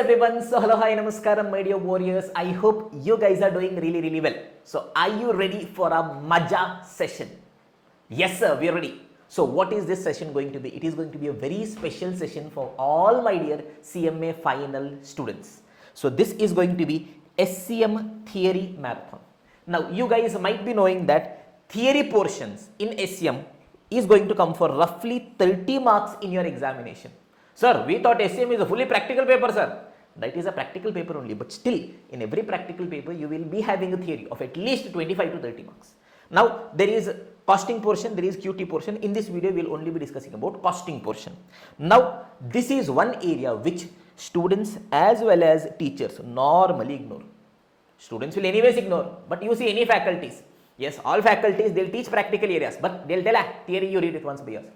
everyone, so hello, hi, namaskaram my dear warriors. I hope you guys are doing really well. So are you ready for a Maja session? Yes sir, we are ready. So what is this session going to be? It is going to be a very special session for all my dear CMA Final students. So this is going to be SCM theory marathon. Now you guys might be knowing that theory portions in SCM is going to come for roughly 30 marks in your examination. Sir, we thought SCM is a fully practical paper, sir. That is a practical paper only, but still in every practical paper you will be having a theory of at least 25 to 30 marks. Now there is costing portion, there is QT portion. In this video we will only be discussing about costing portion. Now this is one area which students as well as teachers normally ignore. Students will anyways ignore, but you see any faculties, yes, all faculties, they will teach practical areas, but they will tell, theory you read it once by yourself.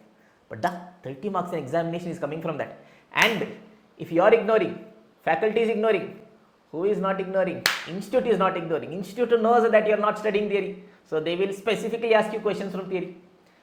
But the 30 marks in examination is coming from that. And if you are ignoring, faculty is ignoring, who is not ignoring? Institute is not ignoring. Institute knows that you are not studying theory. So they will specifically ask you questions from theory.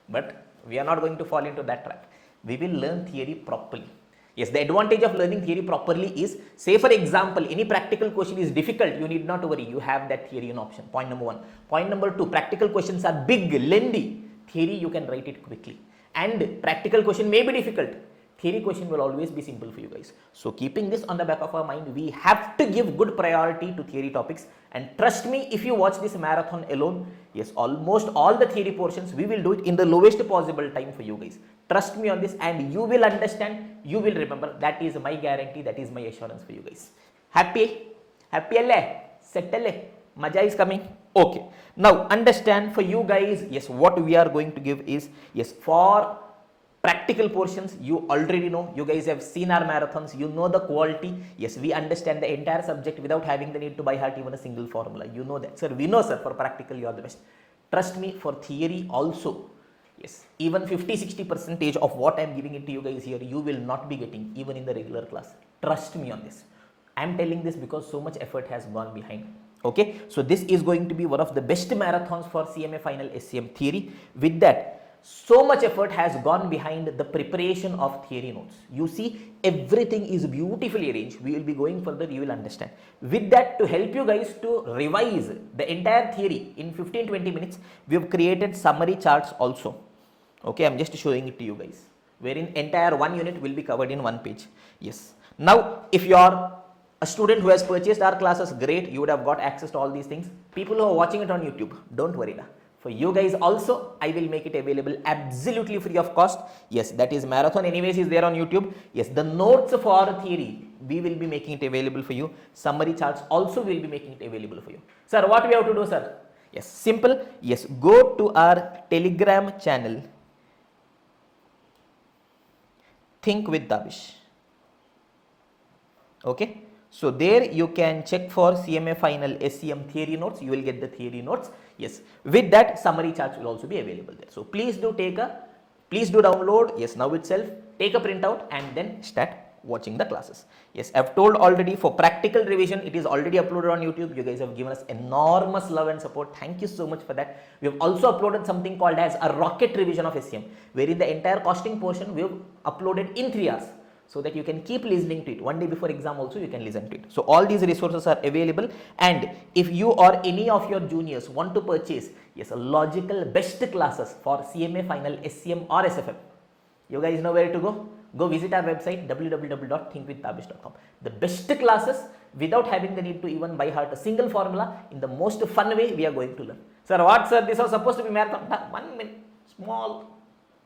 But we are not going to fall into that trap. We will learn theory properly. Yes, the advantage of learning theory properly is, say for example, any practical question is difficult, you need not worry, you have that theory in option. Point number one. Point number two, practical questions are big, lengthy. Theory, you can write it quickly. And practical question may be difficult. Theory question will always be simple for you guys. So keeping this on the back of our mind, we have to give good priority to theory topics. And trust me, if you watch this marathon alone, yes, almost all the theory portions, we will do it in the lowest possible time for you guys. Trust me on this and you will understand, you will remember. That is my guarantee, that is my assurance for you guys. Happy? Happy alle? Set alle? Maja is coming? Okay. Now understand for you guys, yes, what we are going to give is, yes, for practical portions, you already know, you guys have seen our marathons, you know the quality. Yes, we understand the entire subject without having the need to by heart even a single formula. You know that. Sir, we know, sir, for practical you are the best. Trust me, for theory also, yes, even 50-60% of what I am giving it to you guys here, you will not be getting even in the regular class. Trust me on this. I am telling this because so much effort has gone behind. Okay, so this is going to be one of the best marathons for CMA Final SCM theory. With that, so much effort has gone behind the preparation of theory notes. You see, everything is beautifully arranged. We will be going further, you will understand. With that, to help you guys to revise the entire theory in 15-20 minutes, we have created summary charts also. Okay, I am just showing it to you guys, wherein entire one unit will be covered in one page. Yes. Now, if you are a student who has purchased our classes, great, you would have got access to all these things. People who are watching it on YouTube, don't worry. For you guys also, I will make it available absolutely free of cost. Yes, that is marathon anyways is there on YouTube. Yes, the notes for theory, we will be making it available for you. Summary charts also will be making it available for you. Sir, what we have to do, sir? Yes, simple. Yes, go to our Telegram channel, Think with Davish. Okay. So there you can check for CMA Final SCM theory notes. You will get the theory notes. Yes. With that, summary charts will also be available there. So please do download. Yes, now itself, take a printout and then start watching the classes. Yes, I've told already for practical revision, it is already uploaded on YouTube. You guys have given us enormous love and support. Thank you so much for that. We have also uploaded something called as a rocket revision of SCM, wherein the entire costing portion we have uploaded in 3 hours. So that you can keep listening to it. One day before exam also you can listen to it. So all these resources are available. And if you or any of your juniors want to purchase, yes, a logical best classes for CMA Final, SCM or SFM, you guys know where to go. Go visit our website www.thinkwithtabish.com. The best classes without having the need to even by heart a single formula, in the most fun way we are going to learn. Sir, what sir? This was supposed to be marathon. 1 minute, small.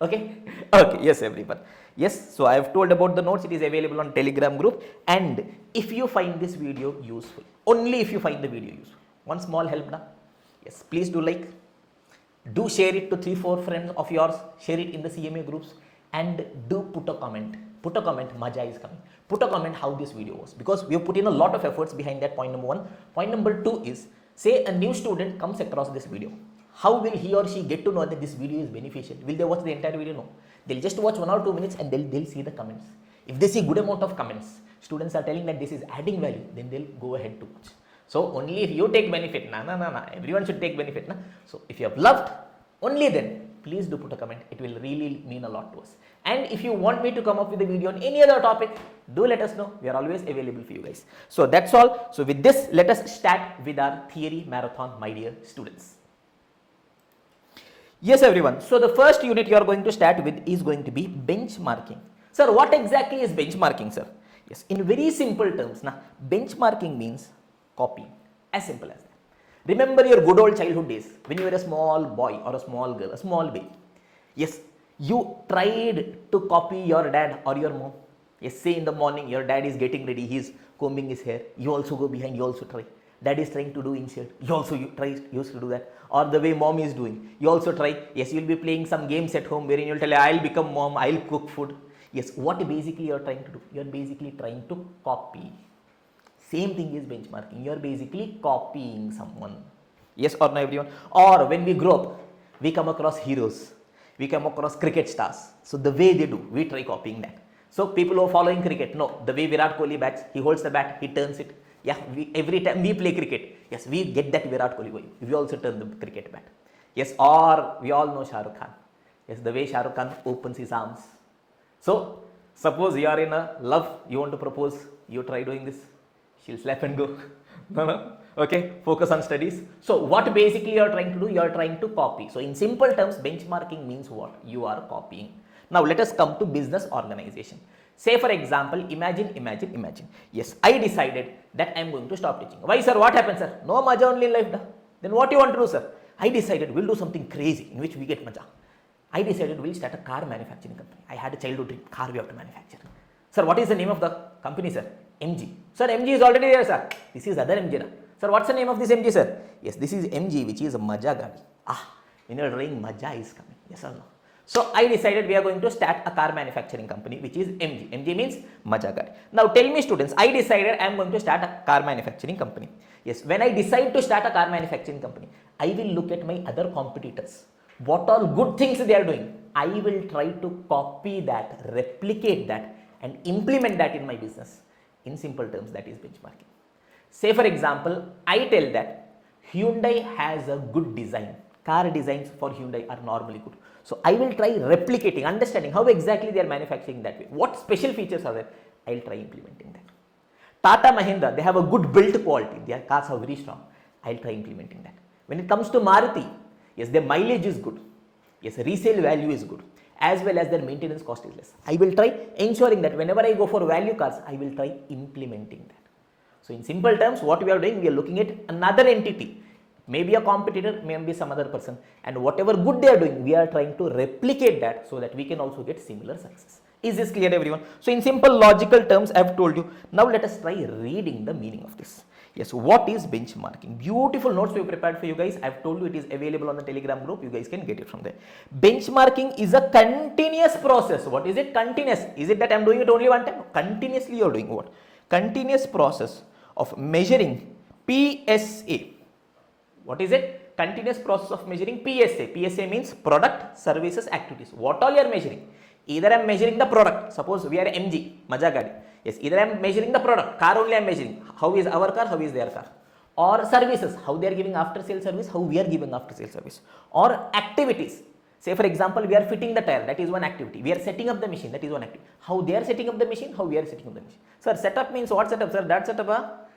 Okay. Okay. Yes, everyone. Yes, so I have told about the notes. It is available on Telegram group. And if you find this video useful, only if you find the video useful, one small help now. Yes, please do like, do share it to 3-4 friends of yours, share it in the CMA groups, and do put a comment. Put a comment, Maja is coming. Put a comment how this video was, because we have put in a lot of efforts behind that. Point number one. Point number two is, say a new student comes across this video. How will he or she get to know that this video is beneficial? Will they watch the entire video? No. They'll just watch 1 or 2 minutes and they'll see the comments. If they see good amount of comments, students are telling that this is adding value, then they'll go ahead to watch. So only if you take benefit, everyone should take benefit. So if you have loved, only then please do put a comment. It will really mean a lot to us. And if you want me to come up with a video on any other topic, do let us know. We are always available for you guys. So that's all. So with this, let us start with our theory marathon, my dear students. Yes, everyone. So the first unit you are going to start with is going to be benchmarking. Sir, what exactly is benchmarking, sir? Yes, in very simple terms, benchmarking means copying. As simple as that. Remember your good old childhood days when you were a small boy or a small girl, a small baby. Yes, you tried to copy your dad or your mom. Yes, say in the morning your dad is getting ready, he is combing his hair. You also go behind, you also try. Dad is trying to do insert, you also used to do that. Or the way mom is doing, you also try. Yes, you will be playing some games at home wherein you will tell, I'll become mom, I'll cook food. Yes, what basically you are trying to do? You are basically trying to copy. Same thing is benchmarking. You are basically copying someone. Yes or no, everyone? Or when we grow up, we come across heroes. We come across cricket stars. So the way they do, we try copying that. So people who are following cricket, no, the way Virat Kohli bats, he holds the bat, he turns it. Yeah, every time we play cricket, yes, we get that Virat Kohli going. We also turn the cricket bat. Yes, or we all know Shah Rukh Khan. Yes, the way Shah Rukh Khan opens his arms. So suppose you are in a love, you want to propose, you try doing this. She'll slap and go. No. Okay, focus on studies. So what basically you are trying to do? You are trying to copy. So in simple terms, benchmarking means what? You are copying. Now let us come to business organization. Say for example, imagine. Yes, I decided that I am going to stop teaching. Why, sir? What happened, sir? No maja only in life. Then what you want to do, sir? I decided we'll do something crazy in which we get maja. I decided we'll start a car manufacturing company. I had a childhood dream, car we have to manufacture. Sir, what is the name of the company, sir? MG. Sir, MG is already there, sir. This is other MG. Sir, what's the name of this MG, sir? Yes, this is MG, which is a Maja Gadi. When you are drawing, Maja is coming. Yes or no? So I decided we are going to start a car manufacturing company, which is MG. MG means Maja Gadi. Now tell me, students, I decided I am going to start a car manufacturing company. Yes, when I decide to start a car manufacturing company, I will look at my other competitors. What all good things they are doing? I will try to copy that, replicate that, and implement that in my business. In simple terms, that is benchmarking. Say for example, I tell that Hyundai has a good design. Car designs for Hyundai are normally good. So I will try replicating, understanding how exactly they are manufacturing that way. What special features are there? I will try implementing that. Tata Mahindra, they have a good build quality. Their cars are very strong. I will try implementing that. When it comes to Maruti, yes, their mileage is good. Yes, resale value is good, as well as their maintenance cost is less. I will try ensuring that whenever I go for value cars, I will try implementing that. So in simple terms, what we are doing, we are looking at another entity, maybe a competitor, maybe some other person, and whatever good they are doing, we are trying to replicate that so that we can also get similar success. Is this clear, everyone? So in simple logical terms, I have told you. Now let us try reading the meaning of this. Yes, what is benchmarking? Beautiful notes we prepared for you guys. I have told you it is available on the Telegram group. You guys can get it from there. Benchmarking is a continuous process. What is it? Continuous. Is it that I am doing it only one time? Continuously you are doing what? Continuous process of measuring PSA. What is it? Continuous process of measuring PSA. PSA means product, services, activities. What all you are measuring? Either I am measuring the product. Suppose we are MG, Maja Gadi. Yes, either I am measuring the product, car only I am measuring. How is our car, how is their car? Or services, how they are giving after sale service, how we are giving after sale service. Or activities. Say for example, we are fitting the tire, that is one activity. We are setting up the machine, that is one activity. How they are setting up the machine, how we are setting up the machine. Sir, setup means what setup, sir? That setup,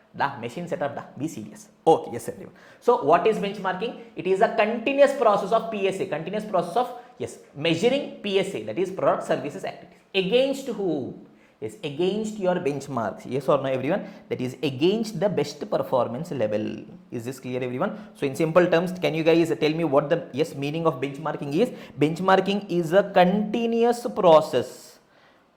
machine setup, be serious. Okay, yes, everyone. So what is benchmarking? It is a continuous process of PSA, continuous process of, yes, measuring PSA, that is product, services, activities. Against who? Yes, against your benchmarks. Yes or no, everyone? That is against the best performance level. Is this clear, everyone? So in simple terms, can you guys tell me what the meaning of benchmarking is? Benchmarking is a continuous process,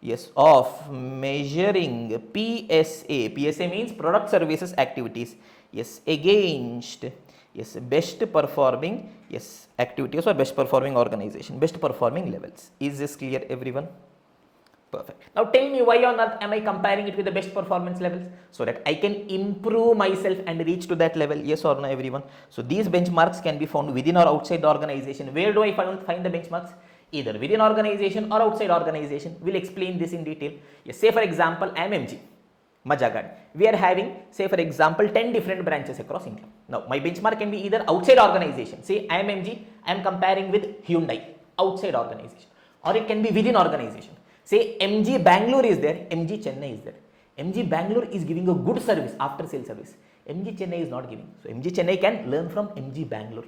yes, of measuring PSA. PSA means product, services, activities. Yes, against, yes, best performing, yes, activities or best performing organization, best performing levels. Is this clear, everyone? Perfect. Now tell me, why on earth am I comparing it with the best performance levels? So that I can improve myself and reach to that level. Yes or no, everyone? So these benchmarks can be found within or outside the organization. Where do I find the benchmarks? Either within organization or outside organization. We'll explain this in detail. Yes, say for example, I am MG, Maja Gadi. We are having, say for example, 10 different branches across India. Now my benchmark can be either outside organization. Say I am MG, I am comparing with Hyundai. outside organization, or it can be within organization. Say MG Bangalore is there, MG Chennai is there. MG Bangalore is giving a good service, after sale service. MG Chennai is not giving. So MG Chennai can learn from MG Bangalore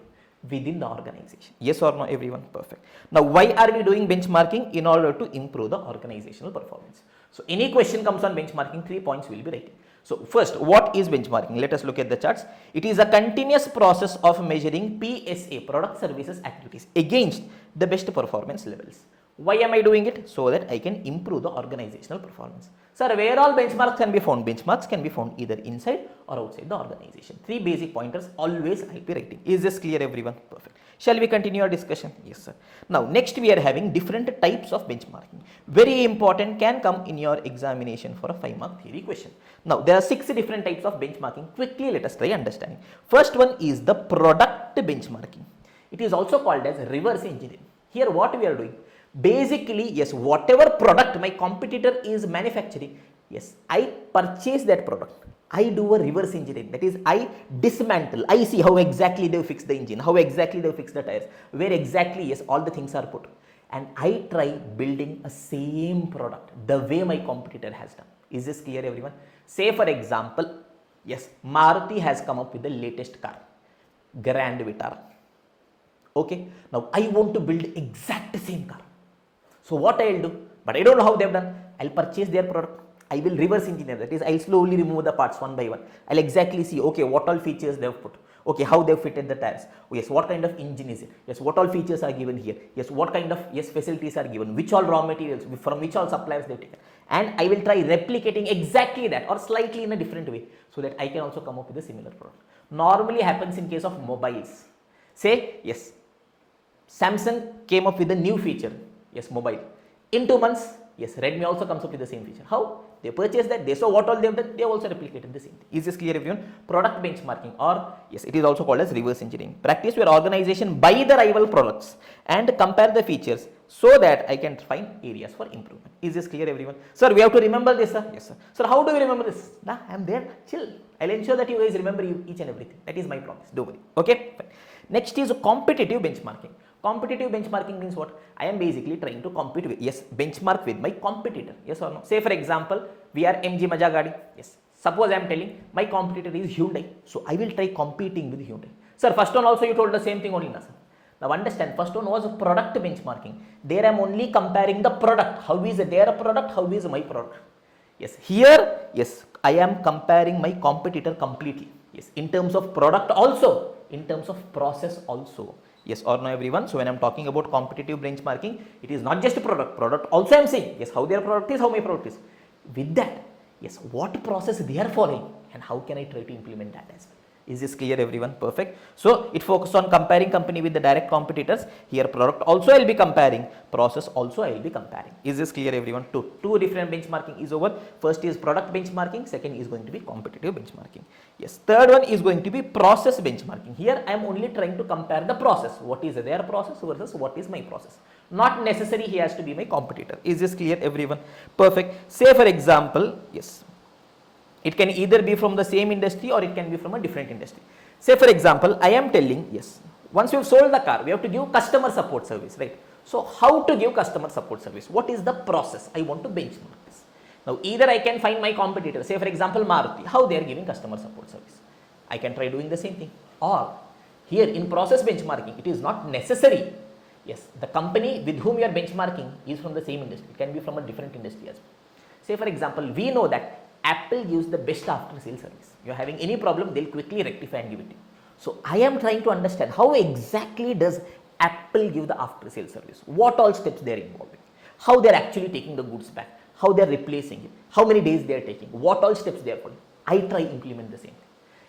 within the organization. Yes or no, everyone? Perfect. Now, why are we doing benchmarking? In order to improve the organizational performance. So any question comes on benchmarking, 3 points will be writing. So first, what is benchmarking? Let us look at the charts. It is a continuous process of measuring PSA, product services activities, against the best performance levels. Why am I doing it? So that I can improve the organizational performance. Sir, where all benchmarks can be found? Benchmarks can be found either inside or outside the organization. 3 basic pointers always I'll be writing. Is this clear, everyone? Perfect. Shall we continue our discussion? Yes, sir. Now, next we are having different types of benchmarking. Very important, can come in your examination for a 5-mark theory question. Now, there are 6 different types of benchmarking. Quickly, let us try understanding. First one is the product benchmarking. It is also called as reverse engineering. Here, what we are doing? Basically, yes, whatever product my competitor is manufacturing, yes, I purchase that product. I do a reverse engineering. That is, I dismantle. I see how exactly they fix the engine, how exactly they fix the tires, where exactly, yes, all the things are put. And I try building a same product the way my competitor has done. Is this clear, everyone? Say, for example, yes, Maruti has come up with the latest car, Grand Vitara. Okay, now I want to build exact same car. So what I will do, but I don't know how they have done. I will purchase their product. I will reverse engineer, that is, I will slowly remove the parts one by one. I will exactly see, okay, what all features they have put. Okay, how they have fitted the tires. Oh, yes, what kind of engine is it? Yes, what all features are given here. Yes, what kind of, yes, facilities are given. Which all raw materials, from which all suppliers they have taken. And I will try replicating exactly that or slightly in a different way, so that I can also come up with a similar product. Normally happens in case of mobiles. Say, yes, Samsung came up with a new feature. Yes, mobile. In 2 months, yes, Redmi also comes up with the same feature. How? They purchased that, they saw what all they have done, they have also replicated the same thing. Is this clear, everyone? Product benchmarking, or yes, it is also called as reverse engineering. Practice where organization buy the rival products and compare the features so that I can find areas for improvement. Is this clear, everyone? Sir, we have to remember this, sir. Yes, sir. Sir, how do we remember this? Nah, I am there. Chill. I'll ensure that you guys remember each and everything. That is my promise. Don't worry. Okay? Fine. Next is competitive benchmarking. Competitive benchmarking means what? I am basically trying to compete with, yes, benchmark with my competitor. Yes or no? Say, for example, we are MG Maja Gadi. Yes. Suppose I am telling my competitor is Hyundai. So I will try competing with Hyundai. Sir, first one also you told the same thing only, na, sir. Now understand, first one was product benchmarking. There I am only comparing the product. How is their product? How is my product? Yes. Here, yes, I am comparing my competitor completely. Yes. In terms of product also, in terms of process also. Yes or no, everyone? So when I am talking about competitive benchmarking, it is not just a product. Product also I am saying, yes, how their product is, how my product is. With that, yes, what process they are following and how can I try to implement that as well. Is this clear, everyone? Perfect. So it focuses on comparing company with the direct competitors. Here product also I will be comparing, process also I will be comparing. Is this clear, everyone? Two different benchmarking is over. First is product benchmarking, second is going to be competitive benchmarking. Yes, third one is going to be process benchmarking. Here I am only trying to compare the process. What is their process versus what is my process. Not necessary he has to be my competitor. Is this clear, everyone? Perfect. Say, for example, yes, it can either be from the same industry or it can be from a different industry. Say, for example, I am telling, yes, once we have sold the car, we have to give customer support service, right? So how to give customer support service? What is the process? I want to benchmark this. Now, either I can find my competitor, say, for example, Maruti, how they are giving customer support service. I can try doing the same thing. Or here in process benchmarking, it is not necessary. Yes, the company with whom you are benchmarking is from the same industry. It can be from a different industry as well. Say, for example, we know that Apple gives the best after sale service. You are having any problem, they'll quickly rectify and give it to you. So I am trying to understand how exactly does Apple give the after sale service? What all steps they are involving? How they are actually taking the goods back? How they are replacing it? How many days they are taking? What all steps they are following? I try implement the same thing.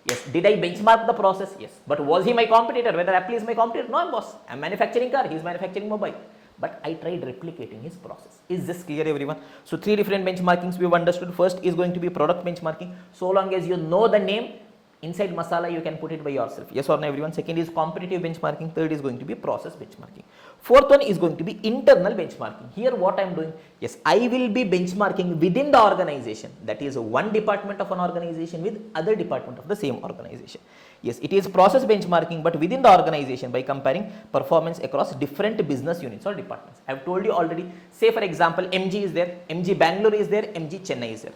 Yes, did I benchmark the process? Yes. But was he my competitor? Whether Apple is my competitor? No, boss. I am manufacturing car, he is manufacturing mobile. But I tried replicating his process. Is this clear, everyone? So 3 different benchmarkings we have understood. First is going to be product benchmarking. So long as you know the name, Inside masala, you can put it by yourself. Yes or no, everyone? Second is competitive benchmarking. Third is going to be process benchmarking. Fourth one is going to be internal benchmarking. Here what I am doing, yes, I will be benchmarking within the organization. That is one department of an organization with other department of the same organization. Yes, it is process benchmarking, but within the organization by comparing performance across different business units or departments. I have told you already. Say for example, MG is there, MG Bangalore is there, MG Chennai is there.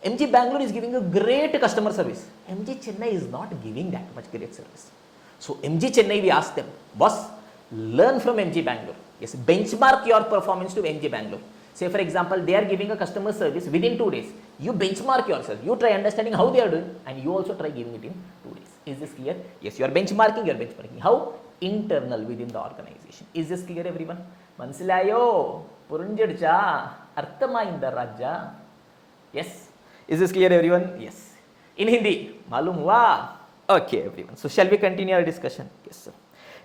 MG Bangalore is giving a great customer service. MG Chennai is not giving that much great service. So MG Chennai, we ask them, boss, learn from MG Bangalore. Yes, benchmark your performance to MG Bangalore. Say for example, they are giving a customer service within 2 days. You benchmark yourself. You try understanding how they are doing, and you also try giving it in 2 days. Is this clear? Yes, you are benchmarking. You are benchmarking. How? Internal within the organization. Is this clear, everyone? Mansilayo, Purunjadcha, Arthamainda Raja. Yes. Is this clear, everyone? Yes. In Hindi, malum hua? Okay, everyone. So, shall we continue our discussion? Yes, sir.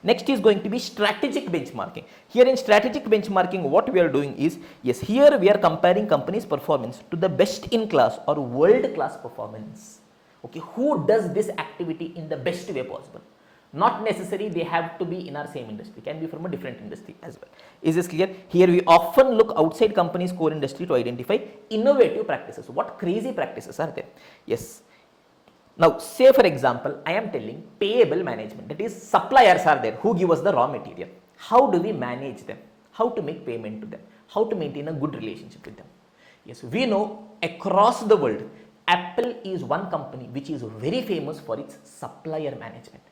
Next is going to be strategic benchmarking. Here in strategic benchmarking, what we are doing is, yes, here we are comparing company's performance to the best in class or world class performance. Okay, who does this activity in the best way possible? Not necessarily they have to be in our same industry, can be from a different industry as well. Is this clear? Here we often look outside company's core industry to identify innovative practices. What crazy practices are there? Yes. Now, say for example, I am telling payable management, that is suppliers are there who give us the raw material. How do we manage them? How to make payment to them? How to maintain a good relationship with them? Yes, we know across the world, Apple is one company which is very famous for its supplier management.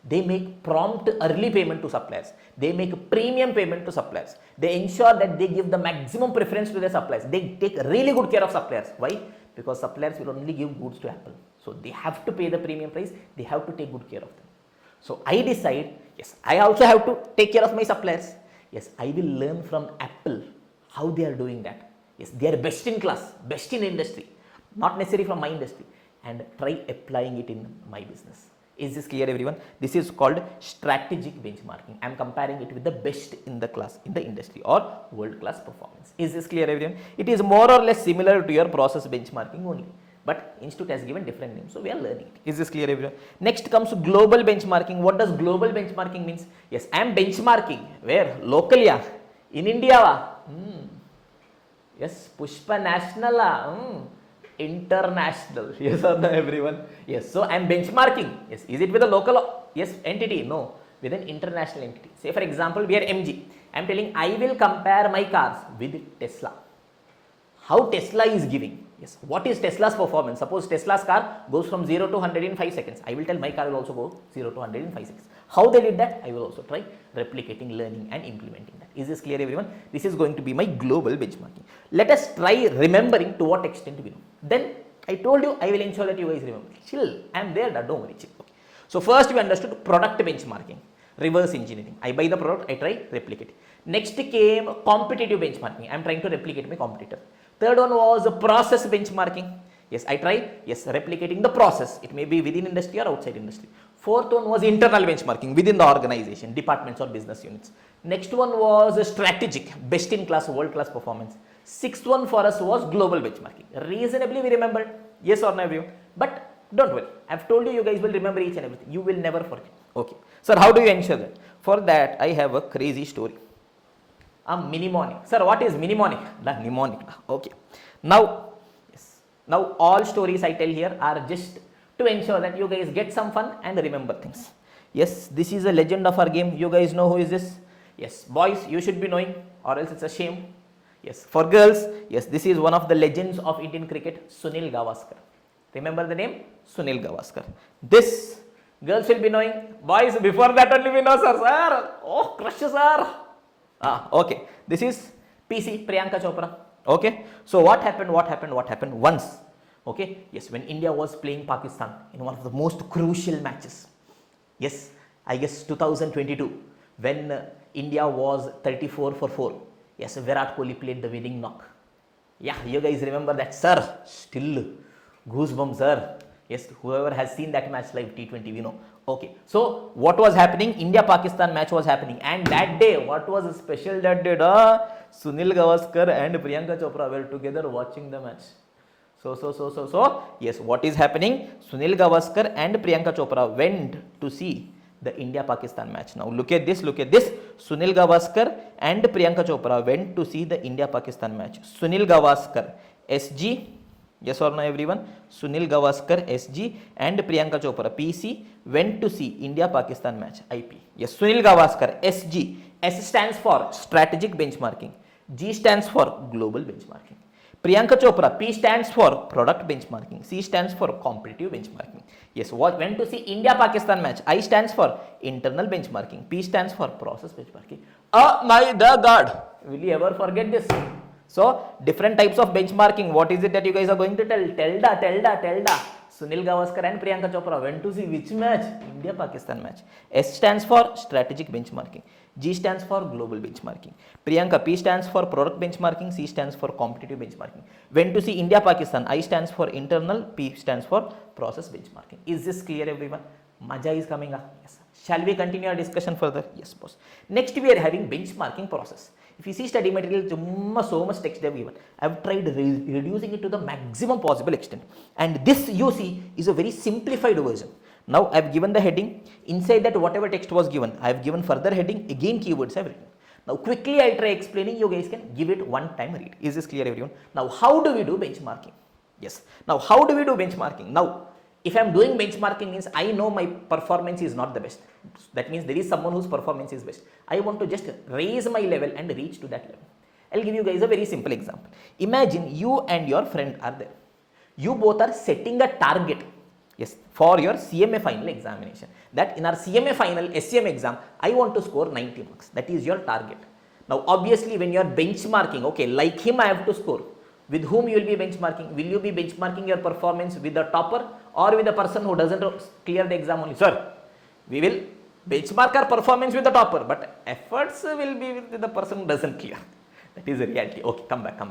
They make prompt early payment to suppliers. They make premium payment to suppliers. They ensure that they give the maximum preference to their suppliers. They take really good care of suppliers. Why? Because suppliers will only give goods to Apple. So they have to pay the premium price. They have to take good care of them. So I decide, yes, I also have to take care of my suppliers. Yes, I will learn from Apple how they are doing that. Yes, they are best in class, best in industry, not necessarily from my industry, and try applying it in my business. Is this clear, everyone? This is called strategic benchmarking. I am comparing it with the best in the class, in the industry, or world class performance. Is this clear, everyone? It is more or less similar to your process benchmarking only, but institute has given different names, so we are learning it. Is this clear, everyone? Next comes global benchmarking. What does global benchmarking means? Yes, I am benchmarking where? Locally, in India. Yes, Pushpa national. International. Yes or no, everyone? Yes. So I am benchmarking. Yes. Is it with a local entity? No. With an international entity. Say for example, we are MG. I am telling I will compare my cars with Tesla. How Tesla is giving. Yes. What is Tesla's performance? Suppose Tesla's car goes from 0 to 100 in 5 seconds. I will tell my car will also go 0 to 100 in 5 seconds. How they did that? I will also try replicating, learning and implementing that. Is this clear, everyone? This is going to be my global benchmarking. Let us try remembering to what extent we know. Then I told you I will ensure that you guys remember. Chill. I am there. Don't worry. Chill. Okay. So first we understood product benchmarking, reverse engineering. I buy the product, I try replicate. Next came competitive benchmarking. I am trying to replicate my competitor. Third one was process benchmarking. Yes, I try, replicating the process. It may be within industry or outside industry. Fourth one was internal benchmarking within the organization, departments or business units. Next one was strategic, best in class, world class performance. Sixth one for us was global benchmarking. Reasonably we remembered, yes or no, everyone? But don't worry, I have told you, you guys will remember each and everything. You will never forget. Okay. Sir, how do you ensure that? For that, I have a crazy story. Mnemonic. Sir, what is mnemonic? Mnemonic. Okay. Now, now all stories I tell here are just to ensure that you guys get some fun and remember things. Yes, this is a legend of our game. You guys know who is this? Yes, boys, you should be knowing, or else it's a shame. Yes, for girls, yes, this is one of the legends of Indian cricket, Sunil Gavaskar. Remember the name? Sunil Gavaskar. This, girls will be knowing. Boys, before that only we know, sir. Oh, crush, sir. Okay. This is PC, Priyanka Chopra. Okay. So what happened once? Okay. Yes, when India was playing Pakistan in one of the most crucial matches. Yes, I guess 2022, when India was 34 for 4. Yes, Virat Kohli played the winning knock. Yeah, you guys remember that, sir. Still goosebumps, sir. Yes, whoever has seen that match live T20, we know. Okay, so what was happening? India-Pakistan match was happening, and that day, what was special that day? Sunil Gavaskar and Priyanka Chopra were together watching the match. So, yes, what is happening? Sunil Gavaskar and Priyanka Chopra went to see the India-Pakistan match. Now, look at this. Sunil Gavaskar and Priyanka Chopra went to see the India-Pakistan match. Sunil Gavaskar, SG, yes or no everyone? Sunil Gavaskar, SG and Priyanka Chopra, PC, went to see India-Pakistan match, IP. Yes, Sunil Gavaskar, SG. S stands for strategic benchmarking. G stands for global benchmarking. Priyanka Chopra, P stands for product benchmarking. C stands for competitive benchmarking. Yes, went to see India-Pakistan match. I stands for internal benchmarking. P stands for process benchmarking. Oh my God! Will you ever forget this? So, different types of benchmarking. What is it that you guys are going to tell? Tell. Sunil Gavaskar and Priyanka Chopra went to see which match? India-Pakistan match. S stands for strategic benchmarking. G stands for global benchmarking. Priyanka, P stands for product benchmarking. C stands for competitive benchmarking. Went to see India-Pakistan. I stands for internal. P stands for process benchmarking. Is this clear, everyone? Maja is coming up. Yes. Shall we continue our discussion further? Yes, boss. Next, we are having benchmarking process. If you see study material, so much text they have given. I have tried reducing it to the maximum possible extent. And this you see is a very simplified version. Now I have given the heading. Inside that whatever text was given, I have given further heading. Again keywords I have written. Now quickly I try explaining. You guys can give it one time read. Is this clear, everyone? Now how do we do benchmarking? Yes. Now how do we do benchmarking? Now if I am doing benchmarking means I know my performance is not the best. That means there is someone whose performance is best. I want to just raise my level and reach to that level. I'll give you guys a very simple example. Imagine you and your friend are there. You both are setting a target, yes, for your CMA final examination. That in our CMA final SCM exam, I want to score 90 marks. That is your target. Now obviously when you are benchmarking, okay, like him I have to score. With whom you will be benchmarking? Will you be benchmarking your performance with the topper or with the person who doesn't clear the exam only? Sir, we will benchmark our performance with the topper, but efforts will be with the person who doesn't clear. That is the reality. Okay, come back.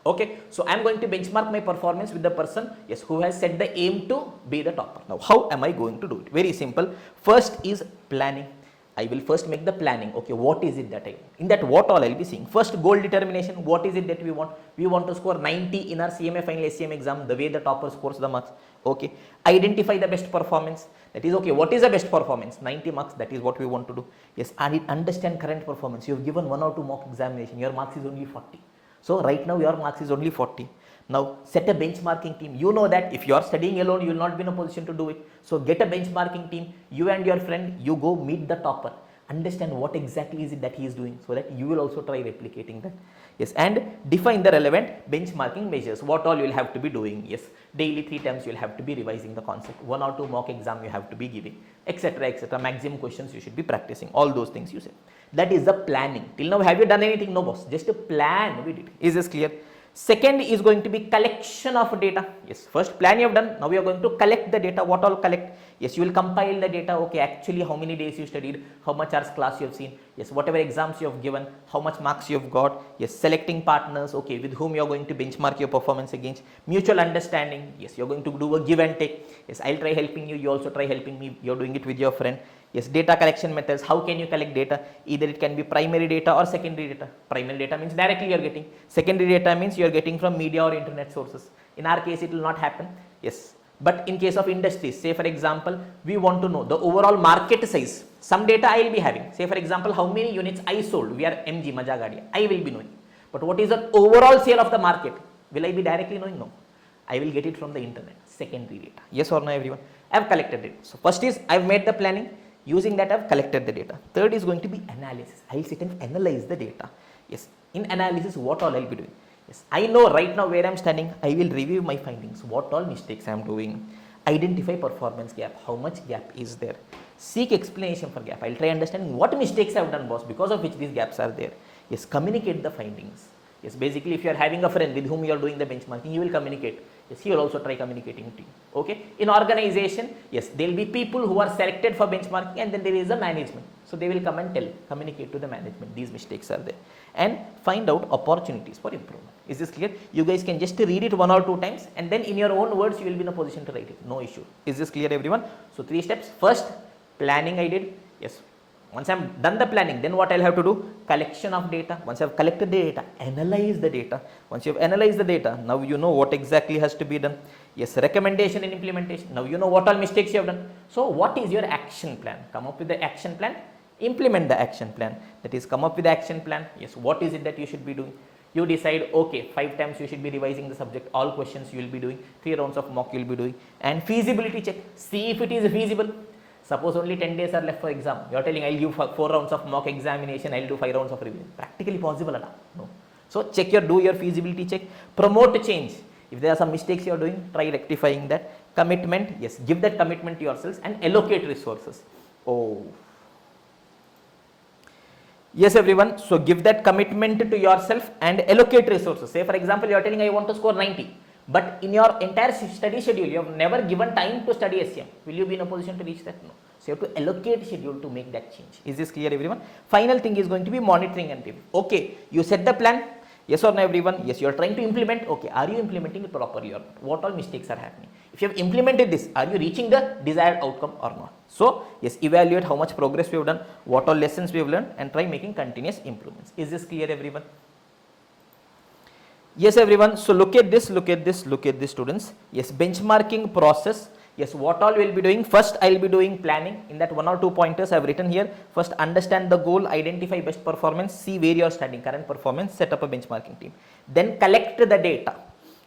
Okay, so I am going to benchmark my performance with the person, yes, who has set the aim to be the topper. Now, how am I going to do it? Very simple. First is planning. I will first make the planning. Okay, what is it that I want? In that, what all I will be seeing? First, goal determination. What is it that we want? We want to score 90 in our CMA final SCM exam, the way the topper scores the marks. Okay, identify the best performance. That is okay. What is the best performance? 90 marks. That is what we want to do. Yes, and understand current performance. You have given 1 or 2 mock examination. Your marks is only 40. So right now your marks is only 40. Now set a benchmarking team. You know that if you are studying alone, you will not be in a position to do it. So get a benchmarking team. You and your friend, you go meet the topper. Understand what exactly is it that he is doing, so that you will also try replicating that. Yes, and define the relevant benchmarking measures. What all you will have to be doing. Yes, daily 3 times you will have to be revising the concept. 1 or 2 mock exam you have to be giving, etc. Maximum questions you should be practicing. All those things you say. That is the planning. Till now, have you done anything? No, boss. Just a plan we did. Is this clear? Second is going to be collection of data. Yes, first plan you have done. Now we are going to collect the data. What all collect? Yes, you will compile the data. Okay, actually how many days you studied, how much hours class you have seen. Yes, whatever exams you have given, how much marks you have got. Yes, selecting partners. Okay, with whom you are going to benchmark your performance against. Mutual understanding. Yes, you are going to do a give and take. Yes, I'll try helping you. You also try helping me. You are doing it with your friend. Yes, data collection methods. How can you collect data? Either it can be primary data or secondary data. Primary data means directly you are getting. Secondary data means you are getting from media or internet sources. In our case, it will not happen. Yes, but in case of industries, say for example, we want to know the overall market size. Some data I will be having. Say for example, how many units I sold. We are MG Maja Gadia. I will be knowing. But what is the overall sale of the market? Will I be directly knowing? No. I will get it from the internet. Secondary data. Yes or no, everyone? I have collected it. So first is I have made the planning. Using that, I have collected the data. Third is going to be analysis. I will sit and analyze the data. Yes, in analysis, what all I will be doing? Yes, I know right now where I am standing. I will review my findings. What all mistakes I am doing. Identify performance gap. How much gap is there? Seek explanation for gap. I will try understanding what mistakes I have done, boss, because of which these gaps are there. Yes, communicate the findings. Yes, basically if you are having a friend with whom you are doing the benchmarking, you will communicate. Yes, he will also try communicating to you. Okay. In organization, yes, there will be people who are selected for benchmarking, and then there is a management. So they will come and communicate to the management. These mistakes are there, and find out opportunities for improvement. Is this clear? You guys can just read it 1 or 2 times, and then in your own words you will be in a position to write it. No issue. Is this clear, everyone? So 3 steps. First, planning I did. Yes. Once I'm done the planning, then what I'll have to do? Collection of data. Once I've collected the data, analyze the data. Once you've analyzed the data, now you know what exactly has to be done. Yes, recommendation and implementation. Now you know what all mistakes you have done. So what is your action plan? Come up with the action plan, implement the action plan. That is, come up with the action plan. Yes, what is it that you should be doing? You decide, okay, 5 times you should be revising the subject, all questions you will be doing, 3 rounds of mock you will be doing, and feasibility check. See if it is feasible. Suppose only 10 days are left for exam. You are telling, I'll give 4 rounds of mock examination, I'll do 5 rounds of revision. Practically possible, no? So check do your feasibility check. Promote change. If there are some mistakes you are doing, try rectifying that. Commitment, yes, give that commitment to yourselves and allocate resources. Oh. Yes, everyone. So give that commitment to yourself and allocate resources. Say for example, you are telling I want to score 90, but in your entire study schedule, you have never given time to study SCM. Will you be in a position to reach that? No. So you have to allocate schedule to make that change. Is this clear, everyone? Final thing is going to be monitoring and review. Okay, you set the plan. Yes or no, everyone? Yes, you are trying to implement. Okay, are you implementing it properly or not? What all mistakes are happening? If you have implemented this, are you reaching the desired outcome or not? So, yes, evaluate how much progress we have done, what all lessons we have learned, and try making continuous improvements. Is this clear, everyone? Yes, everyone. So, look at this, students. Yes, benchmarking process. Yes, what all we will be doing? First, I will be doing planning. In that 1 or 2 pointers I have written here. First, understand the goal, identify best performance, see where you are standing, current performance, set up a benchmarking team. Then collect the data.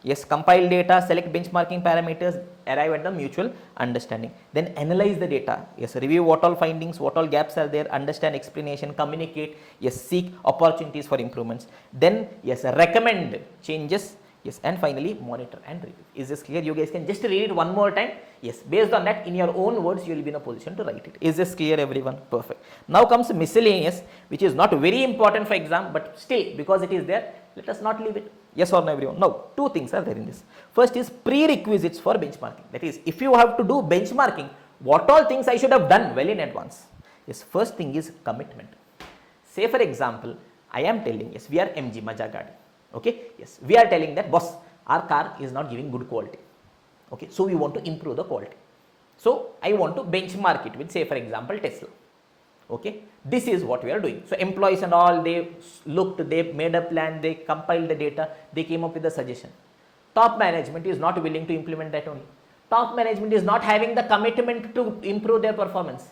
Yes, compile data, select benchmarking parameters, arrive at the mutual understanding. Then analyze the data. Yes, review what all findings, what all gaps are there, understand explanation, communicate. Yes, seek opportunities for improvements. Then, yes, recommend changes. Yes, and finally, monitor and review. Is this clear? You guys can just read it one more time. Yes, based on that, in your own words, you will be in a position to write it. Is this clear, everyone? Perfect. Now comes miscellaneous, which is not very important for exam, but still, because it is there, let us not leave it. Yes or no, everyone? Now, 2 things are there in this. First is prerequisites for benchmarking. That is, if you have to do benchmarking, what all things I should have done well in advance? Yes, first thing is commitment. Say for example, I am telling, yes, we are MG Maja Gadi. Okay, yes, we are telling that, boss, our car is not giving good quality. Okay, so we want to improve the quality. So I want to benchmark it with, say for example, Tesla. Okay, this is what we are doing. So employees and all, they looked, they made a plan, they compiled the data, they came up with a suggestion. Top management is not willing to implement that only. Top management is not having the commitment to improve their performance.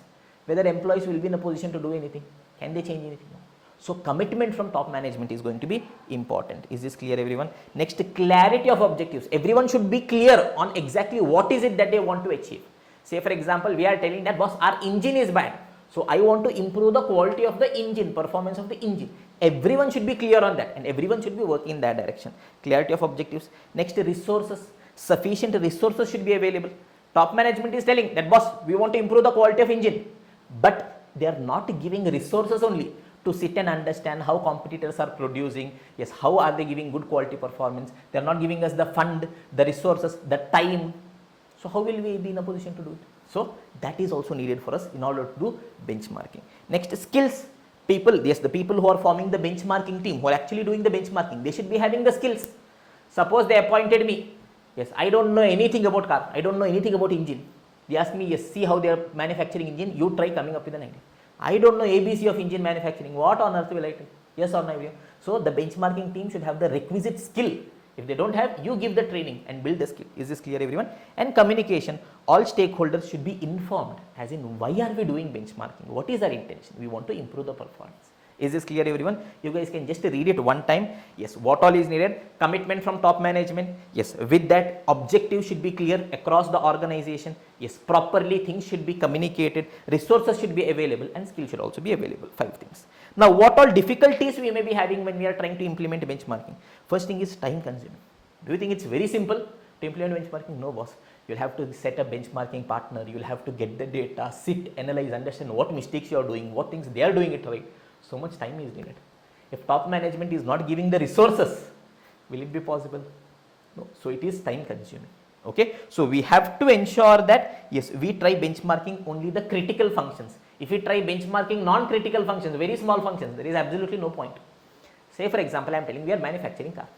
Whether employees will be in a position to do anything. Can they change anything? No. So commitment from top management is going to be important. Is this clear, everyone? Next, clarity of objectives. Everyone should be clear on exactly what is it that they want to achieve. Say for example, we are telling that, boss, our engine is bad. So I want to improve the quality of the engine, performance of the engine. Everyone should be clear on that and everyone should be working in that direction. Clarity of objectives. Next, resources. Sufficient resources should be available. Top management is telling that, boss, we want to improve the quality of engine. But they are not giving resources only to sit and understand how competitors are producing. Yes, how are they giving good quality performance? They are not giving us the fund, the resources, the time. So how will we be in a position to do it? So that is also needed for us in order to do benchmarking. Next, skills. People, yes, the people who are forming the benchmarking team, who are actually doing the benchmarking, they should be having the skills. Suppose they appointed me. Yes, I don't know anything about car. I don't know anything about engine. They ask me, yes, see how they are manufacturing engine. You try coming up with an idea. I don't know ABC of engine manufacturing. What on earth will I tell? Yes or no? So the benchmarking team should have the requisite skill. If they don't have, you give the training and build the skill. Is this clear, everyone? And communication. All stakeholders should be informed, as in why are we doing benchmarking? What is our intention? We want to improve the performance. Is this clear, everyone? You guys can just read it one time. Yes, what all is needed? Commitment from top management. Yes, with that, objective should be clear across the organization. Yes, properly things should be communicated. Resources should be available and skill should also be available. 5 things. Now, what all difficulties we may be having when we are trying to implement benchmarking? First thing is time consuming. Do you think it's very simple to implement benchmarking? No, boss. You'll have to set a benchmarking partner. You'll have to get the data, sit, analyze, understand what mistakes you are doing, what things they are doing it right. So much time is needed. If top management is not giving the resources, will it be possible? No. So it is time consuming. Okay. So we have to ensure that, yes, we try benchmarking only the critical functions. If we try benchmarking non-critical functions, very small functions, there is absolutely no point. Say for example, I am telling we are manufacturing car.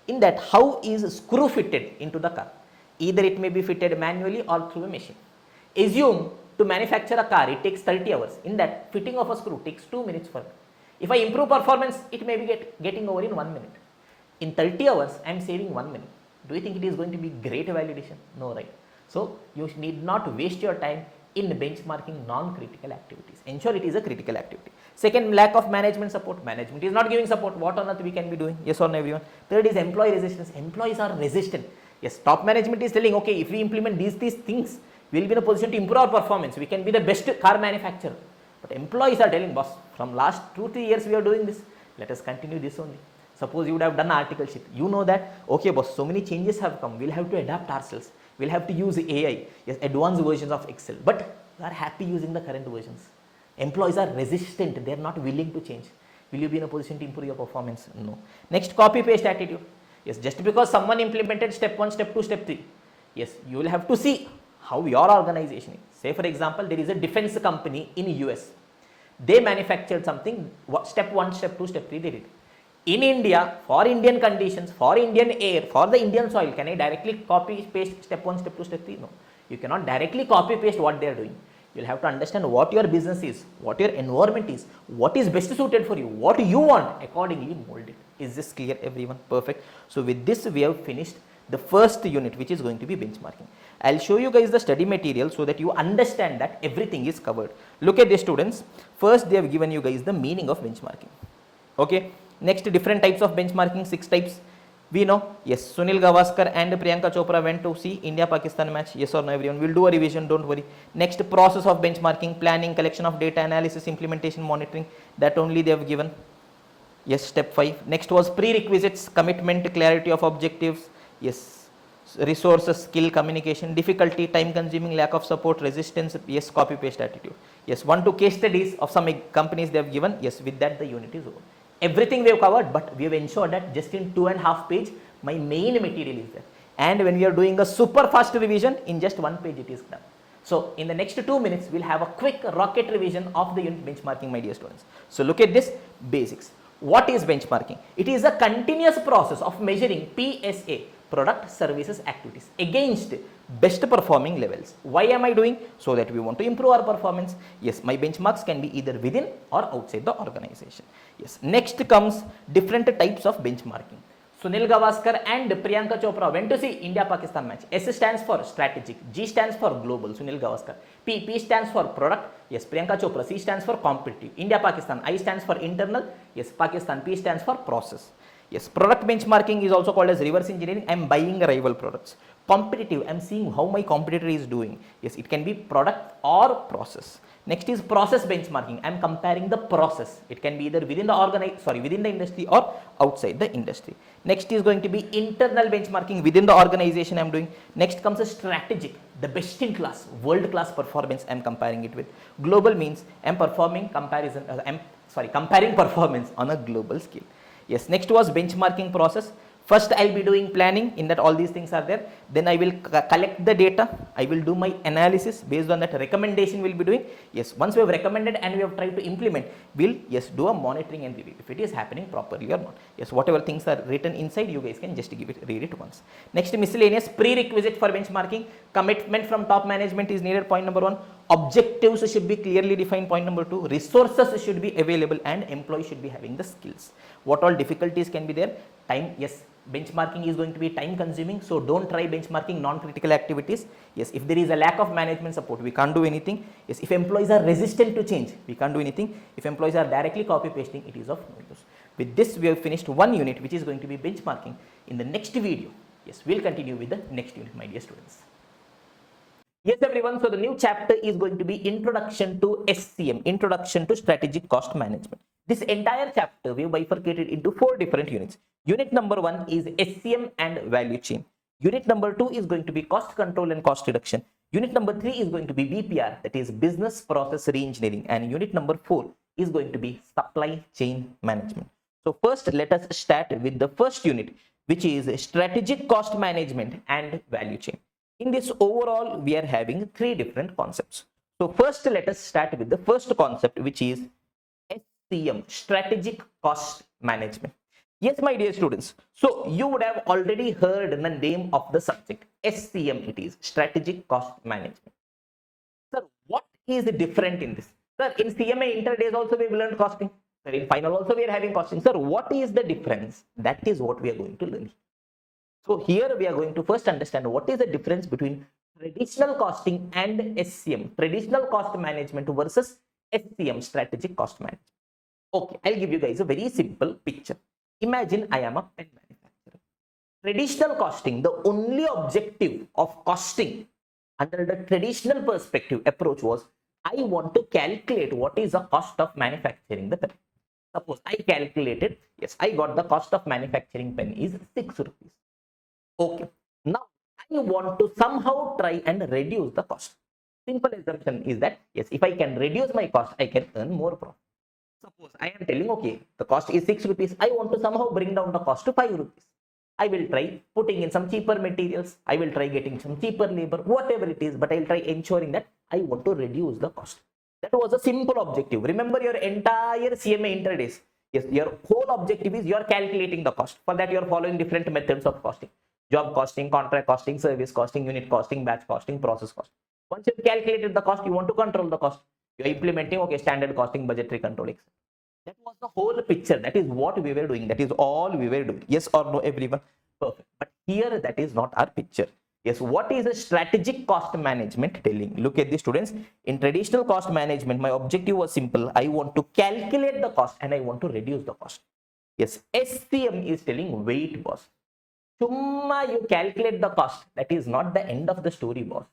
In that, how is screw fitted into the car? Either it may be fitted manually or through a machine. Assume To manufacture a car, it takes 30 hours. In that, fitting of a screw takes 2 minutes for me. If I improve performance, it may be getting over in 1 minute. In 30 hours, I am saving 1 minute. Do you think it is going to be great validation? No, right? So you need not waste your time in benchmarking non-critical activities. Ensure it is a critical activity. Second, lack of management support. Management is not giving support. What on earth we can be doing? Yes or no, everyone? Third is employee resistance. Employees are resistant. Yes, top management is telling, okay, if we implement these things, we will be in a position to improve our performance. We can be the best car manufacturer. But employees are telling, boss, from last 2-3 years we are doing this. Let us continue this only. Suppose you would have done articleship. You know that, okay, boss, so many changes have come. We'll have to adapt ourselves. We'll have to use AI, yes, advanced versions of Excel. But we are happy using the current versions. Employees are resistant. They are not willing to change. Will you be in a position to improve your performance? No. Next, copy-paste attitude. Yes, just because someone implemented step 1, step 2, step 3. Yes, you will have to see how your organization is. Say, for example, there is a defense company in US. They manufactured something, step 1, step 2, step 3, they did. In India, for Indian conditions, for Indian air, for the Indian soil, can I directly copy paste step 1, step 2, step 3? No. You cannot directly copy paste what they are doing. You will have to understand what your business is, what your environment is, what is best suited for you, what you want, accordingly mold it. Is this clear, everyone? Perfect. So with this, we have finished the first unit, which is going to be benchmarking. I'll show you guys the study material so that you understand that everything is covered. Look at this, students. First, they have given you guys the meaning of benchmarking. Okay. Next, different types of benchmarking, 6 types. We know, yes, Sunil Gavaskar and Priyanka Chopra went to see India-Pakistan match. Yes or no, everyone? We'll do a revision, don't worry. Next, process of benchmarking, planning, collection of data, analysis, implementation, monitoring. That only they have given. Yes, step 5. Next was prerequisites, commitment, clarity of objectives. Yes, resources, skill, communication, difficulty, time consuming, lack of support, resistance. Yes, copy paste attitude. Yes, 1-2 case studies of some companies they have given. Yes, with that the unit is over. Everything we have covered, but we have ensured that just in 2.5 pages, my main material is there. And when we are doing a super fast revision, in just 1 page it is done. So in the next 2 minutes, we'll have a quick rocket revision of the unit benchmarking, my dear students. So look at this, basics. What is benchmarking? It is a continuous process of measuring PSA, product, services, activities, against best performing levels. Why am I doing? So that we want to improve our performance. Yes, my benchmarks can be either within or outside the organization. Yes, next comes different types of benchmarking. Sunil Gavaskar and Priyanka Chopra went to see India-Pakistan match. S stands for strategic, G stands for global, Sunil Gavaskar. P stands for product, yes, Priyanka Chopra. C stands for competitive. India-Pakistan, I stands for internal, yes, Pakistan, P stands for process. Yes, product benchmarking is also called as reverse engineering. I am buying rival products. Competitive, I am seeing how my competitor is doing. Yes, it can be product or process. Next is process benchmarking. I am comparing the process. It can be either within the within the industry or outside the industry. Next is going to be internal benchmarking within the organization I am doing. Next comes a strategic, the best in class, world class performance I am comparing it with. Global means I am comparing performance on a global scale. Yes, next was benchmarking process. First, I'll be doing planning, in that all these things are there. Then I will collect the data. I will do my analysis. Based on that recommendation we'll be doing. Yes, once we have recommended and we have tried to implement, we'll, yes, do a monitoring and review if it is happening properly or not. Yes, whatever things are written inside, you guys can just read it once. Next, miscellaneous prerequisite for benchmarking. Commitment from top management is needed, point number 1. Objectives should be clearly defined, point number 2. Resources should be available and employees should be having the skills. What all difficulties can be there? Time, yes, benchmarking is going to be time consuming, so don't try benchmarking non-critical activities. Yes, if there is a lack of management support, we can't do anything. Yes, if employees are resistant to change, we can't do anything. If employees are directly copy pasting, it is of no use. With this, we have finished one unit, which is going to be benchmarking. In the next video, yes, we'll continue with the next unit, my dear students. Yes, everyone. So the new chapter is going to be Introduction to SCM, Introduction to Strategic Cost Management. This entire chapter we have bifurcated into 4 different units. Unit number 1 is SCM and value chain. Unit number 2 is going to be cost control and cost reduction. Unit number 3 is going to be BPR, that is business process reengineering. And unit number 4 is going to be supply chain management. So first, let us start with the first unit, which is strategic cost management and value chain. In this overall, we are having 3 different concepts. So first, let us start with the first concept, which is SCM, strategic cost management. Yes, my dear students. So you would have already heard the name of the subject. SCM it is, strategic cost management. Sir, what is different in this? Sir, in CMA inter days also we learned costing. Sir, in final also we are having costing. Sir, what is the difference? That is what we are going to learn. So here we are going to first understand what is the difference between traditional costing and SCM, traditional cost management versus SCM, strategic cost management. Okay, I'll give you guys a very simple picture. Imagine I am a pen manufacturer. Traditional costing, the only objective of costing under the traditional perspective approach was, I want to calculate what is the cost of manufacturing the pen. Suppose I calculated, yes, I got the cost of manufacturing pen is 6 rupees. Okay, now I want to somehow try and reduce the cost. Simple assumption is that, yes, if I can reduce my cost, I can earn more profit. Suppose I am telling, okay, the cost is 6 rupees. I want to somehow bring down the cost to 5 rupees. I will try putting in some cheaper materials. I will try getting some cheaper labor, whatever it is, but I'll try ensuring that I want to reduce the cost. That was a simple objective. Remember your entire CMA inter days. Yes, your whole objective is you are calculating the cost. For that, you are following different methods of costing. Job costing, contract costing, service costing, unit costing, batch costing, process costing. Once you've calculated the cost, you want to control the cost. You are implementing, okay, standard costing, budgetary control, etc. That was the whole picture. That is what we were doing. That is all we were doing. Yes or no, everyone? Perfect. But here, that is not our picture. Yes, what is a strategic cost management telling? Look at the students. In traditional cost management, my objective was simple. I want to calculate the cost and I want to reduce the cost. Yes, SCM is telling, wait, boss. Chumma, you calculate the cost. That is not the end of the story, boss.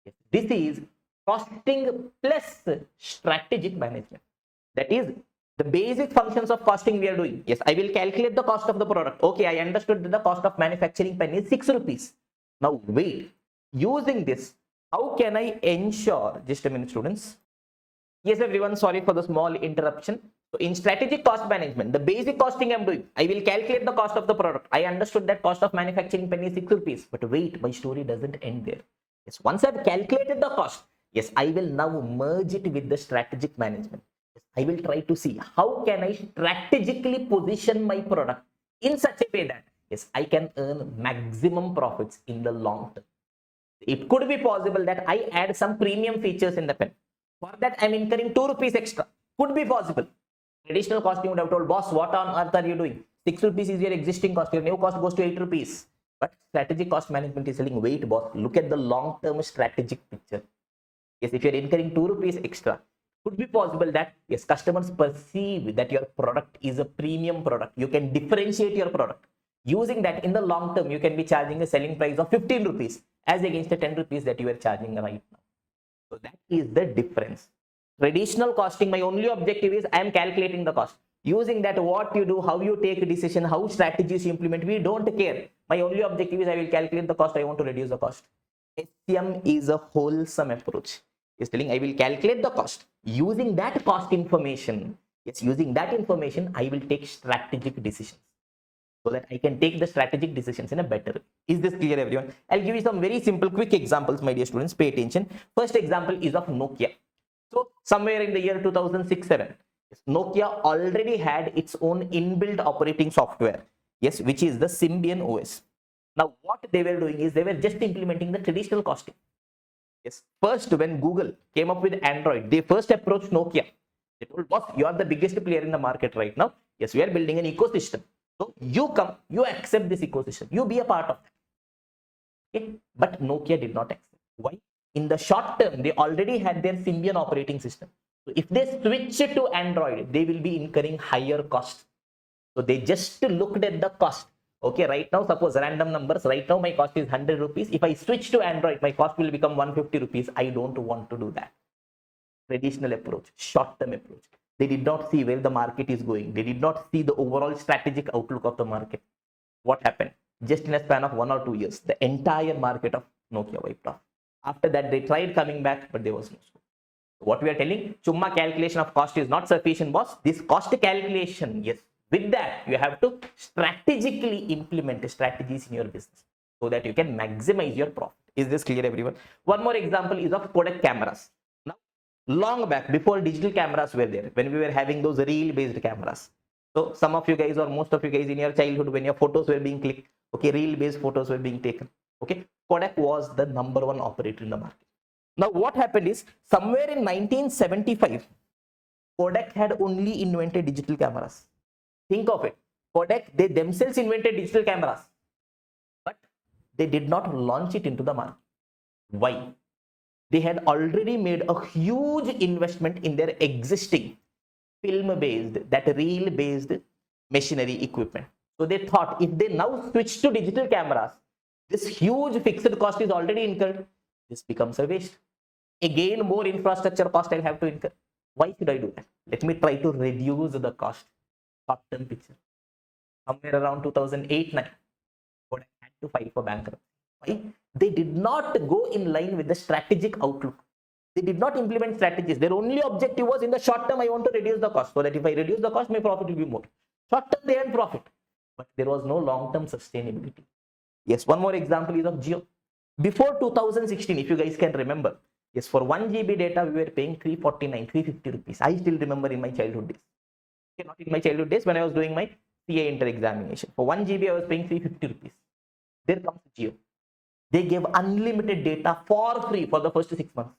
Yes, this is costing plus strategic management. That is the basic functions of costing we are doing. Yes, I will calculate the cost of the product. Okay, I understood that the cost of manufacturing pen is 6 rupees. Now wait, using this, how can I ensure, just a minute students. Yes, everyone, sorry for the small interruption. So in strategic cost management, the basic costing I'm doing, I will calculate the cost of the product. I understood that cost of manufacturing pen is 6 rupees. But wait, my story doesn't end there. Yes, once I've calculated the cost, yes, I will now merge it with the strategic management. Yes, I will try to see how can I strategically position my product in such a way that, yes, I can earn maximum profits in the long term. It could be possible that I add some premium features in the pen. For that, I'm incurring 2 rupees extra. Could be possible. Traditional costing would have told, boss, what on earth are you doing? 6 rupees is your existing cost. Your new cost goes to 8 rupees. But strategic cost management is telling, wait, boss, look at the long-term strategic picture. Yes, if you're incurring 2 rupees extra, could be possible that, yes, customers perceive that your product is a premium product. You can differentiate your product. Using that in the long term, you can be charging a selling price of 15 rupees as against the 10 rupees that you are charging right now. So that is the difference. Traditional costing, my only objective is I am calculating the cost. Using that, what you do, how you take a decision, how strategies you implement, we don't care. My only objective is I will calculate the cost. I want to reduce the cost. SCM is a wholesome approach. It's telling I will calculate the cost. Using that cost information, yes, using that information, I will take strategic decisions so that I can take the strategic decisions in a better way. Is this clear, everyone? I'll give you some very simple, quick examples, my dear students. Pay attention. First example is of Nokia. So somewhere in the year 2006-07, Nokia already had its own inbuilt operating software, yes, which is the Symbian OS. Now, what they were doing is they were just implementing the traditional costing. Yes, first when Google came up with Android, they first approached Nokia. They told, boss, you are the biggest player in the market right now. Yes, we are building an ecosystem. So you come, you accept this ecosystem, you be a part of that. Okay, but Nokia did not accept. Why? In the short term, they already had their Symbian operating system. So if they switch it to Android, they will be incurring higher costs. So they just looked at the cost. Okay, right now, suppose random numbers, right now my cost is 100 rupees. If I switch to Android, my cost will become 150 rupees. I don't want to do that. Traditional approach, short-term approach. They did not see where the market is going. They did not see the overall strategic outlook of the market. What happened? Just in a span of 1 or 2 years, the entire market of Nokia wiped off. After that, they tried coming back, but there was no scope. What we are telling, Chumma calculation of cost is not sufficient, boss. This cost calculation, yes, with that, you have to strategically implement strategies in your business so that you can maximize your profit. Is this clear, everyone? One more example is of Kodak cameras. Now, long back, before digital cameras were there, when we were having those reel-based cameras. So some of you guys or most of you guys in your childhood, when your photos were being clicked, okay, reel-based photos were being taken. Okay, Kodak was the #1 operator in the market. Now what happened is, somewhere in 1975, Kodak had only invented digital cameras. Think of it. Kodak, they themselves invented digital cameras, but they did not launch it into the market. Why? They had already made a huge investment in their existing film-based, that reel-based machinery equipment. So they thought, if they now switch to digital cameras, this huge fixed cost is already incurred. This becomes a waste. Again, more infrastructure cost I'll have to incur. Why should I do that? Let me try to reduce the cost. Short-term picture. Somewhere around 2008-9, Kodak had to file for bankruptcy. Why? They did not go in line with the strategic outlook. They did not implement strategies. Their only objective was, in the short term, I want to reduce the cost, so that if I reduce the cost, my profit will be more. Short term, they had profit, but there was no long-term sustainability. Yes, one more example is of Jio. Before 2016, if you guys can remember, yes, for 1 GB data, we were paying 349, 350 rupees. I still remember in my childhood days. Okay, not in my childhood days, when I was doing my CA inter-examination. For 1 GB, I was paying 350 rupees. There comes Jio. They gave unlimited data for free for the first 6 months.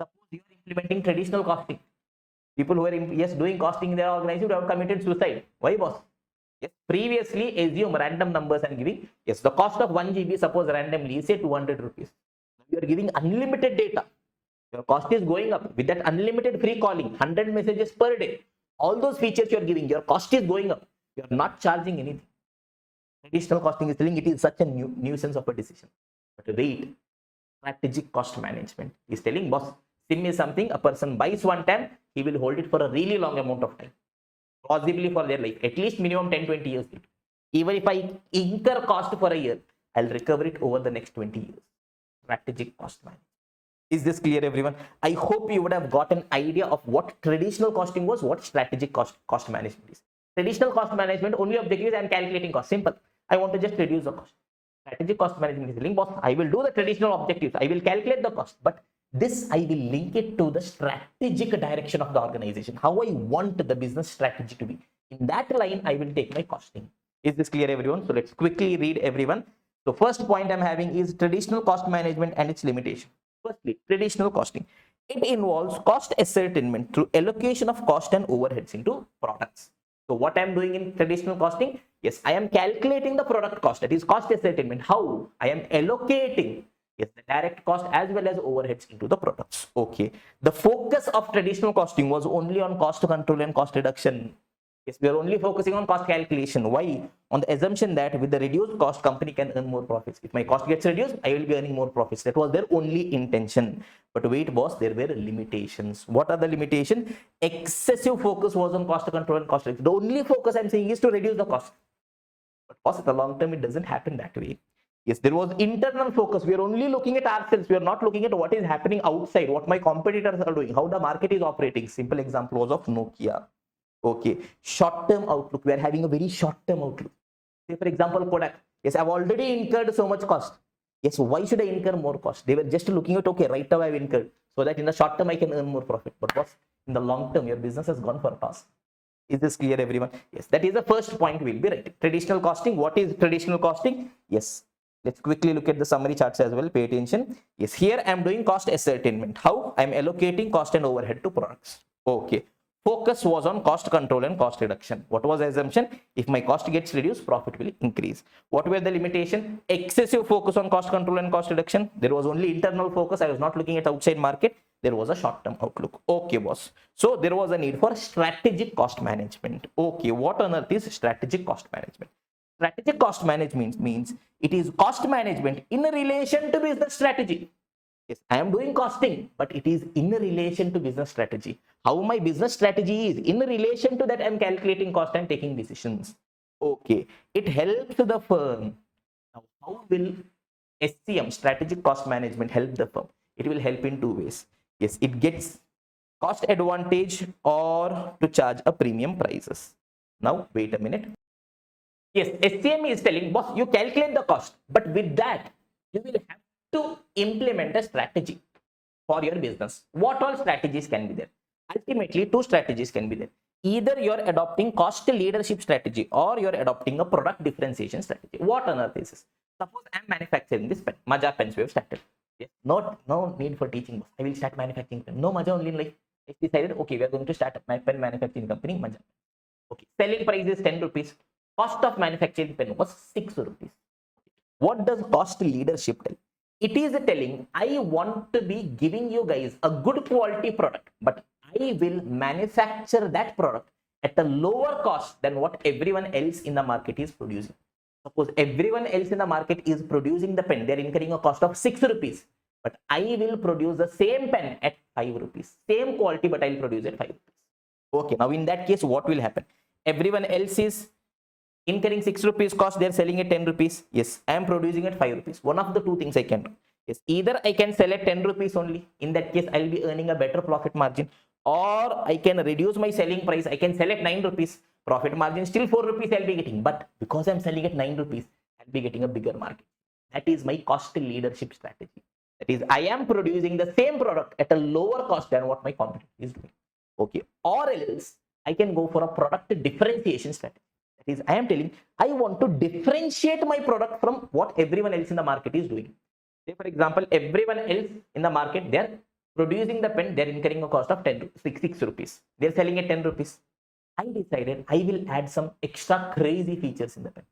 Suppose you are implementing traditional costing. People who are doing costing in their organization would have committed suicide. Why, boss? Yes, previously, assume random numbers I'm giving. Yes, the cost of 1 GB, suppose randomly, say 200 rupees. You are giving unlimited data. Your cost is going up. With that unlimited free calling, 100 messages per day, all those features you are giving, your cost is going up. You are not charging anything. Traditional costing is telling it is such a nuisance of a decision. But wait, strategic cost management is telling, boss, SIM is something a person buys one time, he will hold it for a really long amount of time, possibly for their life, at least minimum 10-20 years. Even if I incur cost for a year, I'll recover it over the next 20 years. Strategic cost management. Is this clear, everyone? I hope you would have got an idea of what traditional costing was, what strategic cost management is. Traditional cost management, only objective is I'm calculating cost. Simple. I want to just reduce the cost. Strategic cost management is telling, boss, I will do the traditional objectives. I will calculate the cost, but this I will link it to the strategic direction of the organization. How I want the business strategy to be. In that line, I will take my costing. Is this clear, everyone? So let's quickly read, everyone. So first point I'm having is traditional cost management and its limitation. Firstly, traditional costing. It involves cost ascertainment through allocation of cost and overheads into products. So what I'm doing in traditional costing? Yes, I am calculating the product cost, that is cost ascertainment. How? I am allocating, yes, the direct cost as well as overheads into the products. Okay. The focus of traditional costing was only on cost control and cost reduction. Yes, we are only focusing on cost calculation. Why? On the assumption that with the reduced cost, company can earn more profits. If my cost gets reduced, I will be earning more profits. That was their only intention. But wait, boss, there were limitations. What are the limitations? Excessive focus was on cost control and cost reduction. The only focus I'm saying is to reduce the cost. But boss, in the long term, it doesn't happen that way. Yes, there was internal focus. We are only looking at ourselves. We are not looking at what is happening outside, what my competitors are doing, how the market is operating. Simple example was of Nokia. Okay, short-term outlook. We are having a very short-term outlook. Say, for example, Kodak. Yes, I've already incurred so much cost. Yes, why should I incur more cost? They were just looking at, okay, right now I've incurred, so that in the short term I can earn more profit. But what's in the long term, your business has gone for a toss. Is this clear, everyone? Yes, that is the first point will be right. Traditional costing. What is traditional costing? Yes. Let's quickly look at the summary charts as well. Pay attention. Yes, here I'm doing cost ascertainment. How? I'm allocating cost and overhead to products. Okay. Focus was on cost control and cost reduction. What was the assumption? If my cost gets reduced, profit will increase. What were the limitation? Excessive focus on cost control and cost reduction. There was only internal focus. I was not looking at outside market. There was a short-term outlook. Okay, boss. So there was a need for strategic cost management. Okay, what on earth is strategic cost management? Strategic cost management means it is cost management in relation to business strategy. Yes, I am doing costing, but it is in relation to business strategy. How my business strategy is in relation to that, I am calculating cost and taking decisions. Okay, it helps the firm. Now, how will SCM, strategic cost management, help the firm? It will help in two ways. Yes, it gets cost advantage or to charge a premium prices. Now, wait a minute. Yes, SCM is telling, boss, you calculate the cost, but with that, you will have to implement a strategy for your business. What all strategies can be there? Ultimately, two strategies can be there. Either you're adopting cost leadership strategy or you're adopting a product differentiation strategy. What on earth is this? Suppose I'm manufacturing this pen, Maja pens we have started. Yes. Not no need for teaching. I will start manufacturing pen. No maja only in life. I decided, okay, we are going to start my pen manufacturing company. Maja. Okay. Selling price is 10 rupees. Cost of manufacturing pen was 6 rupees. What does cost leadership tell? It is telling I want to be giving you guys a good quality product, but I will manufacture that product at a lower cost than what everyone else in the market is producing. Suppose everyone else in the market is producing the pen, they're incurring a cost of 6 rupees, but I will produce the same pen at 5 rupees. Same quality, but I'll produce at 5 rupees. Okay, now in that case, what will happen? Everyone else is incurring 6 rupees cost, they're selling at 10 rupees. Yes, I am producing at 5 rupees. One of the two things I can do. Yes, either I can sell at 10 rupees only. In that case, I'll be earning a better profit margin, or I can reduce my selling price. I can sell at 9 rupees. Profit margin still 4 rupees I'll be getting, but because I'm selling at 9 rupees, I'll be getting a bigger market. That is my cost leadership strategy. That is, I am producing the same product at a lower cost than what my competitor is doing. Okay, or else I can go for a product differentiation strategy. That is, I am telling I want to differentiate my product from what everyone else in the market is doing. Say, for example, everyone else in the market, they're producing the pen, they're incurring a cost of 6 rupees. They're selling at 10 rupees. I decided I will add some extra crazy features in the pen.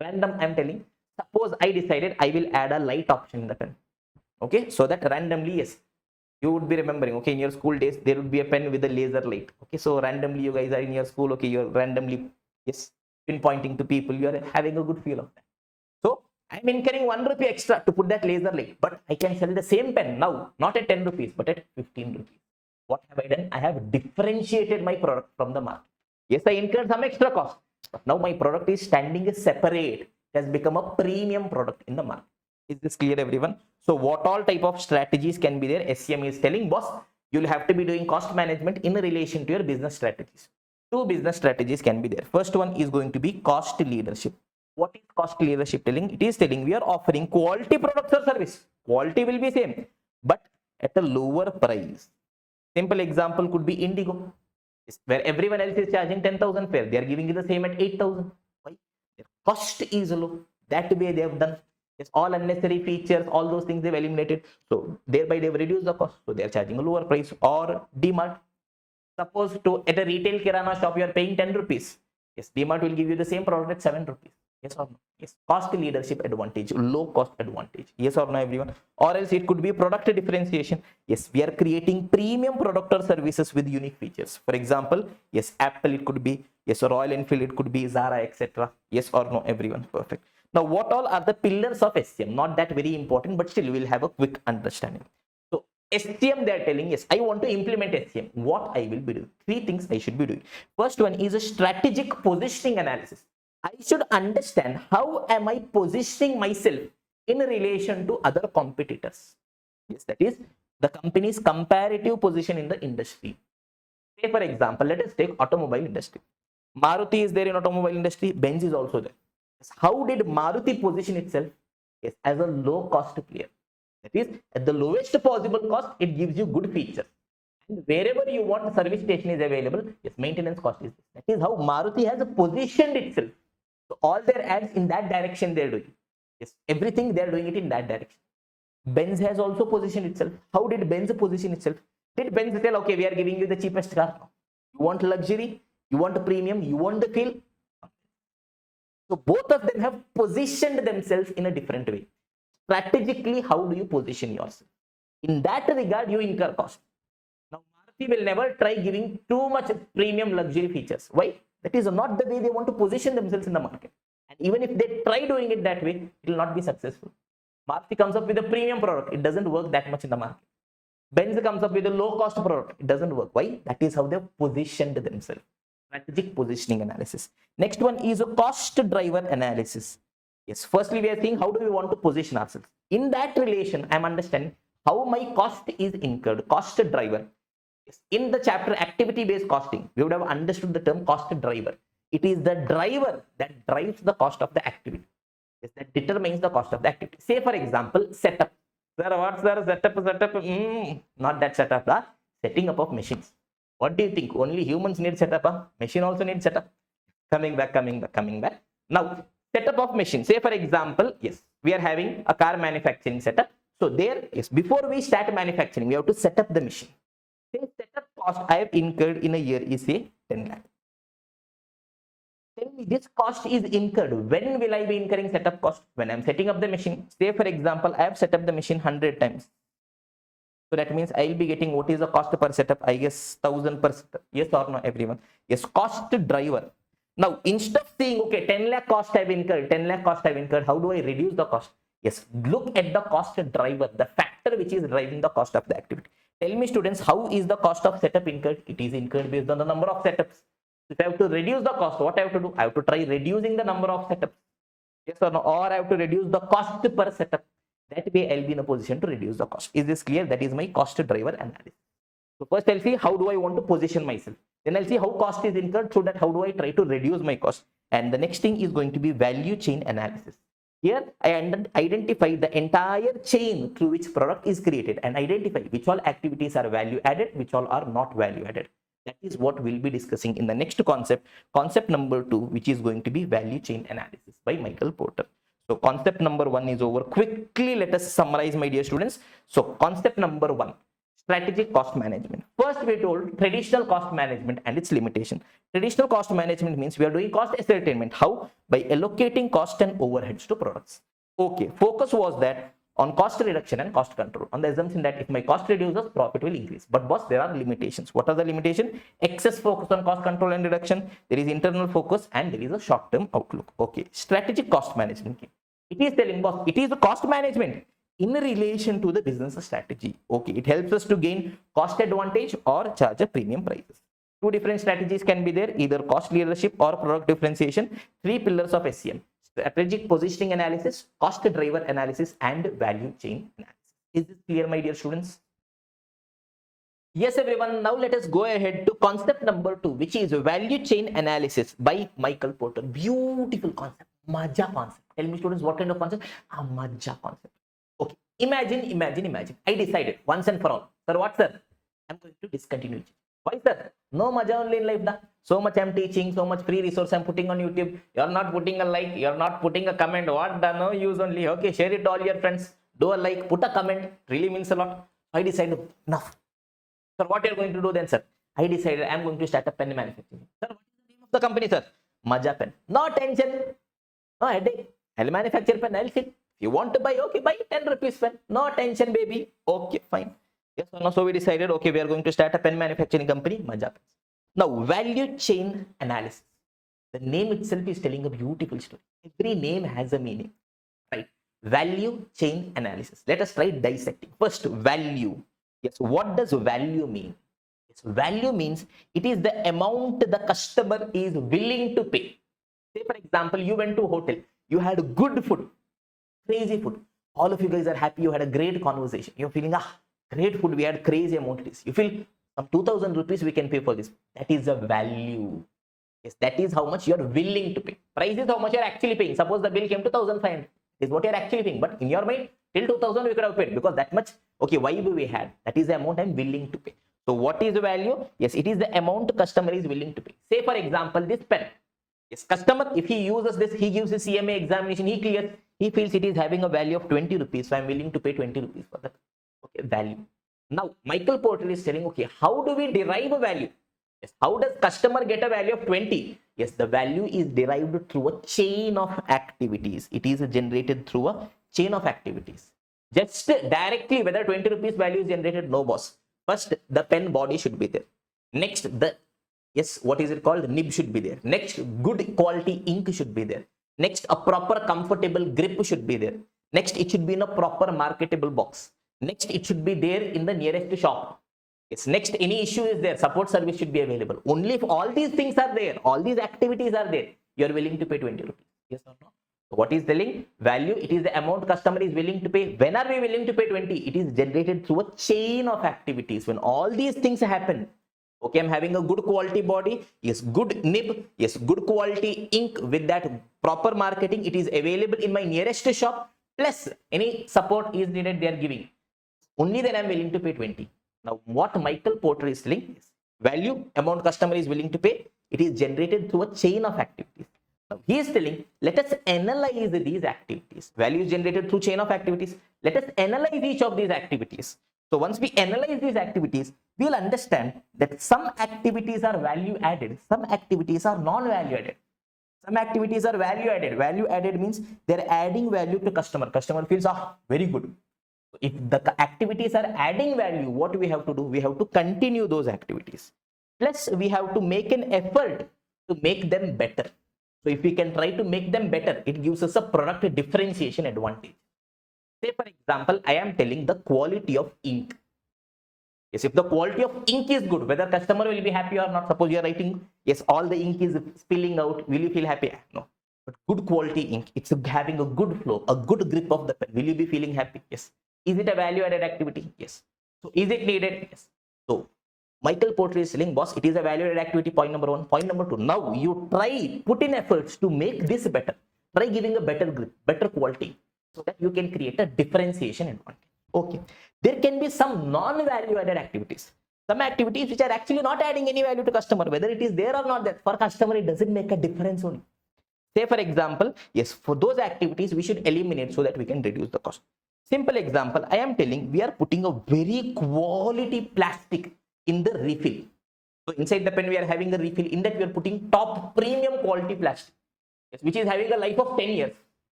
Random, I'm telling. Suppose I decided I will add a light option in the pen. Okay, so that randomly, yes, you would be remembering, okay, in your school days, there would be a pen with a laser light. Okay, so randomly you guys are in your school, okay, you're randomly, yes, pinpointing to people, you're having a good feel of that. So I'm incurring 1 rupee extra to put that laser light, but I can sell the same pen now, not at 10 rupees, but at 15 rupees. What have I done? I have differentiated my product from the market. Yes, I incurred some extra cost, but now my product is standing separate. It has become a premium product in the market. Is this clear, everyone? So what all type of strategies can be there? SCM is telling, boss, you'll have to be doing cost management in relation to your business strategies. Two business strategies can be there. First one is going to be cost leadership. What is cost leadership telling? It is telling we are offering quality products or service. Quality will be same, but at a lower price. Simple example could be Indigo, where everyone else is charging 10,000 fare. They are giving you the same at 8,000. Why? Their cost is low. That way they have done. Yes, all unnecessary features, all those things they've eliminated. So thereby they've reduced the cost. So they are charging a lower price. Or DMart. Suppose at a retail kirana shop you are paying 10 rupees. Yes, DMart will give you the same product at 7 rupees. Yes or no? Yes. Cost leadership advantage, low cost advantage. Yes or no, everyone? Or else it could be product differentiation. Yes, we are creating premium product or services with unique features. For example, yes, Apple it could be, yes, Royal Enfield it could be, Zara, etc. Yes or no, everyone? Perfect. Now, what all are the pillars of SCM? Not that very important, but still we'll have a quick understanding. So SCM, they are telling, yes, I want to implement SCM. What I will be doing? Three things I should be doing. First one is a strategic positioning analysis. I should understand how am I positioning myself in relation to other competitors. Yes, that is the company's comparative position in the industry. Say, for example, let us take automobile industry. Maruti is there in automobile industry. Benz is also there. How did Maruti position itself? Yes, as a low cost player. That is, at the lowest possible cost, it gives you good features. And wherever you want service station is available, yes, maintenance cost is this. That is how Maruti has positioned itself. So all their ads in that direction they're doing. Yes, everything they're doing it in that direction. Benz has also positioned itself. How did Benz position itself? Did Benz tell, okay, we are giving you the cheapest car? You want luxury? You want a premium? You want the feel? So both of them have positioned themselves in a different way. Strategically, how do you position yourself? In that regard, you incur cost. Now, Maruti will never try giving too much premium luxury features. Why? That is not the way they want to position themselves in the market. And even if they try doing it that way, it will not be successful. Maruti comes up with a premium product. It doesn't work that much in the market. Benz comes up with a low cost product. It doesn't work. Why? That is how they've positioned themselves. Strategic positioning analysis. Next one is a cost driver analysis. Yes, firstly, we are seeing how do we want to position ourselves. In that relation, I'm understanding how my cost is incurred, cost driver. Yes. In the chapter activity-based costing, we would have understood the term cost driver. It is the driver that drives the cost of the activity. Yes, that determines the cost of the activity. Say, for example, setup. Sir, what's the setup? Not that setup, the setting up of machines. What do you think? Only humans need setup, huh? Machine also needs setup. Coming back. Now, setup of machine. Say, for example, yes, we are having a car manufacturing setup. So there, yes, before we start manufacturing, we have to set up the machine. Say setup cost I have incurred in a year is say 10 lakh. Tell me, this cost is incurred. When will I be incurring setup cost? When I'm setting up the machine. Say for example, I have set up the machine 100 times. So that means I will be getting what is the cost per setup? I guess 1000 per setup. Yes or no, everyone? Yes, cost driver. Now, instead of saying, okay, 10 lakh cost I've incurred, 10 lakh cost I've incurred, how do I reduce the cost? Yes, look at the cost driver, the factor which is driving the cost of the activity. Tell me, students, how is the cost of setup incurred? It is incurred based on the number of setups. If I have to reduce the cost, what I have to do? I have to try reducing the number of setups. Yes or no? Or I have to reduce the cost per setup. That way I'll be in a position to reduce the cost. Is this clear? That is my cost driver analysis. So first I'll see how do I want to position myself. Then I'll see how cost is incurred, so that how do I try to reduce my cost. And the next thing is going to be value chain analysis. Here I identify the entire chain through which product is created and identify which all activities are value added, which all are not value added. That is what we'll be discussing in the next concept, concept number 2, which is going to be value chain analysis by Michael Porter. So concept number 1 is over. Quickly, let us summarize, my dear students. So concept number 1, strategic cost management. First, we told traditional cost management and its limitation. Traditional cost management means we are doing cost ascertainment. How? By allocating cost and overheads to products. Okay, focus was that on cost reduction and cost control, on the assumption that if my cost reduces, profit will increase. But boss, there are limitations. What are the limitations? Excess focus on cost control and reduction. There is internal focus and there is a short-term outlook. Okay, strategic cost management. It is telling, boss, it is a cost management in relation to the business strategy. Okay, it helps us to gain cost advantage or charge a premium prices. Two different strategies can be there, either cost leadership or product differentiation. 3 pillars of SCM: strategic positioning analysis, cost driver analysis, and value chain analysis. Is this clear, my dear students? Yes, everyone. Now let us go ahead to concept number 2, which is value chain analysis by Michael Porter. Beautiful concept, Maja concept. Tell me, students, what kind of concept? A Maja concept. Okay, imagine. I decided once and for all. Sir, what, sir? I'm going to discontinue. Why, sir? No Maja only in life. So much I'm teaching, so much free resource I'm putting on YouTube. You're not putting a like, you're not putting a comment. What? No use only. Okay, share it to all your friends. Do a like, put a comment. Really means a lot. I decided, enough. Sir, what you're going to do then, sir? I decided I'm going to start a pen manufacturing. Sir, what is the name of the company, sir? Maja Pen. No tension. No headache. I'll manufacture pen. I'll sit. If you want to buy, okay, buy 10 rupees pen. No tension, baby. Okay, fine. Yes or no? So we decided, okay, we are going to start a pen manufacturing company, Maja Pens. Now, value chain analysis. The name itself is telling a beautiful story. Every name has a meaning, right? Value chain analysis. Let us try dissecting. First, value. Yes, what does value mean? Yes, value means it is the amount the customer is willing to pay. Say, for example, you went to a hotel, you had good food, crazy food. All of you guys are happy, you had a great conversation. You're feeling, great food, we had crazy amount of this. You feel some 2000 rupees we can pay for this. That is a value. Yes, that is how much you are willing to pay. Price is how much you are actually paying. Suppose the bill came to 1500. Is what you are actually paying. But in your mind, till 2000 we could have paid because that much, okay, vibe we had. That is the amount I'm willing to pay. So what is the value? Yes, it is the amount customer is willing to pay. Say, for example, this pen. Yes, customer, if he uses this, he gives a CMA examination, he clears, he feels it is having a value of 20 rupees. So I'm willing to pay 20 rupees for that. Okay, value. Now, Michael Porter is telling, okay, how do we derive a value? Yes, how does customer get a value of 20? Yes, the value is derived through a chain of activities. It is generated through a chain of activities. Just directly whether 20 rupees value is generated, no boss. First, the pen body should be there. Next, the, yes, what is it called? Nib should be there. Next, good quality ink should be there. Next, a proper comfortable grip should be there. Next, it should be in a proper marketable box. Next, it should be there in the nearest shop. Yes, next, any issue is there, support service should be available. Only if all these things are there, all these activities are there, you are willing to pay 20 rupees. Yes or no? So what is telling? Value, it is the amount customer is willing to pay. When are we willing to pay 20? It is generated through a chain of activities. When all these things happen, okay, I'm having a good quality body, yes, good nib, yes, good quality ink with that proper marketing, it is available in my nearest shop, plus any support is needed, they are giving. Only then I'm willing to pay 20. Now, what Michael Porter is telling is value, amount customer is willing to pay, it is generated through a chain of activities. Now he is telling, let us analyze these activities. Value is generated through chain of activities. Let us analyze each of these activities. So once we analyze these activities, we will understand that some activities are value added, some activities are non-value added. Some activities are value added. Value added means they're adding value to customer. Customer feels, very good. If the activities are adding value, what we have to do? We have to continue those activities. Plus, we have to make an effort to make them better. So if we can try to make them better, it gives us a product differentiation advantage. Say for example, I am telling the quality of ink. Yes, if the quality of ink is good, whether customer will be happy or not. Suppose you are writing, yes, all the ink is spilling out. Will you feel happy? No. But good quality ink, it's having a good flow, a good grip of the pen. Will you be feeling happy? Yes. Is it a value added activity? Yes. So is it needed? Yes. So Michael Porter is telling, boss, it is a value added activity. Point number one. Point number two. Now you try, put in efforts to make this better. Try giving a better grip, better quality, so that you can create a differentiation advantage. Okay. There can be some non-value added activities. Some activities which are actually not adding any value to customer, whether it is there or not there. For customer, it doesn't make a difference only. Say for example, yes, for those activities we should eliminate so that we can reduce the cost. Simple example, I am telling, we are putting a very quality plastic in the refill. So inside the pen we are having a refill. In that we are putting top premium quality plastic, yes, which is having a life of 10 years.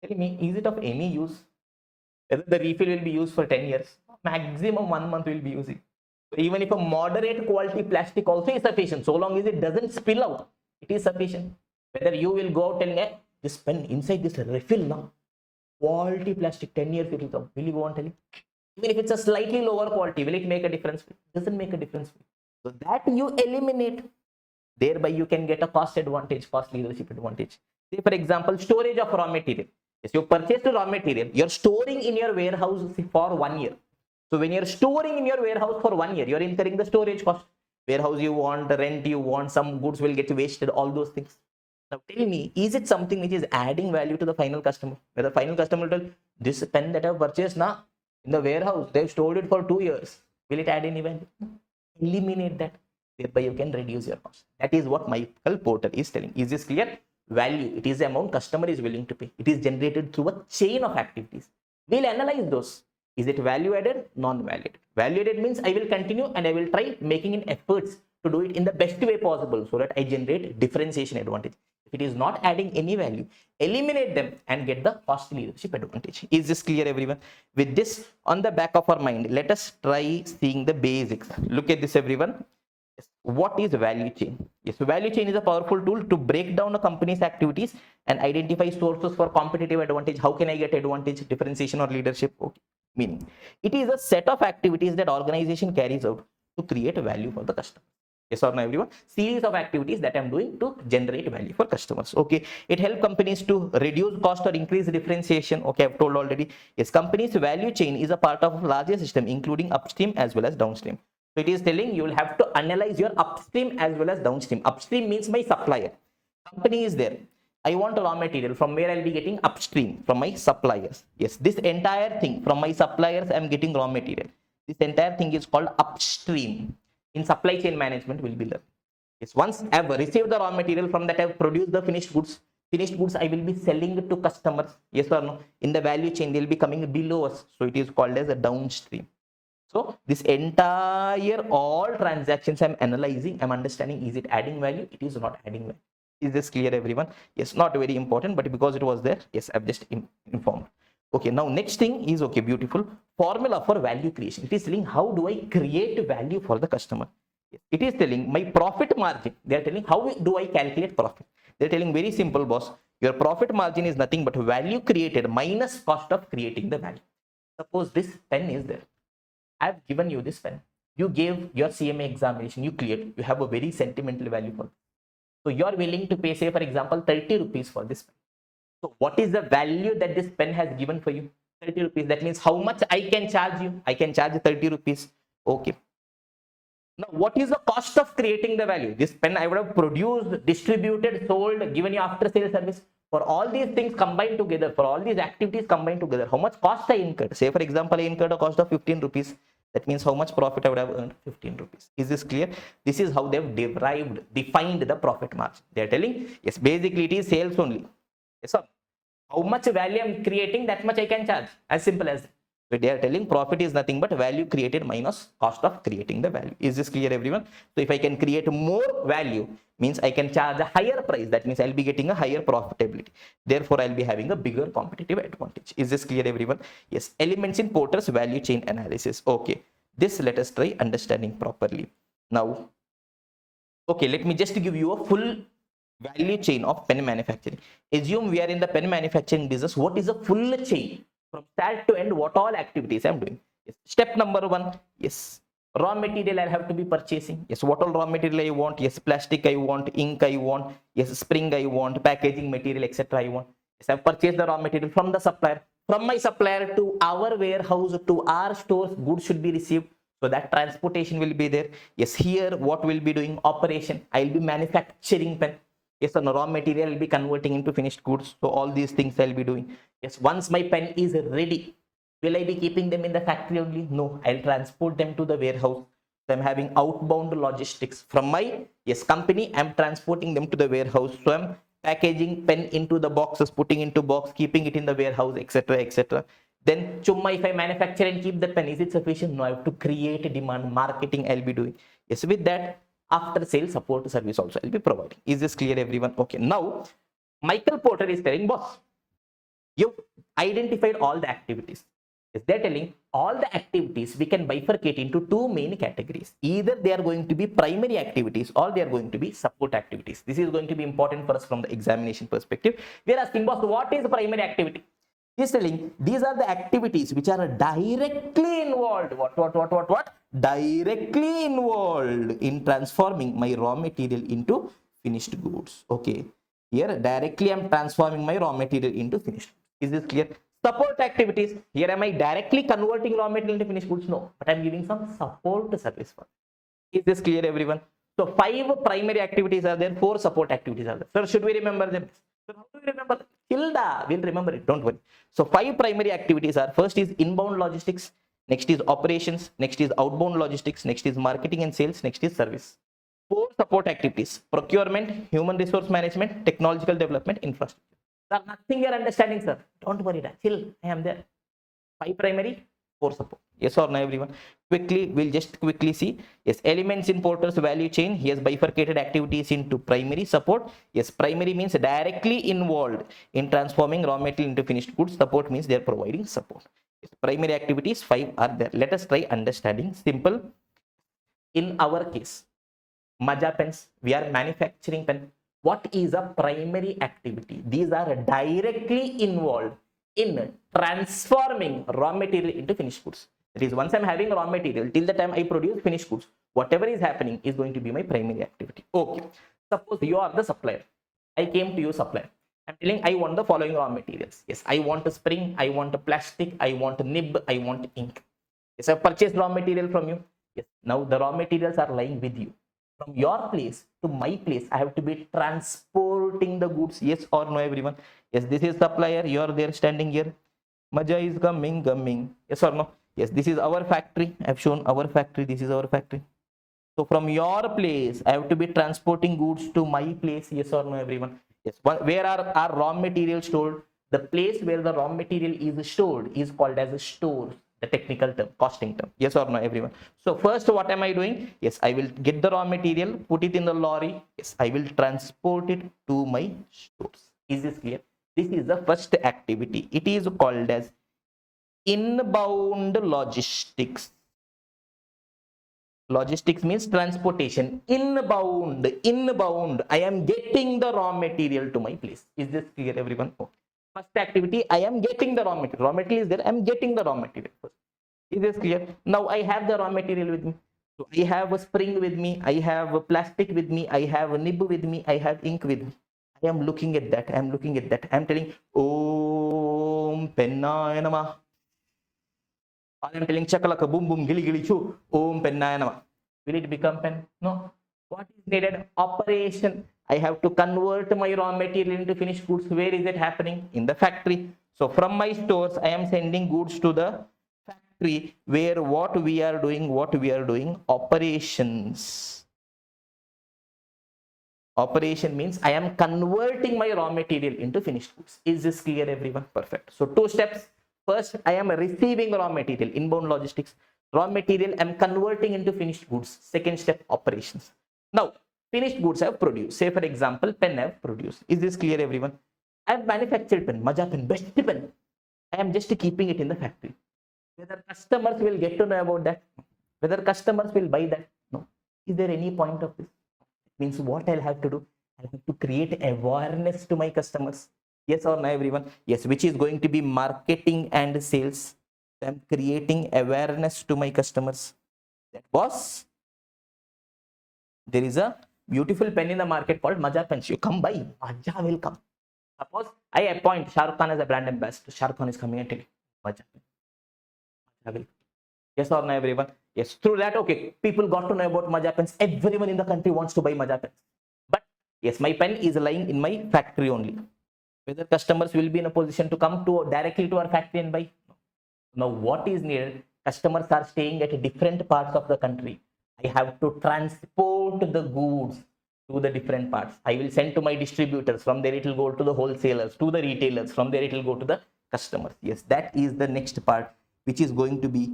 Tell me, is it of any use? Whether the refill will be used for 10 years, maximum 1 month will be using. So even if a moderate quality plastic also is sufficient, so long as it doesn't spill out, it is sufficient. Whether you will go out telling, this pen inside this refill now, quality plastic, 10 years it will come. Will you go on telling? Even if it's a slightly lower quality, will it make a difference? It doesn't make a difference. So that you eliminate. Thereby you can get a cost advantage, cost leadership advantage. Say for example, storage of raw material. Yes, you purchased raw material, you're storing in your warehouse for 1 year. So when you're storing in your warehouse for 1 year, you're incurring the storage cost. Warehouse you want, rent you want, some goods will get wasted, all those things. Now tell me, is it something which is adding value to the final customer? Where the final customer will tell, this pen that I've purchased now in the warehouse, they've stored it for 2 years. Will it add any value? Eliminate that. Thereby you can reduce your cost. That is what Michael Porter is telling. Is this clear? Value, it is the amount customer is willing to pay. It is generated through a chain of activities. We'll analyze those. Is it value added? Non-value added. Value added means I will continue and I will try making an efforts to do it in the best way possible so that I generate differentiation advantage. If it is not adding any value, eliminate them and get the cost leadership advantage. Is this clear, everyone? With this on the back of our mind, let us try seeing the basics. Look at this, everyone. What is value chain? Yes, value chain is a powerful tool to break down a company's activities and identify sources for competitive advantage. How can I get advantage, differentiation, or leadership? Okay. Meaning, it is a set of activities that organization carries out to create value for the customer. Yes or no, everyone? Series of activities that I'm doing to generate value for customers. Okay. It helps companies to reduce cost or increase differentiation. Okay, I've told already. Yes, company's value chain is a part of a larger system, including upstream as well as downstream. So it is telling you will have to analyze your upstream as well as downstream. Upstream means my supplier. Company is there. I want raw material. From where I'll be getting? Upstream, from my suppliers. Yes, this entire thing from my suppliers I'm getting raw material. This entire thing is called upstream. In supply chain management will be learned. Yes, once I've received the raw material, from that I've produced the finished goods. Finished goods I will be selling it to customers. Yes or no? In the value chain they'll be coming below us. So it is called as a downstream. So this entire all transactions I'm analyzing, I'm understanding, is it adding value? It is not adding value. Is this clear, everyone? Yes, not very important, but because it was there, yes, I've just informed. Okay, now next thing is, okay, beautiful, formula for value creation. It is telling how do I create value for the customer. Yes, it is telling my profit margin. They are telling how do I calculate profit. They're telling very simple, boss. Your profit margin is nothing but value created minus cost of creating the value. Suppose this pen is there. I've given you this pen. You gave your CMA examination, you cleared, you have a very sentimental value for it. So you're willing to pay, say for example, 30 rupees for this pen. So what is the value that this pen has given for you? 30 rupees. That means how much I can charge you? I can charge 30 rupees. Okay. Now what is the cost of creating the value? This pen I would have produced, distributed, sold, given you after sales service. For all these things combined together, for all these activities combined together, how much cost I incurred? Say for example, I incurred a cost of 15 rupees. That means how much profit I would have earned? 15 rupees. Is this clear? This is how they've defined the profit margin. They are telling, yes, basically it is sales only. Yes, sir. How much value I'm creating, that much I can charge. As simple as that. So they are telling profit is nothing but value created minus cost of creating the value. Is this clear, everyone? So if I can create more value, means I can charge a higher price. That means I'll be getting a higher profitability. Therefore, I'll be having a bigger competitive advantage. Is this clear, everyone? Yes. Elements in Porter's value chain analysis. Okay. This let us try understanding properly. Now, okay, let me just give you a full value chain of pen manufacturing. Assume we are in the pen manufacturing business. What is a full chain? From start to end, what all activities I'm doing? Yes. Step number 1, yes, raw material I have to be purchasing. Yes, what all raw material I want? Yes, plastic I want, ink I want, yes, spring I want, packaging material, etc. I want. Yes, I've purchased the raw material from the supplier. From my supplier to our warehouse, to our stores, goods should be received. So that transportation will be there. Yes, here what will be doing? Operation. I'll be manufacturing pen. Yes, so raw material will be converting into finished goods. So all these things I'll be doing. Yes, once my pen is ready, will I be keeping them in the factory only? No, I'll transport them to the warehouse. So I'm having outbound logistics from my, yes, company. I'm transporting them to the warehouse. So I'm packaging pen into the boxes, putting into box, keeping it in the warehouse, etc., etc. Then chumma, if I manufacture and keep the pen, is it sufficient? No, I have to create a demand, marketing I'll be doing. Yes, with that, after sales support service also I'll be providing. Is this clear, everyone? Okay, now Michael Porter is telling, boss, you identified all the activities. Yes, they're telling all the activities we can bifurcate into 2 main categories. Either they are going to be primary activities or they are going to be support activities. This is going to be important for us from the examination perspective. We are asking, boss, what is primary activity? He's telling these are the activities which are directly involved. What? Directly involved in transforming my raw material into finished goods. Okay. Here directly I'm transforming my raw material into finished goods. Is this clear? Support activities. Here am I directly converting raw material into finished goods? No, but I'm giving some support service for it. Is this clear, everyone? So 5 primary activities are there, 4 support activities are there. Sir, should we remember them? So how do we remember? Hilda, we'll remember it, don't worry. So 5 primary activities are, first is inbound logistics, next is operations, next is outbound logistics, next is marketing and sales, next is service. 4 support activities: procurement, human resource management, technological development, infrastructure. Sir, nothing you're understanding, sir. Don't worry, chill, I am there. 5 primary, 4 support. Yes or no, everyone? Quickly, we'll just quickly see. Yes, elements in Porter's value chain. He has bifurcated activities into primary, support. Yes, primary means directly involved in transforming raw material into finished goods. Support means they are providing support. Yes, primary activities 5 are there. Let us try understanding. Simple. In our case, Maja pens, we are manufacturing pen. What is a primary activity? These are directly involved in transforming raw material into finished goods. That is, once I'm having raw material, till the time I produce finished goods, whatever is happening is going to be my primary activity. Okay. Suppose you are the supplier. I came to you, supplier. I'm telling I want the following raw materials. Yes, I want a spring, I want a plastic, I want a nib, I want ink. Yes, I've purchased raw material from you. Yes, now the raw materials are lying with you. From your place to my place, I have to be transporting the goods. Yes or no, everyone? Yes, this is supplier. You are there standing here. Maja is coming. Yes or no? Yes, this is our factory. I have shown our factory. This is our factory. So from your place, I have to be transporting goods to my place. Yes or no, everyone? Yes. Where are our raw material stored? The place where the raw material is stored is called as a store. The technical term, costing term. Yes or no, everyone? So first, what am I doing? Yes, I will get the raw material, put it in the lorry. Yes, I will transport it to my stores. Is this clear? This is the first activity. It is called as inbound logistics. Logistics means transportation. Inbound. I am getting the raw material to my place. Is this clear, everyone? Okay. First activity, I am getting the raw material. Raw material is there. I am getting the raw material first. Is this clear? Now I have the raw material with me. So I have a spring with me. I have a plastic with me. I have a nib with me. I have ink with me. I am looking at that. I am telling, Om Pennaya Namah. I am telling chakalaka boom boom gili gili chu. Om Pennaya Namah. Will it become pen? No. What is needed? Operation. I have to convert my raw material into finished goods. Where is it happening? In the factory. So from my stores, I am sending goods to the factory where what we are doing operations. Operation means I am converting my raw material into finished goods. Is this clear, everyone? Perfect. So two steps. First, I am receiving raw material, inbound logistics. Raw material I am converting into finished goods. Second step, operations. Now, finished goods I have produced. Say for example, pen I have produced. Is this clear, everyone? I have manufactured pen, Maja pen, best pen. I am just keeping it in the factory. Whether customers will get to know about that, whether customers will buy that, no. Is there any point of this? Means what I'll have to do? I'll have to create awareness to my customers. Yes or no, everyone? Yes, which is going to be marketing and sales. I'm creating awareness to my customers. That was, there is a beautiful pen in the market called Maja pens. You come buy, Maja will come. Suppose I appoint Shah Rukh Khan as a brand ambassador. Shah Rukh Khan is coming and telling Maja pen. Maja will. Yes or no, everyone? Yes. Through that, okay, people got to know about Maja pens. Everyone in the country wants to buy Maja pens. But yes, my pen is lying in my factory only. Whether customers will be in a position to come to directly to our factory and buy. Now, what is needed? Customers are staying at different parts of the country. I have to transport the goods to the different parts. I will send to my distributors. From there, it will go to the wholesalers, to the retailers. From there, it will go to the customers. Yes, that is the next part, which is going to be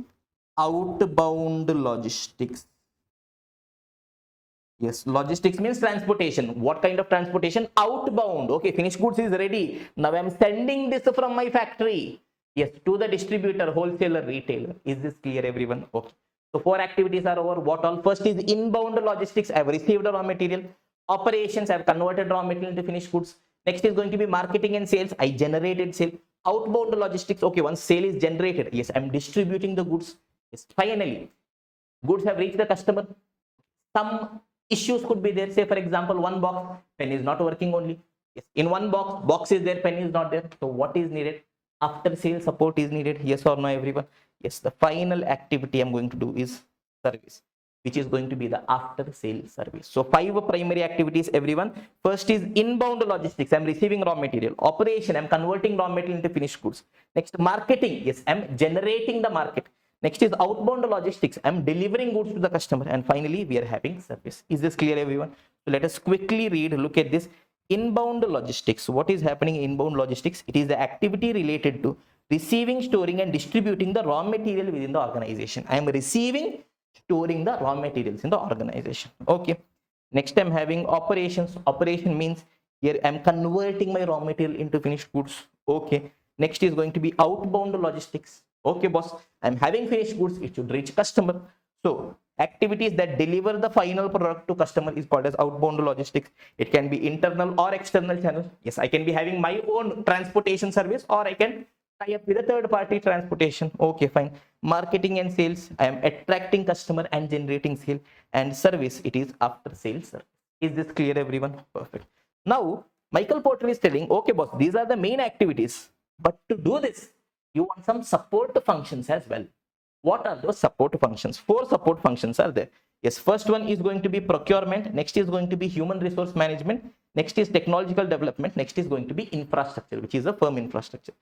outbound logistics. Yes, logistics means transportation. What kind of transportation? Outbound. Okay, finished goods is ready. Now I am sending this from my factory. Yes, to the distributor, wholesaler, retailer. Is this clear, everyone? Okay. So 4 activities are over. What all? First is inbound logistics. I have received raw material. Operations, I have converted raw material into finished goods. Next is going to be marketing and sales. I generated sale. Outbound logistics. Okay, once sale is generated, yes, I am distributing the goods. Yes, finally, goods have reached the customer. Some issues could be there. Say for example, one box, pen is not working only. Yes, in one box is there, pen is not there. So what is needed? After sale support is needed. Yes or no, everyone? Yes, the final activity I'm going to do is service, which is going to be the after sale service. So 5 primary activities, everyone. First is inbound logistics. I'm receiving raw material. Operation, I'm converting raw material into finished goods. Next, marketing. Yes, I'm generating the market. Next is outbound logistics. I'm delivering goods to the customer. And finally, we are having service. Is this clear, everyone? So let us quickly look at this. Inbound logistics. What is happening in inbound logistics? It is the activity related to receiving, storing, and distributing the raw material within the organization. I am receiving, storing the raw materials in the organization. Okay. Next, I'm having operations. Operation means here I'm converting my raw material into finished goods. Okay. Next is going to be outbound logistics. Okay, boss, I'm having finished goods. It should reach customer. So activities that deliver the final product to customer is called as outbound logistics. It can be internal or external channel. Yes, I can be having my own transportation service, or I can tie up with a third party transportation. Okay, fine. Marketing and sales. I am attracting customer and generating sale. And service, it is after sales service. Is this clear, everyone? Perfect. Now, Michael Porter is telling, okay, boss, these are the main activities. But to do this, you want some support functions as well. What are those support functions? 4 support functions are there. Yes, first one is going to be procurement. Next is going to be human resource management. Next is technological development. Next is going to be infrastructure, which is a firm infrastructure.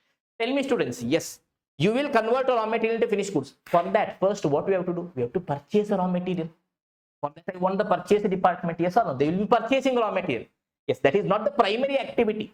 Tell me, students, yes, you will convert raw material into finished goods. For that, first, what we have to do? We have to purchase raw material. For that, I want the purchase department. Yes or no? They will be purchasing raw material. Yes, that is not the primary activity.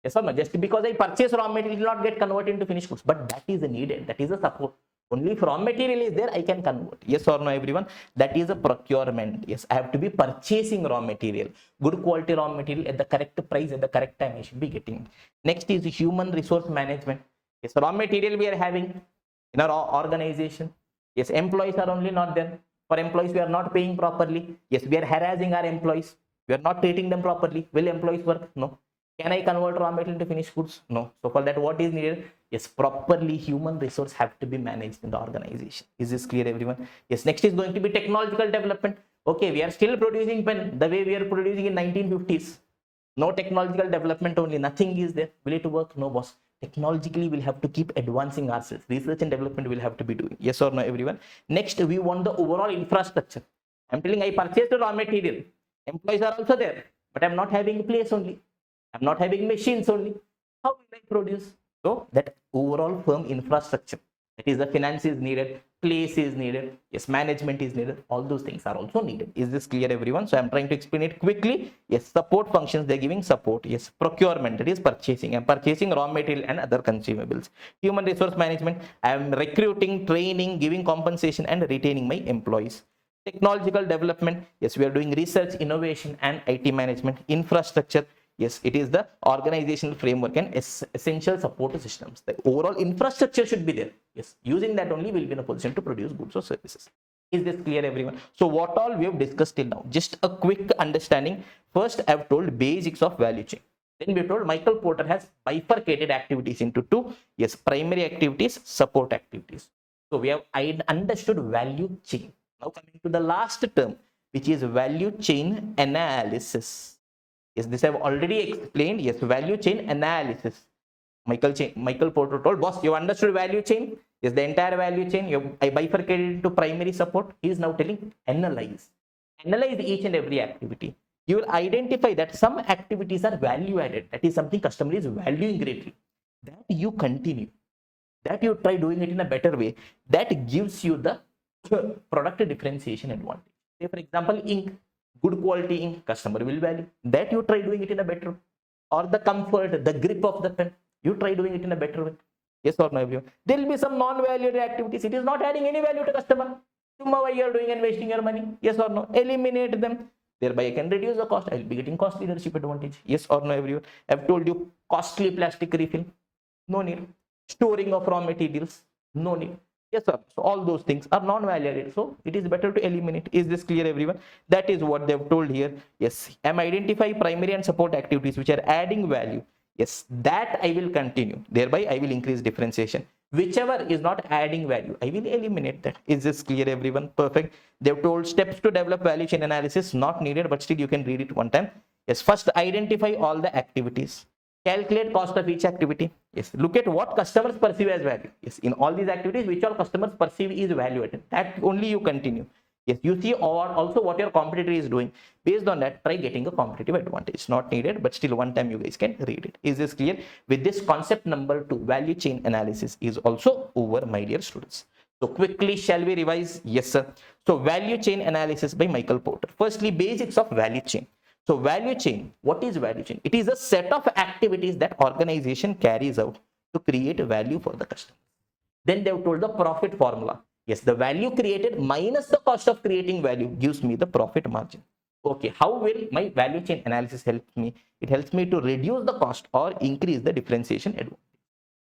Yes or no? Just because I purchase raw material, it will not get converted into finished goods. But that is needed. That is a support. Only if raw material is there, I can convert. Yes or no, everyone? That is a procurement. Yes, I have to be purchasing raw material. Good quality raw material at the correct price, at the correct time, I should be getting. Next is human resource management. Yes, raw material we are having in our organization. Yes, employees are only not there. For employees, we are not paying properly. Yes, we are harassing our employees. We are not treating them properly. Will employees work? No. Can I convert raw material into finished goods? No. So for that, what is needed? Yes, properly human resource have to be managed in the organization. Is this clear, everyone? Yes, next is going to be technological development. Okay, we are still producing pen the way we are producing in 1950s. No technological development only, nothing is there. Will it work? No, boss. Technologically, we'll have to keep advancing ourselves. Research and development will have to be doing. Yes or no, everyone? Next, we want the overall infrastructure. I'm telling I purchased the raw material. Employees are also there, but I'm not having a place only. I'm not having machines only. How will I produce? So that overall firm infrastructure That is, the finance is needed, place is needed, yes, management is needed, all those things are also needed. Is this clear, everyone? So I'm trying to explain it quickly. Yes, support functions, they're giving support. Yes, procurement, that is purchasing. I'm purchasing raw material and other consumables. Human resource management, I'm recruiting, training, giving compensation and retaining my employees. Technological development, yes, we are doing research, innovation and IT management. Infrastructure, yes, it is the organizational framework and essential support systems. The overall infrastructure should be there. Yes, using that only will be in a position to produce goods or services. Is this clear, everyone? So what all we have discussed till now, just a quick understanding. First, I have told basics of value chain. Then we told Michael Porter has bifurcated activities into two. Yes, primary activities, support activities. So we have understood value chain. Now coming to the last term, which is value chain analysis. Yes, this I have already explained. Yes, value chain analysis. Michael Porter told, boss, you understood value chain? Yes, the entire value chain. I bifurcated into primary support. He is now telling analyze. Analyze each and every activity. You will identify that some activities are value added. That is something customer is valuing greatly. That you continue. That you try doing it in a better way. That gives you the product differentiation advantage. Say for example, ink, good quality ink, customer will value. That you try doing it in a better way. Or the comfort, the grip of the pen, you try doing it in a better way. Yes or no, everyone? There will be some non-valued activities. It is not adding any value to customer. Why you are doing and wasting your money? Yes or no? Eliminate them. Thereby I can reduce the cost. I will be getting cost leadership advantage. Yes or no, everyone? I have told you costly plastic refill. No need. Storing of raw materials. No need. Yes, sir. So all those things are non-valued. So it is better to eliminate. Is this clear, everyone? That is what they've told here. Yes. Identify primary and support activities which are adding value. Yes, that I will continue. Thereby I will increase differentiation. Whichever is not adding value, I will eliminate that. Is this clear, everyone? Perfect. They've told steps to develop value chain analysis, not needed, but still you can read it one time. Yes, first identify all the activities. Calculate cost of each activity. Yes, look at what customers perceive as value. Yes, in all these activities, which all customers perceive is value added. That only you continue. Yes, you see also what your competitor is doing. Based on that, try getting a competitive advantage. Not needed, but still one time you guys can read it. Is this clear? With this concept number 2, value chain analysis is also over, my dear students. So quickly, shall we revise? Yes, sir. So value chain analysis by Michael Porter. Firstly, basics of value chain. So value chain, what is value chain? It is a set of activities that organization carries out to create value for the customer. Then they have told the profit formula. Yes, the value created minus the cost of creating value gives me the profit margin. Okay, how will my value chain analysis help me? It helps me to reduce the cost or increase the differentiation advantage.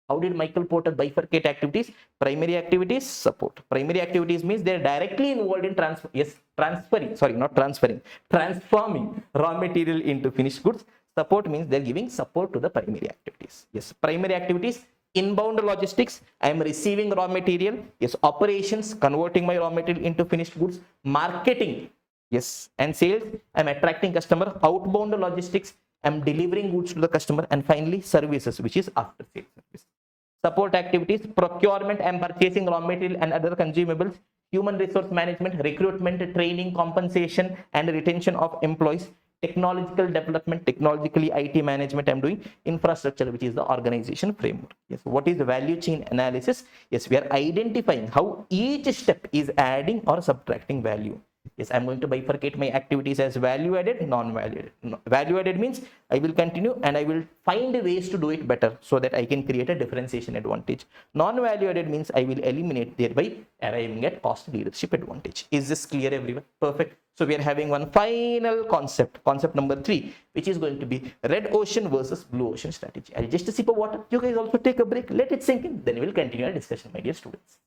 How did Michael Porter bifurcate activities? Primary activities, support. Primary activities means they're directly involved in transforming raw material into finished goods. Support means they're giving support to the primary activities. Yes, primary activities, inbound logistics, I am receiving raw material. Yes, operations, converting my raw material into finished goods. Marketing, yes, and sales, I'm attracting customer. Outbound logistics, I'm delivering goods to the customer. And finally, services, which is after sales service. Support activities, procurement, I'm purchasing raw material and other consumables. Human resource management, recruitment, training, compensation, and retention of employees. Technological development, technologically IT management, I'm doing. Infrastructure, which is the organization framework. Yes, what is the value chain analysis? Yes, we are identifying how each step is adding or subtracting value. Yes, I'm going to bifurcate my activities as value added, non-value added. Value added means I will continue and I will find ways to do it better so that I can create a differentiation advantage. Non-value added means I will eliminate, thereby arriving at cost leadership advantage. Is this clear, everyone? Perfect. So we are having one final concept number 3, which is going to be red ocean versus blue ocean strategy. I'll just a sip of water. You guys also take a break. Let it sink in. Then we will continue our discussion, my dear students.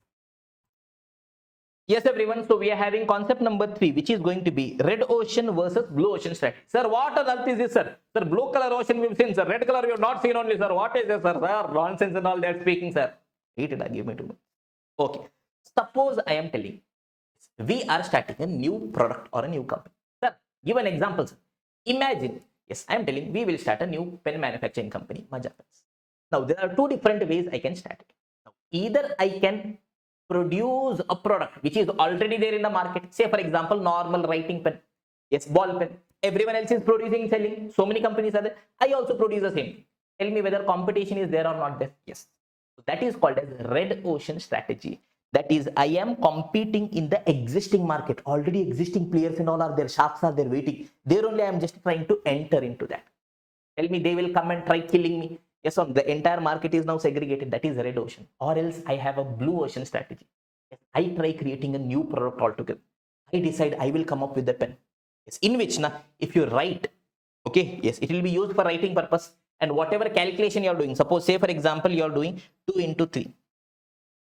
Yes, everyone. So we are having concept number 3, which is going to be red ocean versus blue ocean strategy. Sir, what on earth is this, sir? Sir, blue color ocean we've seen, sir. Red color we have not seen only, sir. What is this, sir? Sir, nonsense and all that speaking, sir. Read it, give me 2 minutes. Okay. Suppose I am telling we are starting a new product or a new company. Sir, give an example, sir. Imagine, yes, I am telling we will start a new pen manufacturing company, Maja Pens. Now, there are 2 different ways I can start it. Now, either I can produce a product which is already there in the market. Say, for example, normal writing pen. Yes, ball pen. Everyone else is producing, selling. So many companies are there. I also produce the same. Tell me whether competition is there or not there. Yes. That is called as red ocean strategy. That is, I am competing in the existing market. Already existing players and all are there. Sharks are there waiting. There only I am just trying to enter into that. Tell me they will come and try killing me. Yes, or no, the entire market is now segregated. That is red ocean. Or else I have a blue ocean strategy. Yes, I try creating a new product altogether. I decide I will come up with a pen. Yes, in which now, if you write, okay, yes, it will be used for writing purpose. And whatever calculation you are doing, suppose say for example you are doing 2 into 3.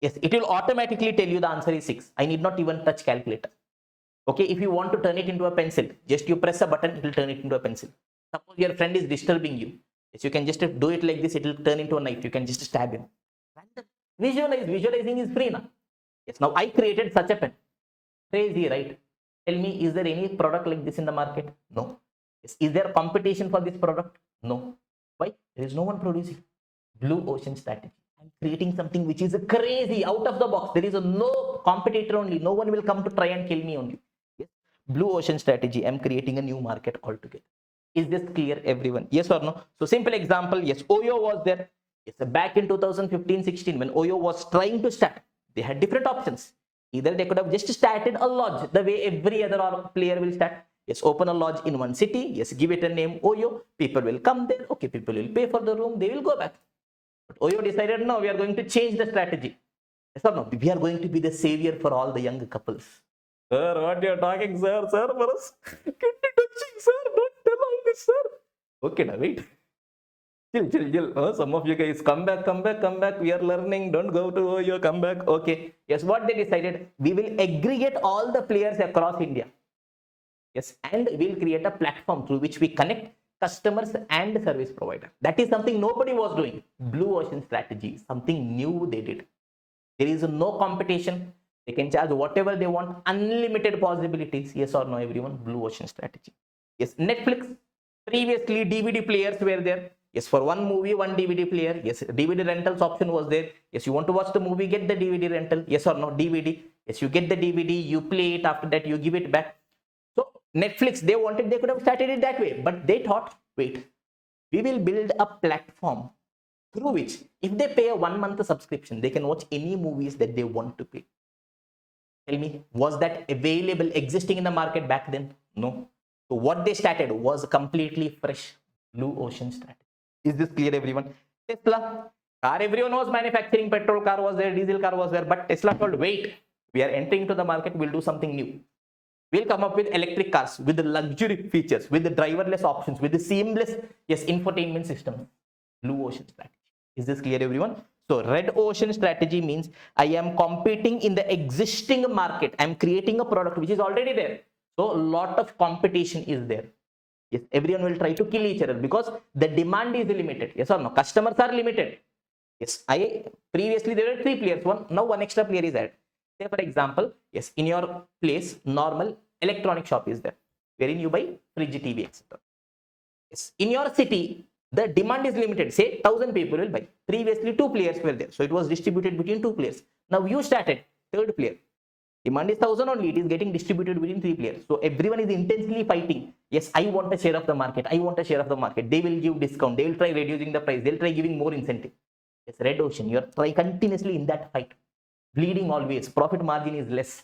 Yes, it will automatically tell you the answer is 6. I need not even touch calculator. Okay, if you want to turn it into a pencil, just you press a button, it will turn it into a pencil. Suppose your friend is disturbing you. Yes, you can just do it like this, it will turn into a knife. You can just stab him. Visualizing is free now. Yes, now I created such a pen. Crazy, right? Tell me, is there any product like this in the market? No. Yes, is there competition for this product? No. Why? There is no one producing. Blue ocean strategy. I'm creating something which is crazy, out of the box. There is no competitor only. No one will come to try and kill me only. Yes. Blue ocean strategy. I'm creating a new market altogether. Is this clear, everyone? Yes or no? So simple example. Yes, Oyo was there. Yes, back in 2015-16 when Oyo was trying to start, they had different options. Either they could have just started a lodge the way every other player will start. Yes, open a lodge in one city. Yes, give it a name Oyo. People will come there. Okay, people will pay for the room. They will go back. But Oyo decided, no, we are going to change the strategy. Yes or no? We are going to be the savior for all the young couples. Sir, what you are talking, sir? Sir, for us. Sir, don't tell all this, sir. Okay, now wait. Chill. Oh, some of you guys, come back. We are learning. Don't go to Oyo, come back. Okay. Yes, what they decided? We will aggregate all the players across India. Yes, and we'll create a platform through which we connect customers and service provider. That is something nobody was doing. Blue ocean strategy, something new they did. There is no competition. They can charge whatever they want, unlimited possibilities. Yes or no, everyone? Blue ocean strategy. Yes, Netflix. Previously, DVD players were there. Yes, for one movie, one DVD player. Yes, DVD rentals option was there. Yes, you want to watch the movie, get the DVD rental. Yes or no, DVD. Yes, you get the DVD, you play it. After that, you give it back. So Netflix, they could have started it that way, but they thought, wait, we will build a platform through which if they pay a 1 month subscription, they can watch any movies that they want to pay. Tell me, was that available, existing in the market back then? No. So what they started was completely fresh blue ocean strategy. Is this clear, everyone? Tesla car, everyone was manufacturing. Petrol car was there, diesel car was there, but Tesla told, wait, we are entering to the market, we'll do something new. We'll come up with electric cars with the luxury features, with the driverless options, with the seamless, yes, infotainment system. Blue ocean strategy. Is this clear, everyone? So red ocean strategy means I am competing in the existing market. I'm creating a product which is already there. So a lot of competition is there. Yes, everyone will try to kill each other because the demand is limited. Yes or no? Customers are limited. Yes, previously there were 3 players. Now one extra player is added. Say for example, yes, in your place, normal electronic shop is there, wherein you buy fridge, TV, etc. Yes, in your city, the demand is limited. Say 1,000 people will buy. Previously 2 players were there, so it was distributed between 2 players. Now you started, 3rd player. Demand is 1,000 only. It is getting distributed between 3 players. So everyone is intensely fighting. Yes, I want a share of the market. I want a share of the market. They will give discount. They will try reducing the price. They'll try giving more incentive. Yes, red ocean. You are continuously in that fight. Bleeding always. Profit margin is less.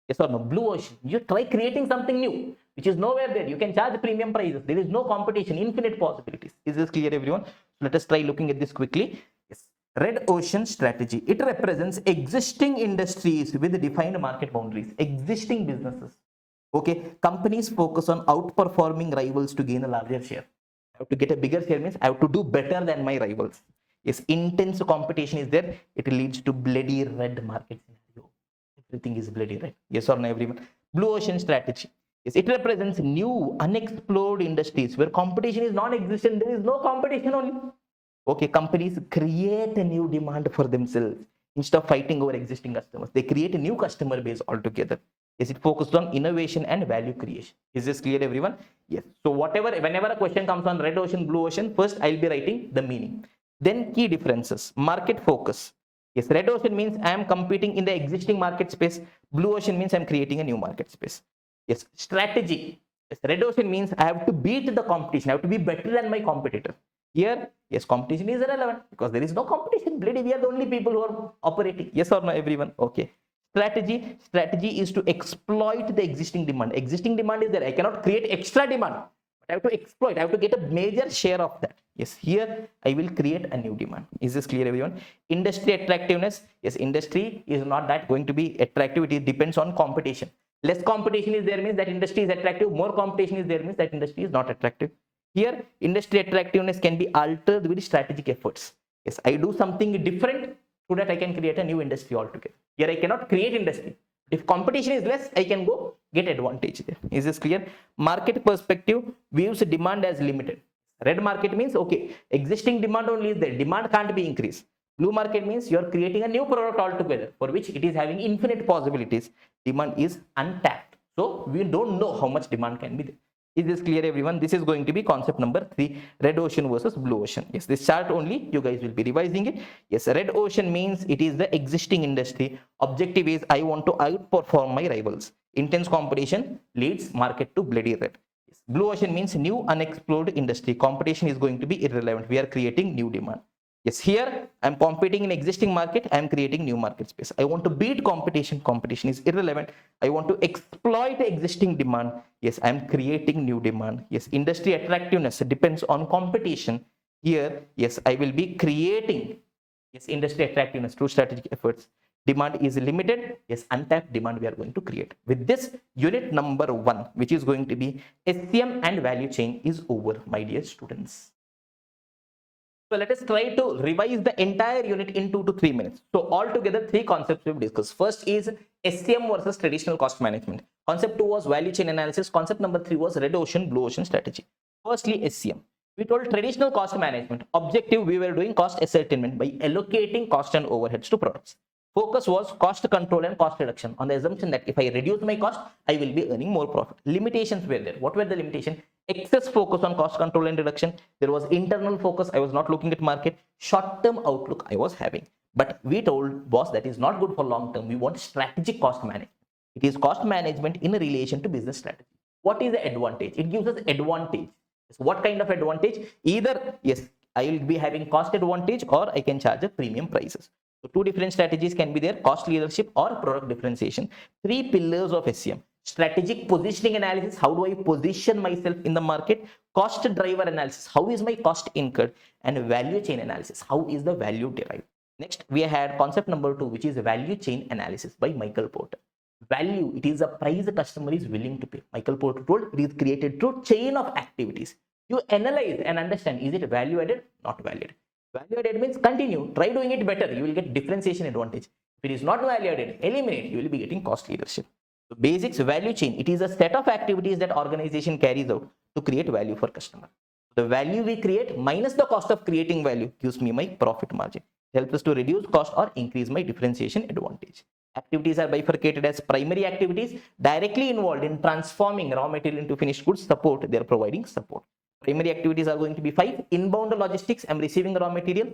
Yes or no? Blue ocean. You try creating something new, which is nowhere there. You can charge premium prices. There is no competition. Infinite possibilities. Is this clear, everyone? Let us try looking at this quickly. Yes. Red ocean strategy. It represents existing industries with defined market boundaries. Existing businesses. Okay. Companies focus on outperforming rivals to gain a larger share. I have to get a bigger share means I have to do better than my rivals. Yes, intense competition is there. It leads to bloody red market scenario. Everything is bloody red. Yes or no, everyone? Blue ocean strategy. Yes, it represents new, unexplored industries where competition is non-existent. There is no competition only. Okay, companies create a new demand for themselves instead of fighting over existing customers. They create a new customer base altogether. Yes, it focuses on innovation and value creation. Is this clear, everyone? Yes. So whenever a question comes on red ocean, blue ocean, first I'll be writing the meaning. Then key differences. Market focus. Yes, red ocean means I am competing in the existing market space. Blue ocean means I'm creating a new market space. Yes, strategy. Yes, red ocean means I have to beat the competition. I have to be better than my competitor. Here, yes, competition is irrelevant because there is no competition. Bloody, we are the only people who are operating. Yes or no, everyone? Okay. Strategy is to exploit the existing demand. Existing demand is there. I cannot create extra demand. I have to exploit. I have to get a major share of that. Yes, here I will create a new demand. Is this clear, everyone? Industry attractiveness. Yes, industry is not that going to be attractive. It depends on competition. Less competition is there means that industry is attractive. More competition is there means that industry is not attractive. Here, industry attractiveness can be altered with strategic efforts. Yes, I do something different so that I can create a new industry altogether. Here, I cannot create industry. If competition is less, I can go get advantage there. Is this clear? Market perspective views demand as limited. Red market means, okay, existing demand only is there. Demand can't be increased. Blue market means you are creating a new product altogether for which it is having infinite possibilities. Demand is untapped. So we don't know how much demand can be there. Is this clear, everyone? This is going to be concept number 3, red ocean versus blue ocean. Yes, this chart only you guys will be revising it. Yes, red ocean means it is the existing industry. Objective is I want to outperform my rivals. Intense competition leads market to bloody red. Yes. Blue ocean means new unexplored industry. Competition is going to be irrelevant. We are creating new demand. Yes, here I am competing in existing market. I am creating new market space. I want to beat competition. Competition is irrelevant. I want to exploit existing demand. Yes, I am creating new demand. Yes, industry attractiveness depends on competition. Here, yes, I will be creating, yes, industry attractiveness through strategic efforts. Demand is limited. Yes, untapped demand we are going to create. With this, unit number 1, which is going to be SCM and value chain, is over, my dear students. So let us try to revise the entire unit in 2 to 3 minutes. So altogether 3 concepts we've discussed. First is SCM versus traditional cost management. Concept 2 was value chain analysis. Concept number 3 was red ocean, blue ocean strategy. Firstly, SCM. We told traditional cost management. Objective, we were doing cost ascertainment by allocating cost and overheads to products. Focus was cost control and cost reduction on the assumption that if I reduce my cost, I will be earning more profit. Limitations were there. What were the limitations? Excess focus on cost control and reduction. There was internal focus. I was not looking at market. Short-term outlook I was having. But we told boss that is not good for long-term. We want strategic cost management. It is cost management in relation to business strategy. What is the advantage? It gives us advantage. So what kind of advantage? Either, yes, I will be having cost advantage or I can charge a premium prices. So 2 different strategies can be there, cost leadership or product differentiation. 3 pillars of SCM. Strategic positioning analysis, how do I position myself in the market? Cost driver analysis, how is my cost incurred? And value chain analysis, how is the value derived? Next, we had concept number 2, which is value chain analysis by Michael Porter. Value, it is a price the customer is willing to pay. Michael Porter told it is created through chain of activities. You analyze and understand, is it value added? Not value added. Value added means continue, try doing it better. You will get differentiation advantage. If it is not value added, eliminate, you will be getting cost leadership. So basics, value chain, it is a set of activities that organization carries out to create value for customer. The value we create minus the cost of creating value gives me my profit margin. It helps us to reduce cost or increase my differentiation advantage. Activities are bifurcated as primary activities directly involved in transforming raw material into finished goods. Support, they are providing support. Primary activities are going to be 5. Inbound logistics, I'm receiving raw material.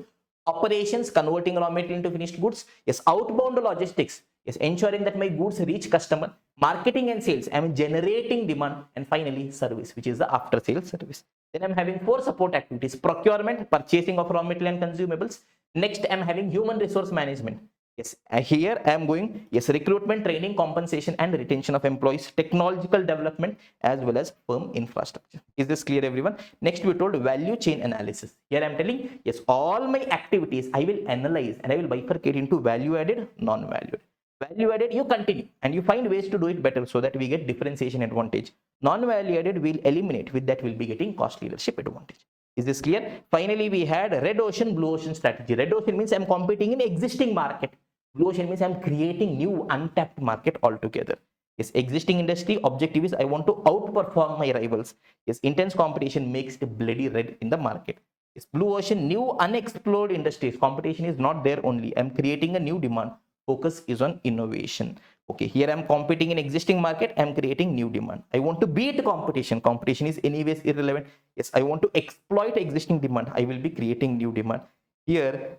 Operations, converting raw material into finished goods. Yes, outbound logistics, yes, ensuring that my goods reach customer. Marketing and sales, I'm generating demand. And finally, service, which is the after sales service. Then I'm having 4 support activities. Procurement, purchasing of raw material and consumables. Next, I'm having human resource management. Yes, here I am going, yes, recruitment, training, compensation and retention of employees, technological development as well as firm infrastructure. Is this clear, everyone? Next, we told value chain analysis. Here I am telling, yes, all my activities I will analyze and I will bifurcate into value added, non-value. Value added, you continue and you find ways to do it better so that we get differentiation advantage. Non-value added, we'll eliminate. With that, we'll be getting cost leadership advantage. Is this clear? Finally, we had red ocean, blue ocean strategy. Red ocean means I'm competing in existing market. Blue ocean means I'm creating new untapped market altogether. Yes, existing industry objective is I want to outperform my rivals. Yes, intense competition makes a bloody red in the market. Yes, blue ocean, new unexplored industries. Competition is not there only. I'm creating a new demand. Focus is on innovation. Okay, here I'm competing in existing market. I'm creating new demand. I want to beat competition. Competition is anyways irrelevant. Yes, I want to exploit existing demand. I will be creating new demand. Here,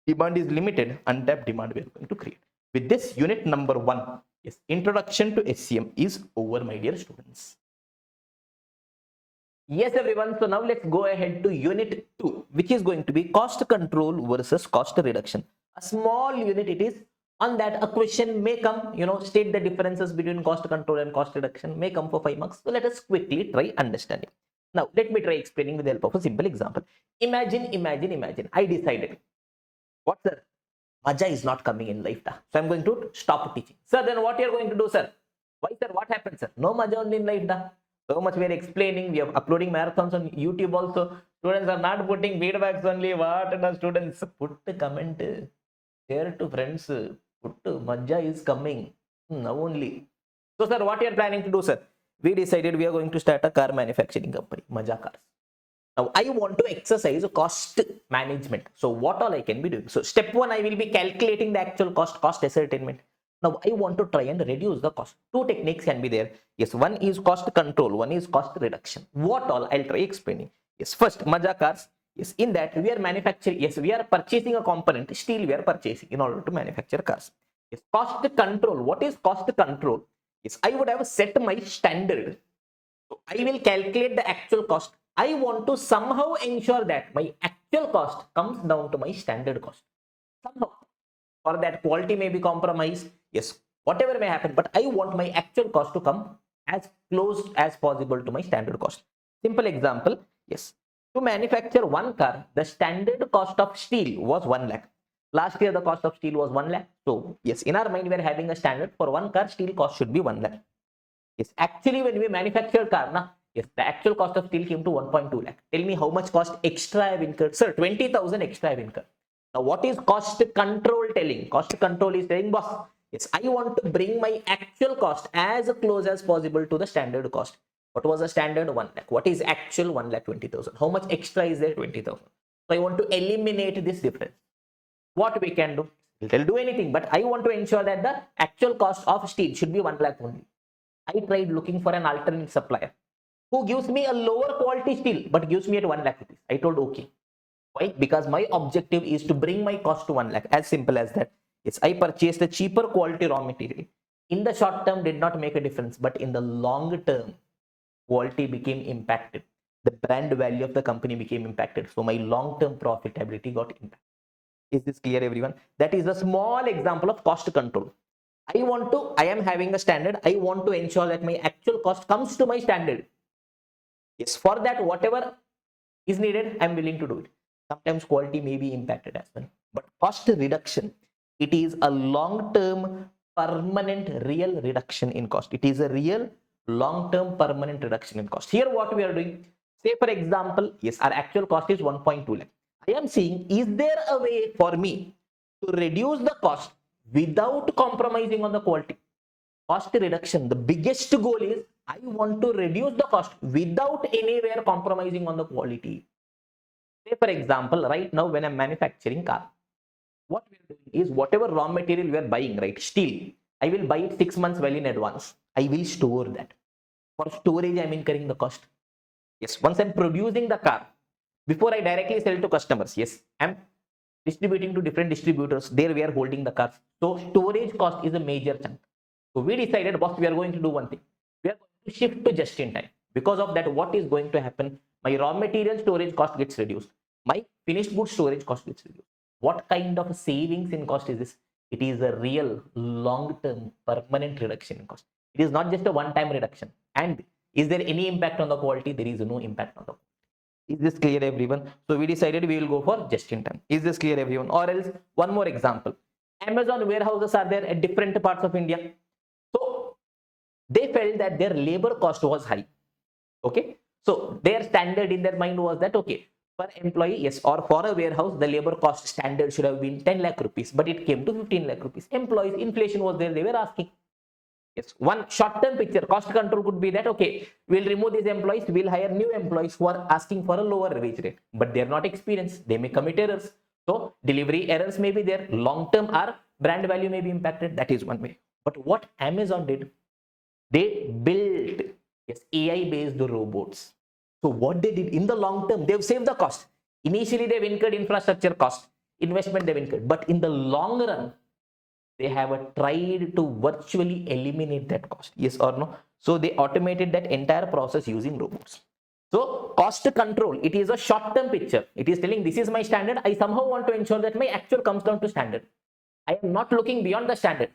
demand is limited. Untapped demand we are going to create. With this, unit number 1, yes, introduction to SCM is over, my dear students. Yes, everyone. So now let's go ahead to unit 2, which is going to be cost control versus cost reduction. A small unit it is. On that, a question may come, state the differences between cost control and cost reduction may come for 5 marks. So let us quickly try understanding. Now, let me try explaining with the help of a simple example. Imagine. I decided, what sir? Maja is not coming in life. So I'm going to stop teaching. Sir, then what you're going to do, sir? Why, sir? What happened, sir? No Maja only in life. So much we are explaining. We are uploading marathons on YouTube also. Students are not putting feedbacks only. What the students? Put the comment. Share to friends. Put Maja is coming. Now only. So, sir, what you are planning to do, sir? We decided we are going to start a car manufacturing company. Maja Cars. Now, I want to exercise cost management. So, what all I can be doing? So, step 1, I will be calculating the actual cost ascertainment. Now, I want to try and reduce the cost. Two techniques can be there. Yes, one is cost control, one is cost reduction. What all? I'll try explaining. Yes, first, Maja Cars. Yes, in that we are manufacturing. Yes, we are purchasing a component. Steel we are purchasing in order to manufacture cars. Yes, cost control. What is cost control? Yes, I would have set my standard. So, I will calculate the actual cost. I want to somehow ensure that my actual cost comes down to my standard cost. Somehow. For that, quality may be compromised. Yes, whatever may happen, but I want my actual cost to come as close as possible to my standard cost. Simple example. Yes, to manufacture one car, the standard cost of steel was 1 lakh. Last year, the cost of steel was 1 lakh. So, yes, in our mind, we are having a standard for one car, steel cost should be 1 lakh. Yes, actually, when we manufactured car, yes, the actual cost of steel came to 1.2 lakh. Tell me how much cost extra I have incurred. Sir, 20,000 extra I have incurred. Now, what is cost control telling? Cost control is telling, boss, yes, I want to bring my actual cost as close as possible to the standard cost. What was the standard? 1 lakh. What is actual? 1 lakh 20,000. How much extra is there? 20,000. So, I want to eliminate this difference. What we can do? They'll do anything, but I want to ensure that the actual cost of steel should be 1 lakh only. I tried looking for an alternate supplier who gives me a lower quality steel but gives me at 1 lakh rupees. I told okay. Why? Because my objective is to bring my cost to 1 lakh. As simple as that. Yes, I purchased a cheaper quality raw material. In the short term, did not make a difference, but in the long term, quality became impacted. The brand value of the company became impacted. So my long term profitability got impacted. Is this clear, everyone? That is a small example of cost control. I am having a standard. I want to ensure that my actual cost comes to my standard. Yes, for that, whatever is needed, I'm willing to do it. Sometimes quality may be impacted as well. But cost reduction, it is a long-term, permanent, real reduction in cost. It is a real, long-term, permanent reduction in cost. Here, what we are doing, say for example, yes, our actual cost is 1.2 lakh. I am seeing, is there a way for me to reduce the cost without compromising on the quality? Cost reduction, the biggest goal is I want to reduce the cost without anywhere compromising on the quality. Say for example, right now when I'm manufacturing car, what we are doing is whatever raw material we are buying, right, steel, I will buy it 6 months well in advance. I will store that. For storage, I'm incurring the cost. Yes, once I'm producing the car, before I directly sell to customers, yes, I'm distributing to different distributors. There we are holding the cars. So storage cost is a major chunk. So we decided, boss, we are going to do one thing. We are going to shift to just in time. Because of that, what is going to happen? My raw material storage cost gets reduced. My finished goods storage cost gets reduced. What kind of savings in cost is this? It is a real long-term permanent reduction in cost. It is not just a one-time reduction. And is there any impact on the quality? There is no impact on the quality. Is this clear, everyone? So we decided we will go for just in time. Is this clear, everyone? Or else, one more example. Amazon warehouses are there at different parts of India. So they felt that their labor cost was high. Okay. So their standard in their mind was that, okay, per employee, yes, or for a warehouse, the labor cost standard should have been 10 lakh rupees, but it came to 15 lakh rupees. Employees, inflation was there, they were asking. Yes, one short-term picture, cost control could be that, okay, we'll remove these employees, we'll hire new employees who are asking for a lower wage rate, but they're not experienced, they may commit errors. So delivery errors may be there, long-term our brand value may be impacted. That is one way. But what Amazon did, they built, yes, AI-based robots. So what they did in the long term, they've saved the cost. Initially, they've incurred infrastructure cost, investment they've incurred, but in the long run, they have tried to virtually eliminate that cost. Yes or no? So they automated that entire process using robots. So cost control, it is a short-term picture. It is telling this is my standard. I somehow want to ensure that my actual comes down to standard. I am not looking beyond the standard.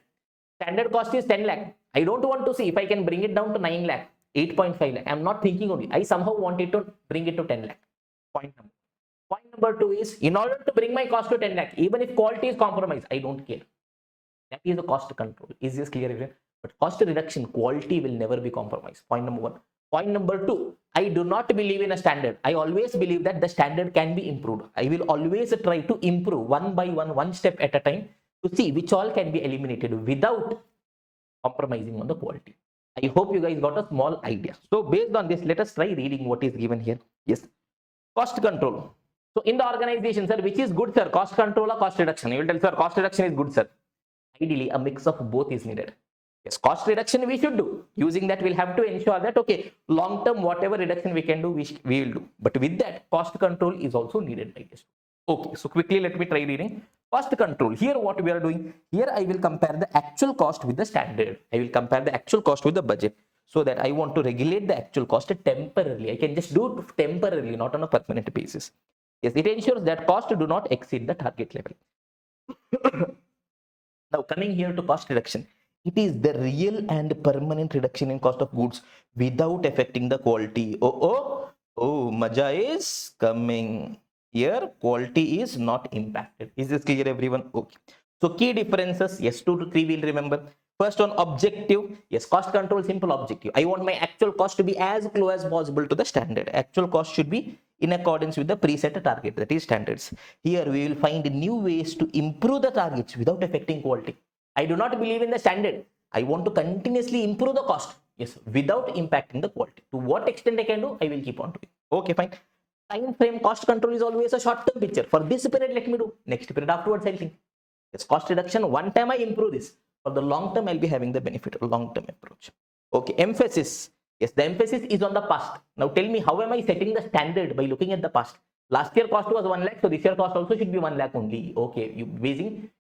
Standard cost is 10 lakh. I don't want to see if I can bring it down to 9 lakh, 8.5 lakh. I'm not thinking only. I somehow wanted to bring it to 10 lakh. Point number. Point number 2 is, in order to bring my cost to 10 lakh, even if quality is compromised, I don't care. That is a cost control. Is this clear? But cost reduction, quality will never be compromised. Point number 1. Point number 2, I do not believe in a standard. I always believe that the standard can be improved. I will always try to improve one by one step at a time to see which all can be eliminated without compromising on the quality. I hope you guys got a small idea. So based on this, let us try reading what is given here. Yes, cost control. So in the organization, sir, which is good, sir? Cost control or cost reduction? You will tell, sir, cost reduction is good, sir. Ideally, a mix of both is needed. Yes, cost reduction we should do. Using that, we'll have to ensure that, okay, long term, whatever reduction we can do, we will do. But with that, cost control is also needed, I guess. Okay, so quickly, let me try reading. Cost control. Here, what we are doing, here I will compare the actual cost with the standard. I will compare the actual cost with the budget, so that I want to regulate the actual cost temporarily. I can just do it temporarily, not on a permanent basis. Yes, it ensures that cost do not exceed the target level. Now, coming here to cost reduction. It is the real and permanent reduction in cost of goods without affecting the quality. Oh, Maja is coming. Here, quality is not impacted. Is this clear, everyone? Okay. So, key differences, yes, 2 to 3 we'll remember. First on objective, yes, cost control, simple objective. I want my actual cost to be as close as possible to the standard. Actual cost should be in accordance with the preset target, that is standards. Here, we will find new ways to improve the targets without affecting quality. I do not believe in the standard. I want to continuously improve the cost. Yes, without impacting the quality. To what extent I can do, I will keep on doing. Okay, fine. Time frame cost control is always a short-term picture. For this period, let me do. Next period afterwards, I'll think. Yes, cost reduction. One time I improve this. For the long term, I'll be having the benefit of long-term approach. Okay, emphasis. Yes, the emphasis is on the past. Now tell me, how am I setting the standard by looking at the past? Last year cost was 1 lakh, so this year cost also should be 1 lakh only. Okay,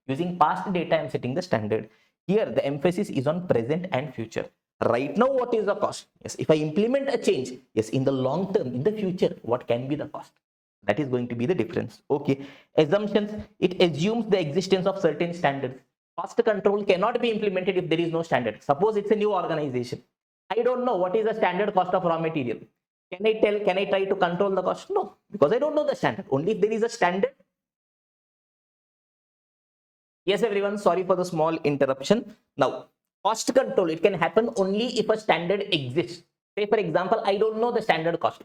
using past data, I'm setting the standard. Here, the emphasis is on present and future. Right now, what is the cost? Yes, if I implement a change, yes, in the long term, in the future, what can be the cost? That is going to be the difference. Okay, assumptions. It assumes the existence of certain standards. Cost control cannot be implemented if there is no standard. Suppose it's a new organization. I don't know what is the standard cost of raw material. Can I try to control the cost? No, because I don't know the standard. Only if there is a standard. Yes, everyone, sorry for the small interruption. Now, cost control, it can happen only if a standard exists. Say, for example, I don't know the standard cost.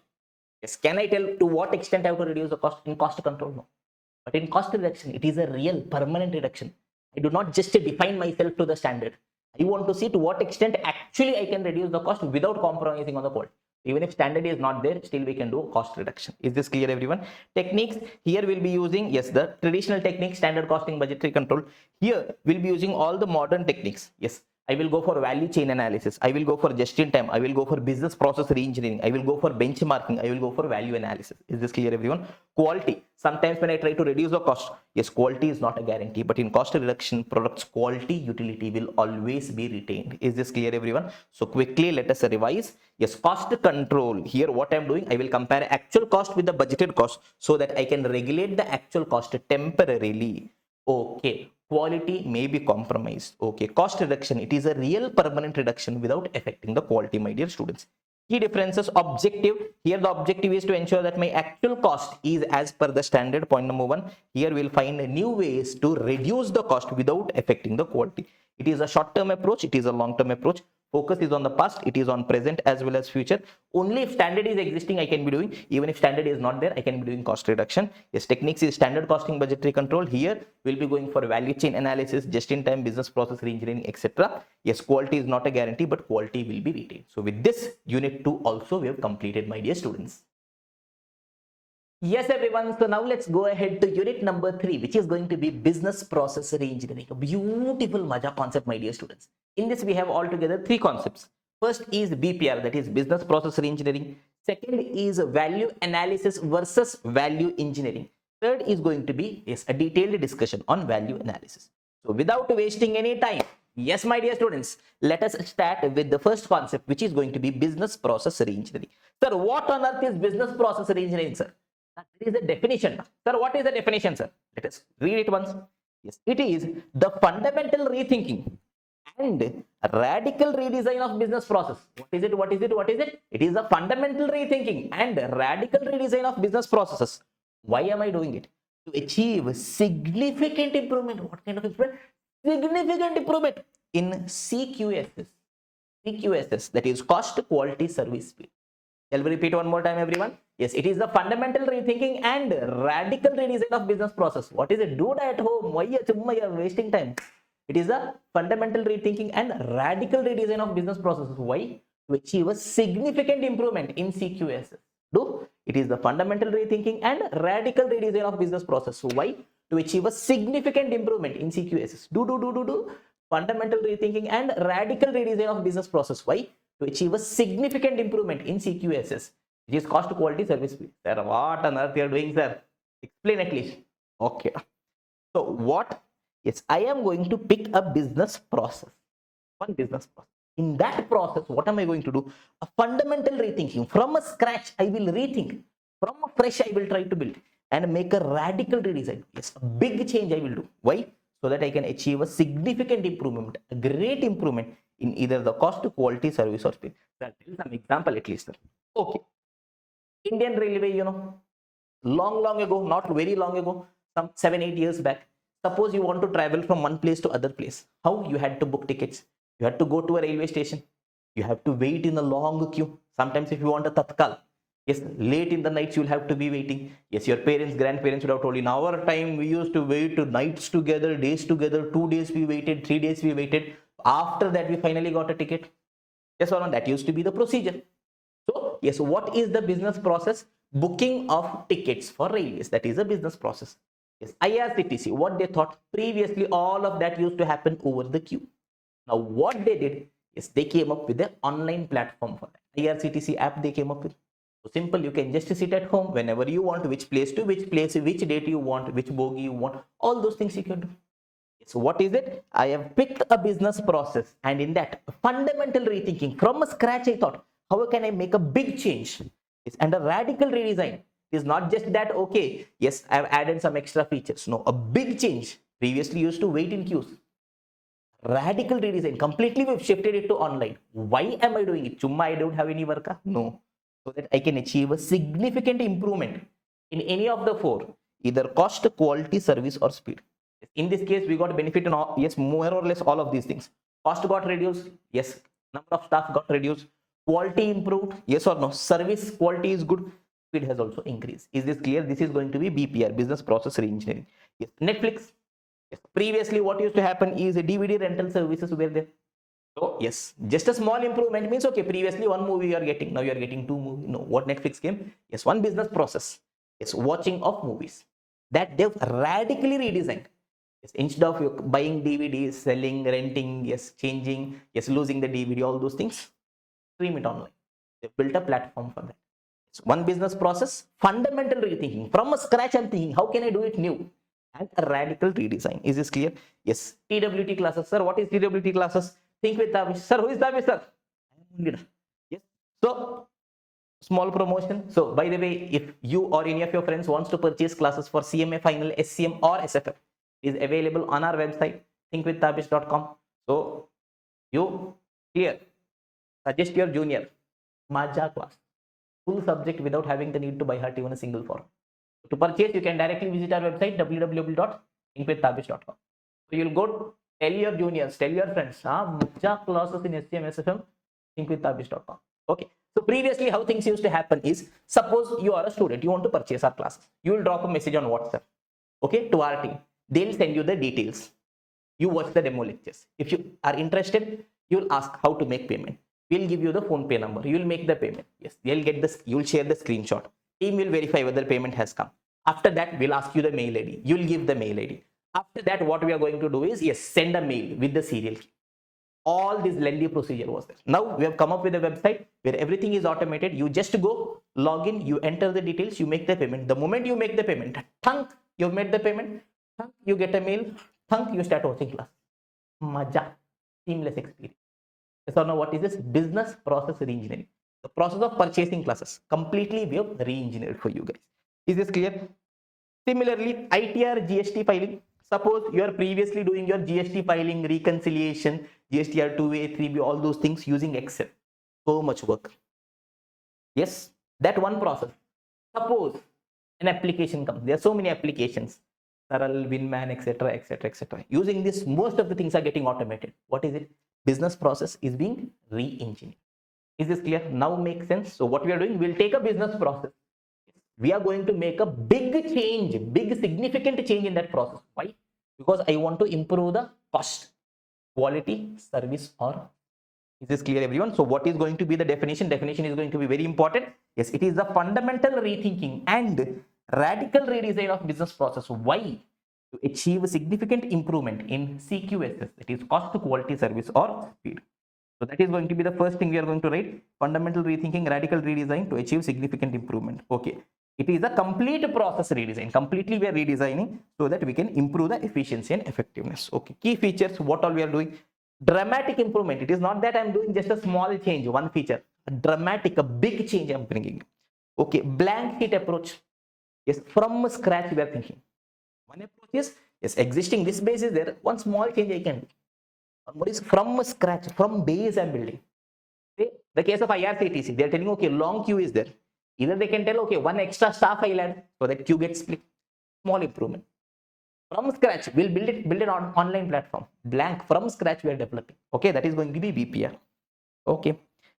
Yes, can I tell to what extent I have to reduce the cost? In cost control, no. But in cost reduction, it is a real permanent reduction. I do not just define myself to the standard. I want to see to what extent actually I can reduce the cost without compromising on the quality. Even if standard is not there, still we can do cost reduction. Is this clear, everyone? Techniques, here we'll be using, yes, the traditional techniques, standard costing, budgetary control. Here we'll be using all the modern techniques. Yes, I will go for value chain analysis. I will go for just in time. I will go for business process reengineering. I will go for benchmarking. I will go for value analysis. Is this clear, everyone? Quality. Sometimes when I try to reduce the cost, yes, quality is not a guarantee, but in cost reduction products, quality utility will always be retained. Is this clear, everyone? So quickly, let us revise. Yes, cost control. Here, what I'm doing, I will compare actual cost with the budgeted cost so that I can regulate the actual cost temporarily. Okay. Quality may be compromised. Okay, cost reduction, it is a real permanent reduction without affecting the quality, my dear students. Key differences, objective. Here the objective is to ensure that my actual cost is as per the standard. Point number 1. Here we'll find new ways to reduce the cost without affecting the quality. It is a short-term approach. It is a long-term approach. Focus is on the past. It is on present as well as future. Only if standard is existing, I can be doing. Even if standard is not there, I can be doing cost reduction. Yes, techniques is standard costing, budgetary control. Here we'll be going for value chain analysis, just-in-time business process reengineering, etc. Yes, quality is not a guarantee, but quality will be retained. So with this, unit 2 also we have completed, my dear students. Yes, everyone. So now let's go ahead to unit number 3, which is going to be business process reengineering. A beautiful Maja concept, my dear students. In this, we have altogether 3 concepts. First is BPR, that is business process reengineering. Second is value analysis versus value engineering. Third is going to be a detailed discussion on value analysis. So without wasting any time, yes, my dear students, let us start with the first concept, which is going to be business process reengineering. Sir, what on earth is business process engineering, sir? That is a definition. Sir, what is the definition, sir? Let us read it once. Yes, it is the fundamental rethinking and radical redesign of business process. What is it? What is it? What is it? It is the fundamental rethinking and radical redesign of business processes. Why am I doing it? To achieve significant improvement. What kind of improvement? Significant improvement in CQSS. CQSS, that is cost, quality, service, speed. Shall we repeat one more time, everyone? Yes, it is the fundamental rethinking and radical redesign of business process. What is it? Do that at home. Why you are wasting time? It is the fundamental rethinking and radical redesign of business processes. Why? To achieve a significant improvement in CQSS. Do it is the fundamental rethinking and radical redesign of business process. So why? To achieve a significant improvement in CQSS. Do fundamental rethinking and radical redesign of business process. Why? To achieve a significant improvement in CQSS, which is cost, quality, service, speed. Sir, what on earth you are doing, sir? Explain at least. Okay. So what? Yes, I am going to pick a business process. One business process. In that process, what am I going to do? A fundamental rethinking. From a scratch, I will rethink. From a fresh, I will try to build and make a radical redesign. Yes, a big change I will do. Why? So that I can achieve a significant improvement, a great improvement in either the cost, quality, service, or speed. Sir, tell some example at least, sir. Okay. Indian Railway, long ago, not very long ago, some 7-8 years back. Suppose you want to travel from one place to other place. How? You had to book tickets. You had to go to a railway station. You have to wait in a long queue. Sometimes if you want a tatkal, yes, late in the nights you'll have to be waiting. Yes, your parents, grandparents would have told you, in our time we used to wait nights together, days together, 2 days we waited, 3 days we waited. After that we finally got a ticket. Yes or no? That used to be the procedure. So yes, what is the business process? Booking of tickets for railways. That is a business process. Yes, IRCTC, what they thought previously, all of that used to happen over the queue. Now what they did is they came up with an online platform for that. IRCTC app they came up with. So simple, you can just sit at home whenever you want, which place to which place, which date you want, which bogie you want, all those things you can do. So what is it? I have picked a business process, and in that fundamental rethinking from a scratch, I thought, how can I make a big change? Yes, and a radical redesign. It is not just that, okay, yes, I have added some extra features. No, a big change. Previously used to wait in queues. Radical redesign. Completely we've shifted it to online. Why am I doing it? Chumma, I don't have any work. No. So that I can achieve a significant improvement in any of the four, either cost, quality, service, or speed. In this case, we got benefit in all, yes, more or less all of these things. Cost got reduced, yes. Number of staff got reduced. Quality improved, yes or no. Service quality is good. Speed has also increased. Is this clear? This is going to be BPR, business process reengineering. Yes. Netflix. Yes. Previously, what used to happen is a DVD rental services were there. So yes, just a small improvement means, okay, previously one movie you are getting, now you are getting 2 movies. No, what Netflix came? Yes, one business process. Yes, watching of movies. That they've radically redesigned. Yes, instead of you buying DVDs, selling, renting, yes, changing, yes, losing the DVD, all those things, stream it online. They built a platform for that. It's one business process, fundamental rethinking. From a scratch, I'm thinking, how can I do it new? And a radical redesign. Is this clear? Yes. TWT classes. Sir, what is TWT classes? Think with Tavish. Sir, who is Tavish, sir? Yes. So, small promotion. So, by the way, if you or any of your friends wants to purchase classes for CMA Final, SCM or SFF, is available on our website, thinkwithtabish.com. So, you clear. Suggest your junior. Maja class. Full subject without having the need to buy heart even a single form. To purchase, you can directly visit our website www.thinkwithtabish.com. So you'll go tell your juniors, tell your friends, Maja classes in SCM, SFM, thinkwithtabish.com. Okay. So previously, how things used to happen is, suppose you are a student, you want to purchase our classes. You will drop a message on WhatsApp, okay, to our team. They'll send you the details. You watch the demo lectures. If you are interested, you will ask how to make payment. We'll give you the phone pay number. You will make the payment. Yes, you'll get this. You will share the screenshot. Team will verify whether payment has come. After that, we'll ask you the mail ID. You'll give the mail ID. After that, what we are going to do is, yes, send a mail with the serial key. All this lengthy procedure was there. Now we have come up with a website where everything is automated. You just go, log in, you enter the details, you make the payment. The moment you make the payment, thunk, you've made the payment, thunk, you get a mail, thunk, you start watching class. Maja, seamless experience. So now what is this? Business process reengineering. The process of purchasing classes, completely we have re-engineered for you guys. Is this clear? Similarly, ITR GST filing. Suppose you are previously doing your GST filing, reconciliation, GSTR 2A, 3B, all those things using Excel. So much work. Yes, that one process. Suppose an application comes. There are so many applications. Saral, Winman, etc., etc., etc. Using this, most of the things are getting automated. What is it? Business process is being re-engineered. Is this clear? Now makes sense. So what we are doing, we'll take a business process. We are going to make a big change, big significant change in that process. Why? Because I want to improve the cost, quality, service, or is this clear, everyone? So what is going to be the definition? Definition is going to be very important. Yes, it is the fundamental rethinking and radical redesign of business process. Why? To achieve a significant improvement in CQSS, that is cost, quality, service, or speed. So that is going to be the first thing we are going to write. Fundamental rethinking, radical redesign to achieve significant improvement. Okay. It is a complete process redesign. Completely we are redesigning so that we can improve the efficiency and effectiveness. Okay. Key features, what all we are doing? Dramatic improvement. It is not that I'm doing just a small change, one feature. A dramatic, a big change I'm bringing. Okay. Blank sheet approach. Yes. From scratch we are thinking. One approach is, yes, existing this base is there. One small change I can do. What is from scratch, from base I'm building. Okay. The case of IRCTC, they're telling, okay, long queue is there. Either they can tell, okay, one extra staff I'll add so that queue gets split. Small improvement. From scratch, we'll build it on online platform. Blank, from scratch we are developing. Okay, that is going to be BPR. Okay.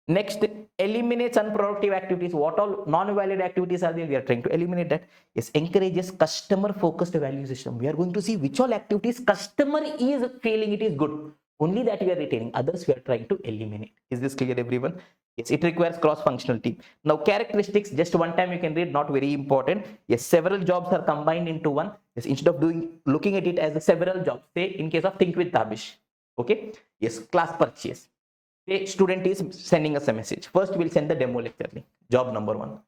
Next, eliminates unproductive activities. What all non-valid activities are there? We are trying to eliminate that. Yes, encourages customer-focused value system. We are going to see which all activities customer is feeling it is good. Only that we are retaining. Others we are trying to eliminate. Is this clear, everyone? Yes, it requires cross-functional team. Now, characteristics, just one time you can read, not very important. Yes, several jobs are combined into one. Yes, instead of looking at it as a several jobs, say in case of Think with Tabish. Okay. Yes, class purchase. Say student is sending us a message. First, we'll send the demo lecture link. Job number 1.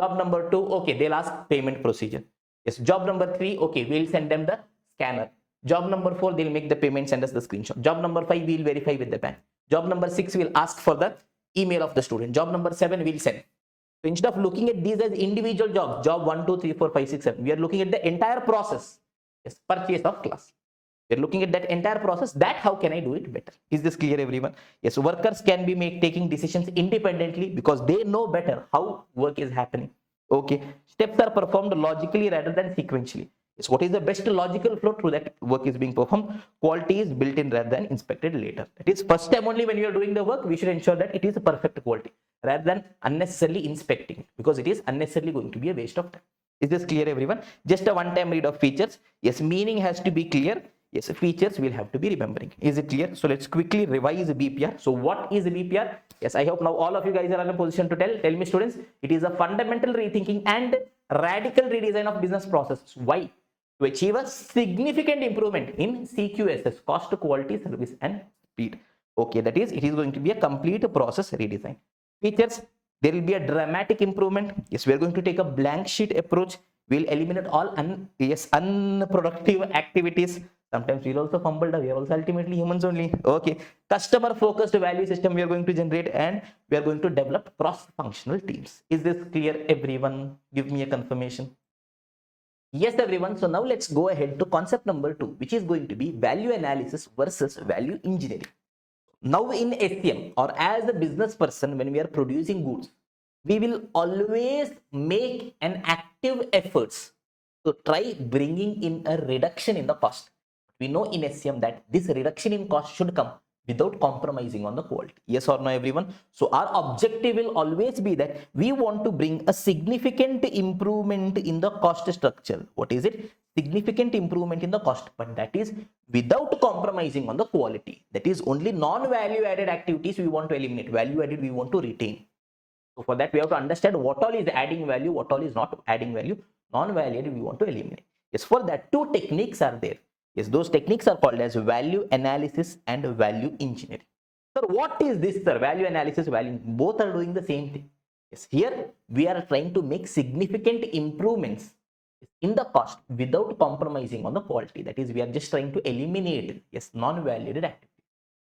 Job number 2, okay, they'll ask payment procedure. Yes, job number 3, okay, we'll send them the scanner. Job number 4, they'll make the payment, send us the screenshot. Job number 5, we'll verify with the bank. Job number 6, we'll ask for the email of the student. Job number 7, we'll send. So instead of looking at these as individual jobs, job 1, 2, 3, 4, 5, 6, 7, we are looking at the entire process. Yes, purchase of class. We're looking at that entire process. That how can I do it better? Is this clear, everyone? Yes, workers can be taking decisions independently because they know better how work is happening. Okay, steps are performed logically rather than sequentially. Yes, what is the best logical flow through that work is being performed? Quality is built in rather than inspected later. That is first time only when you are doing the work, we should ensure that it is a perfect quality rather than unnecessarily inspecting it, because it is unnecessarily going to be a waste of time. Is this clear, everyone? Just a one-time read of features. Yes, meaning has to be clear. Yes, features we'll have to be remembering. Is it clear? So let's quickly revise BPR. So what is BPR? Yes, I hope now all of you guys are in a position to tell me, students. It is a fundamental rethinking and radical redesign of business processes. Why? To achieve a significant improvement in CQSS, cost, quality, service, and speed. Okay, that is, it is going to be a complete process redesign. Features, there will be a dramatic improvement. Yes, we are going to take a blank sheet approach. We'll eliminate all unproductive activities. Sometimes we'll also fumble. We are also ultimately humans only. Okay. Customer focused value system we are going to generate, and we are going to develop cross-functional teams. Is this clear, everyone? Give me a confirmation. Yes, everyone. So now let's go ahead to concept number 2, which is going to be value analysis versus value engineering. Now in SCM, or as a business person, when we are producing goods, we will always make an active efforts to try bringing in a reduction in the cost. We know in SCM that this reduction in cost should come without compromising on the quality. Yes or no, everyone? So our objective will always be that we want to bring a significant improvement in the cost structure. What is it? Significant improvement in the cost, but that is without compromising on the quality. That is only non-value added activities we want to eliminate. Value added we want to retain. So for that we have to understand what all is adding value, what all is not adding value. Non-value added we want to eliminate. Yes, for that 2 techniques are there. Yes, those techniques are called as value analysis and value engineering. Sir, what is this, sir? Value analysis, value, both are doing the same thing. Yes, here we are trying to make significant improvements in the cost without compromising on the quality. That is, we are just trying to eliminate, yes, non-valued activity.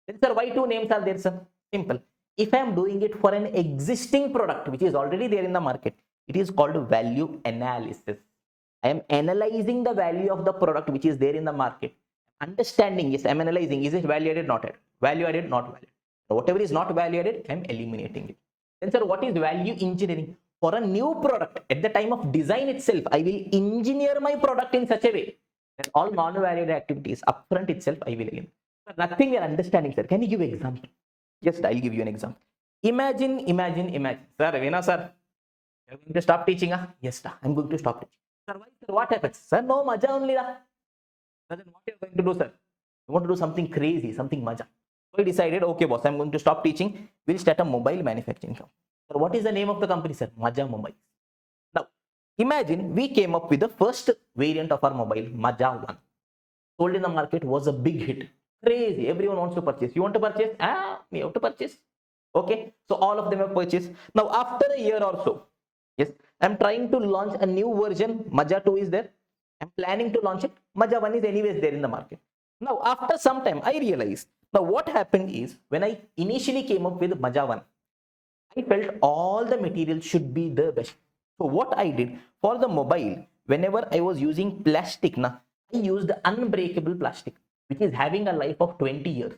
Then, sir, why 2 names are there, sir? Simple. If I am doing it for an existing product which is already there in the market, it is called value analysis. I am analyzing the value of the product which is there in the market. Understanding, yes, I am analyzing, is it value added, not added? Value added, not value. So whatever is not value added, I am eliminating it. Then, sir, what is value engineering? For a new product, at the time of design itself, I will engineer my product in such a way that all non-value activities upfront itself, I will eliminate. Nothing we are understanding, sir. Can you give an example? Just I'll give you an example. Imagine. Sir, Veena, sir, you're going to stop teaching? Huh? Yes, sir, I'm going to stop teaching. Sir, why, sir? What happens? Sir, no, maja only. Sir, then what are you going to do, sir? You want to do something crazy, something maja. So we decided, okay, boss, I'm going to stop teaching. We'll start a mobile manufacturing company. Sir, what is the name of the company, sir? Maja Mobile. Now, imagine we came up with the first variant of our mobile, Maja 1. Sold in the market, was a big hit. Crazy. Everyone wants to purchase. You want to purchase? We have to purchase. Okay. So all of them have purchased. Now, after a year or so, yes, I'm trying to launch a new version. Maja 2 is there. I'm planning to launch it. Maja 1 is anyways there in the market. Now, after some time, I realized. Now, what happened is when I initially came up with Maja 1, I felt all the material should be the best. So what I did for the mobile, whenever I was using plastic, I used unbreakable plastic, which is having a life of 20 years.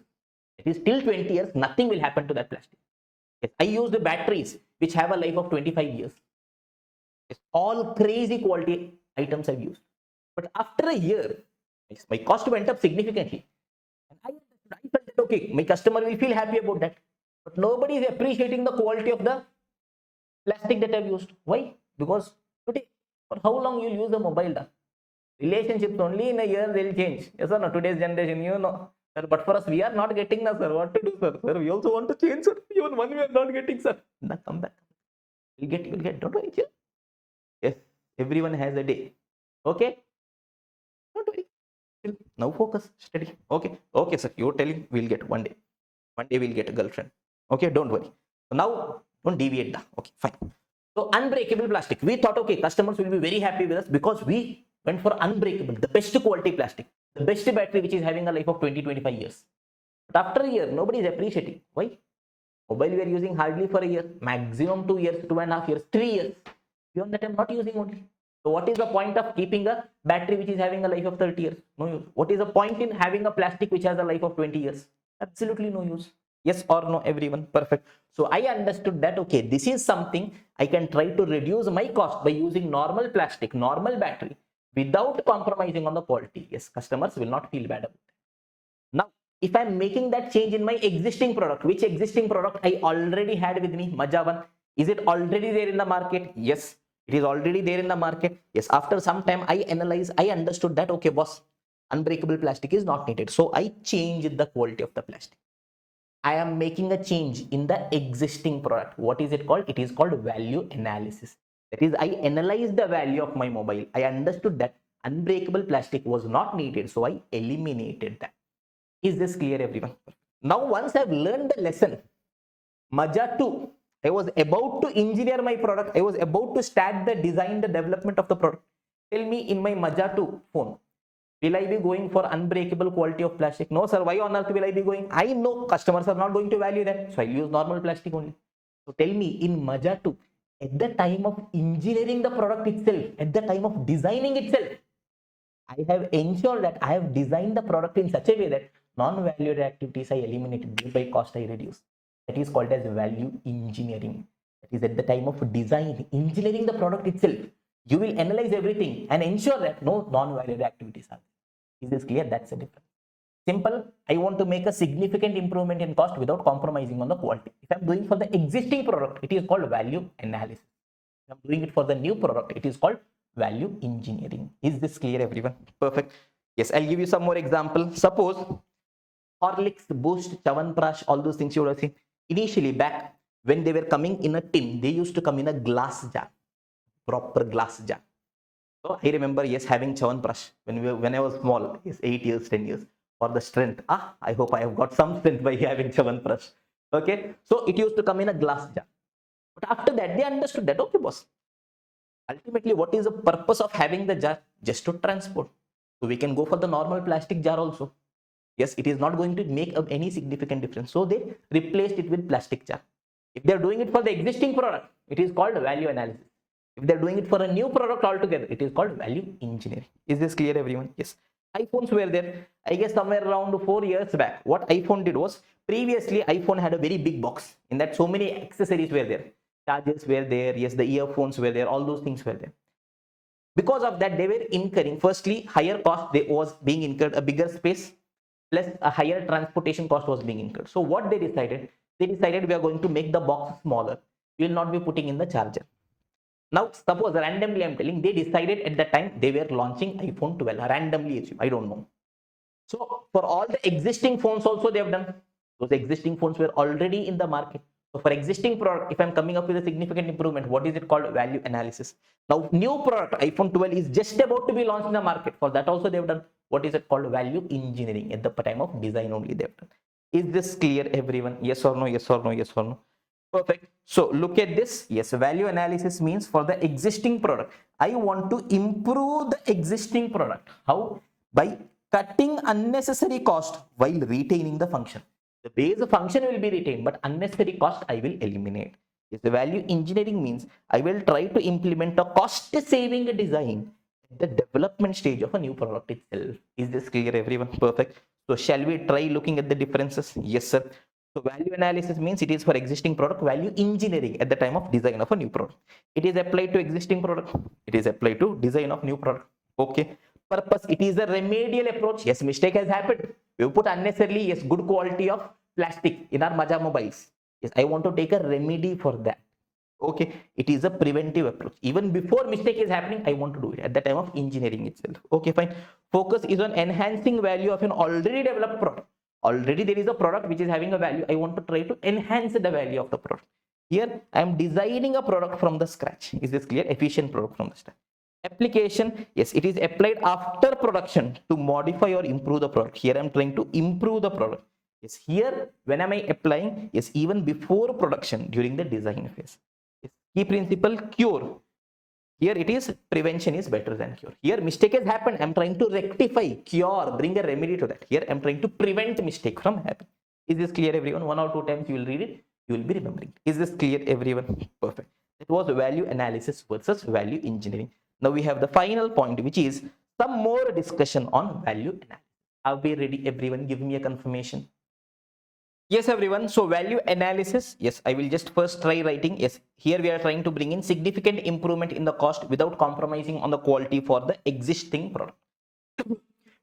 It is till 20 years, nothing will happen to that plastic. Yes, I used batteries, which have a life of 25 years. Yes, all crazy quality items I've used. But after a year, my cost went up significantly. And I felt that, okay, my customer will feel happy about that. But nobody is appreciating the quality of the plastic that I've used. Why? Because today, for how long you'll use a mobile? Relationships only in a year they'll change. Yes or no? Today's generation, you know. Sir, but for us, we are not getting now, sir. What to do, sir? Sir, we also want to change, sir. Even one we are not getting, sir. Now come back. You'll get. Don't worry, chill. Yes, everyone has a day. Okay? Don't worry. Chill. Now focus, steady. Okay, sir. You're telling we'll get one day. One day we'll get a girlfriend. Okay, don't worry. So now don't deviate. Okay, fine. So unbreakable plastic. We thought, okay, customers will be very happy with us because we went for unbreakable, the best quality plastic, the best battery which is having a life of 20-25 years. But after a year, nobody is appreciating. Why? Mobile we are using hardly for a year, maximum 2 years, 2.5 years, 3 years. Beyond that, I'm not using only. So what is the point of keeping a battery which is having a life of 30 years? No use. What is the point in having a plastic which has a life of 20 years? Absolutely no use. Yes or no, everyone? Perfect. So I understood that, okay, this is something I can try to reduce my cost by using normal plastic, normal battery without compromising on the quality. Yes, customers will not feel bad about it. Now, if I'm making that change in my existing product, which existing product I already had with me, Maja 1, is it already there in the market? Yes, it is already there in the market. Yes, after some time I analyzed, I understood that, okay, boss, unbreakable plastic is not needed. So I changed the quality of the plastic. I am making a change in the existing product. What is it called? It is called value analysis. That is, I analyzed the value of my mobile. I understood that unbreakable plastic was not needed. So I eliminated that. Is this clear, everyone? Now, once I've learned the lesson, Maja 2, I was about to engineer my product. I was about to start the design, the development of the product. Tell me, in my Maja 2 phone, will I be going for unbreakable quality of plastic? No, sir. Why on earth will I be going? I know customers are not going to value that. So I'll use normal plastic only. So tell me, in Maja 2, at the time of engineering the product itself, at the time of designing itself, I have ensured that I have designed the product in such a way that non-valued activities I eliminated, thereby cost I reduce. That is called as value engineering. That is at the time of design, engineering the product itself. You will analyze everything and ensure that no non-valued activities are there. Is this clear? That's the difference. Simple. I want to make a significant improvement in cost without compromising on the quality. If I'm doing for the existing product, it is called value analysis. If I'm doing it for the new product, it is called value engineering. Is this clear, everyone? Perfect. Yes, I'll give you some more example. Suppose Horlicks, Boost, Chyawanprash, all those things you would have seen. Initially, back when they were coming in a tin, they used to come in a glass jar, proper glass jar. So I remember, yes, having Chyawanprash when I was small, yes, 8 years, 10 years, for the strength. I hope I have got some strength by having Chyawanprash. Okay, so it used to come in a glass jar. But after that, they understood that, okay, boss, ultimately, what is the purpose of having the jar? Just to transport. So we can go for the normal plastic jar also. Yes, it is not going to make any significant difference. So they replaced it with plastic jar. If they're doing it for the existing product, it is called value analysis. If they're doing it for a new product altogether, it is called value engineering. Is this clear, everyone? Yes. iPhones were there, I guess somewhere around 4 years back. What iPhone did was, previously iPhone had a very big box. In that, so many accessories were there. Chargers were there, yes, the earphones were there, all those things were there. Because of that, they were incurring, firstly, higher cost. They was being incurred, a bigger space, plus a higher transportation cost was being incurred. So what they decided we are going to make the box smaller. We will not be putting in the charger. Now, suppose randomly I'm telling, they decided at that time they were launching iPhone 12. Randomly, I don't know. So for all the existing phones also they have done. Those existing phones were already in the market. So for existing product, if I'm coming up with a significant improvement, what is it called? Value analysis. Now, new product iPhone 12 is just about to be launched in the market. For that also they have done. What is it called? Value engineering. At the time of design only they have done. Is this clear, everyone? Yes or no? Yes or no? Yes or no? Perfect. So look at this. Yes, value analysis means for the existing product, I want to improve the existing product. How? By cutting unnecessary cost while retaining the function. The base function will be retained, but unnecessary cost I will eliminate. Yes, the value engineering means I will try to implement a cost saving design at the development stage of a new product itself. Is this clear, everyone? Perfect. So shall we try looking at the differences? Yes, sir. So value analysis means it is for existing product. Value engineering at the time of design of a new product. It is applied to existing product. It is applied to design of new product. Okay. Purpose, it is a remedial approach. Yes, mistake has happened. We put unnecessarily, yes, good quality of plastic in our Maja mobiles. Yes, I want to take a remedy for that. Okay, it is a preventive approach. Even before mistake is happening, I want to do it at the time of engineering itself. Okay, fine. Focus is on enhancing value of an already developed product. Already there is a product which is having a value. I want to try to enhance the value of the product. Here I am designing a product from the scratch. Is this clear? Efficient product from the start. Application, yes, it is applied after production to modify or improve the product. Here I am trying to improve the product. Yes, here when am I applying? Yes, even before production, during the design phase. Yes. Key principle, cure. Here it is prevention is better than cure. Here mistake has happened. I'm trying to rectify, cure, bring a remedy to that. Here I'm trying to prevent mistake from happening. Is this clear, everyone? 1 or 2 times you will read it, you will be remembering. Is this clear, everyone? Perfect. It was value analysis versus value engineering. Now we have the final point, which is some more discussion on value analysis. Are we ready, everyone? Give me a confirmation. Yes, everyone. So value analysis. Yes, I will just first try writing. Yes, here we are trying to bring in significant improvement in the cost without compromising on the quality for the existing product.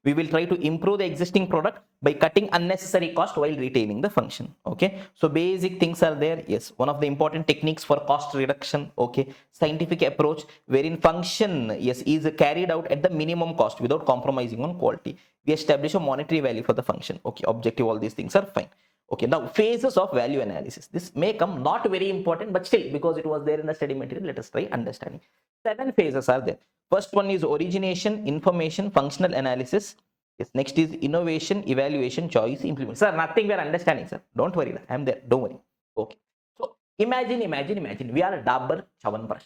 We will try to improve the existing product by cutting unnecessary cost while retaining the function. Okay, so basic things are there. Yes, one of the important techniques for cost reduction. Okay, scientific approach wherein function, yes, is carried out at the minimum cost without compromising on quality. We establish a monetary value for the function. Okay, objective, all these things are fine. Okay, now phases of value analysis. This may come not very important, but still, because it was there in the study material, let us try understanding. 7 phases are there. First one is origination, information, functional analysis. Yes, next is innovation, evaluation, choice, implement. Sir, nothing we are understanding, sir. Don't worry, I am there. Don't worry. Okay. So imagine we are a Dabur Chyawanprash.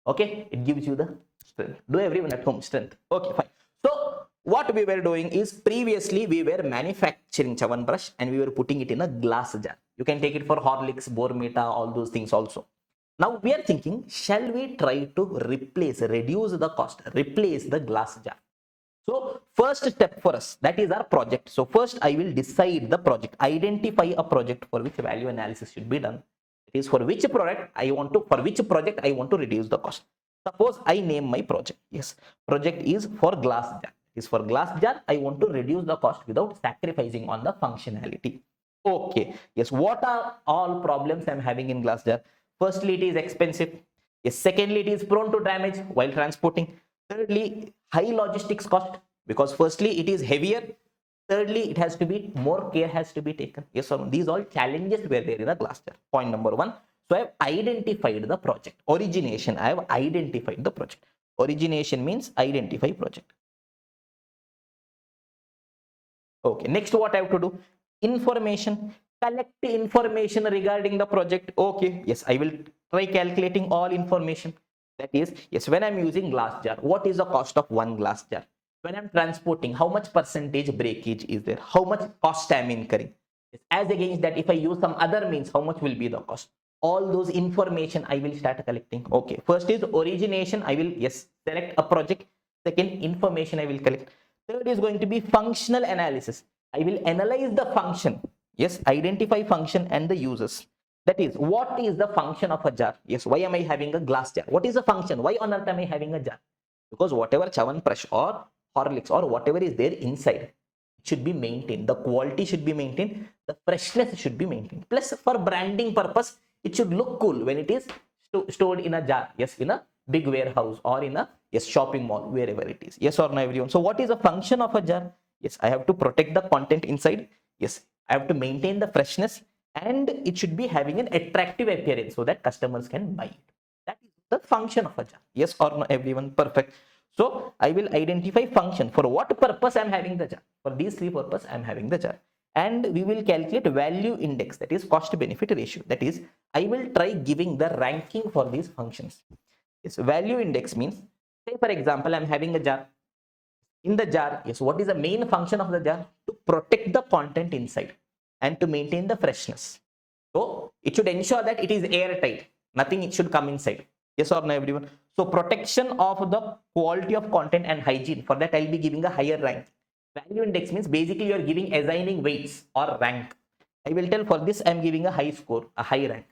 Okay, it gives you the strength. Do everyone at home strength. Okay, fine. So what we were doing is previously we were manufacturing Chyawanprash and we were putting it in a glass jar. You can take it for Horlicks, Bormita, all those things also. Now we are thinking, shall we try to reduce the cost, replace the glass jar? So first step for us, that is our project. So first I will decide the project, identify a project for which value analysis should be done. It is for which project I want to reduce the cost. Suppose I name my project. Yes, project is for glass jar. Is for glass jar. I want to reduce the cost without sacrificing on the functionality. Okay. Yes. What are all problems I'm having in glass jar? Firstly, it is expensive. Yes. Secondly, it is prone to damage while transporting. Thirdly, high logistics cost, because firstly, it is heavier. Thirdly, it has to be more care has to be taken. Yes or no? These all challenges were there in a glass jar. Point number 1. So I have identified the project. Origination, I have identified the project. Origination means identify project. Okay, next what I have to do? Information. Collect information regarding the project. Okay, yes, I will try calculating all information. That is, yes, when I'm using glass jar, what is the cost of one glass jar? when I'm transporting, how much percentage breakage is there? How much cost I'm incurring? As against that, if I use some other means, how much will be the cost? All those information I will start collecting. Okay, first is origination. I will, yes, select a project. Second, information I will collect. Third is going to be functional analysis. I will analyze the function. Yes, identify function and the users. That is, what is the function of a jar? Yes, why am I having a glass jar? What is the function? Why on earth am I having a jar? Because whatever Chyawanprash or Horlicks or whatever is there inside should be maintained. The quality should be maintained. The freshness should be maintained. Plus, for branding purpose, it should look cool when it is stored in a jar. Yes, in a big warehouse or in a, yes, shopping mall, wherever it is. Yes or no, everyone? So what is the function of a jar? Yes, I have to protect the content inside. Yes, I have to maintain the freshness, and it should be having an attractive appearance so that customers can buy it. That is the function of a jar. Yes or no, everyone? Perfect. So I will identify function. For what purpose I am having the jar? For these three purposes I am having the jar. And we will calculate value index, that is cost benefit ratio. That is, I will try giving the ranking for these functions. Yes, value index means, say for example, I am having a jar. In the jar, yes, what is the main function of the jar? To protect the content inside and to maintain the freshness. So it should ensure that it is airtight. Nothing it should come inside. Yes or no, everyone? So protection of the quality of content and hygiene. For that, I'll be giving a higher rank. Value index means basically you are giving assigning weights or rank. I will tell for this I'm giving a high score, a high rank.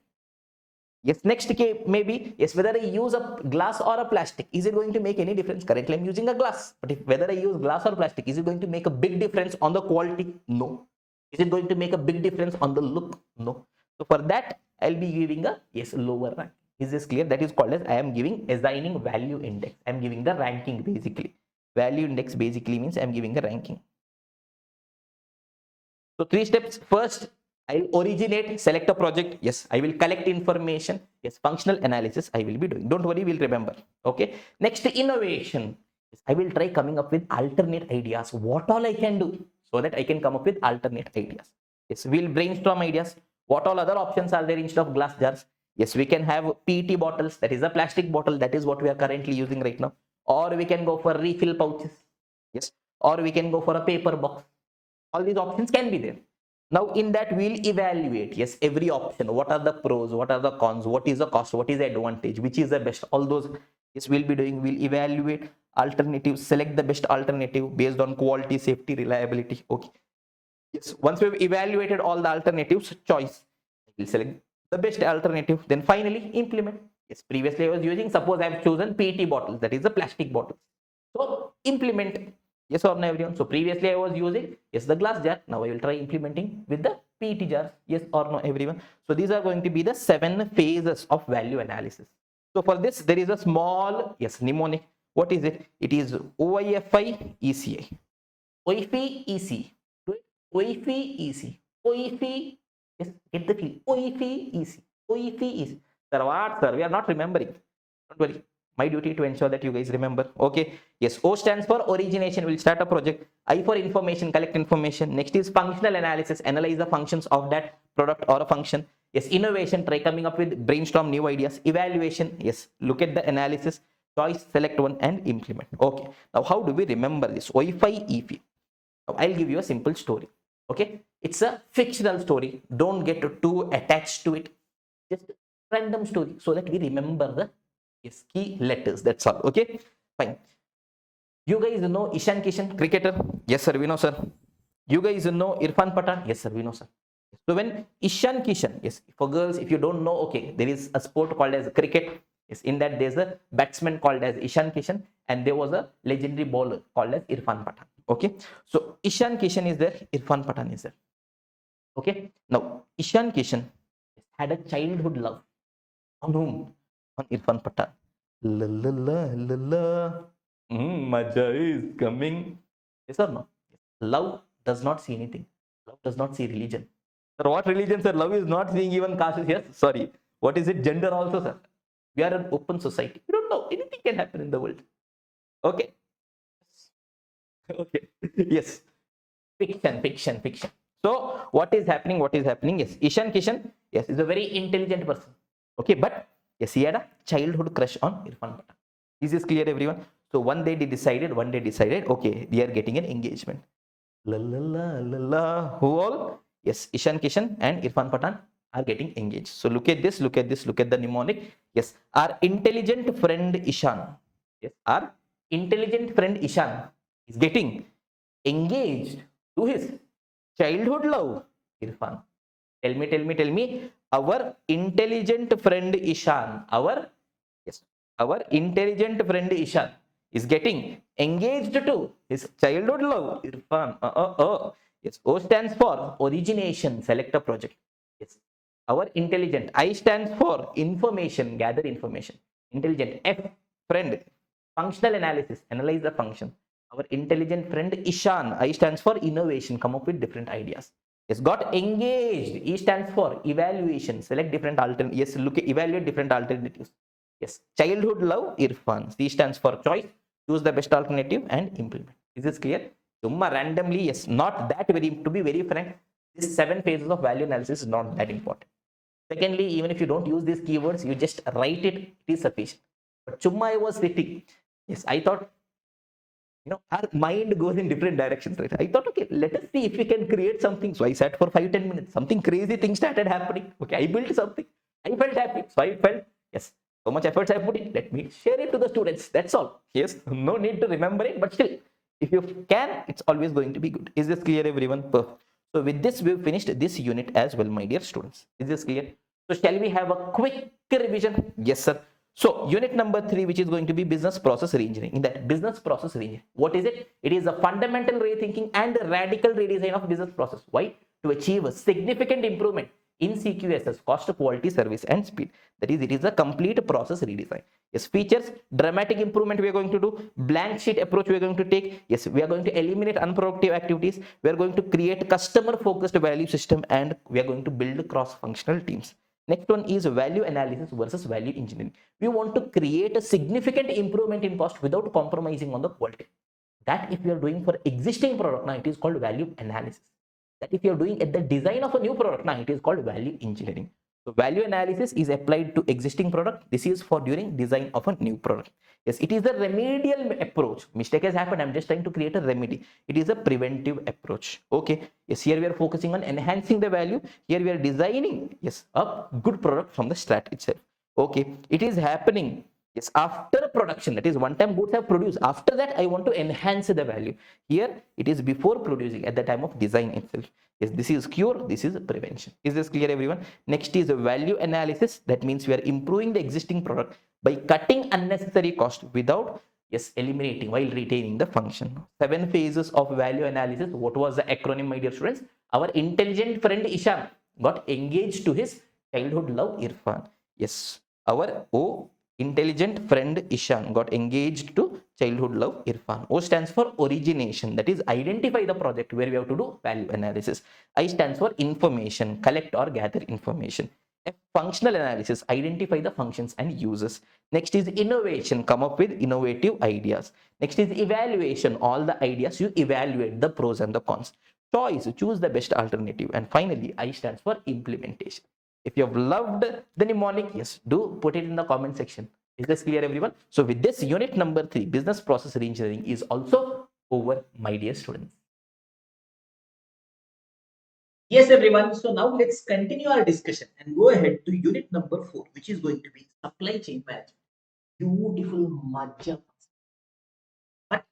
Yes, next maybe, yes, whether I use a glass or a plastic, is it going to make any difference? Currently I'm using a glass, but whether I use glass or plastic, is it going to make a big difference on the quality? No. Is it going to make a big difference on the look? No. So for that, I'll be giving a, yes, lower rank. Is this clear? That is called as I am giving assigning value index. I'm giving the ranking basically. Value index basically means I'm giving a ranking. So 3 steps. First, I will originate, select a project. Yes, I will collect information. Yes, functional analysis I will be doing. Don't worry, we'll remember. Okay. Next, innovation. Yes, I will try coming up with alternate ideas. What all I can do so that I can come up with alternate ideas. Yes, we'll brainstorm ideas. What all other options are there instead of glass jars? Yes, we can have PET bottles. That is a plastic bottle. That is what we are currently using right now. Or we can go for refill pouches. Yes. Or we can go for a paper box. All these options can be there. Now in that we'll evaluate, yes, every option. What are the pros? What are the cons? What is the cost? What is the advantage? Which is the best? All those, yes, we'll be doing. We'll evaluate alternatives, select the best alternative based on quality, safety, reliability. Okay. Yes, once we've evaluated all the alternatives, choice, we'll select the best alternative. Then finally implement. Yes, previously I was using, suppose I have chosen PET bottles, that is the plastic bottles. So implement. Yes or no, everyone? So previously I was using, yes, the glass jar. Now I will try implementing with the PET jars. Yes or no, everyone? So these are going to be the 7 phases of value analysis. So for this, there is a small, yes, mnemonic. What is it? It is OIFI ECI. OIFI EC. OIFI EC. OIFI. Yes, get the feel. OIFI EC. OIFI EC. Sir, what, sir? We are not remembering. Don't worry. My duty to ensure that you guys remember. Okay. Yes. O stands for origination. We'll start a project. I for information, collect information. Next is functional analysis. Analyze the functions of that product or a function. Yes. Innovation. Try coming up with, brainstorm new ideas. Evaluation. Yes. Look at the analysis. Choice. Select one and implement. Okay. Now, how do we remember this? OIFI EFI. Now, I'll give you a simple story. Okay. It's a fictional story. Don't get too attached to it. Just random story so that we remember the, yes, key letters. That's all. Okay, fine. You guys know Ishan Kishan, cricketer? Yes, sir. We know, sir. You guys know Irfan Pathan? Yes, sir. We know, sir. So when Ishan Kishan, yes, for girls, if you don't know, okay, there is a sport called as cricket. Yes, in that there's a batsman called as Ishan Kishan, and there was a legendary bowler called as Irfan Pathan. Okay, so Ishan Kishan is there, Irfan Pathan is there. Okay, now Ishan Kishan had a childhood love. On whom? On Irfan Pathan. La la la la la. Maja is coming. Yes or no? Love does not see anything. Love does not see religion. Sir, what religion, sir? Love is not seeing even caste. Yes, sorry. What is it? Gender also, sir. We are an open society. We don't know. Anything can happen in the world. Okay. Okay. Yes. Fiction, fiction, fiction. So what is happening? What is happening? Yes, Ishan Kishan, yes, is a very intelligent person. Okay, but yes, he had a childhood crush on Irfan Pathan. This is clear, everyone. So one day they decided, okay, we are getting an engagement. La la la la la. Who all? Yes, Ishan Kishan and Irfan Pathan are getting engaged. So look at this, look at this, look at the mnemonic. Yes, our intelligent friend Ishan. Yes, our intelligent friend Ishan is getting engaged to his childhood love, Irfan. Tell me. Our intelligent friend Ishan, our intelligent friend Ishan is getting engaged to his childhood love, Irfan. Yes, O stands for origination, select a project. Yes, our intelligent. I stands for information, gather information. Intelligent. F, friend, functional analysis, analyze the function. Our intelligent friend Ishan, I stands for innovation, come up with different ideas. Yes, got engaged. E stands for evaluation, select different alternatives. Yes, look, evaluate different alternatives. Yes, childhood love, Irfan. C stands for choice, choose the best alternative and implement. Is this clear? Summa randomly, yes, not that very, to be very frank, this 7 phases of value analysis is not that important. Secondly, even if you don't use these keywords, you just write it, it is sufficient. But Chumma, I was sitting. Yes, I thought, our mind goes in different directions, right? I thought, okay, let us see if we can create something. So I sat for 5-10 minutes. Something crazy thing started happening. Okay, I built something. I felt happy. So I felt, yes, so much efforts I put in. Let me share it to the students. That's all. Yes, no need to remember it, but still, if you can, it's always going to be good. Is this clear, everyone? Perfect. So with this, we've finished this unit as well, my dear students. Is this clear? So shall we have a quick revision? Yes, sir. So unit number 3, which is going to be business process reengineering. In that business process reengineering, what is it? It is a fundamental rethinking and radical redesign of business process. Why? To achieve a significant improvement in CQSS, cost, quality, service, and speed. That is, it is a complete process redesign. Yes, features, dramatic improvement we are going to do. Blank sheet approach we are going to take. Yes, we are going to eliminate unproductive activities. We are going to create customer-focused value system, and we are going to build cross-functional teams. Next one is value analysis versus value engineering. We want to create a significant improvement in cost without compromising on the quality. That if you are doing for existing product, now it is called value analysis. That if you are doing at the design of a new product, now it is called value engineering. So value analysis is applied to existing product. This is for during design of a new product. Yes, it is a remedial approach. Mistake has happened. I'm just trying to create a remedy. It is a preventive approach. Okay. Yes, here we are focusing on enhancing the value. Here we are designing, yes, a good product from the start itself. Okay. It is happening. Yes, after production, that is one time goods have produced. After that, I want to enhance the value. Here, it is before producing at the time of design itself. Yes, this is cure, this is prevention. Is this clear, everyone? Next is a value analysis. That means we are improving the existing product by cutting unnecessary cost without, yes, eliminating while retaining the function. 7 phases of value analysis. What was the acronym, my dear students? Our intelligent friend Ishan got engaged to his childhood love Irfan. Yes, our O, intelligent friend Ishan got engaged to childhood love Irfan. O stands for origination, that is identify the project where we have to do value analysis. I stands for information, collect or gather information. F, functional analysis, identify the functions and uses. Next is innovation, come up with innovative ideas. Next is evaluation, all the ideas you evaluate the pros and the cons. Choice, choose the best alternative. And finally, I stands for implementation. If you have loved the mnemonic, yes, do put it in the comment section. Is this clear, everyone? So with this, unit number 3, business process reengineering, is also over, my dear students. Yes, everyone. So now let's continue our discussion and go ahead to unit number 4, which is going to be supply chain management. Beautiful Majja. But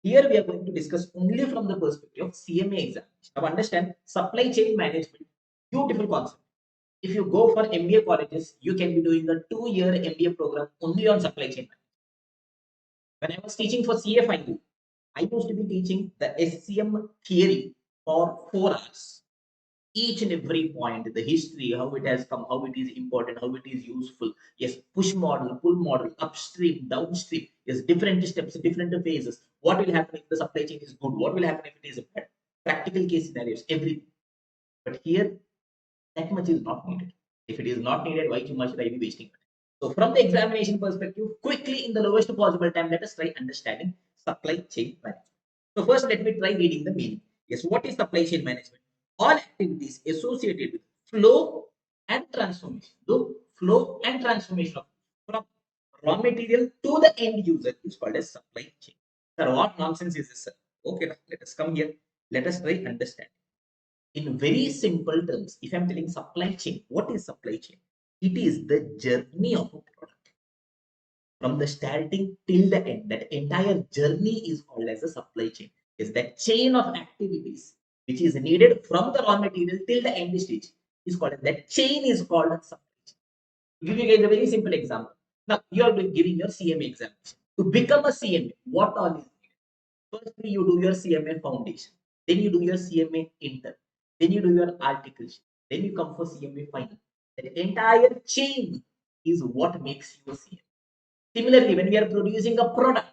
here we are going to discuss only from the perspective of CMA examination. Now understand, supply chain management, beautiful concept. If you go for MBA colleges, you can be doing a 2-year MBA program only on supply chain management. When I was teaching for CA Final, I used to be teaching the SCM theory for 4 hours. Each and every point, the history, how it has come, how it is important, how it is useful. Yes, push model, pull model, upstream, downstream. Yes, different steps, different phases. What will happen if the supply chain is good? What will happen if it is bad? Practical case scenarios, everything. But here, that much is not needed. If it is not needed, why too much should I be wasting time? So from the examination perspective, quickly in the lowest possible time, let us try understanding supply chain management. So first, let me try reading the meaning. Yes, what is supply chain management? All activities associated with flow and transformation. The flow and transformation of from raw material to the end user is called as supply chain. Sir, what nonsense is this, sir? Okay, let us come here. Let us try understand. In very simple terms, if I'm telling supply chain, what is supply chain? It is the journey of a product from the starting till the end. That entire journey is called as a supply chain. Is that chain of activities which is needed from the raw material till the end stage is called as that chain is called supply chain. Give you guys a very simple example. Now you are giving your CMA examination. To become a CMA, what all is needed? Firstly, you do your CMA foundation. Then you do your CMA intern. Then you do your articles. Then you come for CMA final. The entire chain is what makes you a CMA. Similarly, when we are producing a product,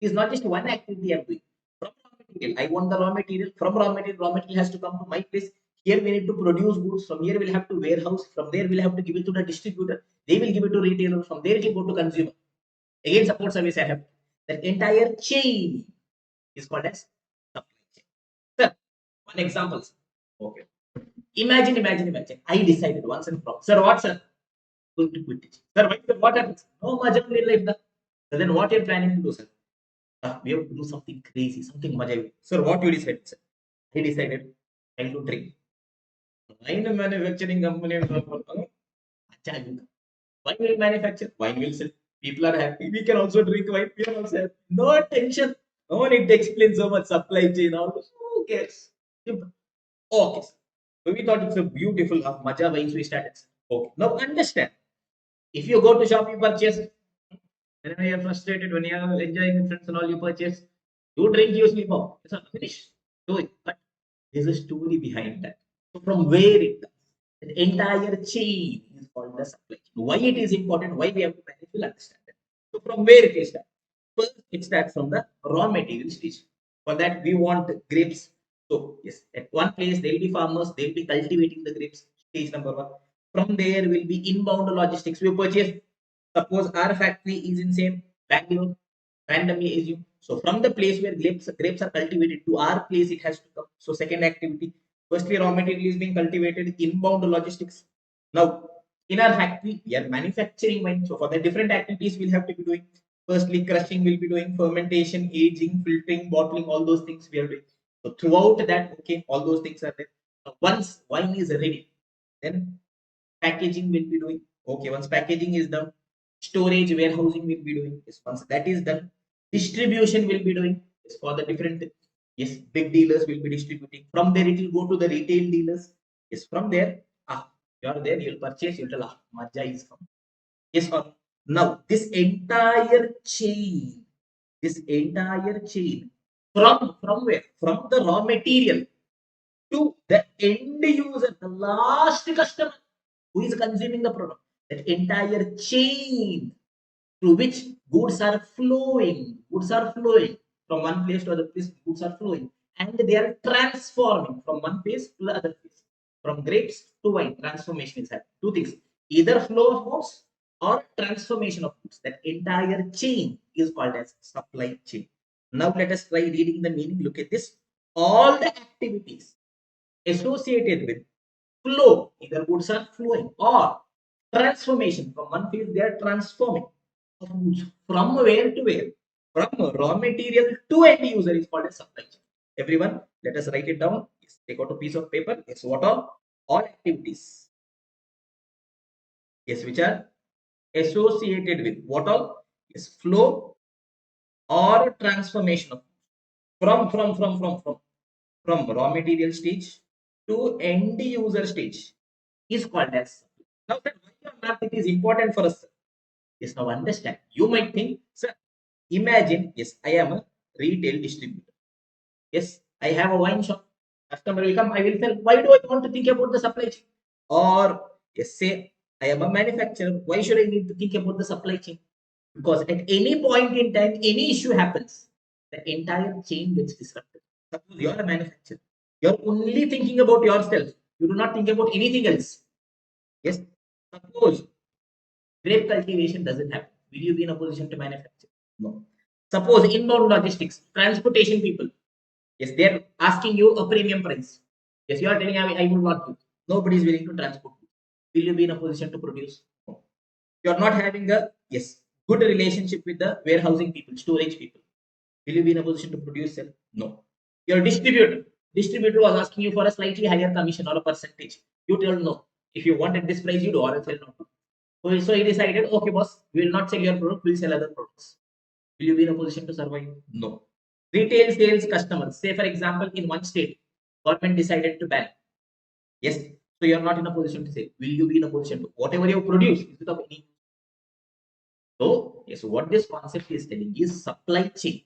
it is not just one activity I am doing. From raw material, I want the raw material. From raw material has to come to my place. Here we need to produce goods. From here we'll have to warehouse. From there we'll have to give it to the distributor. They will give it to retailer. From there it will go to consumer. Again, support service I have. That entire chain is called as supply chain. Sir, one example. Okay. Imagine. I decided once and for all. Sir, what, sir? Going to quit teaching. Sir, why, what happens? No maja in life. So then what you're planning to do, sir? We have to do something crazy, something maja. Sir, what you decided, sir? He decided I to drink. Wine manufacturing company. Wine will manufacture, wine will sell. People are happy. We can also drink wine. We are also happy. No tension. No need to explain so much supply chain. All this. Who cares? Simple. Okay. So we thought it's a beautiful Maja wines we started. Okay. Now understand. If you go to shop, you purchase. Whenever you are frustrated, when you are enjoying with friends and all, you purchase. You drink, you sleep off. It's not finished. Do it. But there's a story behind that. So from where it comes, the entire chain is called the supply chain. Why it is important, why we have to manage, we'll understand that. So from where it is started. First, it starts from the raw material stage. For that, we want grapes. So yes, at one place there will be farmers, they will be cultivating the grapes. Stage number one. From there will be inbound logistics. We purchase. Suppose our factory is in same Bangalore, randomly assume. So from the place where grapes are cultivated to our place, it has to come. So second activity. Firstly, raw material is being cultivated, inbound logistics. Now, in our factory, we are manufacturing wine. So for the different activities, we'll have to be doing. Firstly, crushing will be doing, fermentation, aging, filtering, bottling, all those things we are doing. So throughout that, okay, all those things are there. Once wine is ready, then packaging will be doing. Okay, once packaging is done, storage, warehousing will be doing. Yes, once that is done, distribution will be doing. Yes, for the different, yes, big dealers will be distributing. From there, it will go to the retail dealers. Yes, from there, you are there, you'll purchase, you'll tell, Maja is from. Yes, or now this entire chain, from where? From the raw material to the end user, the last customer who is consuming the product. That entire chain through which goods are flowing. Goods are flowing from one place to other place. Goods are flowing, and they are transforming from one place to the other place. From grapes to wine, transformation is happening. Two things: either flow of goods or transformation of goods. That entire chain is called as supply chain. Now let us try reading the meaning. Look at this. All the activities associated with flow, either goods are flowing, or transformation. From one phase they are transforming of goods from where to where, from raw material to end user is called as supply chain. Everyone, let us write it down. Yes, take out a piece of paper. Yes, what all activities, yes, which are associated with what all, yes, flow or transformation of from raw material stage to end user stage is called as. Now, sir, why on earth it is important for us? Yes, now understand. You might think, sir, imagine, yes, I am a retail distributor. Yes, I have a wine shop. Customer will come, I will sell. Why do I want to think about the supply chain? Or, yes, say, I am a manufacturer. Why should I need to think about the supply chain? Because at any point in time, any issue happens, the entire chain gets disrupted. Suppose you are a manufacturer. You're only thinking about yourself. You do not think about anything else. Yes. Suppose grape cultivation doesn't happen. Will you be in a position to manufacture? No. Suppose inbound logistics, transportation people. Yes, they're asking you a premium price. Yes, you are telling I will not do. Nobody is willing to transport. Will you be in a position to produce? No. You are not having a, yes, good relationship with the warehousing people, storage people. Will you be in a position to produce sell? No. Your distributor. Distributor was asking you for a slightly higher commission or a percentage. You tell no. If you want at this price, you do, or else you'll not do. So he decided, okay, boss, we will not sell your product, we'll sell other products. Will you be in a position to survive? No. Retail sales customers. Say, for example, in one state, government decided to ban. Yes. So you're not in a position to say, will you be in a position to whatever you produce is without any. So, yes, what this concept is telling is supply chain.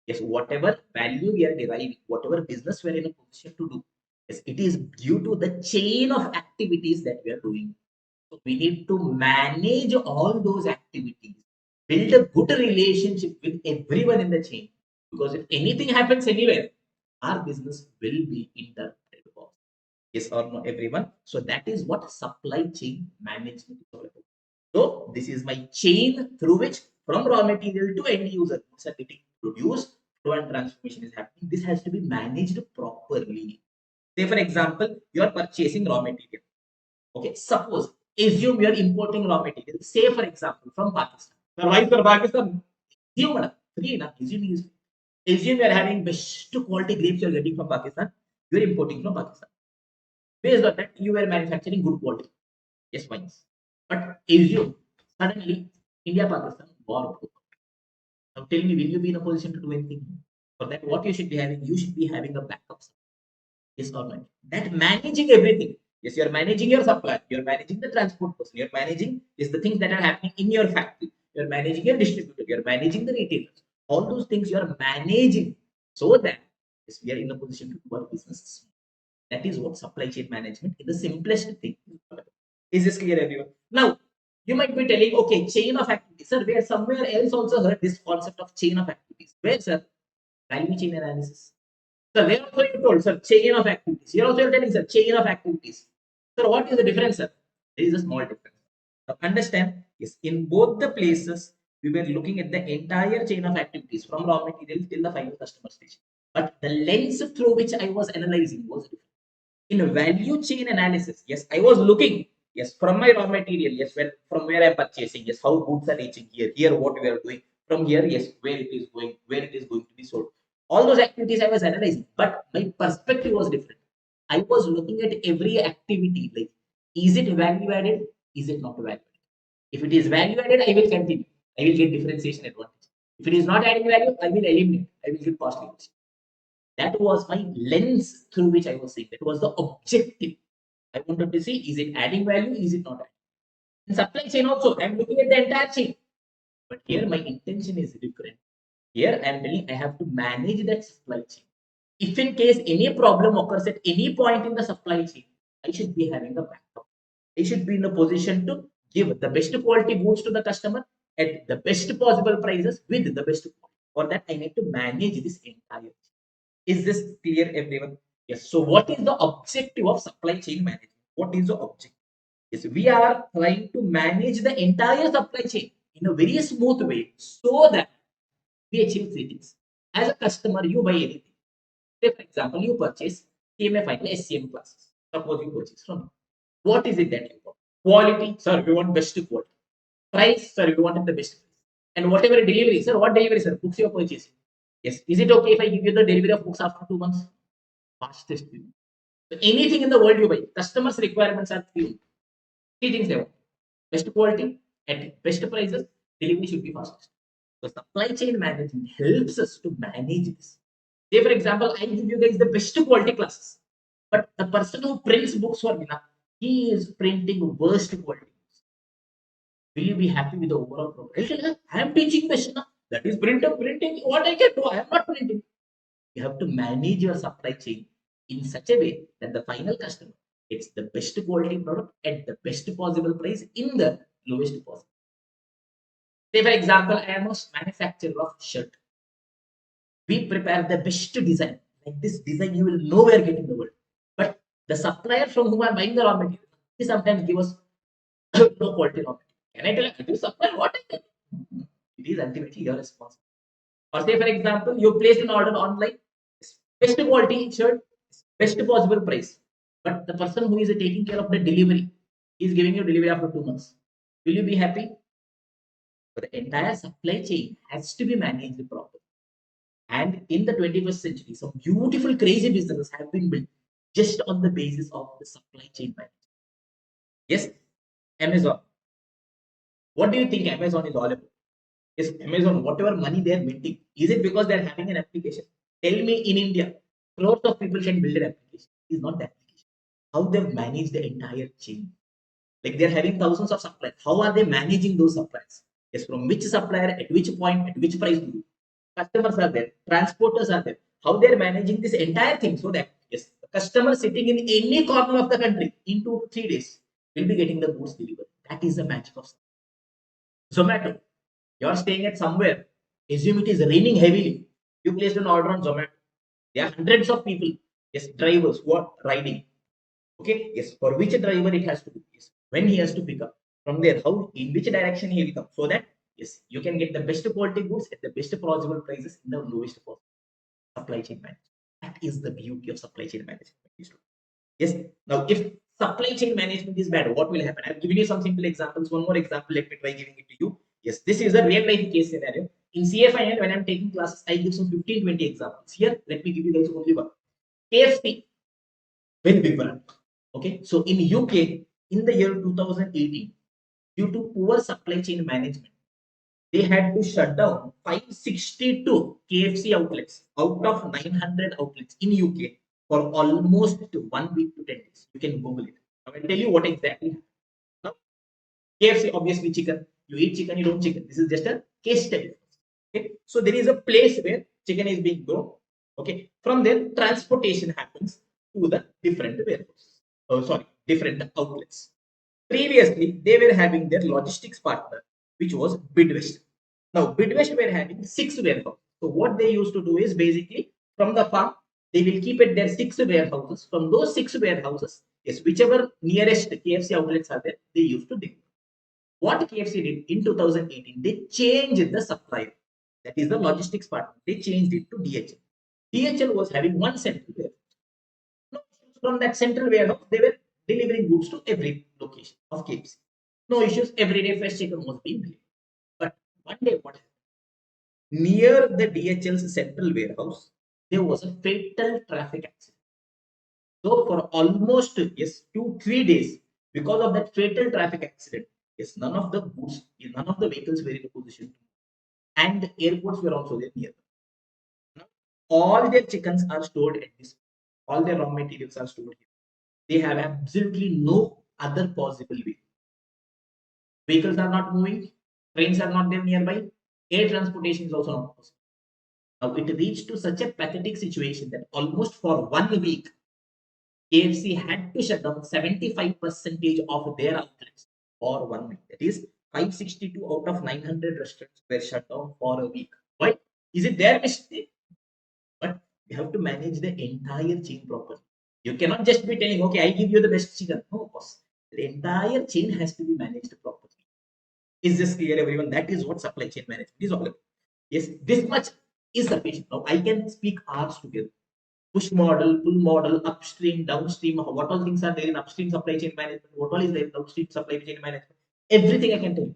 Yes, whatever value we are deriving, whatever business we are in a position to do, yes, it is due to the chain of activities that we are doing. So we need to manage all those activities, build a good relationship with everyone in the chain. Because if anything happens anywhere, our business will be interrupted. Yes or no, everyone? So that is what supply chain management is all about. So this is my chain through which from raw material to end user goods are getting produced, flow and transformation is happening. This has to be managed properly. Say for example, you are purchasing raw material. Okay, suppose assume you are importing raw material. Say for example from Pakistan. Sir, why for Pakistan? Assume, free na. Assuming is assume you are having best quality grapes you are getting from Pakistan. You are importing from Pakistan. Based on that, you were manufacturing good quality. Yes, wines. But assume suddenly India Pakistan war broke. Now tell me, will you be in a position to do anything? For that, what you should be having? You should be having a backup. Yes or no? That managing everything. Yes, you're managing your supply, you're managing the transport person, you're managing is the things that are happening in your factory, you're managing your distributor, you're managing the retailers. All those things you're managing so that yes, we are in a position to do our business. That is what supply chain management is the simplest thing. Is this clear, everyone? Now, you might be telling, okay, chain of activities. Sir, we are somewhere else also heard this concept of chain of activities. Where, sir? Value chain analysis. So there also you told, sir, chain of activities. Here also you're telling, sir, chain of activities. Sir, what is the difference, sir? There is a small difference. Now understand, yes, in both the places, we were looking at the entire chain of activities from raw material till the final customer stage. But the lens through which I was analyzing was different. In value chain analysis, yes, I was looking, yes, from my raw material, yes, from where I'm purchasing, yes, how goods are reaching here, what we are doing, from here, yes, where it is going, where it is going to be sold. All those activities I was analyzing, but my perspective was different. I was looking at every activity, like, is it value added? Is it not value added? If it is value added, I will continue. I will get differentiation advantage. If it is not adding value, I will eliminate. I will get cost leakage. That was my lens through which I was seeing. That was the objective. I wanted to see, is it adding value? Is it not adding? In supply chain also, I'm looking at the entire chain. But here my intention is different. Here I am telling I have to manage that supply chain. If in case any problem occurs at any point in the supply chain, I should be having a backup. I should be in a position to give the best quality goods to the customer at the best possible prices with the best quality. For that, I need to manage this entire chain. Is this clear, everyone? Yes. So, what is the objective of supply chain management? What is the objective? Yes, we are trying to manage the entire supply chain in a very smooth way so that we achieve three things. As a customer, you buy anything. Say, for example, you purchase CMA Final SCM classes. Suppose you purchase from me. What is it that you want? Quality, sir, we want best quality. Price, sir, we wanted the best price. And whatever delivery, sir, what delivery, sir? Books you are purchasing. Yes. Is it okay if I give you the delivery of books after 2 months? Fastest way. So anything in the world you buy, customers' requirements are three. Three things they want. Best quality at best prices, delivery should be fastest. So supply chain management helps us to manage this. Say, for example, I give you guys the best quality classes. But the person who prints books for me, he is printing worst quality. Will you be happy with the overall program? I am teaching best. That is printing. What I can do, I am not printing. You have to manage your supply chain in such a way that the final customer gets the best quality product at the best possible price in the lowest possible. Say, for example, I am a manufacturer of shirt. We prepare the best design. Like this design, you will nowhere get in the world. But the supplier from whom I'm buying the raw material, they sometimes give us no quality raw material. Can I tell you, you supply what I can? It is ultimately your responsibility. Or say, for example, you placed an order online, best quality shirt, best possible price. But the person who is taking care of the delivery is giving you delivery after 2 months. Will you be happy? But the entire supply chain has to be managed properly. And in the 21st century, some beautiful, crazy businesses have been built just on the basis of the supply chain management. Yes, Amazon. What do you think Amazon is all about? Yes, Amazon, whatever money they are minting, is it because they are having an application? Tell me in India, crores of people can build an application. It is not the application. How they've managed the entire chain. Like they're having thousands of suppliers. How are they managing those suppliers? Yes, from which supplier, at which point, at which price do you? Customers are there, transporters are there. How they're managing this entire thing so that yes, the customer sitting in any corner of the country in 2 to 3 days will be getting the goods delivered. That is the magic of Zomato. You're staying at somewhere. Assume it is raining heavily. You placed an order on Zomato. There are hundreds of people, yes, drivers who are riding. Okay, yes, for which driver it has to do, yes, when he has to pick up. From there, how, in which direction he will come, so that yes, you can get the best quality goods at the best possible prices in the lowest possible. Supply chain management. That is the beauty of supply chain management. Yes. Now, if supply chain management is bad, what will happen? I've given you some simple examples. One more example, let me try giving it to you. Yes, this is a real life case scenario. In CA Final, when I'm taking classes, I give some 15-20 examples. Here, let me give you guys only one. KFC, very big brand. Okay, so in UK, in the year 2018, due to poor supply chain management, they had to shut down 562 KFC outlets out of 900 outlets in UK for almost 1 week to 10 days. You can Google it. I will tell you what exactly happened. Now, KFC, obviously chicken. You eat chicken, you don't chicken. This is just a case study. Okay, so there is a place where chicken is being grown. Okay, from there transportation happens to the different warehouses. Oh, sorry, different outlets. Previously, they were having their logistics partner, which was Bidwest. Now, Bidwest were having 6 warehouses. So, what they used to do is basically from the farm, they will keep it their 6 warehouses. From those 6 warehouses, yes, whichever nearest KFC outlets are there, they used to deliver. What KFC did in 2018, they changed the supplier. That is the logistics partner. They changed it to DHL. DHL was having one central warehouse. From that central warehouse, they were delivering goods to every location of KFC. No issues. Every day, fresh chicken was being delivered. But one day, what happened? Near the DHL's central warehouse, there was a fatal traffic accident. So, for almost yes 2-3 days, because of that fatal traffic accident, yes, none of the goods, none of the vehicles were in a position, and airports were also there near. Now, all their chickens are stored at this. All their raw materials are stored here. They have absolutely no other possible way. Vehicles are not moving, trains are not there nearby, air transportation is also not possible. Now it reached to such a pathetic situation that almost for 1 week, KFC had to shut down 75% of their outlets for 1 week. That is 562 out of 900 restaurants were shut down for a week. Why? Is it their mistake? But you have to manage the entire chain properly. You cannot just be telling, okay, I give you the best chicken. No, boss. The entire chain has to be managed properly. Is this clear, everyone? That is what supply chain management is all about. Yes, this much is sufficient. Now I can speak hours together. Push model, pull model, upstream, downstream, what all things are there in upstream supply chain management, what all is there in downstream supply chain management. Everything I can tell you.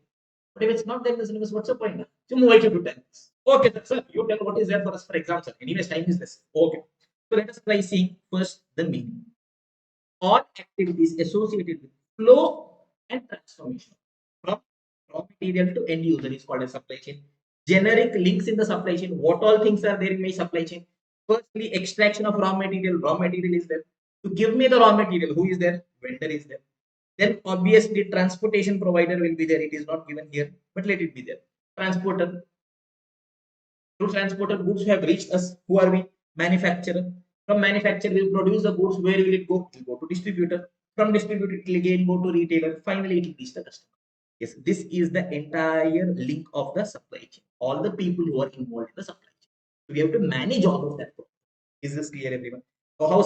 But if it's not there in the syllabus, what's the point? So move it to 10. Okay, sir, you tell what is there for us for exam, sir. Anyways, time is less. Okay. So let us try seeing first the meaning. All activities associated with flow and transformation from raw material to end user is called a supply chain. Generic links in the supply chain. What all things are there in my supply chain? Firstly, extraction of raw material. Raw material is there. To give me the raw material, who is there? Vendor is there. Then obviously transportation provider will be there. It is not given here, but let it be there. Transporter. Through transporter, goods have reached us. Who are we? Manufacturer. From manufacturer, we produce the goods. Where will it go? It will go to distributor. From distributor, it will again go to retailer. Finally, it will reach the customer. Yes, this is the entire link of the supply chain. All the people who are involved in the supply chain. So we have to manage all of that. Is this clear, everyone? So how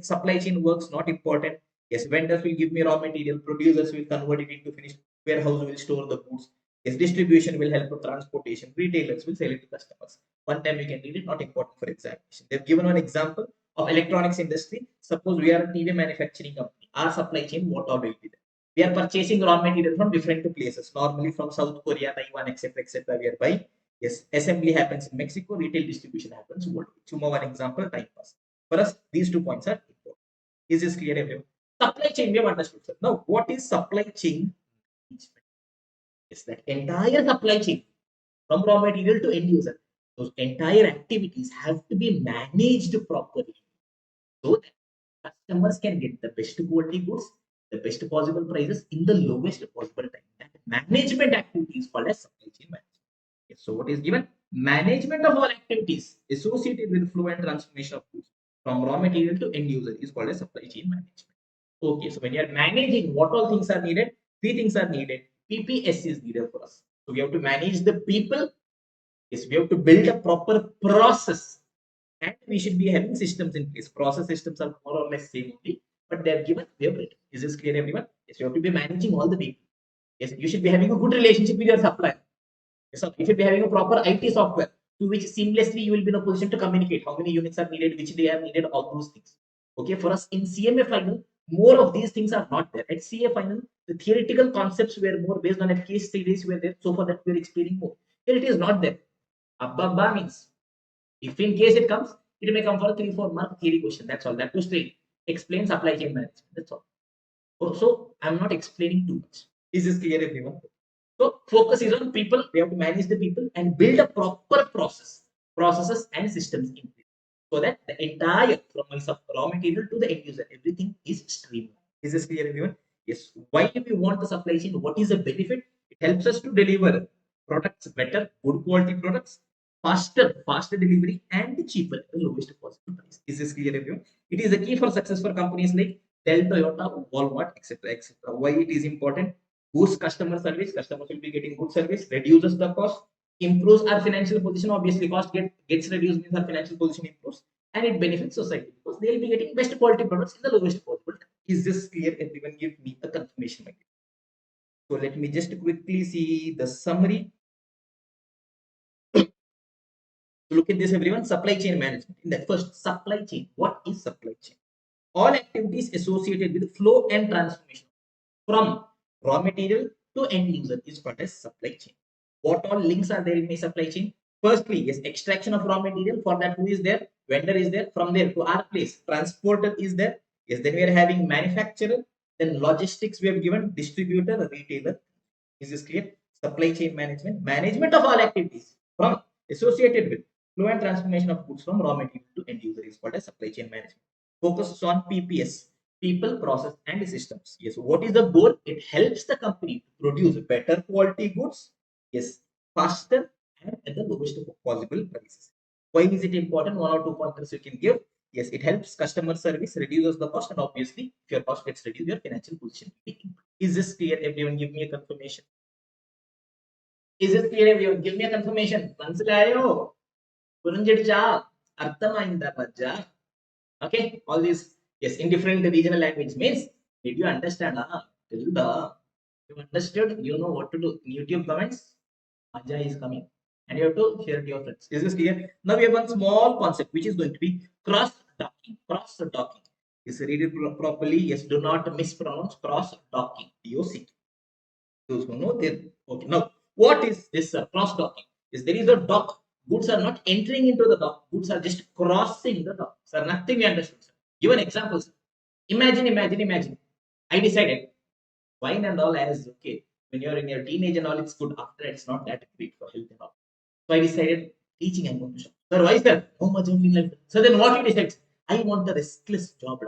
supply chain works? Not important. Yes, vendors will give me raw material. Producers will convert it into finished. Warehouse will store the goods. Yes, distribution will help with transportation. Retailers will sell it to customers. One time you can read it, not important for examination. They've given one example of electronics industry. Suppose we are a TV manufacturing company. Our supply chain, what all will be there? We are purchasing raw material from different places, normally from South Korea, Taiwan, etc., etc. We are buying. Yes, assembly happens in Mexico, retail distribution happens worldwide. Tomorrow, one example, time pass. For us, these 2 points are important. Is this clear, everyone? Supply chain, we have understood, sir. Now, what is supply chain management? Yes, that entire supply chain from raw material to end user. Those entire activities have to be managed properly so that customers can get the best quality goods, the best possible prices in the lowest possible time. That management activity is called as supply chain management. Okay, so what is given? Management of all activities associated with flow and transformation of goods from raw material to end user is called as supply chain management. Okay, so when you are managing, what all things are needed? 3 things are needed. PPS is needed for us. So we have to manage the people. Yes, we have to build a proper process, and we should be having systems in place. Process systems are more or less same only, but they are given, we have written. Is this clear, everyone? Yes, you have to be managing all the people. Yes, you should be having a good relationship with your supplier. Yes, so you should be having a proper IT software to which seamlessly you will be in a position to communicate how many units are needed, which they are needed, all those things. Okay, for us in CMA Final, more of these things are not there. At CA Final, the theoretical concepts were more based on a case studies were there, so for that we are explaining more. Here it is not there. Abba means if in case it comes, it may come for a 3-4 mark theory question. That's all. That was straight. Explain supply chain management. That's all. So I'm not explaining too much. Is this clear, everyone? So focus is on people. We have to manage the people and build a proper processes and systems in place, so that the entire from my raw material to the end user, everything is streamlined. Is this clear, everyone? Yes. Why do we want the supply chain? What is the benefit? It helps us to deliver products better, good quality products, faster delivery, and cheaper at the lowest possible price. Is this clear, everyone? It is the key for success for companies like Dell, Toyota, Walmart, etc., etc. Why it is important? Boosts customer service. Customers will be getting good service, reduces the cost, improves our financial position. Obviously, cost gets reduced means our financial position improves, and it benefits society because they will be getting best quality products in the lowest possible time. Is this clear, everyone? Give me a confirmation. So let me just quickly see the summary. So look at this, everyone. Supply chain management. In that first, supply chain. What is supply chain? All activities associated with flow and transformation from raw material to end user is called as supply chain. What all links are there in my supply chain? Firstly, yes, extraction of raw material. For that, who is there? Vendor is there. From there to our place, transporter is there. Yes, then we are having manufacturer. Then logistics we have given, distributor, retailer. Is this clear? Supply chain management. Management of all activities from associated with flow and transformation of goods from raw material to end user is called as supply chain management. Focuses on PPS, people, process, and systems. Yes, what is the goal? It helps the company to produce better quality goods, yes, faster and at the lowest possible prices. Why is it important? 1 or 2 pointers you can give. Yes, it helps customer service, reduces the cost, and obviously, if your cost gets reduced, your financial position will be improved. Is this clear? Everyone, give me a confirmation. Is this clear, everyone? Give me a confirmation. മനസ്സിലായോ? പുരിഞ്ചടിച്ചാ? അർത്ഥമായിന്താ മജ്ജ? Okay, all these, yes, in different regional language means, did you understand? You understood? You know what to do. YouTube comments, Maja is coming, and you have to share it to your friends. Is this clear? Now we have one small concept which is going to be cross docking. Cross docking. Is read it properly. Yes, do not mispronounce cross docking. DOC. Those who know, they okay. Now, what is this cross docking? Is there is a dock. Goods are not entering into the dock. Goods are just crossing the dock. Sir, nothing we understood. Sir. Give an example. Sir. Imagine. I decided wine and all as okay. When you're in your teenage and all, it's good. After it's not that great for health and all. So I decided teaching I'm going to shop. Sir, why is that? How much only life? So then what you decide? I want a restless job.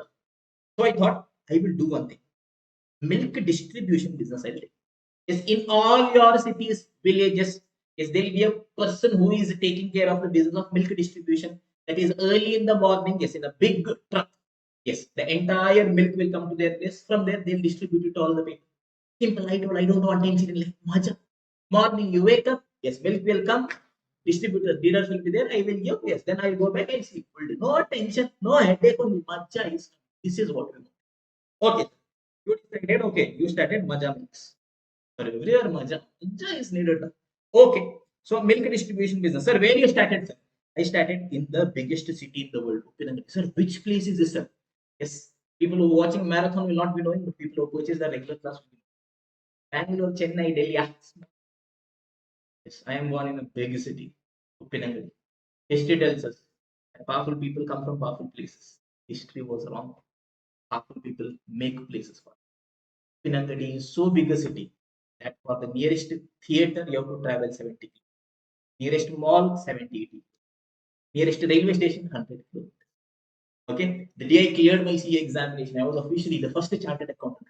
So I thought I will do one thing. Milk distribution business I will take. Yes, in all your cities, villages, yes, there will be a person who is taking care of the business of milk distribution. That is early in the morning, yes, in a big truck. Yes, the entire milk will come to their place. From there, they'll distribute it to all the people. Simple, I don't want tension in life. Maja. Morning, you wake up, yes, milk will come, distributor, dealers will be there. I will give, yes, then I'll go back and sleep. No tension, no headache, only Maja is. This is what we want. Okay, you decided, okay, you started Maja Mix. Everywhere Maja is needed. Okay, so milk distribution business. Sir, where you started, sir? I started in the biggest city in the world. Sir, which place is this, sir? Yes, people who are watching marathon will not be knowing, but people who purchase the regular class will Bangalore, Chennai, Delhi. Yes, I am born in a big city, Upinangadi. History tells us that powerful people come from powerful places. History was wrong. Powerful people make places for. Upinangadi is so big a city that for the nearest theater you have to travel 70 km. Nearest mall 70 80. Nearest railway station 100 km. Okay, the day I cleared my CA examination, I was officially the first chartered accountant.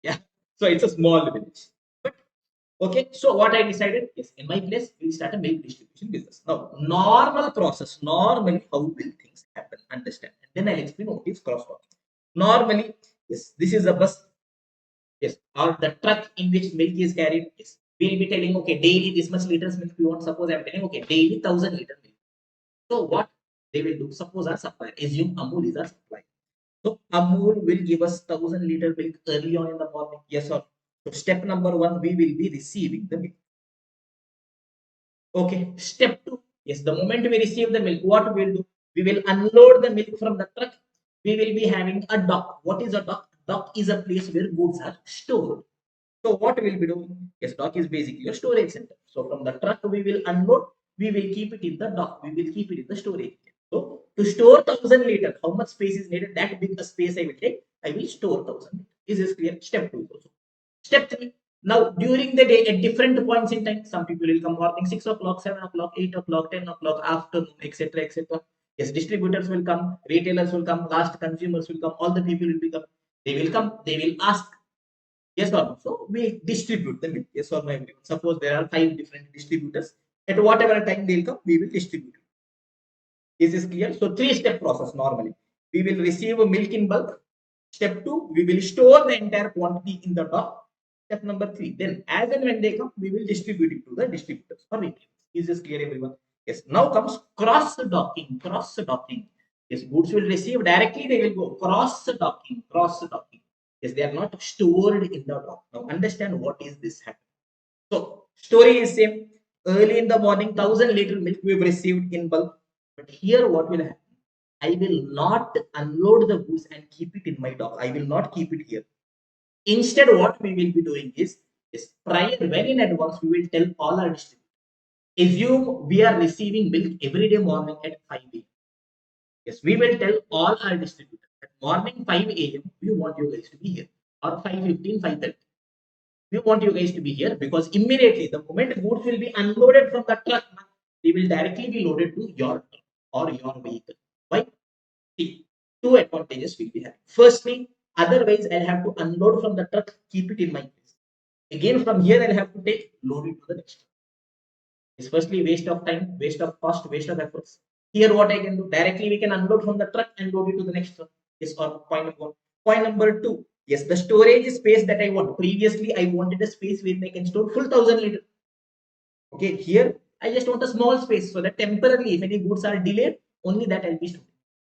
Yeah, so it's a small village. But okay, so what I decided is in my place we'll start a milk distribution business. Now, normal process, normally how will things happen? Understand, and then I'll explain what is crosswalk. Normally, yes, this is a bus, yes, or the truck in which milk is carried. Yes, we'll be telling okay, daily this much liters milk we want. Suppose I'm telling okay, daily 1,000 liter milk. So what they will do? Suppose our supplier, assume Amul is our supplier. So Amul will give us 1,000 liter milk early on in the morning. Yes or no? So step number one, we will be receiving the milk. Okay. Step two, yes, the moment we receive the milk, what we will do? We will unload the milk from the truck. We will be having a dock. What is a dock? Dock is a place where goods are stored. So what we will be doing? Yes, dock is basically a storage center. So from the truck we will unload, we will keep it in the dock. We will keep it in the storage. So to store 1,000 liter, how much space is needed? That big a space I will take. I will store 1,000. Is this clear? Step two also. Step three. Now during the day at different points in time, some people will come morning 6 o'clock, 7 o'clock, 8 o'clock, 10 o'clock, afternoon, etc. etc. Yes, distributors will come, retailers will come, last consumers will come, all the people will become. They will come, they will ask. Yes or no? So we distribute them. Yes or no, everyone. Suppose there are 5 different distributors. At whatever time they'll come, we will distribute. Is this clear? So three-step process normally. We will receive milk in bulk. Step two, we will store the entire quantity in the dock. Step number three, then as and when they come, we will distribute it to the distributors or retailers. Is this clear, everyone? Yes. Now comes cross docking. Cross docking. Yes, goods will receive directly. They will go cross docking. Cross docking. Yes, they are not stored in the dock. Now understand what is this happening. So story is same. Early in the morning, 1,000 liter milk we have received in bulk. But here, what will happen? I will not unload the goods and keep it in my dock. I will not keep it here. Instead, what we will be doing is prior, very in advance, we will tell all our distributors. Assume we are receiving milk every day morning at 5 a.m. Yes, we will tell all our distributors at morning 5 a.m. we want you guys to be here, or 5:15, 5:30. We want you guys to be here because immediately the moment goods will be unloaded from the truck, they will directly be loaded to your truck or your vehicle. Why? See, two advantages will be having. Firstly, otherwise I'll have to unload from the truck, keep it in my place. Again, from here I'll have to take load it to the next truck. It's firstly waste of time, waste of cost, waste of efforts. Here, what I can do directly, we can unload from the truck and load it to the next truck. Is or point number one. Point number two. Yes, the storage space that I want. Previously, I wanted a space where I can store full 1,000 liter. Okay, here I just want a small space so that temporarily, if any goods are delayed, only that I'll be storing.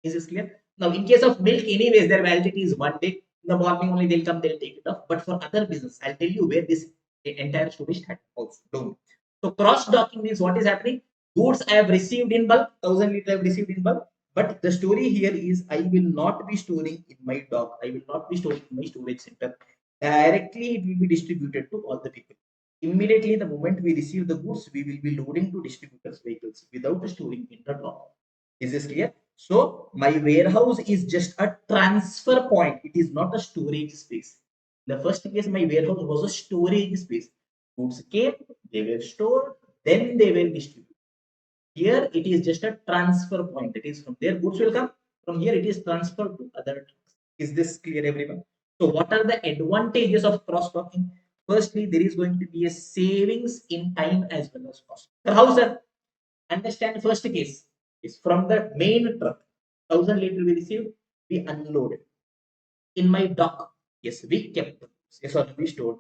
Is this clear? Now, in case of milk, anyways, their validity is one day. In the morning only they'll come, they'll take it off. But for other business, I'll tell you where this entire storage had also. Don't. So cross docking means what is happening? Goods I have received in bulk, 1,000 liter I have received in bulk. But the story here is I will not be storing in my dock. I will not be storing in my storage center. Directly it will be distributed to all the people. Immediately, the moment we receive the goods, we will be loading to distributors' vehicles without storing in the dock. Is this clear? So my warehouse is just a transfer point. It is not a storage space. In the first case, my warehouse was a storage space. Goods came, they were stored, then they were distributed. Here it is just a transfer point. It is from there goods will come. From here it is transferred to other trucks. Is this clear, everyone? So what are the advantages of cross docking? Firstly, there is going to be a savings in time as well as cost. So how, sir? Understand first case is from the main truck. 1,000 liter we received, we unloaded. In my dock, yes, we kept the goods. Yes, or we stored.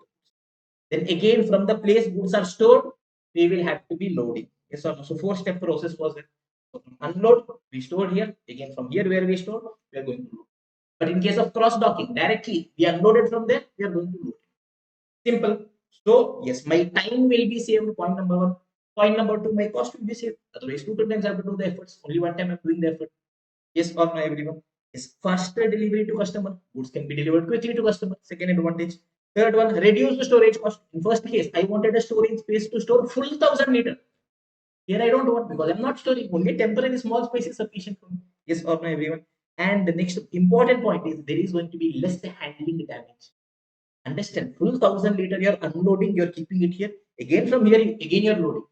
Then again from the place goods are stored, we will have to be loading. Yes or no? So four-step process was it. So from unload, we stored here. Again from here where we stored, we are going to load. But in case of cross docking, directly we unloaded from there, we are going to load. Simple. So yes, my time will be saved. Point number one. Point number two, my cost will be saved. Otherwise, 2 times I have to do the efforts. Only one time I'm doing the effort. Yes or no, everyone? Yes, faster delivery to customer. Goods can be delivered quickly to customer. Second advantage. Third one, reduce the storage cost. In first case, I wanted a storage space to store full 1000 liter. Here I don't want because I'm not storing. Only temporary small space is sufficient for me. Yes or no, everyone? And the next important point is there is going to be less handling damage. Understand? Full 1000 liter you're unloading, you're keeping it here. Again from here, again you're loading.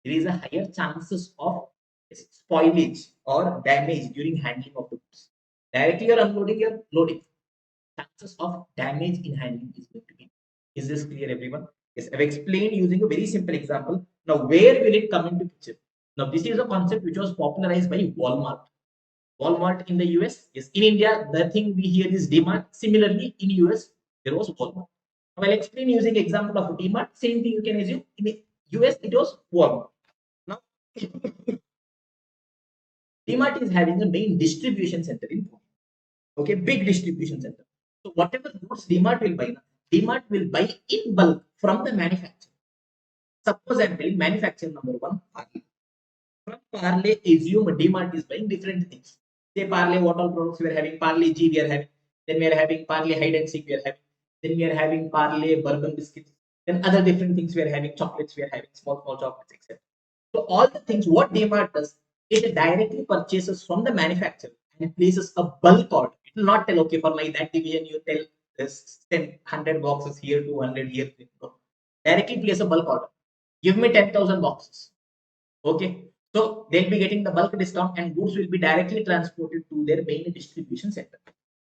There is a higher chances of spoilage or damage during handling of the goods. Directly you're unloading, you're loading. Chances of damage in handling is going to be. Is this clear, everyone? Yes, I've explained using a very simple example. Now, where will it come into picture? Now, this is a concept which was popularized by Walmart. Walmart in the US. Yes, in India, the thing we hear is DMart. Similarly, in US, there was Walmart. Now, I'll explain using example of DMart. Same thing you can assume. In the US, it was Walmart. Now, DMart is having a main distribution center in Pune. Okay, big distribution center. So whatever goods DMart will buy, DMart will buy in bulk from the manufacturer. Suppose I'm telling manufacturer number one, Parle. From Parle, assume DMart is buying different things. Say Parle, what all products we are having? Parle G we are having. Then we are having Parle hide and seek we are having. Then we are having Parle bourbon biscuits. Then other different things we are having. Chocolates we are having. Small chocolates, etc. So all the things what DMart does, it directly purchases from the manufacturer and places a bulk order. It will not tell, okay, for my that division you tell this 100 boxes here, 200 here. No. Directly place a bulk order. Give me 10,000 boxes. Okay. So they'll be getting the bulk discount and goods will be directly transported to their main distribution center.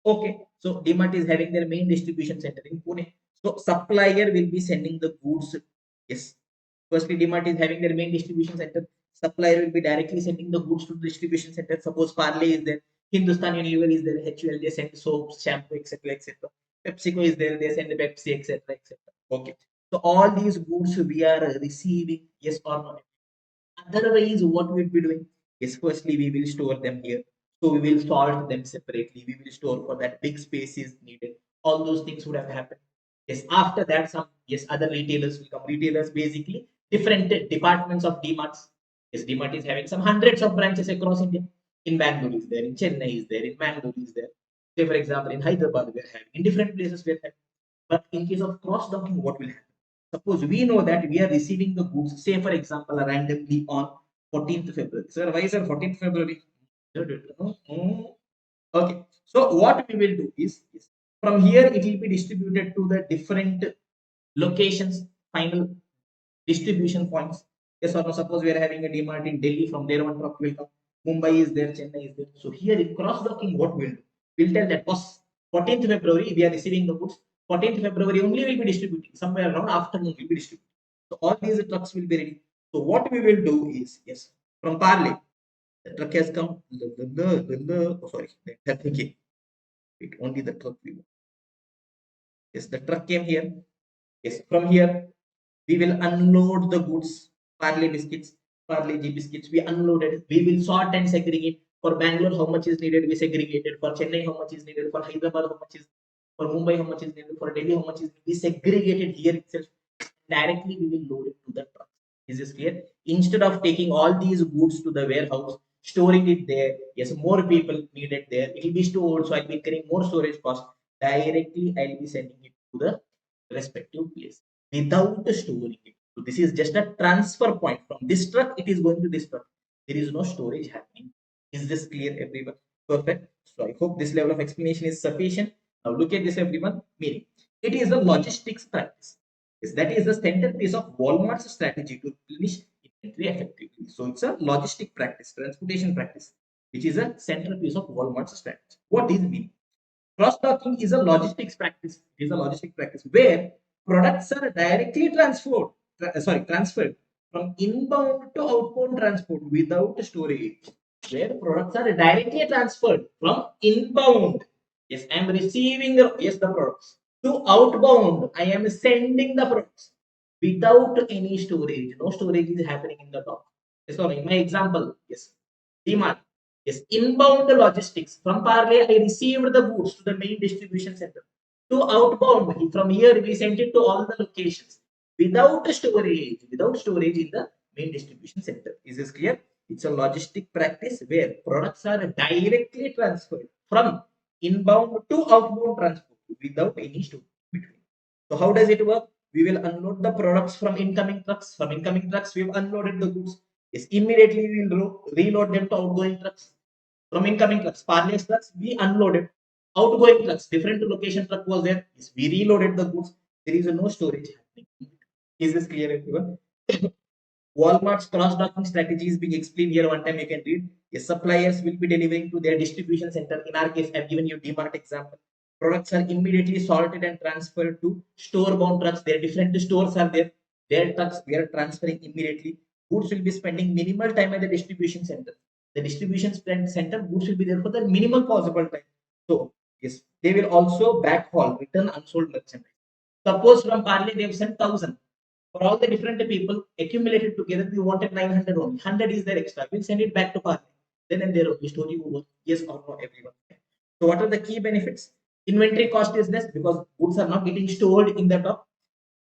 Okay. So DMart is having their main distribution center in Pune. So supplier will be sending the goods. Yes. Firstly, DMart is having their main distribution center. Supplier will be directly sending the goods to the distribution center. Suppose Parle is there, Hindustan Unilever is there, HUL, they send soaps, shampoo, etc., etc. PepsiCo is there, they send Pepsi, etc., etc. Okay. So all these goods we are receiving, yes or no. Otherwise, what we will be doing is firstly we will store them here. So we will sort them separately. We will store for that big space is needed. All those things would have happened. Yes, after that, some yes, other retailers will come. Retailers basically different departments of DMarts. Yes, DMart is having some hundreds of branches across India. In Bangalore is there, in Chennai is there, in Mangalore is there. Say for example, in Hyderabad we are having, in different places we are having. But in case of cross docking, what will happen? Suppose we know that we are receiving the goods, say for example, randomly on 14th February. Sir, why is it 14th February? Okay. So what we will do is from here it will be distributed to the different locations, final distribution points. Yes or no? Suppose we are having a DMart in Delhi, from there one truck will come. Mumbai is there, Chennai is there. So here in cross docking, what we'll do? We'll tell that boss, 14th February we are receiving the goods. 14th February only will be distributing. Somewhere around afternoon will be distributing. So all these trucks will be ready. So what we will do is yes, from Parle, the truck has come. Oh, sorry, thinking. It only the truck will. Yes, the truck came here. Yes, from here we will unload the goods. Parle biscuits, Parle G biscuits. We unloaded. We will sort and segregate. For Bangalore, how much is needed? We segregated. For Chennai, how much is needed? For Hyderabad, how much is? For Mumbai, how much is needed? For Delhi, how much is needed? We segregated here itself. Directly, we will load it to the truck. Is this clear? Instead of taking all these goods to the warehouse, storing it there, yes, more people need it there. It will be stored, so I'll be incurring more storage cost. Directly, I'll be sending it to the respective place without storing it. So this is just a transfer point. From this truck, it is going to this truck. There is no storage happening. Is this clear, everyone? Perfect. So I hope this level of explanation is sufficient. Now look at this, everyone. Meaning, it is a logistics practice. Yes, that is the centerpiece of Walmart's strategy to replenish inventory effectively. So it's a logistic practice, transportation practice, which is a centerpiece of Walmart's strategy. What is meaning? Cross-docking is a logistics practice. It is a logistic practice where products are directly transferred from inbound to outbound transport without storage. Where products are directly transferred from inbound. Yes, I am receiving the products to outbound. I am sending the products without any storage. No storage is happening in the top. Yes, so in my example, yes, demand. Yes, inbound logistics. From Parle, I received the goods to the main distribution center. To outbound, from here we sent it to all the locations without storage in the main distribution center. Is this clear? It's a logistic practice where products are directly transferred from inbound to outbound transport without any storage between. So how does it work? We will unload the products from incoming trucks. From incoming trucks, we've unloaded the goods. Yes, immediately we will reload them to outgoing trucks. From incoming trucks, Parley's trucks, we unloaded. Outgoing trucks, different location truck was there. Yes, we reloaded the goods. There is no storage happening. Is this clear, everyone? Walmart's cross-docking strategy is being explained here. One time you can read. Yes, suppliers will be delivering to their distribution center. In our case, I've given you DMart example. Products are immediately sorted and transferred to store-bound trucks. There different stores are there. Their trucks we are transferring immediately. Goods will be spending minimal time at the distribution center. The distribution center goods will be there for the minimal possible time. So yes, they will also backhaul, return unsold merchandise. Suppose from Parley they've sent 1,000 for all the different people accumulated together, we wanted 900 only. 100 is their extra. We'll send it back to Parley. Then and there, okay, story over. Yes or no, everyone. So, what are the key benefits? Inventory cost is less because goods are not getting stored in the top.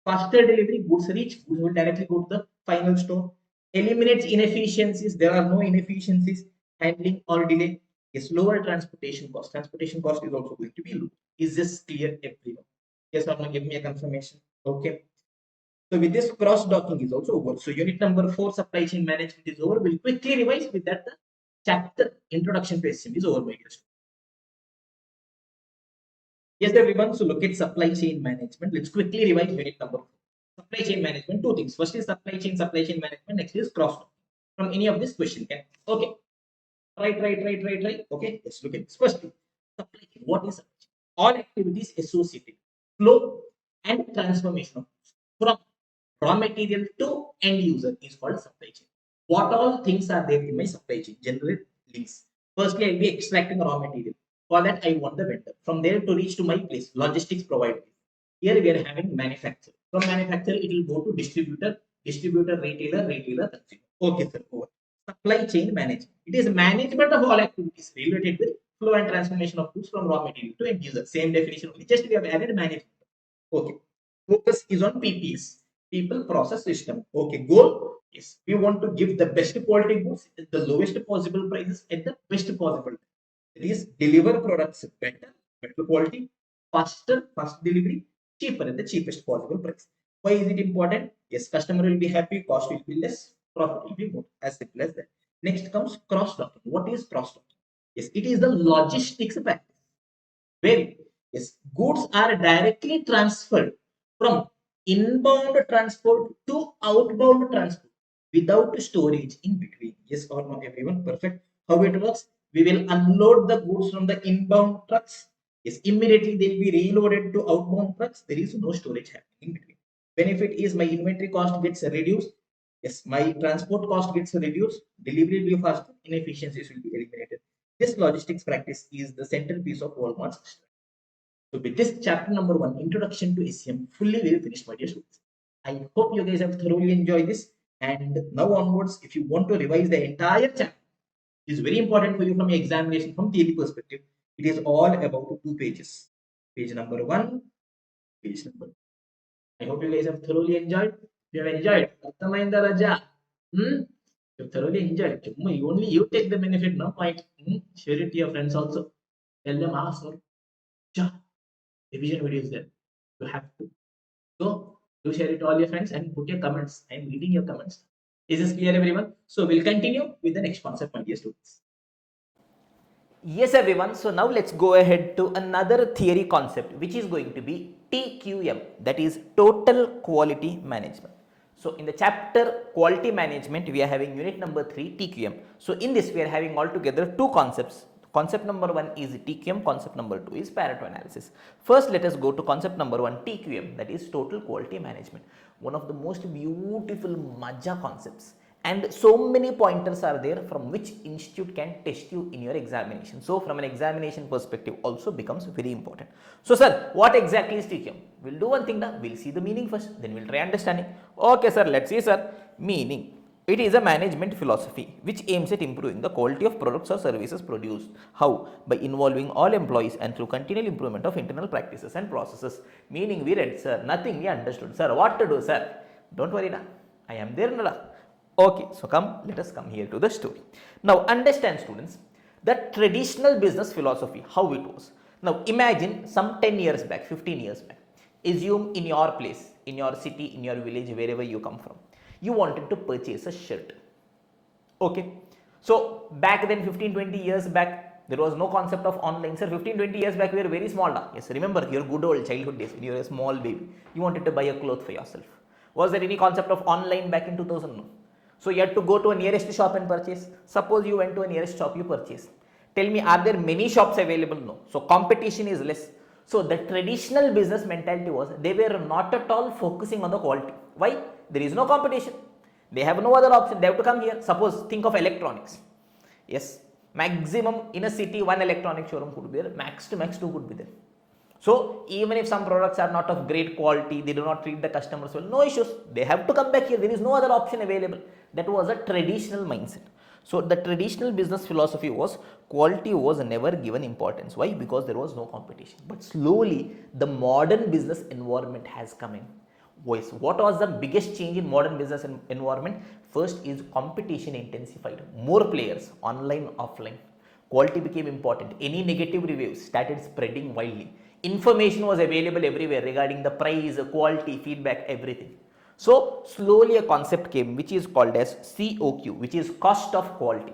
Faster delivery, goods reach, goods will directly go to the final store. Eliminates inefficiencies. There are no inefficiencies, handling or delay. Yes, lower transportation cost. Transportation cost is also going to be low. Is this clear, everyone? Yes or no? Give me a confirmation. Okay. So with this, cross docking is also over. So unit number 4, supply chain management, is over. We'll quickly revise with that. The chapter introduction to SCM is over, my dear students. Yes, everyone. So look at supply chain management. Let's quickly revise unit number 4. Supply chain management, two things. First is supply chain management. Next is cross docking. From any of this question, can okay. Right. Okay, let's look at this. First, supply chain. What is supply chain? All activities associated, flow and transformation of goods from raw material to end user is called supply chain. What all things are there in my supply chain? General links. Firstly, I'll be extracting raw material. For that, I want the vendor. From there to reach to my place, logistics provider. Here we are having manufacturer. From manufacturer, it will go to distributor, retailer, consumer. Okay, sir. Over. Supply chain management. It is management of all activities related with flow and transformation of goods from raw material to end user. Same definition only. Just we have added management. Okay. Focus is on PPS, people, process, system. Okay. Goal is we want to give the best quality goods at the lowest possible prices at the best possible time. That is, deliver products better quality, fast delivery, cheaper at the cheapest possible price. Why is it important? Yes, customer will be happy, cost will be less, profit will be more. As simple as that. Next comes cross docking. What is cross docking? Yes, it is the logistics practice where yes, goods are directly transferred from inbound transport to outbound transport without storage in between. Yes or no, everyone? Perfect. How it works? We will unload the goods from the inbound trucks. Yes, immediately they'll be reloaded to outbound trucks. There is no storage happening in between. Benefit is my inventory cost gets reduced. Yes, my transport cost gets reduced. Delivery will be faster. Inefficiencies will be eliminated. This logistics practice is the centerpiece of Walmart's strategy. So with this chapter number 1, introduction to SCM, fully will finish, my dear students. I hope you guys have thoroughly enjoyed this. And now onwards, if you want to revise the entire chapter, it is very important for you from your examination, from theory perspective. It is all about 2 pages. Page number 1, page number 2. I hope you guys have thoroughly enjoyed. You have enjoyed. You thoroughly enjoyed. Only you take the benefit, no point. Share it to your friends also. Tell them, sir, revision video is there. You have to. So do share it to all your friends and put your comments. I am reading your comments. Is this clear, everyone? So we'll continue with the next concept, my dear students. Yes, everyone. So now let's go ahead to another theory concept, which is going to be TQM, that is Total Quality Management. So in the chapter Quality Management, we are having unit number 3, TQM. So in this, we are having altogether 2 concepts. Concept number 1 is TQM, concept number 2 is Pareto analysis. First, let us go to concept number 1, TQM, that is Total Quality Management. One of the most beautiful Maja concepts. And so many pointers are there from which institute can test you in your examination. So from an examination perspective also becomes very important. So sir, what exactly is TQM? We'll do one thing now. We'll see the meaning first, then we'll try understanding. Okay sir, let's see sir. Meaning. It is a management philosophy which aims at improving the quality of products or services produced. How? By involving all employees and through continual improvement of internal practices and processes. Meaning we read, sir, nothing we understood. Sir, what to do, sir? Don't worry, na. I am there, na. Okay, so let us come here to the story. Now understand, students, the traditional business philosophy, how it was. Now imagine some 10 years back, 15 years back. Assume in your place, in your city, in your village, wherever you come from, you wanted to purchase a shirt. Okay. So back then 15-20 years back, there was no concept of online. Sir, 15-20 years back, we were very small. Yes, remember your good old childhood days when you were a small baby. You wanted to buy a cloth for yourself. Was there any concept of online back in 2000? No. So you had to go to a nearest shop and purchase. Suppose you went to a nearest shop, you purchase. Tell me, are there many shops available? No. So competition is less. So the traditional business mentality was they were not at all focusing on the quality. Why? There is no competition. They have no other option. They have to come here. Suppose think of electronics. Yes, maximum in a city one electronic showroom could be there. Max to max two could be there. So even if some products are not of great quality, they do not treat the customers well, no issues. They have to come back here. There is no other option available. That was a traditional mindset. So the traditional business philosophy was quality was never given importance. Why? Because there was no competition. But slowly the modern business environment has come in. What was the biggest change in modern business environment? First is competition intensified. More players, online, offline. Quality became important. Any negative reviews started spreading widely. Information was available everywhere regarding the price, quality, feedback, everything. So slowly a concept came which is called as COQ, which is cost of quality.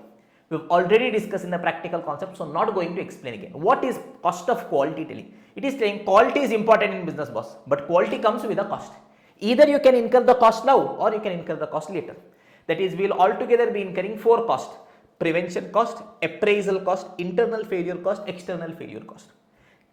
We've already discussed in the practical concept, so not going to explain again. What is cost of quality telling? It is saying quality is important in business, boss, but quality comes with a cost. Either you can incur the cost now or you can incur the cost later. That is, we will altogether be incurring 4 costs: prevention cost, appraisal cost, internal failure cost, external failure cost.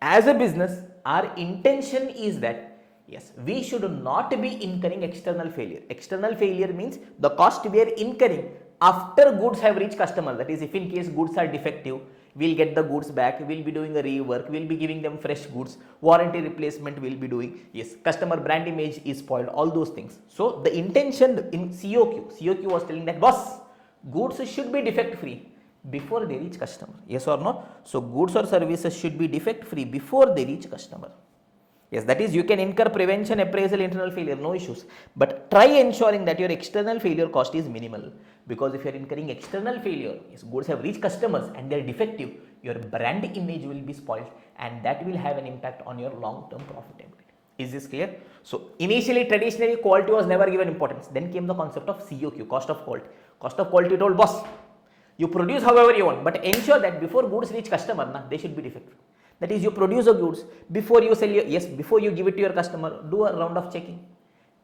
As a business, our intention is that yes, we should not be incurring external failure. External failure means the cost we are incurring after goods have reached customer. That is, if in case goods are defective, we'll get the goods back, we'll be doing a rework, we'll be giving them fresh goods, warranty replacement we'll be doing. Yes, customer brand image is spoiled, all those things. So the intention in COQ was telling that boss, goods should be defect free before they reach customer. Yes or no? So goods or services should be defect free before they reach customer. Yes, that is, you can incur prevention, appraisal, internal failure, no issues. But try ensuring that your external failure cost is minimal. Because if you are incurring external failure, yes, goods have reached customers and they are defective, your brand image will be spoiled and that will have an impact on your long-term profitability. Is this clear? So initially, traditionally, quality was never given importance. Then came the concept of COQ, cost of quality. Cost of quality told, boss, you produce however you want, but ensure that before goods reach customer, they should be defective. That is, you produce the goods, before you sell before you give it to your customer, do a round of checking,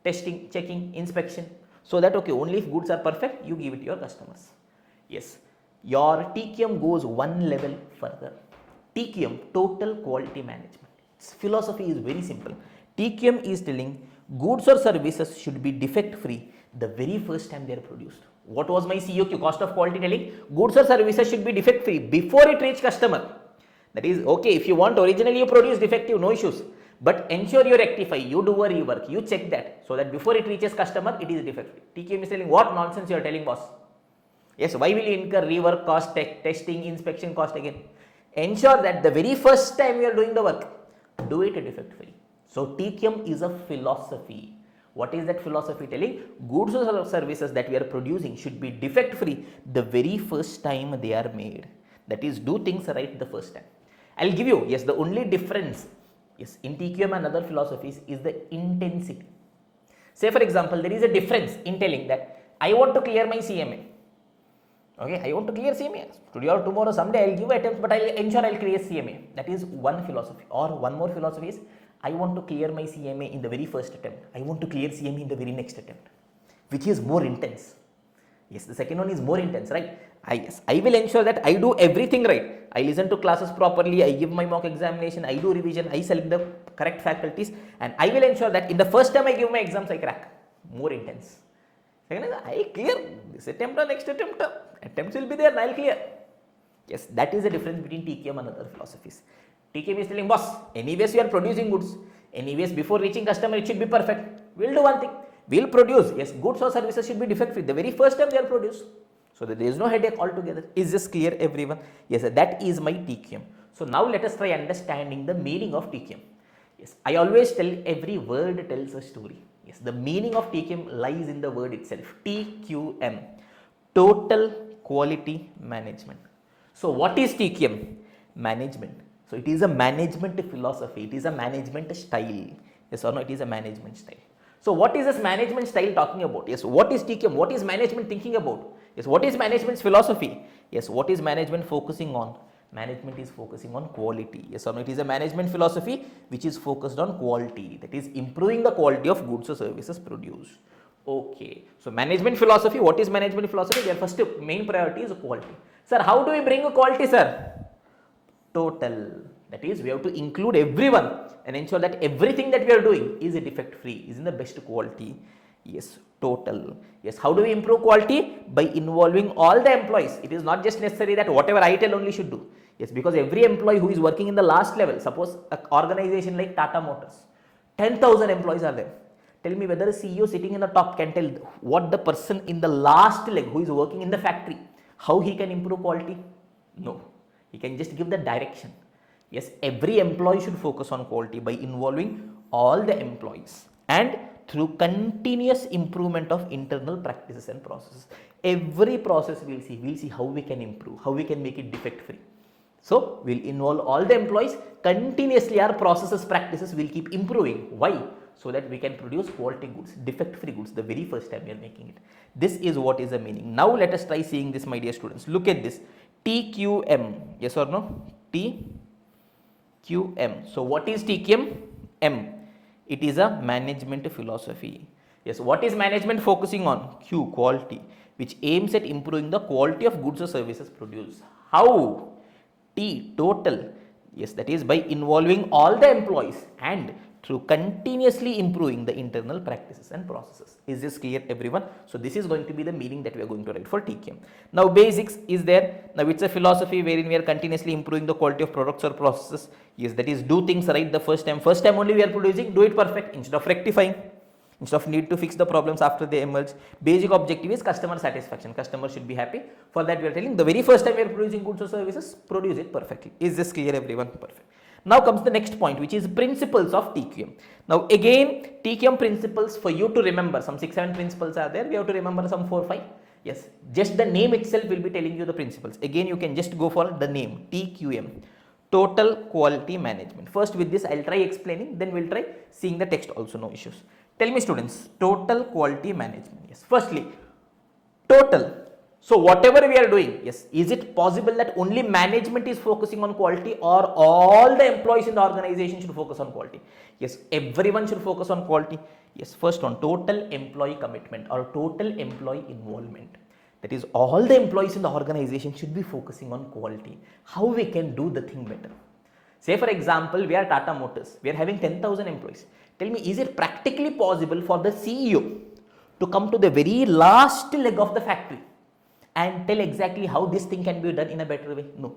testing, checking, inspection, so that okay, only if goods are perfect, you give it to your customers. Yes, your TQM goes one level further. TQM, total quality management. Its philosophy is very simple. TQM is telling goods or services should be defect free the very first time they are produced. What was my COQ, cost of quality, telling? Goods or services should be defect free before it reach customer. That is, okay, if you want originally you produce defective, no issues, but ensure you rectify, you do a rework, you check that, so that before it reaches customer, it is defective. TQM is telling, what nonsense you are telling, boss? Yes, why will you incur rework cost, testing, inspection cost again? Ensure that the very first time you are doing the work, do it defect free. So TQM is a philosophy. What is that philosophy telling? Goods or services that we are producing should be defect free the very first time they are made. That is, do things right the first time. I'll give you, yes, the only difference, yes, in TQM and other philosophies is the intensity. Say for example, there is a difference in telling that I want to clear my CMA. Okay, I want to clear CMA. Today or tomorrow, someday I'll give attempts, but I'll ensure I'll clear CMA. That is one philosophy. Or one more philosophy is, I want to clear my CMA in the very first attempt. I want to clear CMA in the very next attempt, which is more intense. Yes, the second one is more intense, right? I will ensure that I do everything right. I listen to classes properly, I give my mock examination, I do revision, I select the correct faculties, and I will ensure that in the first time I give my exams, I crack. More intense. Second is, I clear this attempt or next attempt. Attempts will be there and I'll clear. Yes, that is the difference between TQM and other philosophies. TQM is telling, boss, anyways you are producing goods. Anyways, before reaching customer, it should be perfect. We'll do one thing. We'll produce. Yes, goods or services should be defect free the very first time they are produced, so that there is no headache altogether. Is this clear, everyone? Yes, that is my TQM. So now let us try understanding the meaning of TQM. Yes, I always tell every word tells a story. Yes, the meaning of TQM lies in the word itself. TQM, total quality management. So what is TQM? Management. So it is a management philosophy. It is a management style. Yes or no? It is a management style. So what is this management style talking about? Yes, what is TQM? What is management thinking about? Yes, what is management's philosophy? Yes, what is management focusing on? Management is focusing on quality. Yes or no? It is a management philosophy which is focused on quality, that is improving the quality of goods or services produced. Okay, so management philosophy, what is management philosophy? Their first main priority is quality. Sir, how do we bring quality, sir? Total. That is, we have to include everyone and ensure that everything that we are doing is defect free, is in the best quality. Yes, total. Yes, how do we improve quality? By involving all the employees. It is not just necessary that whatever I tell only should do. Yes, because every employee who is working in the last level, suppose an organization like Tata Motors, 10,000 employees are there. Tell me whether a CEO sitting in the top can tell what the person in the last leg who is working in the factory, how he can improve quality? No. He can just give the direction. Yes, every employee should focus on quality by involving all the employees and through continuous improvement of internal practices and processes. Every process we'll see how we can improve, how we can make it defect free. So we'll involve all the employees continuously. Our processes, practices will keep improving. Why? So that we can produce quality goods, defect free goods the very first time we are making it. This is what is the meaning. Now let us try seeing this, my dear students. Look at this. TQM, yes or no? TQM. So what is TQM? M. It is a management philosophy. Yes, what is management focusing on? Q, quality, which aims at improving the quality of goods or services produced. How? T, total. Yes, that is by involving all the employees and through continuously improving the internal practices and processes. Is this clear, everyone? So this is going to be the meaning that we are going to write for TQM. Now basics is there. Now it's a philosophy wherein we are continuously improving the quality of products or processes. Yes, that is do things right the first time. First time only we are producing, do it perfect instead of rectifying, instead of need to fix the problems after they emerge. Basic objective is customer satisfaction. Customer should be happy. For that we are telling the very first time we are producing goods or services, produce it perfectly. Is this clear, everyone? Perfect. Now comes the next point, which is principles of TQM. Now again, TQM principles for you to remember, some 6-7 principles are there. We have to remember some 4-5. Yes, just the name itself will be telling you the principles. Again, you can just go for the name, TQM, Total Quality Management. First with this, I'll try explaining, then we'll try seeing the text also, no issues. Tell me students, total quality management. Yes, firstly, total. So whatever we are doing, yes, is it possible that only management is focusing on quality or all the employees in the organization should focus on quality? Yes, everyone should focus on quality. Yes, first one, total employee commitment or total employee involvement. That is, all the employees in the organization should be focusing on quality. How we can do the thing better? Say for example, we are Tata Motors. We are having 10,000 employees. Tell me, is it practically possible for the CEO to come to the very last leg of the factory and tell exactly how this thing can be done in a better way? No.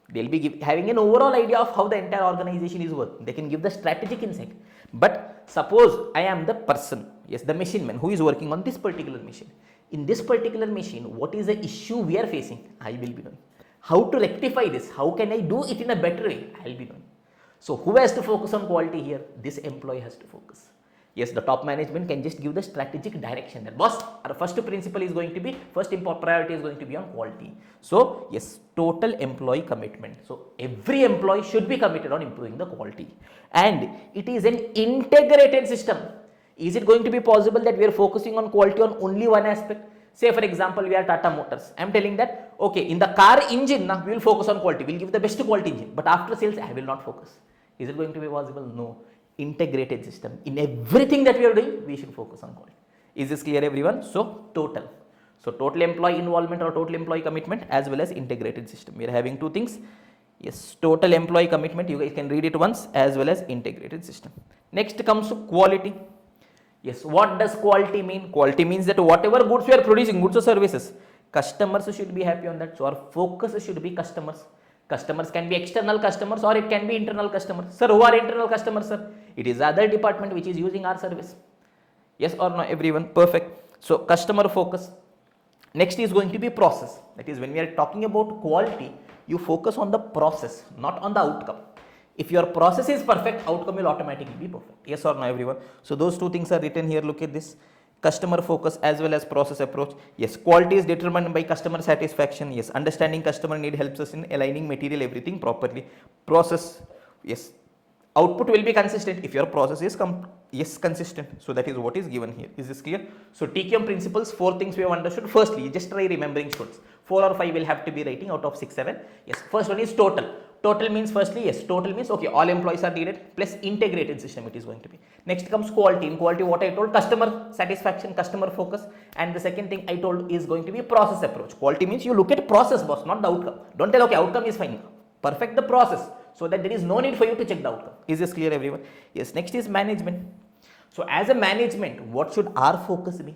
They'll be having an overall idea of how the entire organization is working. They can give the strategic insight. But suppose I am the person, yes, the machine man who is working on this particular machine. In this particular machine, what is the issue we are facing? I will be knowing. How to rectify this? How can I do it in a better way? I will be knowing. So who has to focus on quality here? This employee has to focus. Yes, the top management can just give the strategic direction that boss, our first principle is going to be, first priority is going to be on quality. So yes, total employee commitment. So every employee should be committed on improving the quality. And it is an integrated system. Is it going to be possible that we are focusing on quality on only one aspect? Say for example, we are Tata Motors. I am telling that, okay, in the car engine, we will focus on quality. We will give the best quality engine. But after sales, I will not focus. Is it going to be possible? No. Integrated system. In everything that we are doing, we should focus on quality. Is this clear, everyone? So total. So total employee involvement or total employee commitment as well as integrated system. We are having two things. Yes, total employee commitment, you guys can read it once, as well as integrated system. Next comes to quality. Yes, what does quality mean? Quality means that whatever goods we are producing, goods or services, customers should be happy on that. So our focus should be customers. Customers can be external customers or it can be internal customers. Sir, who are internal customers, sir? It is other department which is using our service. Yes or no, everyone? Perfect. So customer focus. Next is going to be process. That is, when we are talking about quality, you focus on the process, not on the outcome. If your process is perfect, outcome will automatically be perfect. Yes or no, everyone? So those two things are written here. Look at this. Customer focus as well as process approach. Yes, quality is determined by customer satisfaction. Yes, understanding customer need helps us in aligning material, everything properly. Process, yes, output will be consistent if your process is Yes, consistent. So that is what is given here. Is this clear? So TQM principles, 4 things we have understood. Firstly, just try remembering students. 4 or 5 will have to be writing out of 6, 7. Yes, first one is total. Total means firstly, yes, total means okay, all employees are needed plus integrated system it is going to be. Next comes quality. In quality, what I told, customer satisfaction, customer focus, and the second thing I told is going to be process approach. Quality means you look at process, boss, not the outcome. Don't tell okay, outcome is fine. Perfect the process so that there is no need for you to check the outcome. Is this clear, everyone? Yes. Next is management. So as a management, what should our focus be?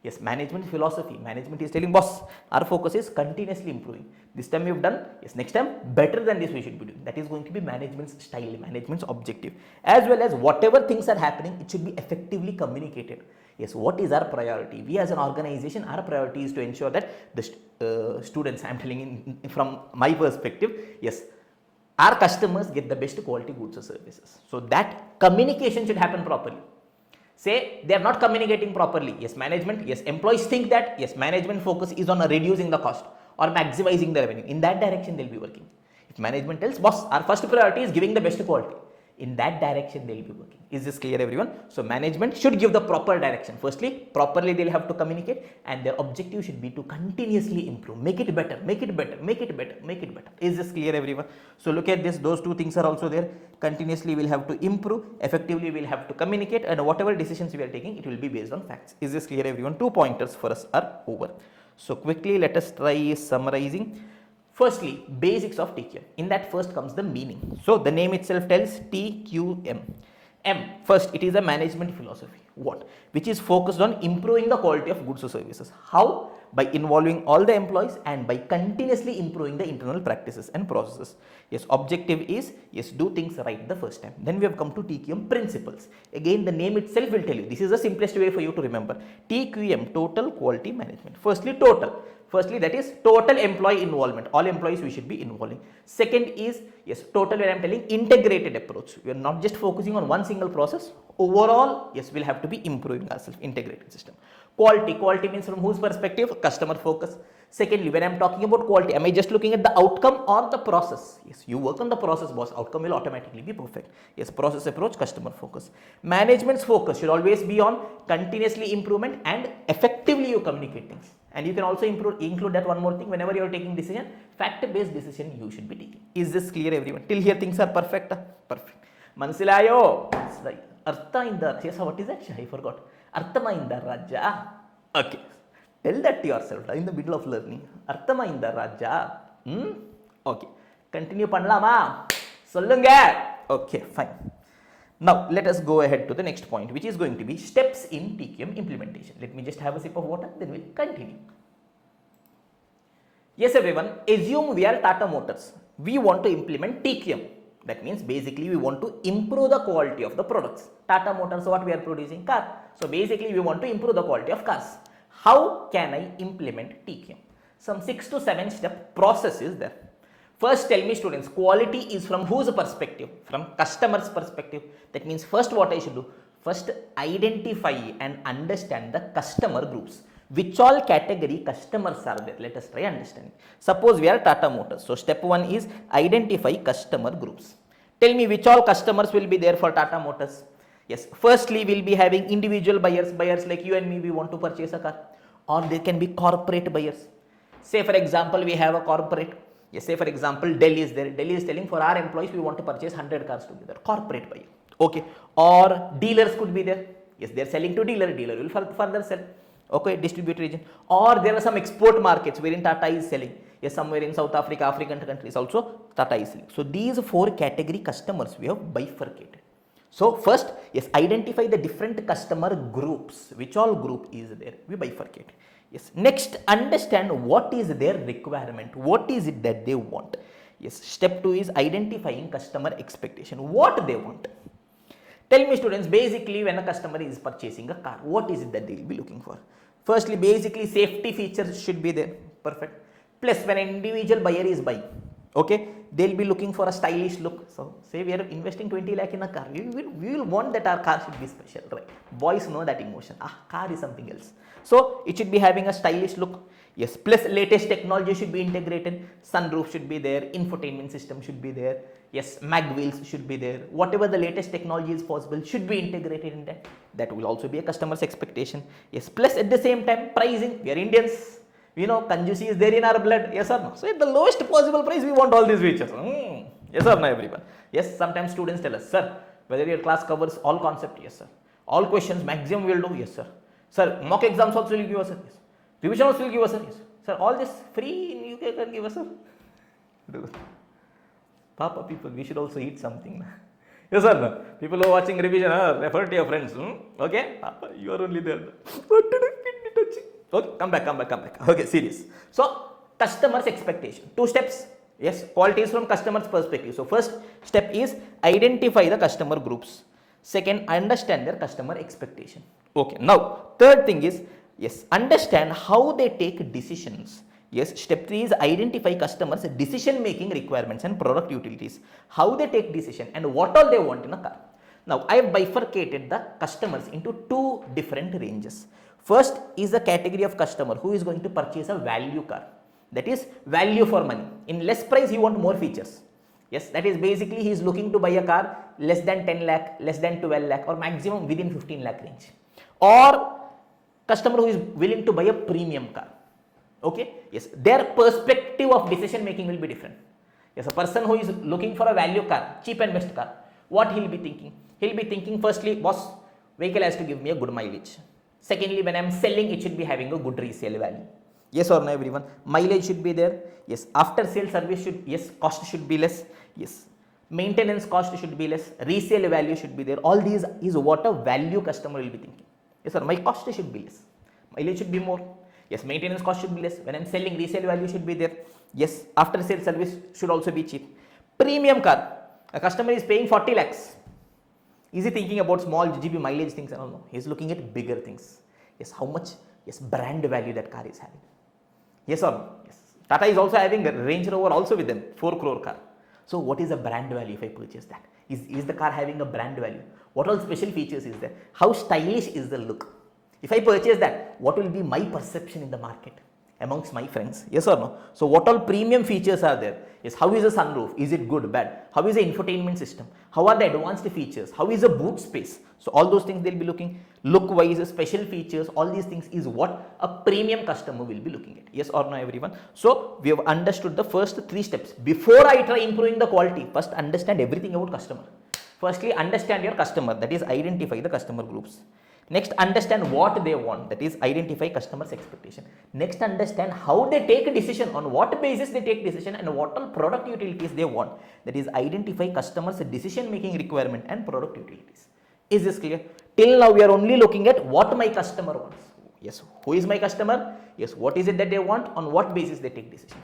Yes, management philosophy. Management is telling boss, our focus is continuously improving. This time you've done, yes, next time better than this we should be doing. That is going to be management's style, management's objective. As well as whatever things are happening, it should be effectively communicated. Yes, what is our priority? We as an organization, our priority is to ensure that the students, I am telling from my perspective, yes, our customers get the best quality goods or services. So that communication should happen properly. Say they are not communicating properly. Yes, management, yes, employees think that, yes, management focus is on reducing the cost or maximizing the revenue. In that direction, they'll be working. If management tells, boss, our first priority is giving the best quality, in that direction they'll be working. Is this clear, everyone? So management should give the proper direction. Firstly, properly they'll have to communicate, and their objective should be to continuously improve, make it better, make it better, make it better, make it better. Is this clear, everyone? So look at this, those 2 things are also there. Continuously we'll have to improve, effectively we'll have to communicate, and whatever decisions we are taking, it will be based on facts. Is this clear, everyone? 2 pointers for us are over. So quickly let us try summarizing. Firstly, basics of TQM. In that first comes the meaning. So the name itself tells TQM. M, first, it is a management philosophy. What? Which is focused on improving the quality of goods or services. How? By involving all the employees and by continuously improving the internal practices and processes. Yes, objective is, yes, do things right the first time. Then we have come to TQM principles. Again, the name itself will tell you. This is the simplest way for you to remember. TQM, total quality management. Firstly, total. Firstly, that is total employee involvement. All employees we should be involving. Second is, yes, total, when I am telling, integrated approach. We are not just focusing on one single process. Overall, yes, we'll have to be improving ourselves, integrated system. Quality. Quality means from whose perspective? Customer focus. Secondly, when I am talking about quality, am I just looking at the outcome or the process? Yes, you work on the process, boss. Outcome will automatically be perfect. Yes, process approach, customer focus. Management's focus should always be on continuously improvement and effectively you communicate things. And you can also include that one more thing, whenever you are taking decision, fact-based decision you should be taking. Is this clear, everyone? Till here things are perfect? Perfect. Mansilayo? Artha, yes, what is that? I forgot. Arthamainda Raja. Okay. Tell that to yourself in the middle of learning. Arthamainda Raja. Okay. Continue panlama. Sollunga. Okay, fine. Now, let us go ahead to the next point, which is going to be steps in TQM implementation. Let me just have a sip of water, then we'll continue. Yes, everyone, assume we are Tata Motors. We want to implement TQM. That means basically we want to improve the quality of the products. Tata Motors, what we are producing? Car. So basically we want to improve the quality of cars. How can I implement TQM? Some 6 to 7 step process is there. First, tell me, students, quality is from whose perspective? From customer's perspective. That means first what I should do? First, identify and understand the customer groups. Which all category customers are there? Let us try understanding. Suppose we are Tata Motors. So step 1 is identify customer groups. Tell me which all customers will be there for Tata Motors. Yes, firstly we'll be having individual buyers like you and me, we want to purchase a car. Or there can be corporate buyers. Say for example, we have a corporate. Yes, say for example, Delhi is there. Delhi is telling for our employees we want to purchase 100 cars together. Corporate buyer. Okay. Or dealers could be there. Yes, they are selling to dealer. Dealer will further sell. Okay, distribute region. Or there are some export markets wherein Tata is selling. Yes, somewhere in South Africa, African countries also Tata is selling. So these 4 category customers we have bifurcated. So first, yes, identify the different customer groups. Which all group is there? We bifurcate. Yes. Next, understand what is their requirement. What is it that they want? Yes. Step 2 is identifying customer expectation. What they want. Tell me, students, basically when a customer is purchasing a car, what is it that they will be looking for? Firstly, basically safety features should be there. Perfect. Plus, when an individual buyer is buying, okay, they'll be looking for a stylish look. So, say we are investing 20 lakh in a car, we will want that our car should be special, right? Boys know that emotion. Car is something else. So, it should be having a stylish look. Yes, plus latest technology should be integrated. Sunroof should be there, infotainment system should be there. Yes, mag wheels should be there. Whatever the latest technology is possible should be integrated in that. That will also be a customer's expectation. Yes, plus at the same time, pricing. We are Indians. We know conjugacy is there in our blood. Yes or no? So at the lowest possible price, we want all these features. Yes or no, everyone? Yes, sometimes students tell us, sir, whether your class covers all concept. Yes, sir. All questions maximum we will do. Yes, sir. Sir, mock exams also will give us. Yes. Revision also will give us. Yes. Sir, all this free in UK can give us. Sir. Papa people, we should also eat something. Yes sir, no? People who are watching revision, refer to your friends. Okay, Papa, you are only there. What did I feel touching? Okay, come back. Okay, serious. So, customer's expectation. 2 steps. Yes, quality is from customer's perspective. So, first step is identify the customer groups. Second, understand their customer expectation. Okay, now, third thing is, yes, understand how they take decisions. Yes, step 3 is identify customers' decision making requirements and product utilities. How they take decision and what all they want in a car. Now, I have bifurcated the customers into 2 different ranges. First is the category of customer who is going to purchase a value car. That is value for money. In less price, he want more features. Yes, that is basically he is looking to buy a car less than 10 lakh, less than 12 lakh or maximum within 15 lakh range. Or customer who is willing to buy a premium car. Okay, yes, their perspective of decision making will be different. Yes, a person who is looking for a value car, cheap and best car, what he will be thinking? He will be thinking firstly, boss, vehicle has to give me a good mileage. Secondly, when I am selling, it should be having a good resale value. Yes or no, everyone? Mileage should be there. Yes, after sale service should, yes, cost should be less. Yes, maintenance cost should be less. Resale value should be there. All these is what a value customer will be thinking. Yes sir, my cost should be less. Mileage should be more. Yes, maintenance cost should be less. When I am selling, resale value should be there. Yes, after sale service should also be cheap. Premium car, a customer is paying 40 lakhs. Is he thinking about small GGB mileage things? I don't know. He is looking at bigger things. Yes, how much? Yes, brand value that car is having. Yes or no? Yes. Tata is also having a Range Rover also with them, 4 crore car. So what is the brand value if I purchase that? Is the car having a brand value? What all special features is there? How stylish is the look? If I purchase that, what will be my perception in the market amongst my friends? Yes or no? So what all premium features are there? Yes, how is the sunroof? Is it good, bad? How is the infotainment system? How are the advanced features? How is the boot space? So all those things they'll be looking. Look wise, special features, all these things is what a premium customer will be looking at. Yes or no, everyone? So we have understood the first 3 steps. Before I try improving the quality, first understand everything about customer. Firstly, understand your customer, that is identify the customer groups. Next, understand what they want, that is identify customers' expectation. Next, understand how they take a decision, on what basis they take decision and what all product utilities they want, that is identify customers' decision making requirement and product utilities. Is this clear? Till now we are only looking at what my customer wants. Yes, who is my customer? Yes, what is it that they want, on what basis they take decision.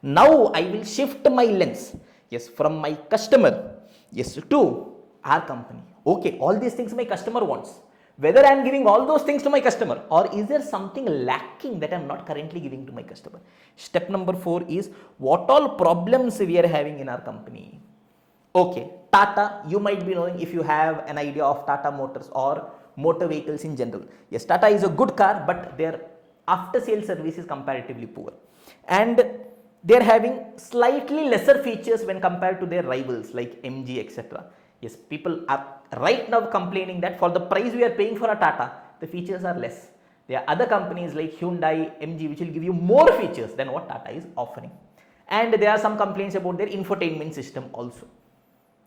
Now I will shift my lens, yes, from my customer, yes, to our company. Okay, all these things my customer wants. Whether I am giving all those things to my customer or is there something lacking that I am not currently giving to my customer. Step number 4 is what all problems we are having in our company. Okay, Tata, you might be knowing if you have an idea of Tata Motors or motor vehicles in general. Yes, Tata is a good car, but their after sale service is comparatively poor. And they are having slightly lesser features when compared to their rivals like MG, etc. Yes, people are right now complaining that for the price we are paying for a Tata, the features are less. There are other companies like Hyundai, MG which will give you more features than what Tata is offering. And there are some complaints about their infotainment system also.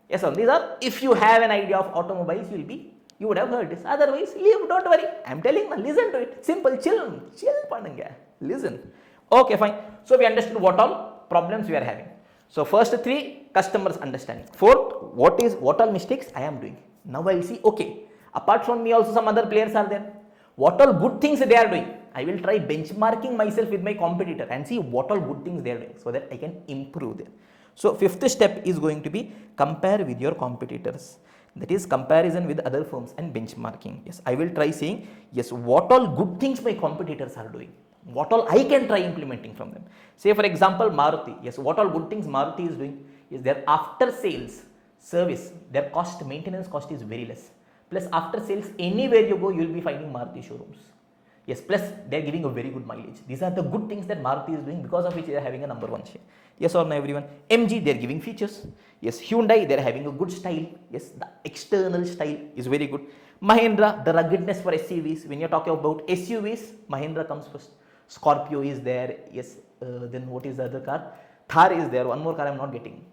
Yes, these are, if you have an idea of automobiles, you would have heard this. Otherwise, leave, don't worry. I am telling you, listen to it. Simple, chill panunga. Listen. Okay, fine. So we understood what all problems we are having. So first 3, customers understanding. 4th, what all mistakes I am doing. Now I will see, okay, apart from me also some other players are there. What all good things they are doing. I will try benchmarking myself with my competitor and see what all good things they are doing so that I can improve there. So 5th step is going to be compare with your competitors. That is comparison with other firms and benchmarking. Yes, I will try saying, yes, what all good things my competitors are doing. What all I can try implementing from them. Say for example, Maruti. Yes, what all good things Maruti is doing is their after sales service, their maintenance cost is very less. Plus after sales, anywhere you go, you will be finding Maruti showrooms. Yes, plus they're giving a very good mileage. These are the good things that Maruti is doing, because of which they are having a number one share. Yes or no, everyone? MG, they're giving features. Yes, Hyundai, they're having a good style. Yes, the external style is very good. Mahindra, the ruggedness for SUVs. When you're talking about SUVs, Mahindra comes first. Scorpio is there. Yes, then what is the other car? Thar is there. One more car I'm not getting.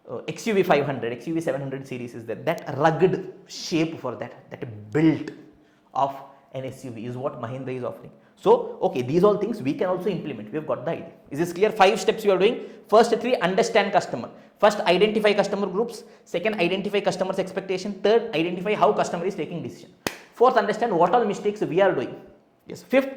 XUV 500, XUV 700 series is there. That rugged shape for that build of an SUV is what Mahindra is offering. So, okay, these all things we can also implement. We have got the idea. Is this clear? 5 steps you are doing. First 3, understand customer. First, identify customer groups. Second, identify customer's expectation. Third, identify how customer is taking decision. Fourth, understand what all mistakes we are doing. Yes. Fifth,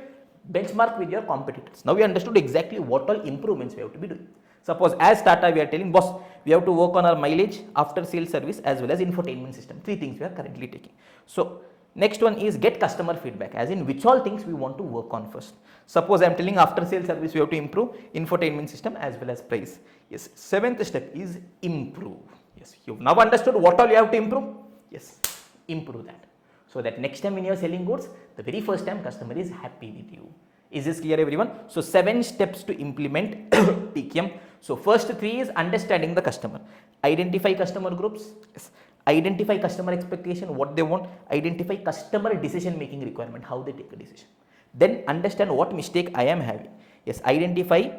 benchmark with your competitors. Now we understood exactly what all improvements we have to be doing. Suppose as Tata we are telling, boss, we have to work on our mileage, after sales service as well as infotainment system. 3 things we are currently taking. So next one is get customer feedback, as in which all things we want to work on first. Suppose I am telling after sales service we have to improve infotainment system as well as price. Yes. 7th step is improve. Yes. You've now understood what all you have to improve. Yes. Improve that. So that next time when you are selling goods, the very first time customer is happy with you. Is this clear, everyone? So 7 steps to implement TQM. So first 3 is understanding the customer. Identify customer groups. Yes. Identify customer expectation, what they want. Identify customer decision making requirement, how they take a decision. Then understand what mistake I am having. Yes. Identify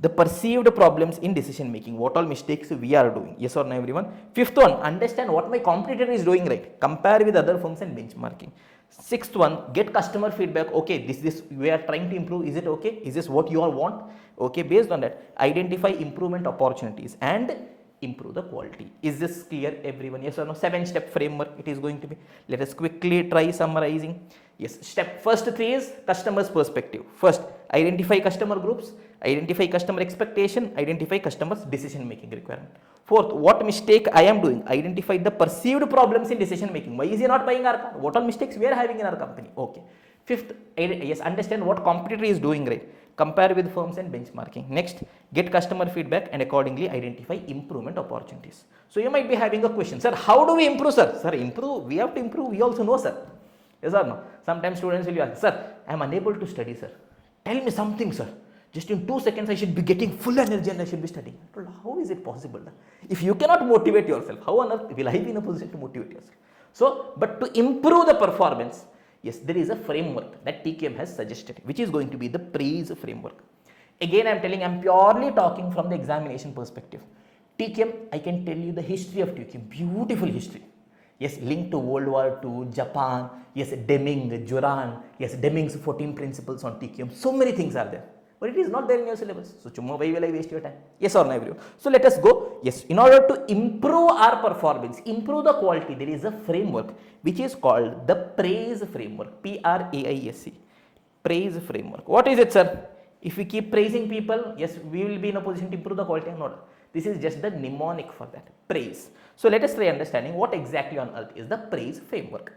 the perceived problems in decision making, what all mistakes we are doing. Yes or no, everyone? 5th one, understand what my competitor is doing right. Compare with other firms and benchmarking. 6th one, get customer feedback. Okay, this we are trying to improve. Is it okay? Is this what you all want? Okay, based on that, identify improvement opportunities and improve the quality. Is this clear, everyone? Yes or no? 7-step framework it is going to be. Let us quickly try summarizing. Yes, first 3 is customer's perspective. First, identify customer groups, identify customer expectation, identify customer's decision making requirement. 4th, what mistake I am doing, identify the perceived problems in decision making. Why is he not buying our car? What all mistakes we are having in our company? Okay. 5th, yes, understand what competitor is doing right. Compare with firms and benchmarking. Next, get customer feedback and accordingly identify improvement opportunities. So you might be having a question, sir, how do we improve, sir? Sir, improve, we have to improve, we also know, sir. Yes or no? Sometimes students will ask, sir, I am unable to study, sir. Tell me something, sir. Just in 2 seconds I should be getting full energy and I should be studying. How is it possible? If you cannot motivate yourself, how on earth will I be in a position to motivate yourself? So, but to improve the performance, yes, there is a framework that TQM has suggested, which is going to be the praise framework. Again, I am telling, I am purely talking from the examination perspective. TQM, I can tell you the history of TQM, beautiful history. Yes, linked to World War II, Japan, yes, Deming, Juran, yes, Deming's 14 principles on TQM. So many things are there. But it is not there in your syllabus. So, why will I waste your time? Yes or no, everyone? So, let us go. Yes, in order to improve our performance, improve the quality, there is a framework which is called the praise framework. P-R-A-I-S-E. Praise framework. What is it, sir? If we keep praising people, yes, we will be in a position to improve the quality or not. This is just the mnemonic for that. Praise. So, let us try understanding what exactly on earth is the praise framework.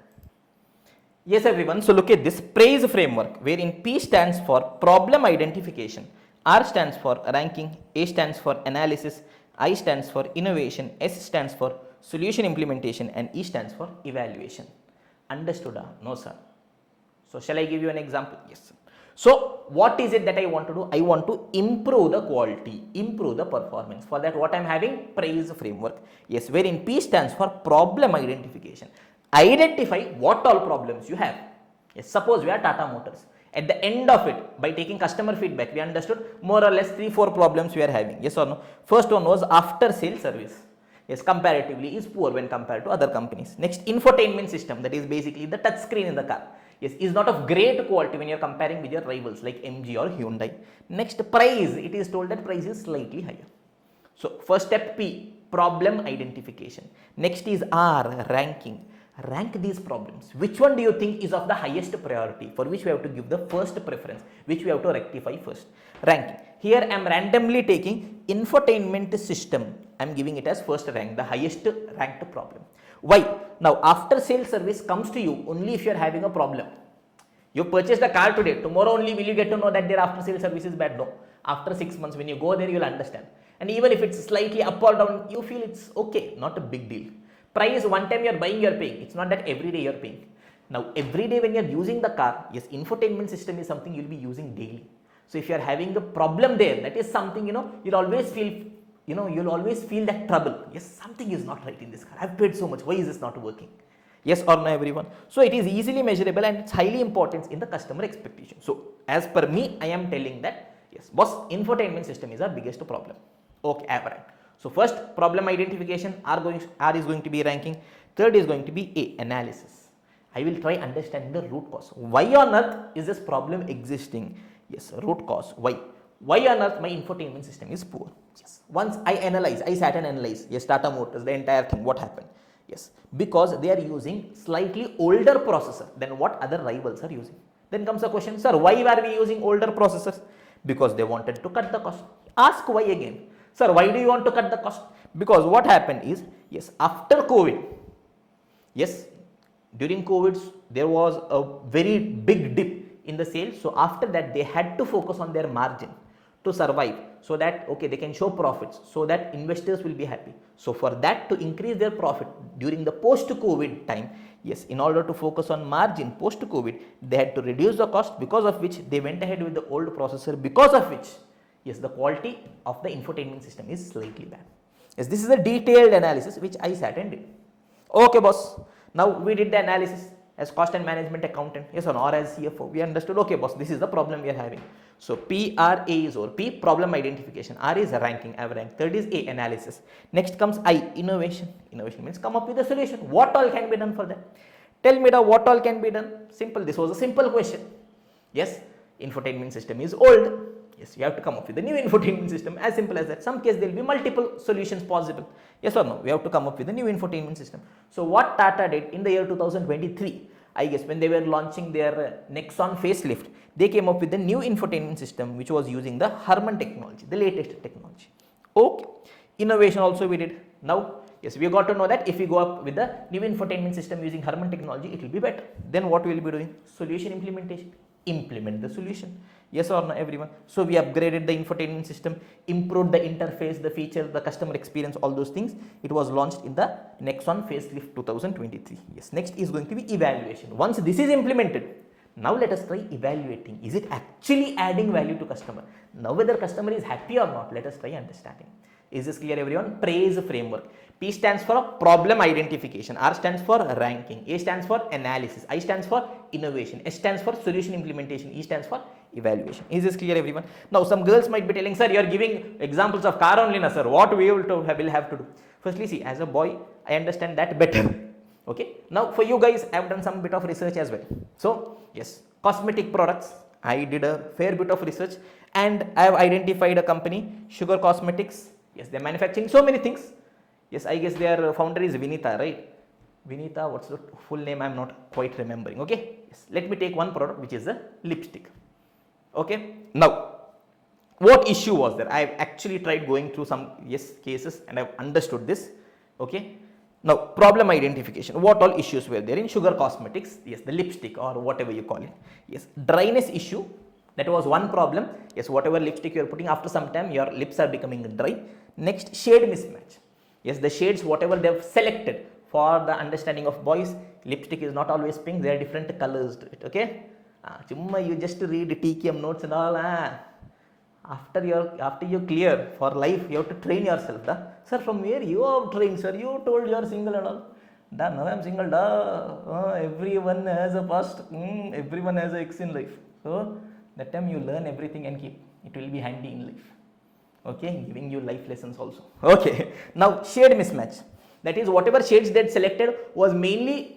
Yes, everyone. So, look at this praise framework, wherein P stands for problem identification, R stands for ranking, A stands for analysis, I stands for innovation, S stands for solution implementation, and E stands for evaluation. Understood? No, sir. So, shall I give you an example? Yes, sir. So, what is it that I want to do? I want to improve the quality, improve the performance. For that, what I am having? Praise framework. Yes, wherein P stands for problem identification. Identify what all problems you have. Yes, suppose we are Tata Motors. At the end of it, by taking customer feedback, we understood more or less 3-4 problems we are having. Yes or no? First one was after sales service. Yes, comparatively is poor when compared to other companies. Next, infotainment system, that is basically the touch screen in the car. Yes, is not of great quality when you are comparing with your rivals like MG or Hyundai. Next, price, it is told that price is slightly higher. So, first step P, problem identification. Next is R, ranking. Rank these problems. Which one do you think is of the highest priority, for which we have to give the first preference, which we have to rectify first? Ranking. Here I am randomly taking infotainment system. I am giving it as first rank, the highest ranked problem. Why? Now, after sales service comes to you only if you are having a problem. You purchased a car today, tomorrow only will you get to know that their after sales service is bad? No. After 6 months, when you go there, you will understand. And even if it's slightly up or down, you feel it's okay, not a big deal. Price, one time you are buying, you are paying. It's not that every day you are paying. Now every day when you are using the car, yes, infotainment system is something you will be using daily. So if you are having a problem there, that is something, you'll always feel, you'll always feel that trouble. Yes, something is not right in this car. I've paid so much. Why is this not working? Yes or no, everyone? So it is easily measurable and it's highly important in the customer expectation. So as per me, I am telling that, yes, boss, infotainment system is our biggest problem. Okay, aberrant. So first, problem identification, R is going to be ranking. Third is going to be A, analysis. I will try understanding the root cause. Why on earth is this problem existing? Yes, root cause. Why? Why on earth my infotainment system is poor? Yes. Once I sat and analyzed, yes, Tata Motors, the entire thing, what happened? Yes, because they are using slightly older processor than what other rivals are using. Then comes the question, sir, why were we using older processors? Because they wanted to cut the cost. Ask why again. Sir, why do you want to cut the cost? Because what happened is, yes, after COVID, yes, during COVID, there was a very big dip in the sales. So after that, they had to focus on their margin to survive, so that, okay, they can show profits, so that investors will be happy. So for that, to increase their profit during the post-COVID time, yes, in order to focus on margin post-COVID, they had to reduce the cost, because of which they went ahead with the old processor, because of which, yes, the quality of the infotainment system is slightly bad. Yes, this is a detailed analysis which I sat and did. Okay, boss. Now we did the analysis as cost and management accountant, yes or as CFO. We understood, okay, boss, this is the problem we are having. So P, R, A is over. P, problem identification. R is ranking, average. Third is A, analysis. Next comes I, innovation. Innovation means come up with a solution. What all can be done for that? Tell me what all can be done. Simple. This was a simple question. Yes, infotainment system is old. Yes, you have to come up with a new infotainment system, as simple as that. Some case there will be multiple solutions possible. Yes or no? We have to come up with a new infotainment system. So what Tata did in the year 2023, I guess when they were launching their Nexon facelift, they came up with a new infotainment system which was using the Harman technology, the latest technology. Okay, innovation also we did. Now, yes, we got to know that if we go up with the new infotainment system using Harman technology, it will be better. Then what we will be doing? Solution implementation. Implement the solution. Yes or no, everyone? So we upgraded the infotainment system, improved the interface, the feature, the customer experience, all those things. It was launched in the Nexon facelift 2023. Yes, next is going to be evaluation. Once this is implemented, now let us try evaluating. Is it actually adding value to customer? Now whether customer is happy or not, let us try understanding. Is this clear, everyone? Praise framework. P stands for problem identification. R stands for ranking. A stands for analysis. I stands for innovation. S stands for solution implementation. E stands for evaluation. Is this clear, everyone? Now some girls might be telling, sir, you are giving examples of car only, na sir. What we will have to do? Firstly, see, as a boy, I understand that better. Okay. Now for you guys, I have done some bit of research as well. So yes, cosmetic products. I did a fair bit of research and I have identified a company, Sugar Cosmetics. Yes, they are manufacturing so many things. Yes, I guess their founder is Vinita, right? Vinita, what's the full name? I'm not quite remembering. Okay. Yes. Let me take one product, which is a lipstick. Okay. Now, what issue was there? I've actually tried going through some cases and I've understood this. Okay. Now, problem identification. What all issues were there in Sugar Cosmetics? Yes, the lipstick or whatever you call it. Yes, dryness issue. That was one problem. Yes, whatever lipstick you are putting, after some time your lips are becoming dry. Next, shade mismatch. Yes, the shades whatever they have selected for the understanding of boys, lipstick is not always pink. There are different colors to it. Okay, you just read TKM notes and all. After you clear for life, you have to train yourself. Sir, from where you have trained, sir? You told you are single and all. Now I am single. Everyone has a past. Everyone has an ex in life. So that time you learn everything and keep. It will be handy in life. Okay, giving you life lessons also. Okay, now shade mismatch. That is, whatever shades they selected was mainly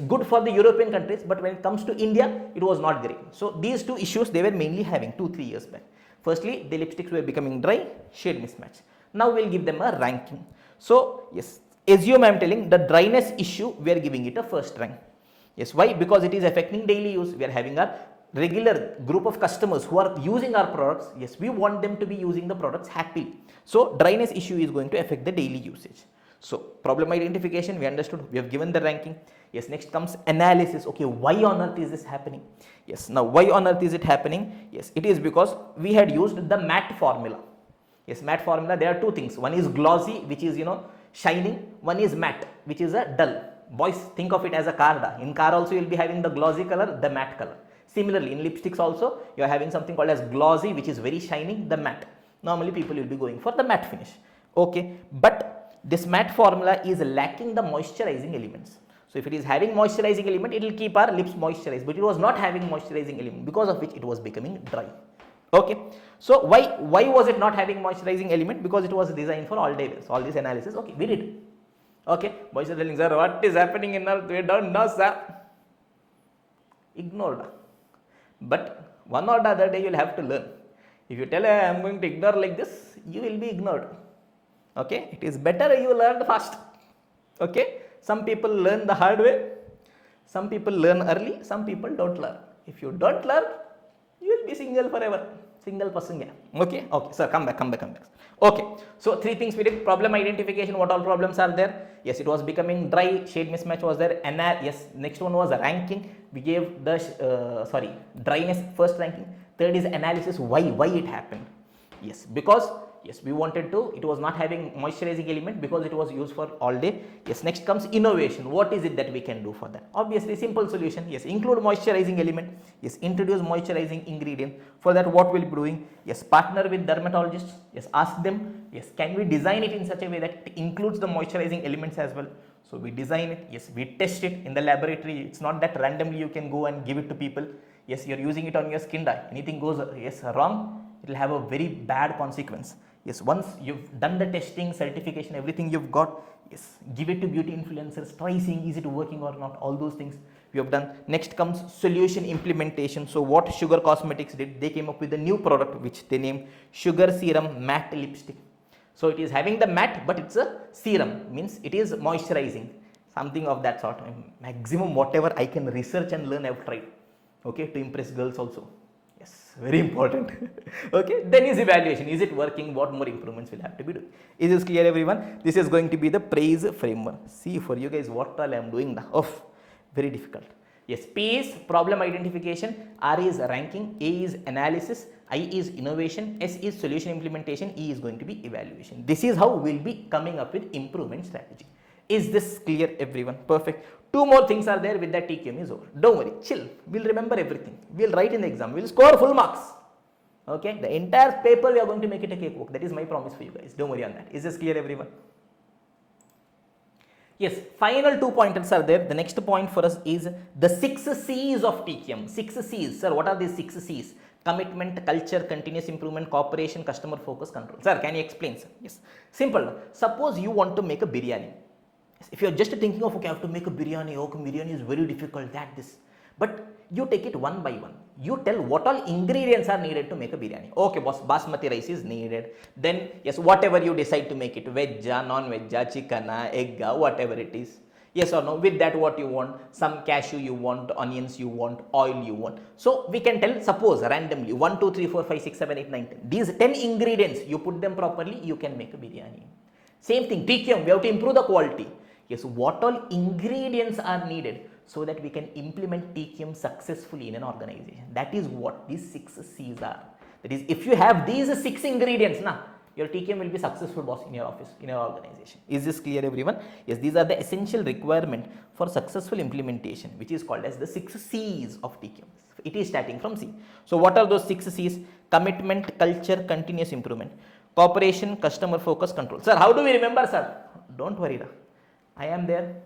good for the European countries, but when it comes to India, it was not great. So these two issues they were mainly having 2-3 years back. Firstly, the lipsticks were becoming dry, shade mismatch. Now we'll give them a ranking. So yes, assume I am telling the dryness issue, we are giving it a first rank. Yes, why? Because it is affecting daily use. We are having a regular group of customers who are using our products. Yes, we want them to be using the products happily. So dryness issue is going to affect the daily usage. So problem identification, we understood, we have given the ranking. Yes, next comes analysis. Okay, why on earth is this happening? Yes, now why on earth is it happening? Yes, it is because we had used the matte formula. Yes, matte formula, there are two things. One is glossy, which is shining. One is matte, which is a dull. Boys, think of it as a car. In car also you will be having the glossy color, the matte color. Similarly, in lipsticks also you are having something called as glossy, which is very shining, the matte. Normally people will be going for the matte finish. Okay, but this matte formula is lacking the moisturizing elements. So if it is having moisturizing element, it will keep our lips moisturized, but it was not having moisturizing element, because of which it was becoming dry. Okay, so why was it not having moisturizing element? Because it was designed for all day wears. All this analysis, okay, we did. Okay, boys are telling, sir, what is happening in earth? We don't know, sir. Ignored. But one or the other day you will have to learn. If you tell I am going to ignore like this, you will be ignored. Okay, it is better you learn fast. Okay, some people learn the hard way, some people learn early, some people don't learn. If you don't learn, you will be single forever, single person. Yeah. Okay, sir, come back. Okay, so 3 things we did. Problem identification, what all problems are there? Yes, it was becoming dry, shade mismatch was there. Yes, next one was ranking. We gave the dryness first ranking. Third is analysis, why it happened. Yes, because yes, we wanted to, it was not having moisturizing element because it was used for all day. Yes, next comes innovation. What is it that we can do for that? Obviously, simple solution. Yes, include moisturizing element. Yes, introduce moisturizing ingredient. For that, what we'll be doing? Yes, partner with dermatologists. Yes, ask them. Yes, can we design it in such a way that it includes the moisturizing elements as well? So we design it. Yes, we test it in the laboratory. It's not that randomly you can go and give it to people. Yes, you're using it on your skin dye. Anything goes wrong, it will have a very bad consequence. Yes, once you've done the testing, certification, everything you've got, yes, give it to beauty influencers, try seeing is it working or not, all those things we have done. Next comes solution implementation. So what Sugar Cosmetics did, they came up with a new product which they named Sugar Serum Matte Lipstick. So it is having the matte, but it's a serum, means it is moisturizing, something of that sort. Maximum whatever I can research and learn, I've tried. Okay, to impress girls also. Yes, very important. Okay, then is evaluation. Is it working? What more improvements will have to be done? Is this clear, everyone? This is going to be the praise framework. See, for you guys, what all I am doing now. Oh, very difficult. Yes, P is problem identification, R is ranking, A is analysis, I is innovation, S is solution implementation, E is going to be evaluation. This is how we'll be coming up with improvement strategy. Is this clear, everyone? Perfect. 2 more things are there, with that TQM is over. Don't worry, chill. We'll remember everything. We'll write in the exam. We'll score full marks. Okay, the entire paper we are going to make it a cakewalk. That is my promise for you guys. Don't worry on that. Is this clear, everyone? Yes, final 2 pointers are there. The next point for us is the 6 C's of TQM. 6 C's. Sir, what are these 6 C's? Commitment, culture, continuous improvement, cooperation, customer focus, control. Sir, can you explain, sir? Yes. Simple. Suppose you want to make a biryani. If you are just thinking of, okay, I have to make a biryani, okay, biryani is very difficult, this. But you take it one by one. You tell what all ingredients are needed to make a biryani. Okay, boss, basmati rice is needed. Then, yes, whatever you decide to make it, veg, non-veg, chicken, egg, whatever it is. Yes or no, with that what you want, some cashew you want, onions you want, oil you want. So we can tell, suppose randomly, 1, 2, 3, 4, 5, 6, 7, 8, 9, 10. These 10 ingredients, you put them properly, you can make a biryani. Same thing, TQM, we have to improve the quality. Yes, what all ingredients are needed so that we can implement TQM successfully in an organization. That is what these 6 C's are. That is, if you have these 6 ingredients, your TQM will be successful, boss, in your office, in your organization. Is this clear, everyone? Yes, these are the essential requirement for successful implementation, which is called as the 6 C's of TQM. It is starting from C. So what are those 6 C's? Commitment, culture, continuous improvement, cooperation, customer focus, control. Sir, how do we remember, sir? Don't worry. I am there.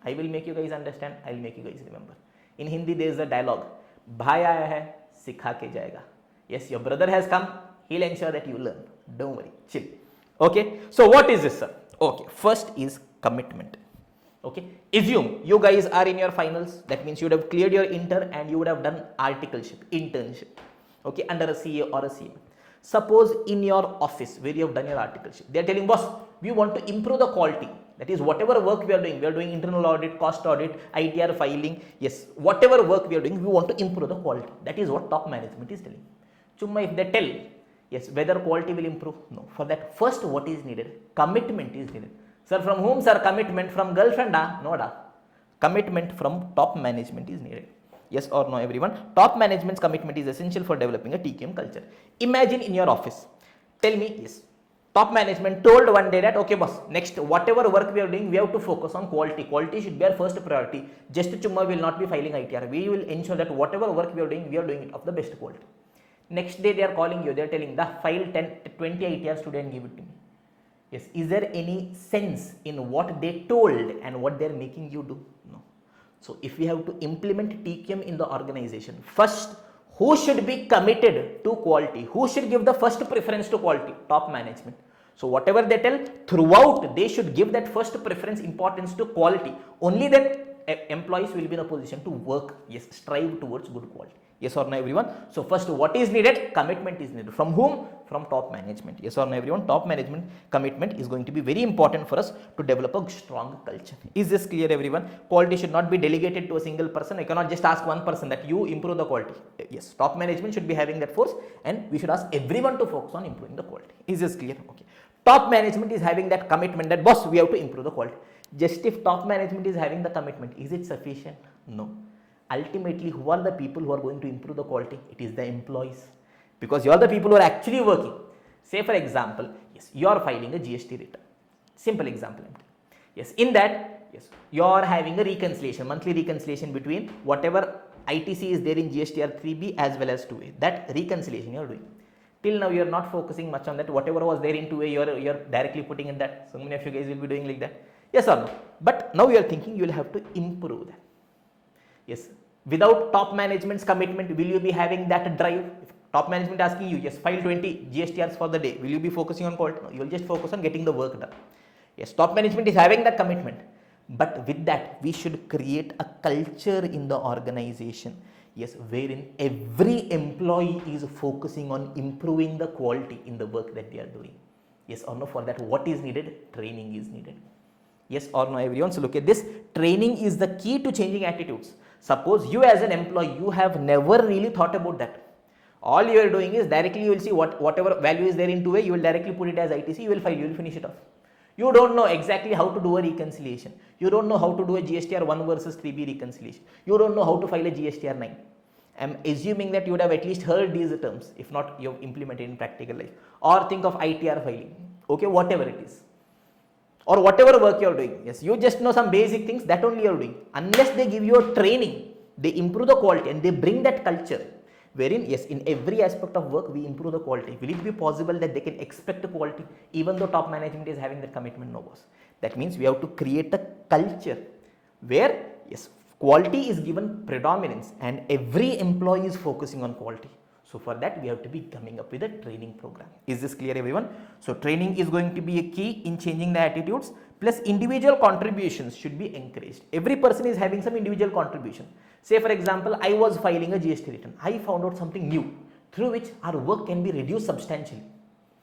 I will make you guys understand. I will make you guys remember. In Hindi, there is a dialogue. Bhai aaya hai, sikha ke jayega. Yes, your brother has come. He'll ensure that you learn. Don't worry. Chill. Okay. So what is this, sir? Okay. First is commitment. Okay. Assume you guys are in your finals. That means you would have cleared your inter and you would have done articleship, internship. Okay. Under a CA or a CMA. Suppose in your office where you have done your articleship, they are telling, boss, we want to improve the quality. That is, whatever work we are doing internal audit, cost audit, ITR filing, yes, whatever work we are doing, we want to improve the quality. That is what top management is telling. Chumma, if they tell, yes, whether quality will improve, no. For that, first what is needed? Commitment is needed. Sir, from whom, sir? Commitment from girlfriend? No. Commitment from top management is needed. Yes or no, everyone? Top management's commitment is essential for developing a TQM culture. Imagine in your office. Tell me, yes, top management told one day that, okay boss, next whatever work we are doing, we have to focus on quality. Quality should be our first priority. Just chumma will not be filing ITR. We will ensure that whatever work we are doing it of the best quality. Next day they are calling you, they are telling, the file 20 ITRs today and give it to me. Yes, is there any sense in what they told and what they are making you do? No. So if we have to implement TQM in the organization, first, who should be committed to quality? Who should give the first preference to quality? Top management. So whatever they tell, throughout they should give that first preference importance to quality. Only then employees will be in a position to work, yes, strive towards good quality. Yes or no, everyone? So first, what is needed? Commitment is needed. From whom? From top management. Yes or no, everyone? Top management commitment is going to be very important for us to develop a strong culture. Is this clear, everyone? Quality should not be delegated to a single person. I cannot just ask one person that you improve the quality. Yes, top management should be having that force, and we should ask everyone to focus on improving the quality. Is this clear? Okay. Top management is having that commitment that, boss, we have to improve the quality. Just if top management is having the commitment, is it sufficient? No. Ultimately, who are the people who are going to improve the quality? It is the employees, because you are the people who are actually working. Say for example, yes, you are filing a GST return. Simple example. Yes, in that, yes, you are having a reconciliation, monthly reconciliation between whatever ITC is there in GSTR 3B as well as 2A. That reconciliation you are doing. Till now, you are not focusing much on that. Whatever was there in 2A, you are directly putting in that. So many of you guys will be doing like that. Yes or no? But now you are thinking you will have to improve that. Yes, without top management's commitment, will you be having that drive? If top management asking you, yes, file 20 GSTRs for the day, will you be focusing on quality? No, you will just focus on getting the work done. Yes, top management is having that commitment, but with that, we should create a culture in the organization, yes, wherein every employee is focusing on improving the quality in the work that they are doing. Yes or no? For that, what is needed? Training is needed. Yes or no, everyone? So look at this. Training is the key to changing attitudes. Suppose you as an employee, you have never really thought about that. All you are doing is directly you will see whatever value is there in 2A, you will directly put it as ITC, you will file, you will finish it off. You don't know exactly how to do a reconciliation. You don't know how to do a GSTR 1 versus 3B reconciliation. You don't know how to file a GSTR 9. I am assuming that you would have at least heard these terms, if not you have implemented in practical life. Or think of ITR filing, okay, whatever it is. Or whatever work you are doing, yes, you just know some basic things, that only you are doing. Unless they give you a training, they improve the quality and they bring that culture, wherein, yes, in every aspect of work, we improve the quality. Will it be possible that they can expect the quality, even though top management is having that commitment? No, boss. That means we have to create a culture where, yes, quality is given predominance and every employee is focusing on quality. So for that, we have to be coming up with a training program. Is this clear, everyone? So training is going to be a key in changing the attitudes, plus individual contributions should be encouraged. Every person is having some individual contribution. Say for example, I was filing a GST return. I found out something new through which our work can be reduced substantially.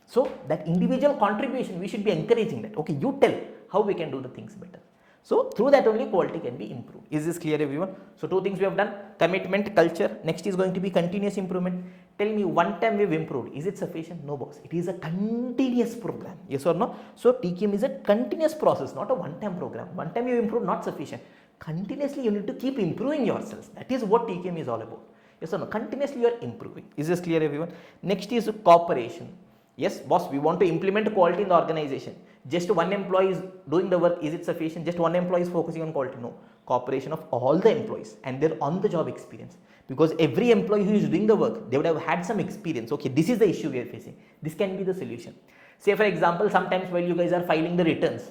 So that individual contribution, we should be encouraging that. Okay, you tell how we can do the things better. So through that only quality can be improved. Is this clear, everyone? So two things we have done: commitment, culture. Next is going to be continuous improvement. Tell me, one time we've improved, is it sufficient? No, boss. It is a continuous program. Yes or no? So TQM is a continuous process, not a one-time program. One time you improve, not sufficient. Continuously you need to keep improving yourselves. That is what TQM is all about. Yes or no? Continuously you are improving. Is this clear, everyone? Next is cooperation. Yes, boss, we want to implement quality in the organization. Just one employee is doing the work, is it sufficient? Just one employee is focusing on quality? No. Cooperation of all the employees and their on-the-job experience. Because every employee who is doing the work, they would have had some experience. Okay, this is the issue we are facing. This can be the solution. Say for example, sometimes while you guys are filing the returns,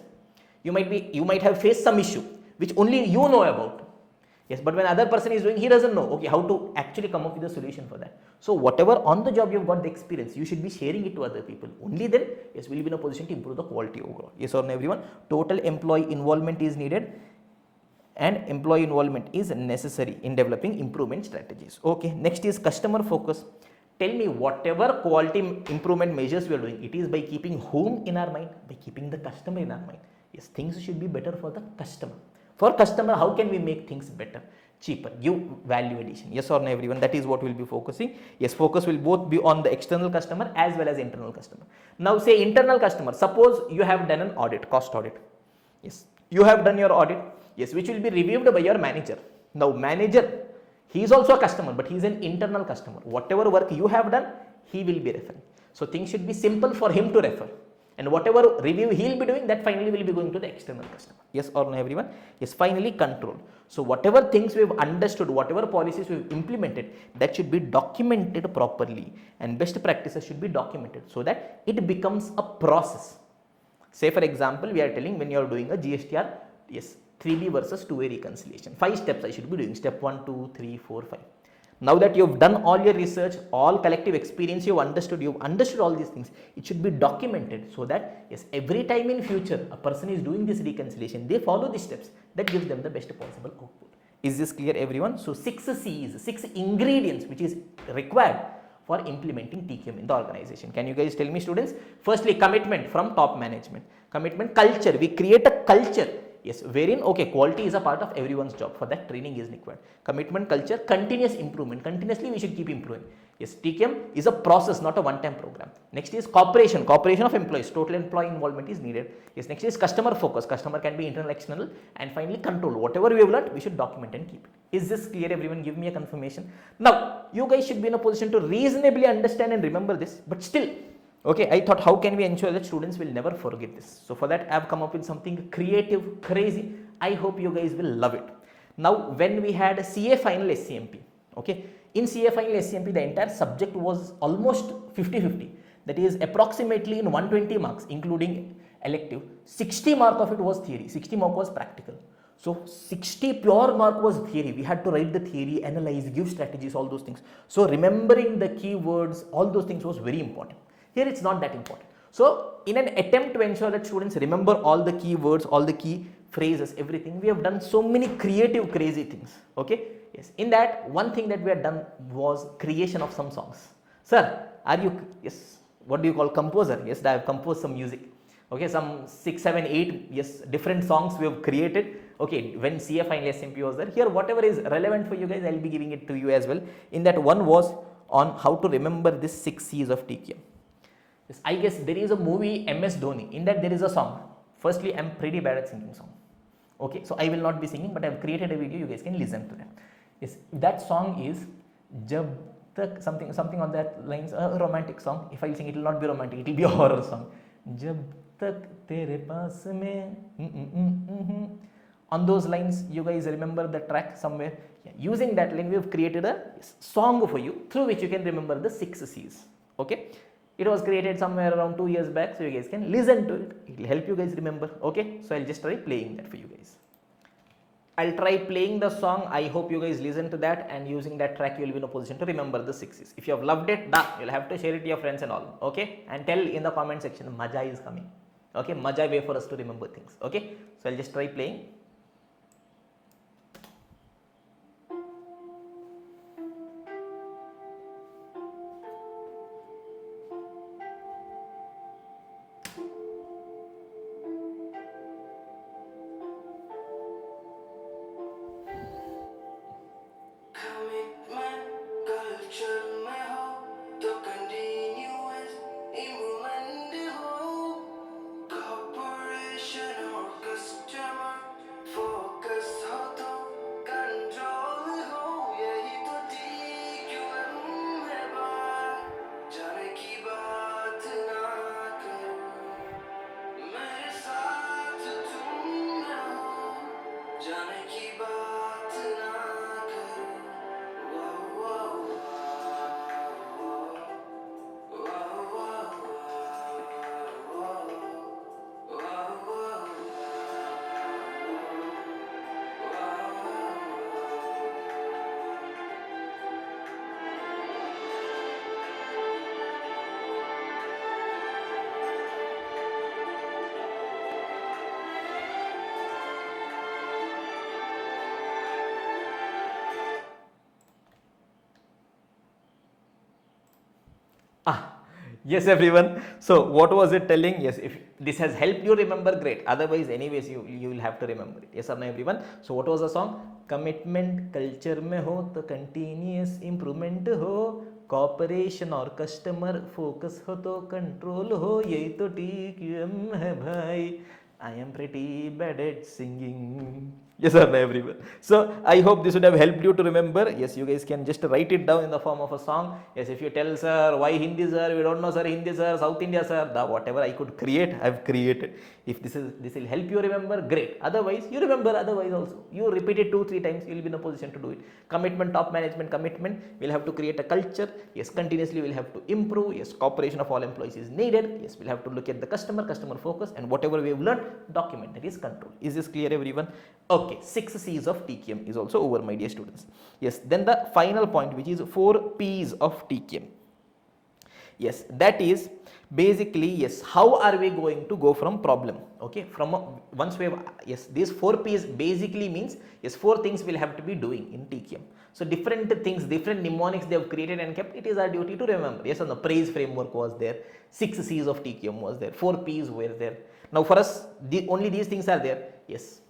you might have faced some issue which only you know about. Yes, but when other person is doing, he doesn't know, okay, how to actually come up with a solution for that. So whatever on the job you've got the experience, you should be sharing it to other people. Only then, yes, we'll be in a position to improve the quality overall. Yes or no, everyone? Total employee involvement is needed and employee involvement is necessary in developing improvement strategies. Okay, next is customer focus. Tell me, whatever quality improvement measures we are doing, it is by keeping whom in our mind? By keeping the customer in our mind. Yes, things should be better for the customer. For customer, how can we make things better? Cheaper, give value addition. Yes or no, everyone? That is what we'll be focusing. Yes, focus will both be on the external customer as well as internal customer. Now say internal customer, suppose you have done an audit, cost audit. Yes, you have done your audit, yes, which will be reviewed by your manager. Now manager, he is also a customer, but he is an internal customer. Whatever work you have done, he will be referring. So things should be simple for him to refer. And whatever review he'll be doing, that finally will be going to the external customer. Yes or no, everyone? Yes, finally control. So whatever things we've understood, whatever policies we've implemented, that should be documented properly, and best practices should be documented so that it becomes a process. Say for example, we are telling when you are doing a GSTR, yes, 3B versus 2A reconciliation. 5 steps I should be doing. Step 1, 2, 3, 4, 5. Now that you've done all your research, all collective experience, you've understood all these things, it should be documented so that yes, every time in future a person is doing this reconciliation, they follow these steps. That gives them the best possible output. Is this clear, everyone? So 6 C's, 6 ingredients which is required for implementing TQM in the organization. Can you guys tell me, students? Firstly, commitment from top management. Commitment, culture. We create a culture. Yes, wherein, okay, quality is a part of everyone's job. For that, training is required. Commitment, culture, continuous improvement. Continuously, we should keep improving. Yes, TQM is a process, not a one-time program. Next is cooperation. Cooperation of employees. Total employee involvement is needed. Yes, next is customer focus. Customer can be internal, external. And finally, control. Whatever we have learned, we should document and keep it. Is this clear, everyone? Give me a confirmation. Now, you guys should be in a position to reasonably understand and remember this, but still, okay, I thought how can we ensure that students will never forget this? So for that I have come up with something creative, crazy. I hope you guys will love it. Now when we had a CA Final SCMP, okay, in CA Final SCMP the entire subject was almost 50-50. That is approximately in 120 marks including elective, 60 mark of it was theory, 60 mark was practical. So 60 pure mark was theory. We had to write the theory, analyze, give strategies, all those things. So remembering the keywords, all those things was very important. Here it's not that important. So in an attempt to ensure that students remember all the key words, all the key phrases, everything, we have done so many creative, crazy things. Okay. Yes. In that, one thing that we had done was creation of some songs. Sir, are you, yes, what do you call composer? Yes, I have composed some music. Okay, some 6, 7, 8, yes, different songs we have created. Okay, when CA Final SMP was there. Here, whatever is relevant for you guys, I will be giving it to you as well. In that, one was on how to remember this 6 C's of TQM. Yes, I guess there is a movie MS Dhoni. In that there is a song. Firstly, I am pretty bad at singing song. Okay, so I will not be singing, but I have created a video. You guys can listen to that. Yes, that song is Jab Tak, something on that lines. A romantic song. If I sing, it will not be romantic. It will be a horror song. Jab Tak Tere Paas Mein. On those lines, you guys remember the track somewhere. Yeah, using that line, we have created a song for you through which you can remember the 6 C's. Okay. It was created somewhere around 2 years back, so you guys can listen to it. It will help you guys remember. Okay, so I'll just try playing that for you guys. I'll try playing the song. I hope you guys listen to that, and using that track you will be in a position to remember the 6 C's. If you have loved it, you'll have to share it to your friends and all. Okay, and tell in the comment section, Maja is coming. Okay, Maja way for us to remember things. Okay, so I'll just try playing. Yes, everyone. So what was it telling? Yes, if this has helped you remember, great. Otherwise, anyways, you will have to remember it. Yes or no, everyone? So what was the song? Commitment culture में हो तो continuous improvement हो, cooperation और customer focus हो तो control हो, यही तो TQM है भाई. I am pretty bad at singing. Yes or no, everyone? So I hope this would have helped you to remember. Yes, you guys can just write it down in the form of a song. Yes, if you tell sir, why Hindi sir, we don't know sir, Hindi sir, South India sir, the whatever I could create, I've created. If this will help you remember, great. Otherwise, you remember, otherwise also. You repeat it 2-3 times, you'll be in a position to do it. Commitment, top management commitment, we'll have to create a culture. Yes, continuously we'll have to improve. Yes, cooperation of all employees is needed. Yes, we'll have to look at the customer focus, and whatever we have learned, document, that is control. Is this clear, everyone? Okay, 6 C's of TQM is also over, my dear students. Yes, then the final point, which is 4 P's of TQM. Yes, that is basically, yes, how are we going to go from problem? Okay, once we have, yes, these 4 P's basically means, yes, 4 things we'll have to be doing in TQM. So different things, different mnemonics they have created and kept, it is our duty to remember. Yes, and the praise framework was there, 6 C's of TQM was there, 4 P's were there. Now for us, only these things are there. Yes.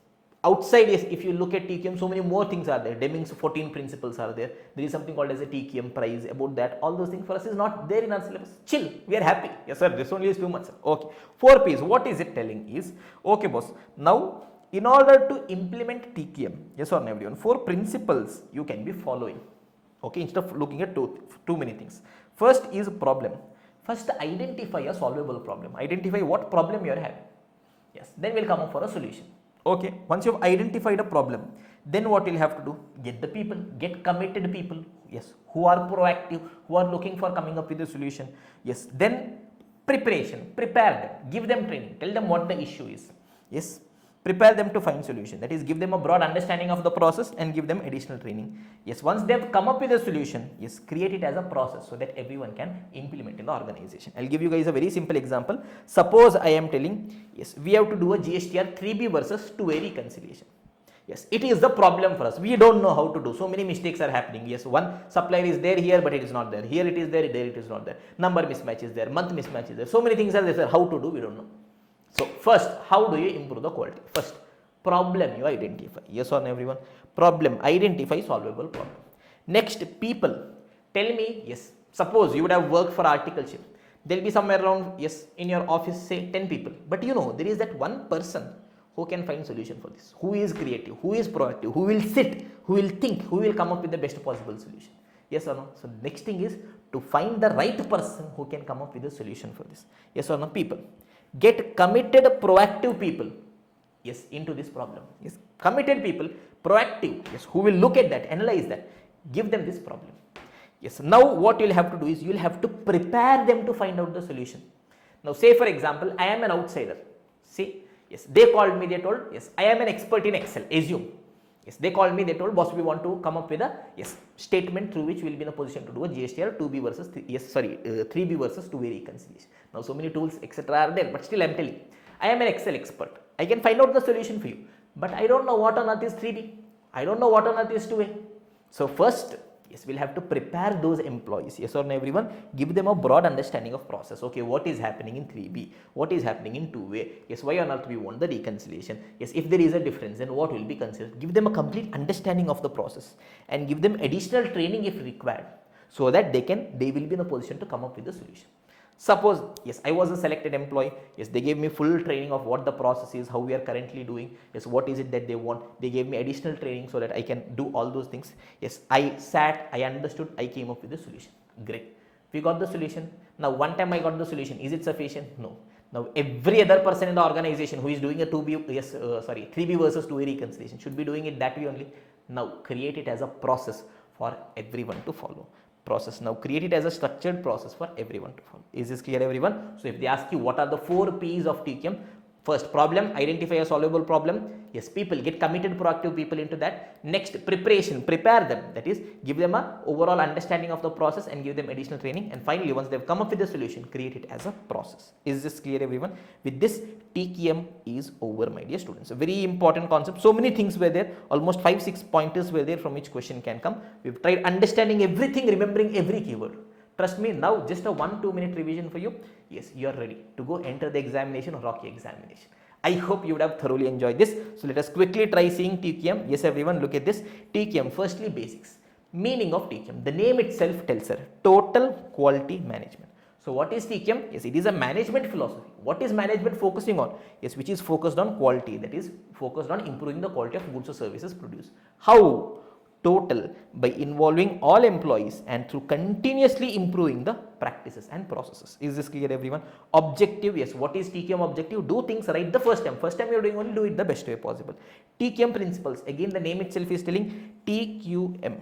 Outside, yes, if you look at TQM, so many more things are there. Deming's 14 principles are there. There is something called as a TQM prize. About that, all those things for us is not there in our syllabus. Chill, we are happy. Yes sir, this only is 2 months. Okay, 4 P's, what is it telling is, okay boss, now in order to implement TQM, yes or no everyone, 4 principles you can be following. Okay, instead of looking at too many things. First is problem. First, identify a solvable problem. Identify what problem you are having. Yes, then we'll come up for a solution. Okay, once you have identified a problem, then what you'll have to do? Get the people, get committed people, yes, who are proactive, who are looking for coming up with a solution. Yes, then preparation, prepare them, give them training, tell them what the issue is. Yes, prepare them to find solution, that is, give them a broad understanding of the process and give them additional training. Yes, once they have come up with a solution, yes, create it as a process so that everyone can implement in the organization. I'll give you guys a very simple example. Suppose I am telling, yes, we have to do a GSTR 3B versus 2A reconciliation. Yes, it is the problem for us. We don't know how to do. So many mistakes are happening. Yes, one supplier is there here, but it is not there. Here it is there it is not there. Number mismatch is there, month mismatch is there. So many things are there. How to do, we don't know. So first, how do you improve the quality? First, problem you identify. Yes or no, everyone? Problem, identify solvable problem. Next, people. Tell me, yes, suppose you would have worked for articleship. There will be somewhere around, yes, in your office, say 10 people. But you know, there is that one person who can find solution for this, who is creative, who is proactive, who will sit, who will think, who will come up with the best possible solution. Yes or no? So next thing is to find the right person who can come up with a solution for this. Yes or no? People. Get committed, proactive people, yes, into this problem. Yes, committed people, proactive, yes, who will look at that, analyze that, give them this problem. Yes, now what you'll have to do is you'll have to prepare them to find out the solution. Now say for example, I am an outsider. See, yes, they called me, they told, yes, I am an expert in Excel, assume. Yes, they called me, they told, boss, we want to come up with a, yes, statement through which we will be in a position to do a GSTR 2B versus 3B versus 2A reconciliation. Now so many tools etc. are there, but still I am telling, I am an Excel expert. I can find out the solution for you, but I don't know what on earth is 3B. I don't know what on earth is 2A. So first, yes, we'll have to prepare those employees. Yes or no, everyone? Give them a broad understanding of process. Okay, what is happening in 3B? What is happening in 2A? Yes, why on earth we want the reconciliation? Yes, if there is a difference, then what will be considered? Give them a complete understanding of the process and give them additional training if required, so that they will be in a position to come up with the solution. Suppose, yes, I was a selected employee. Yes, they gave me full training of what the process is, how we are currently doing. Yes, what is it that they want. They gave me additional training so that I can do all those things. Yes, I sat, I understood, I came up with the solution. Great. We got the solution. Now, one time I got the solution. Is it sufficient? No. Now, every other person in the organization who is doing a 3B versus 2A reconciliation should be doing it that way only. Now, create it as a process for everyone to follow. Process. Now create it as a structured process for everyone to follow. Is this clear, everyone? So if they ask you what are the 4 P's of TQM, first, problem, identify a solvable problem. Yes, people, get committed, proactive people into that. Next, preparation, prepare them, that is, give them a overall understanding of the process and give them additional training. And finally, once they've come up with the solution, create it as a process. Is this clear, everyone? With this, TQM is over, my dear students. A very important concept. So many things were there, almost 5-6 pointers were there from which question can come. We've tried understanding everything, remembering every keyword. Trust me, now just a 1-2 minute revision for you. Yes, you are ready to go enter the examination or rocky examination. I hope you would have thoroughly enjoyed this. So let us quickly try seeing TQM. Yes, everyone, look at this. TQM, firstly, basics. Meaning of TQM. The name itself tells her total quality management. So what is TQM? Yes, it is a management philosophy. What is management focusing on? Yes, which is focused on quality, that is focused on improving the quality of goods or services produced. How? Total, by involving all employees and through continuously improving the practices and processes. Is this clear, everyone? Objective, yes. What is TQM objective? Do things right the first time. First time you are doing, only do it the best way possible. TQM principles, again the name itself is telling TQM,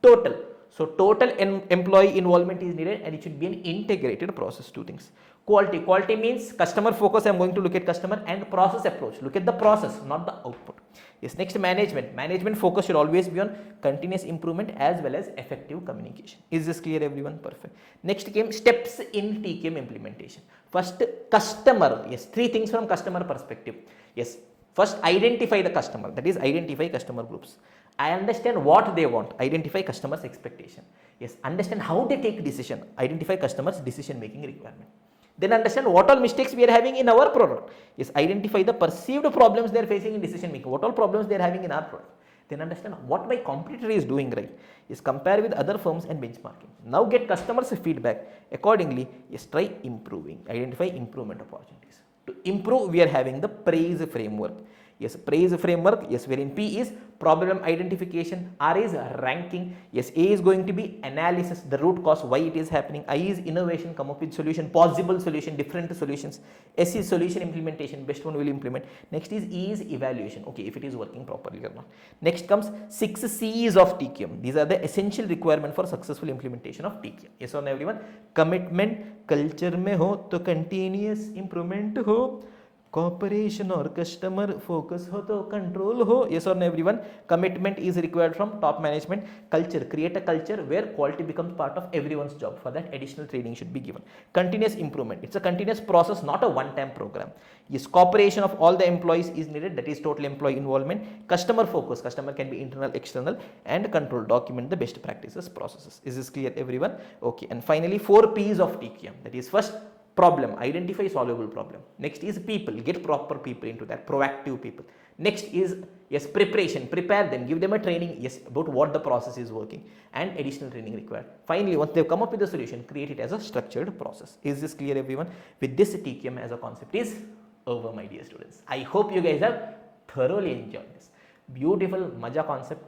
total. So total employee involvement is needed, and it should be an integrated process. Two things. Quality. Quality means customer focus. I am going to look at customer, and process approach. Look at the process, not the output. Yes. Next, management. Management focus should always be on continuous improvement as well as effective communication. Is this clear, everyone? Perfect. Next came steps in TQM implementation. First, customer. Yes. Three things from customer perspective. Yes. First, identify the customer. That is, identify customer groups. I understand what they want. Identify customers' expectation. Yes. Understand how they take decision. Identify customers' decision making requirement. Then understand what all mistakes we are having in our product. Yes. Identify the perceived problems they are facing in decision making. What all problems they are having in our product. Then understand what my competitor is doing right. Yes. Compare with other firms and benchmarking. Now get customers' feedback. Accordingly, yes, try improving. Identify improvement opportunities. To improve, we are having the praise framework. Yes, praise framework. Yes, wherein P is problem identification, R is ranking. Yes, A is going to be analysis, the root cause, why it is happening. I is innovation, come up with solution, possible solution, different solutions. S is solution implementation, best one will implement. Next is E is evaluation. Okay, if it is working properly or not. Next comes 6 C's of TQM. These are the essential requirement for successful implementation of TQM. Yes or no, everyone? Commitment, culture में हो तो continuous improvement हो. Cooperation or customer focus ho to control ho. Yes or no, everyone? Commitment is required from top management. Culture, create a culture where quality becomes part of everyone's job. For that, additional training should be given. Continuous improvement, it's a continuous process, not a one-time program. Yes, cooperation of all the employees is needed, that is total employee involvement. Customer focus, customer can be internal, external, and control, document the best practices, processes. Is this clear, everyone? Okay, and finally 4 P's of TQM, that is first, problem, identify solvable problem. Next is people, get proper people into that, proactive people. Next is, yes, preparation, prepare them, give them a training, yes, about what the process is working, and additional training required. Finally, once they've come up with the solution, create it as a structured process. Is this clear, everyone? With this, TQM as a concept is over, my dear students. I hope you guys have thoroughly enjoyed this beautiful Maja concept.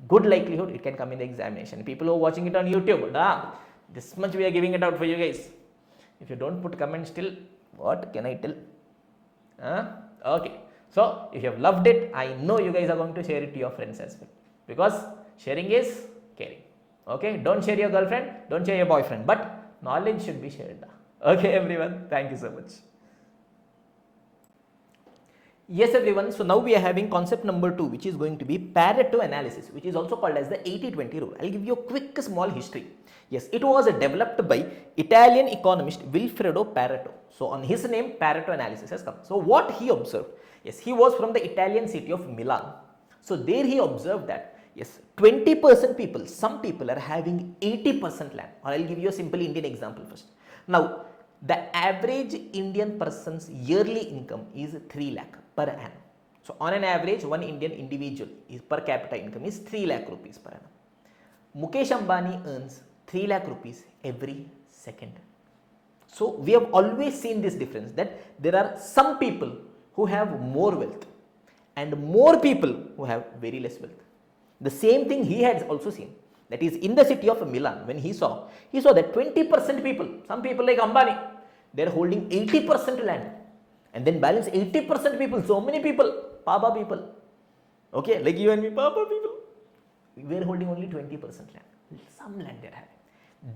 Good likelihood it can come in the examination. People who are watching it on YouTube, this much we are giving it out for you guys. If you don't put comments still, what can I tell? Okay. So, if you have loved it, I know you guys are going to share it to your friends as well. Because sharing is caring. Okay. Don't share your girlfriend, don't share your boyfriend. But knowledge should be shared. Okay, everyone. Thank you so much. Yes, everyone. So now we are having concept number 2, which is going to be Pareto analysis, which is also called as the 80-20 rule. I'll give you a quick small history. Yes, it was developed by Italian economist Vilfredo Pareto. So on his name, Pareto analysis has come. So what he observed? Yes, he was from the Italian city of Milan. So there he observed that, yes, 20% people, some people are having 80% land. Or I'll give you a simple Indian example first. Now, the average Indian person's yearly income is 3 lakh per annum. So on an average, one Indian individual is per capita income is 3 lakh rupees per annum. Mukesh Ambani earns 3 lakh rupees every second. So we have always seen this difference, that there are some people who have more wealth and more people who have very less wealth. The same thing he has also seen. That is, in the city of Milan, when he saw that 20% people, some people like Ambani, they are holding 80% land, and then balance 80% people, so many people, Papa people, okay, like you and me, Papa people, we are holding only 20% land, some land they are having.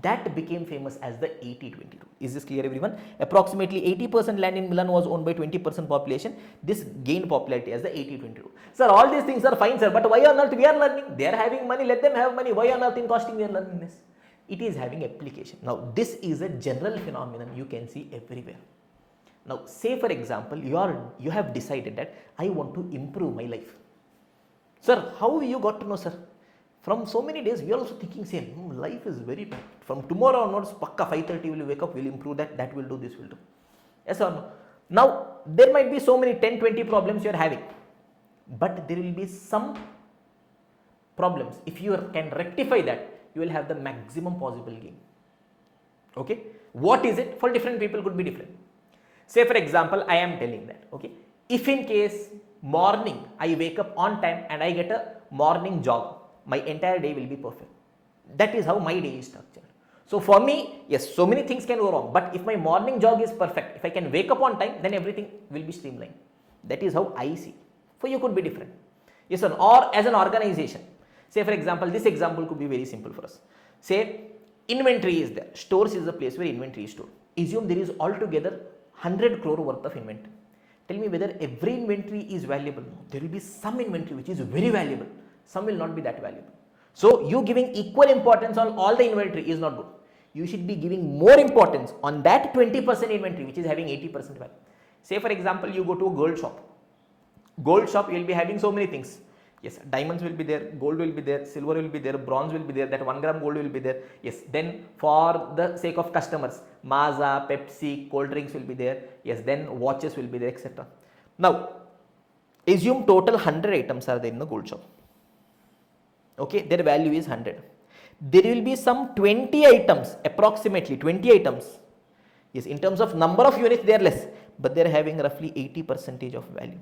That became famous as the 80-20 rule. Is this clear, everyone? Approximately 80% land in Milan was owned by 20% population. This gained popularity as the 80-20 rule. Sir, all these things are fine, sir, but why on earth we are learning? They are having money, let them have money. Why on earth in costing we are learning this? It is having application. Now, this is a general phenomenon you can see everywhere. Now, say for example, you have decided that I want to improve my life. Sir, how you got to know, sir? From so many days, we are also thinking same, life is very bad. From tomorrow onwards, pakka 5:30 will wake up, will improve that will do, this will do. Yes or no? Now, there might be so many 10-20 problems you are having, but there will be some problems. If you can rectify that, you will have the maximum possible gain. Okay, what is it? For different people could be different. Say for example, I am telling that, okay, if in case morning I wake up on time and I get a morning jog, my entire day will be perfect. That is how my day is structured. So for me, yes, so many things can go wrong, but if my morning jog is perfect, if I can wake up on time, then everything will be streamlined. That is how I see. For you could be different. Yes or as an organization. Say for example, this example could be very simple for us. Say inventory is there. Stores is a place where inventory is stored. Assume there is altogether 100 crore worth of inventory. Tell me whether every inventory is valuable. No, there will be some inventory which is very valuable. Some will not be that valuable. So you giving equal importance on all the inventory is not good. You should be giving more importance on that 20% inventory which is having 80% value. Say for example, you go to a gold shop. Gold shop, you will be having so many things. Yes, diamonds will be there, gold will be there, silver will be there, bronze will be there, that 1 gram gold will be there. Yes, then for the sake of customers, Maaza, Pepsi, cold drinks will be there. Yes, then watches will be there, etc. Now, assume total 100 items are there in the gold shop. Okay, their value is 100. There will be some 20 items, approximately 20 items. Yes, in terms of number of units, they are less, but they are having roughly 80% of value.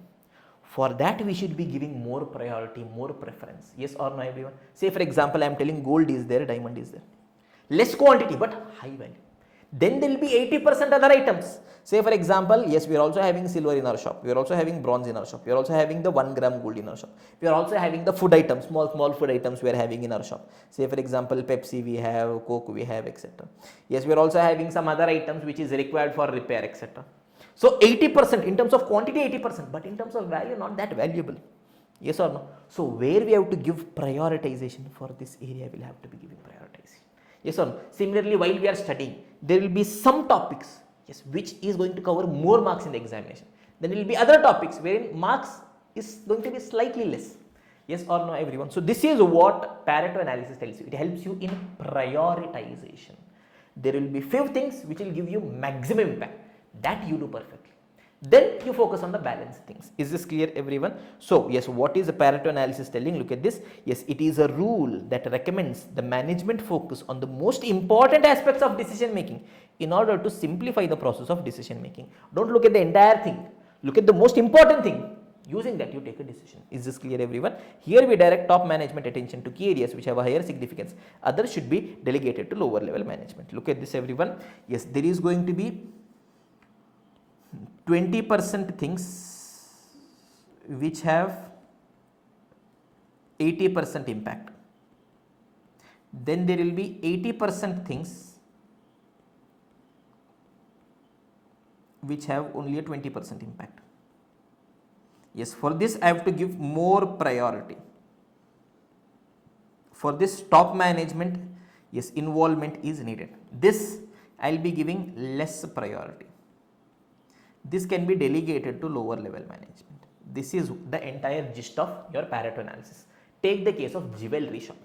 For that, we should be giving more priority, more preference. Yes or no, everyone? Say for example, I am telling gold is there, diamond is there. Less quantity, but high value. Then there will be 80% other items. Say for example, yes, we are also having silver in our shop. We are also having bronze in our shop. We are also having the 1 gram gold in our shop. We are also having the food items, small food items we are having in our shop. Say for example, Pepsi we have, Coke we have, etc. Yes, we are also having some other items which is required for repair, etc. So 80% in terms of quantity, 80%, but in terms of value, not that valuable. Yes or no? So where we have to give prioritization for this area, we'll have to be giving prioritization. Yes or no? Similarly, while we are studying, there will be some topics, yes, which is going to cover more marks in the examination. Then there will be other topics wherein marks is going to be slightly less. Yes or no, everyone? So this is what Pareto analysis tells you. It helps you in prioritization. There will be few things which will give you maximum impact. That you do perfectly. Then you focus on the balanced things. Is this clear, everyone? So yes, what is the Pareto analysis telling? Look at this. Yes, it is a rule that recommends the management focus on the most important aspects of decision making in order to simplify the process of decision making. Don't look at the entire thing. Look at the most important thing. Using that, you take a decision. Is this clear, everyone? Here we direct top management attention to key areas which have a higher significance. Others should be delegated to lower level management. Look at this, everyone. Yes, there is going to be 20% things which have 80% impact. Then there will be 80% things which have only a 20% impact. Yes, for this I have to give more priority. For this top management, yes, involvement is needed. This I will be giving less priority. This can be delegated to lower level management. This is the entire gist of your Pareto analysis. Take the case of jewelry shop.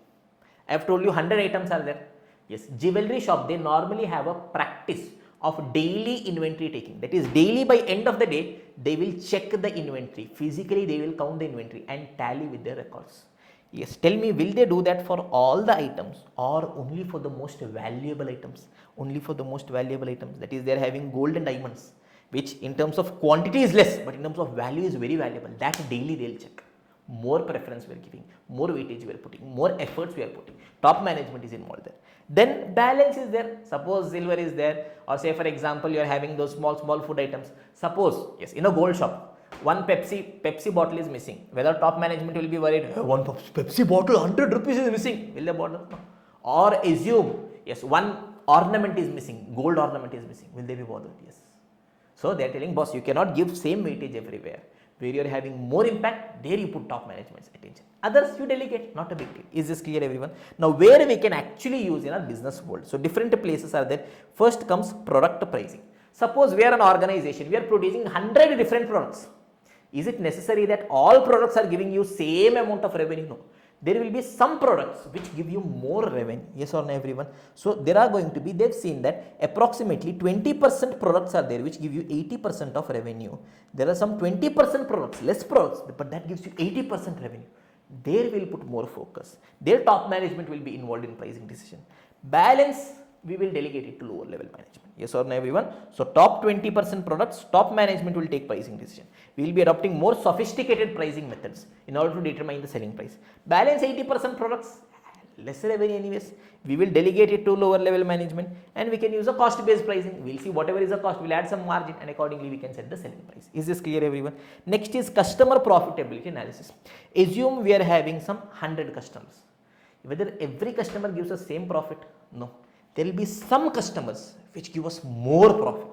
I have told you 100 items are there. Yes, jewelry shop, they normally have a practice of daily inventory taking. That is, daily by end of the day, they will check the inventory. Physically, they will count the inventory and tally with their records. Yes, tell me, will they do that for all the items or only for the most valuable items? Only for the most valuable items. That is, they are having gold and diamonds, which in terms of quantity is less, but in terms of value is very valuable. That daily they will check. More preference we are giving, more weightage we are putting, more efforts we are putting. Top management is involved there. Then balance is there. Suppose silver is there, or say for example, you are having those small food items. Suppose, yes, in a gold shop, one Pepsi bottle is missing. Whether top management will be worried, hey, one Pepsi bottle, 100 rupees is missing. Will they bother? No. Or assume, yes, one ornament is missing, gold ornament is missing. Will they be bothered? Yes. So they are telling, boss, you cannot give same weightage everywhere. Where you are having more impact, there you put top management's attention. Others you delegate, not a big deal. Is this clear, everyone? Now, where we can actually use in our business world. So different places are there. First comes product pricing. Suppose we are an organization, we are producing 100 different products. Is it necessary that all products are giving you same amount of revenue? No. There will be some products which give you more revenue. Yes or no, everyone? So there are going to be, they've seen that approximately 20% products are there which give you 80% of revenue. There are some 20% products, less products, but that gives you 80% revenue. There will put more focus. Their top management will be involved in pricing decision. Balance, we will delegate it to lower level management. Yes or no, everyone? So top 20% products, top management will take pricing decision. We will be adopting more sophisticated pricing methods in order to determine the selling price. Balance 80% products, lesser revenue anyways, we will delegate it to lower level management, and we can use a cost based pricing. We'll see whatever is the cost, we'll add some margin, and accordingly we can set the selling price. Is this clear, everyone? Next is customer profitability analysis. Assume we are having some 100 customers. Whether every customer gives us same profit? No. There will be some customers which give us more profit,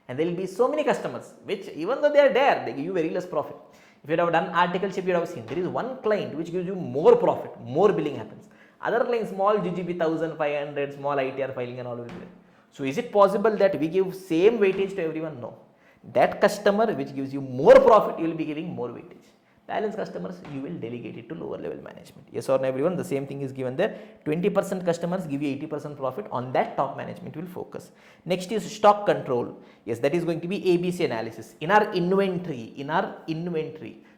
and there will be so many customers which, even though they are there, they give you very less profit. If you have done articleship, you have seen there is one client which gives you more profit, more billing happens. Other clients, small GGB 1500, small ITR filing and all will be there. So is it possible that we give same weightage to everyone? No. That customer which gives you more profit, you will be giving more weightage. Balance customers, you will delegate it to lower level management. Yes or no, everyone? The same thing is given there. 20% customers give you 80% profit. On that, top management will focus. Next is stock control. Yes, that is going to be ABC analysis. In our inventory,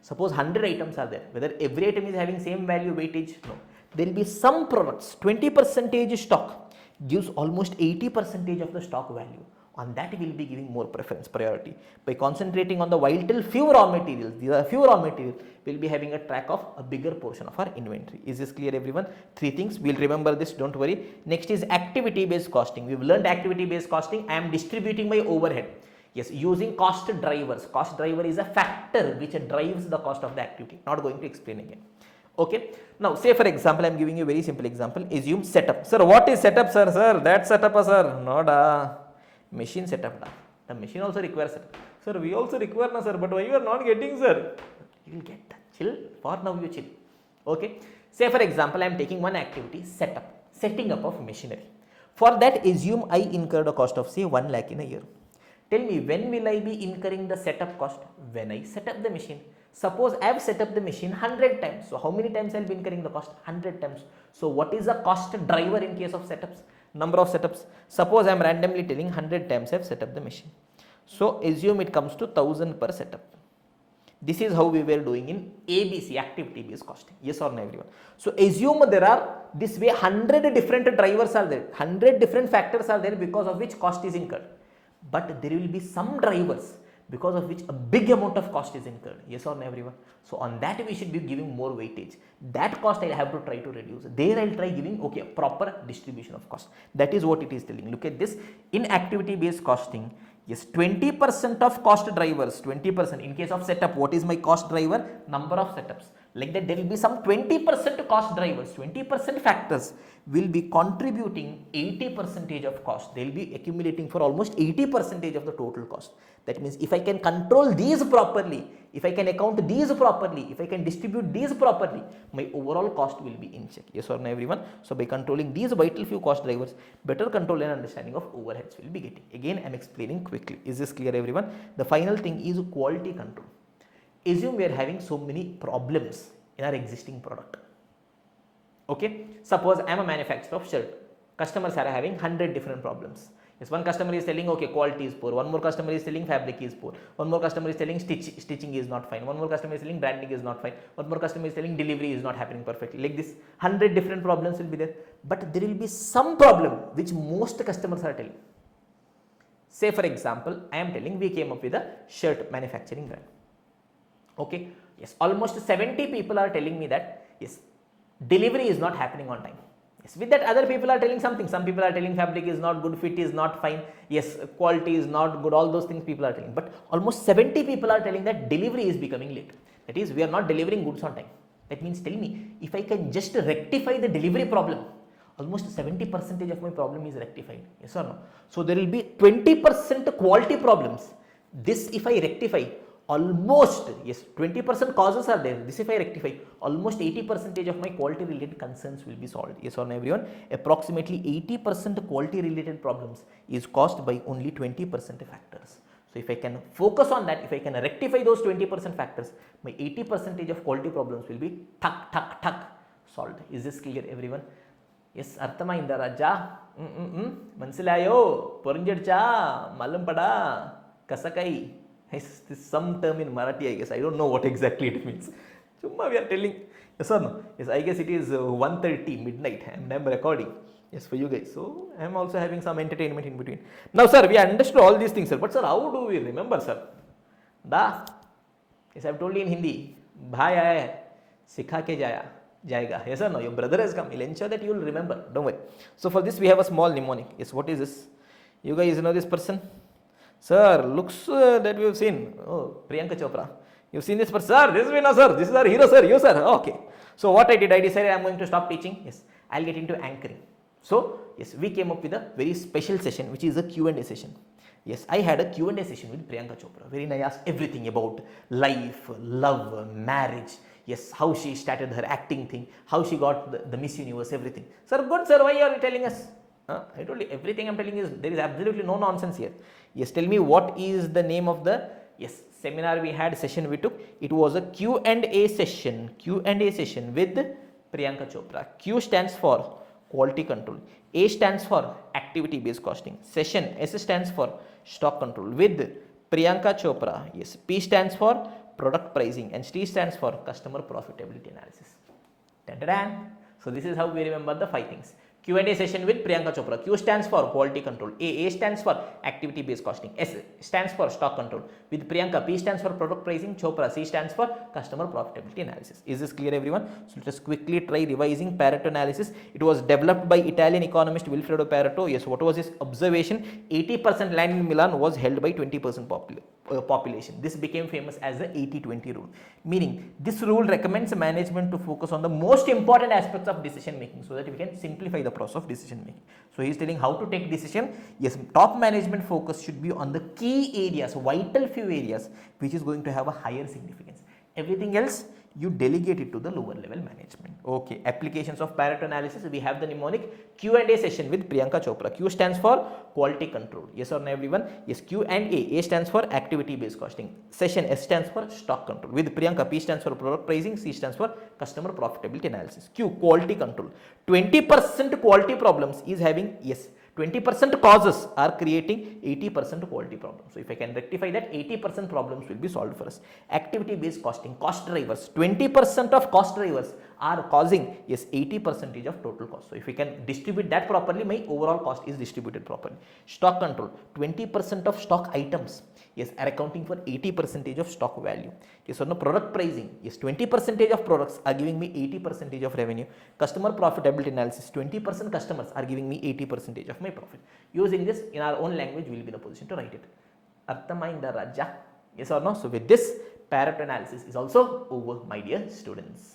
suppose 100 items are there. Whether every item is having same value weightage? No. There will be some products, 20% stock gives almost 80% of the stock value. On that we will be giving more preference, priority. By concentrating on the vital few raw materials, these are few raw materials, we will be having a track of a bigger portion of our inventory. Is this clear, everyone? Three things, we will remember this, don't worry. Next is activity based costing. We have learned activity based costing. I am distributing my overhead. Yes, using cost drivers. Cost driver is a factor which drives the cost of the activity. Not going to explain again. Okay. Now, say for example, I am giving you a very simple example. Assume setup. Sir, what is setup, sir? Sir, that setup, sir. No, da. Machine setup. Da. The machine also requires setup. Sir, we also require, na, sir. But why you are not getting, sir? You will get that. Chill. For now, you chill. Okay. Say for example, I am taking one activity, setup. Setting up of machinery. For that, assume I incurred a cost of say 1 lakh in a year. Tell me, when will I be incurring the setup cost? When I set up the machine. Suppose I have set up the machine 100 times. So, how many times I will be incurring the cost? 100 times. So, what is the cost driver in case of setups? Number of setups. Suppose I am randomly telling 100 times I have set up the machine. So, assume it comes to 1000 per setup. This is how we were doing in ABC, activity based costing. Yes or no, everyone? So, assume there are this way 100 different drivers are there. 100 different factors are there because of which cost is incurred. But there will be some drivers because of which a big amount of cost is incurred. Yes or no, everyone? So, on that we should be giving more weightage. That cost I will have to try to reduce. There I will try giving proper distribution of cost. That is what it is telling. Look at this. In activity based costing, yes, 20% of cost drivers, 20%. In case of setup, what is my cost driver? Number of setups. Like that, there will be some 20% cost drivers, 20% factors will be contributing 80% of cost. They will be accumulating for almost 80% of the total cost. That means if I can control these properly, if I can account these properly, if I can distribute these properly, my overall cost will be in check. Yes or no, everyone? So, by controlling these vital few cost drivers, better control and understanding of overheads will be getting. Again, I am explaining quickly. Is this clear, everyone? The final thing is quality control. Assume we are having so many problems in our existing product. Okay, suppose I am a manufacturer of shirt. Customers are having 100 different problems. Yes, one customer is telling okay, quality is poor. One more customer is telling fabric is poor. One more customer is telling stitching is not fine. One more customer is telling branding is not fine. One more customer is telling delivery is not happening perfectly. Like this, 100 different problems will be there. But there will be some problem which most customers are telling. Say for example, I am telling we came up with a shirt manufacturing brand. Okay, yes, almost 70 people are telling me that yes, delivery is not happening on time. Yes, with that other people are telling something. Some people are telling fabric is not good, fit is not fine, yes, quality is not good, all those things people are telling. But almost 70 people are telling that delivery is becoming late. That is, we are not delivering goods on time. That means tell me, if I can just rectify the delivery problem, almost 70% of my problem is rectified. Yes or no? So, there will be 20% quality problems. This if I rectify, almost, yes, 20% causes are there. This if I rectify, almost 80% of my quality related concerns will be solved. Yes or no, everyone? Approximately 80% quality related problems is caused by only 20% factors. So, if I can focus on that, if I can rectify those 20% factors, my 80% of quality problems will be solved. Is this clear, everyone? Yes, Arthamainda Raja. Mansilayo, Porinjadcha, Malampada, Kasakai. This is some term in Marathi, I guess. I don't know what exactly it means. Chumma we are telling. Yes or no? Yes, I guess it is 1:30 midnight and I am recording. Yes, for you guys. So I am also having some entertainment in between. Now, sir, we understood all these things, sir. But sir, how do we remember, sir? Da. Yes, I have told you in Hindi. Bhai aaya hai, sikha ke jayega. Yes or no? Your brother has come. He'll ensure that you will remember. Don't worry. So for this, we have a small mnemonic. Yes, what is this? You guys know this person? Sir, looks that we have seen. Oh, Priyanka Chopra. You've seen this person? Sir, this is we know, sir. This is our hero, sir. You, sir. Okay. So what I did, I decided I'm going to stop teaching. Yes, I'll get into anchoring. So yes, we came up with a very special session, which is a Q&A session. Yes, I had a Q&A session with Priyanka Chopra, wherein I asked everything about life, love, marriage. Yes, how she started her acting thing, how she got the Miss Universe, everything. Sir, good sir, why are you telling us? I told you everything I'm telling you is there is absolutely no nonsense here. Yes, tell me what is the name of the seminar we had, session we took. It was a Q&A session. Q&A session with Priyanka Chopra. Q stands for quality control. A stands for activity based costing. Session S stands for stock control with Priyanka Chopra. Yes, P stands for product pricing and T stands for customer profitability analysis. Dun-dun-dun. So this is how we remember the 5 things. Q&A session with Priyanka Chopra. Q stands for quality control. A stands for activity based costing. S stands for stock control. With Priyanka, P stands for product pricing. Chopra, C stands for customer profitability analysis. Is this clear, everyone? So let us quickly try revising Pareto analysis. It was developed by Italian economist Wilfredo Pareto. Yes, what was his observation? 80% land in Milan was held by 20% population. This became famous as the 80-20 rule. Meaning, this rule recommends management to focus on the most important aspects of decision making so that we can simplify the process of decision making. So he is telling how to take decision. Yes, top management focus should be on the key areas, vital few areas, which is going to have a higher significance. Everything else you delegate it to the lower level management. Okay, applications of Pareto analysis. We have the mnemonic Q&A session with Priyanka Chopra. Q stands for quality control. Yes or no, everyone? Yes, Q&A. A stands for activity based costing. Session S stands for stock control. With Priyanka, P stands for product pricing. C stands for customer profitability analysis. Q, quality control. 20% quality problems is having, yes, 20% causes are creating 80% quality problems. So if I can rectify that, 80% problems will be solved for us. Activity based costing, cost drivers, 20% of cost drivers are causing, yes, 80% of total cost. So if we can distribute that properly, my overall cost is distributed properly. Stock control, 20% of stock items, yes, are accounting for 80% of stock value. Yes or no? Product pricing, yes, 20% of products are giving me 80% of revenue. Customer profitability analysis, 20% customers are giving me 80% of my profit. Using this in our own language, we will be in a position to write it. Arthamainda Raja? Yes or no? So with this, Pareto analysis is also over, my dear students.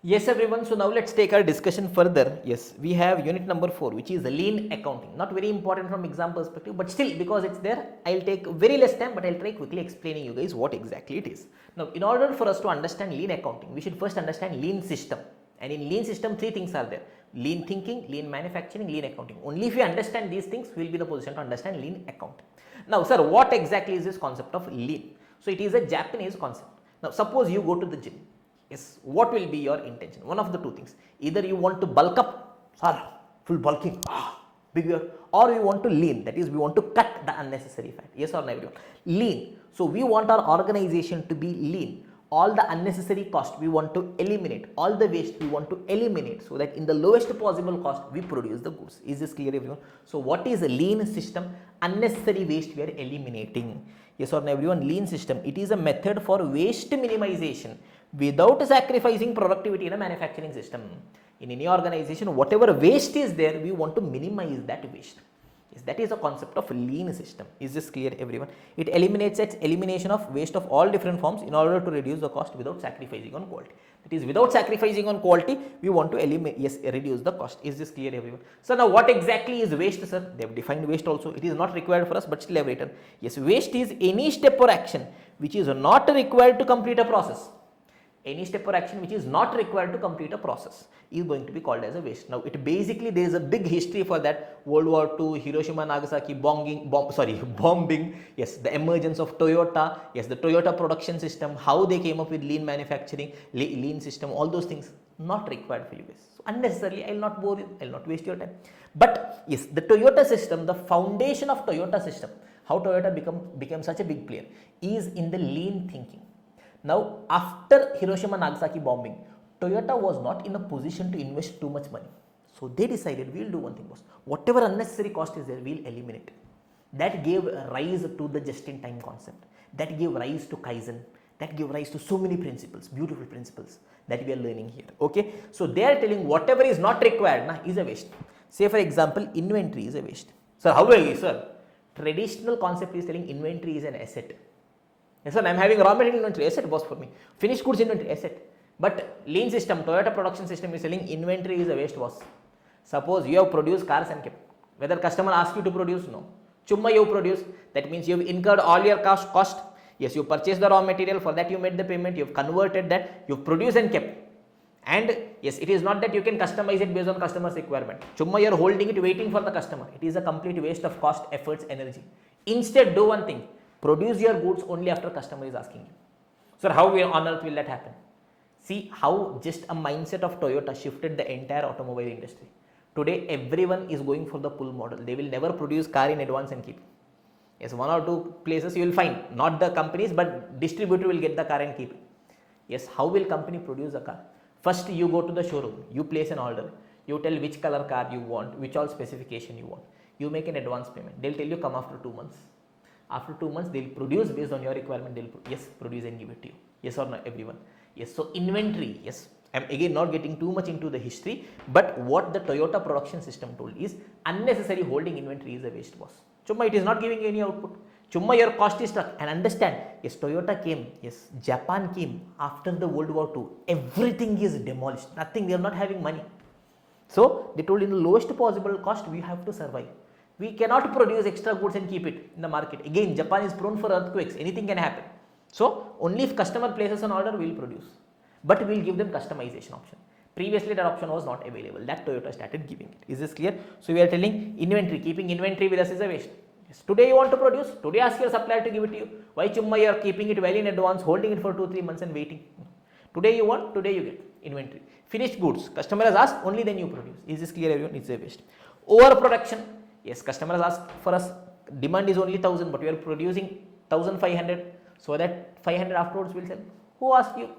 Yes, everyone. So now let's take our discussion further. Yes, we have unit number 4, which is lean accounting. Not very important from exam perspective, but still, because it's there, I'll take very less time, but I'll try quickly explaining you guys what exactly it is. Now, in order for us to understand lean accounting, we should first understand lean system. And in lean system, 3 things are there: lean thinking, lean manufacturing, lean accounting. Only if we understand these things, we will be in a position to understand lean accounting. Now, sir, what exactly is this concept of lean? So it is a Japanese concept. Now, suppose you go to the gym. Yes, what will be your intention? One of the 2 things. Either you want to bulk up, sir, full bulking, bigger, or you want to lean, that is, we want to cut the unnecessary fat. Yes or no, everyone? Lean. So we want our organization to be lean. All the unnecessary cost we want to eliminate, all the waste we want to eliminate, so that in the lowest possible cost we produce the goods. Is this clear, everyone? So what is a lean system? Unnecessary waste we are eliminating. Yes or no, everyone? Lean system, it is a method for waste minimization without sacrificing productivity in a manufacturing system. In any organization, whatever waste is there, we want to minimize that waste. Yes, that is the concept of lean system. Is this clear, everyone? It eliminates its elimination of waste of all different forms in order to reduce the cost without sacrificing on quality. That is, without sacrificing on quality, we want to eliminate, yes, reduce the cost. Is this clear, everyone? So now what exactly is waste, sir? They have defined waste also. It is not required for us, but still have written. Yes, waste is any step or action which is not required to complete a process. Any step or action which is not required to complete a process is going to be called as a waste. Now, it basically, there is a big history for that. World War II, Hiroshima, Nagasaki bombing. Yes, the emergence of Toyota. Yes, the Toyota production system. How they came up with lean manufacturing, lean system. All those things not required for you guys. So unnecessarily, I will not bore you. I will not waste your time. But yes, the Toyota system, the foundation of Toyota system, how Toyota became such a big player, is in the lean thinking. Now, after Hiroshima Nagasaki bombing, Toyota was not in a position to invest too much money. So they decided we'll do one thing, boss. Whatever unnecessary cost is there, we'll eliminate. That gave rise to the just-in-time concept. That gave rise to Kaizen. That gave rise to so many principles, beautiful principles that we are learning here. Okay, so they are telling whatever is not required is a waste. Say for example, inventory is a waste. Sir, how will you, sir? Traditional concept is telling inventory is an asset. Yes, sir, I am having raw material inventory, asset, boss, for me. Finished goods inventory, asset. But lean system, Toyota production system is telling inventory is a waste, boss. Suppose you have produced cars and kept. Whether customer asks you to produce, no. Chumma you produce, that means you have incurred all your cost. Yes, you purchased the raw material, for that you made the payment, you have converted that, you have produced and kept. And yes, it is not that you can customize it based on customer's requirement. Chumma you are holding it waiting for the customer. It is a complete waste of cost, efforts, energy. Instead, do one thing, produce your goods only after customer is asking you. So how on earth will that happen? See how just a mindset of Toyota shifted the entire automobile industry. Today, everyone is going for the pull model. They will never produce car in advance and keep. Yes, one or two places you will find, not the companies, but distributor will get the car and keep it. Yes, how will company produce a car? First, you go to the showroom, you place an order, you tell which color car you want, which all specification you want. You make an advance payment. They'll tell you come after 2 months. After 2 months, they'll produce based on your requirement. They'll produce and give it to you. Yes or no, everyone? Yes, so inventory, yes. I'm again not getting too much into the history, but what the Toyota production system told is unnecessary holding inventory is a waste, boss. Chumma, it is not giving you any output. Chumma, your cost is stuck. And understand, yes, Toyota came, yes, Japan came after the World War II. Everything is demolished. Nothing, they are not having money. So they told in the lowest possible cost, we have to survive. We cannot produce extra goods and keep it in the market. Again, Japan is prone for earthquakes. Anything can happen. So only if customer places an order, we will produce. But we will give them customization option. Previously that option was not available. That Toyota started giving it. Is this clear? So we are telling inventory, keeping inventory with us is a waste. Yes. Today you want to produce, today ask your supplier to give it to you. Why chumma you are keeping it well in advance, holding it for 2-3 months and waiting? Today you want, today you get inventory. Finished goods, customer has asked, only then you produce. Is this clear everyone? It's a waste. Overproduction, yes, customer has asked for us, demand is only 1000 but we are producing 1500, so that 500 afterwards will sell. Who asked you?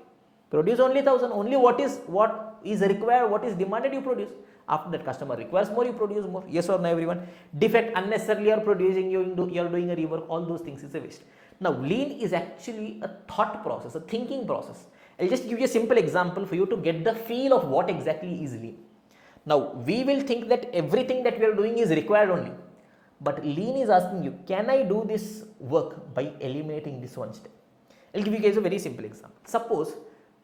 Produce only 1000, only what is required, what is demanded you produce. After that customer requires more, you produce more. Yes or no everyone? Defect, unnecessarily you are producing, you are doing a rework, all those things is a waste. Now lean is actually a thought process, a thinking process. I'll just give you a simple example for you to get the feel of what exactly is lean. Now we will think that everything that we are doing is required only. But lean is asking you, can I do this work by eliminating this one step? I'll give you guys a very simple example. Suppose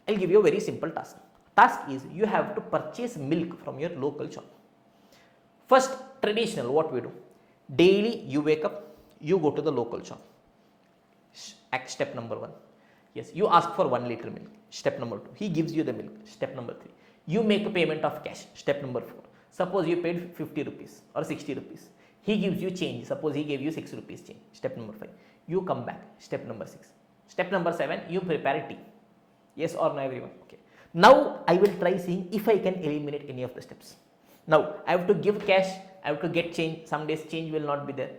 I'll give you a very simple task. Task is you have to purchase milk from your local shop. First, traditional, what we do? Daily you wake up, you go to the local shop. Step number 1. Yes, you ask for 1 liter milk. Step number 2. He gives you the milk. Step number 3. You make a payment of cash. Step number 4. Suppose you paid 50 rupees or 60 rupees. He gives you change. Suppose he gave you 6 rupees change. Step number 5. You come back. Step number 6. Step number 7. You prepare tea. Yes or no everyone? Okay. Now I will try seeing if I can eliminate any of the steps. Now I have to give cash. I have to get change. Some days change will not be there.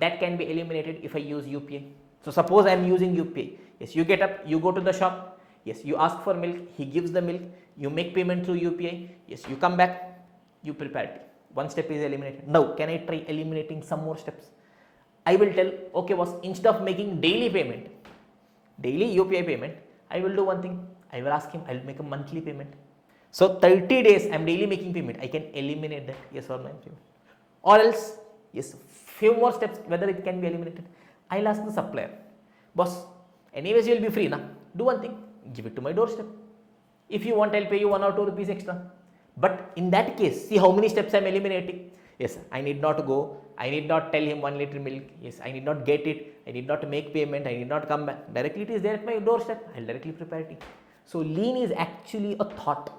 That can be eliminated if I use UPI. So suppose I am using UPI. Yes, you get up, you go to the shop. Yes, you ask for milk. He gives the milk. You make payment through UPI. Yes, you come back. You prepare tea. One step is eliminated. Now can I try eliminating some more steps? I will tell, okay boss, instead of making daily payment, daily UPI payment, I will do one thing. I will ask him, I will make a monthly payment. So 30 days I am daily making payment. I can eliminate that. Yes or no? Or else, yes, few more steps, whether it can be eliminated. I will ask the supplier, boss, anyways you will be free now. Do one thing, give it to my doorstep. If you want, I will pay you 1 or 2 rupees extra. But in that case, see how many steps I am eliminating. Yes, I need not go. I need not tell him 1 liter milk. Yes, I need not get it. I need not make payment. I need not come back. Directly it is there at my doorstep. I will directly prepare it. So lean is actually a thought.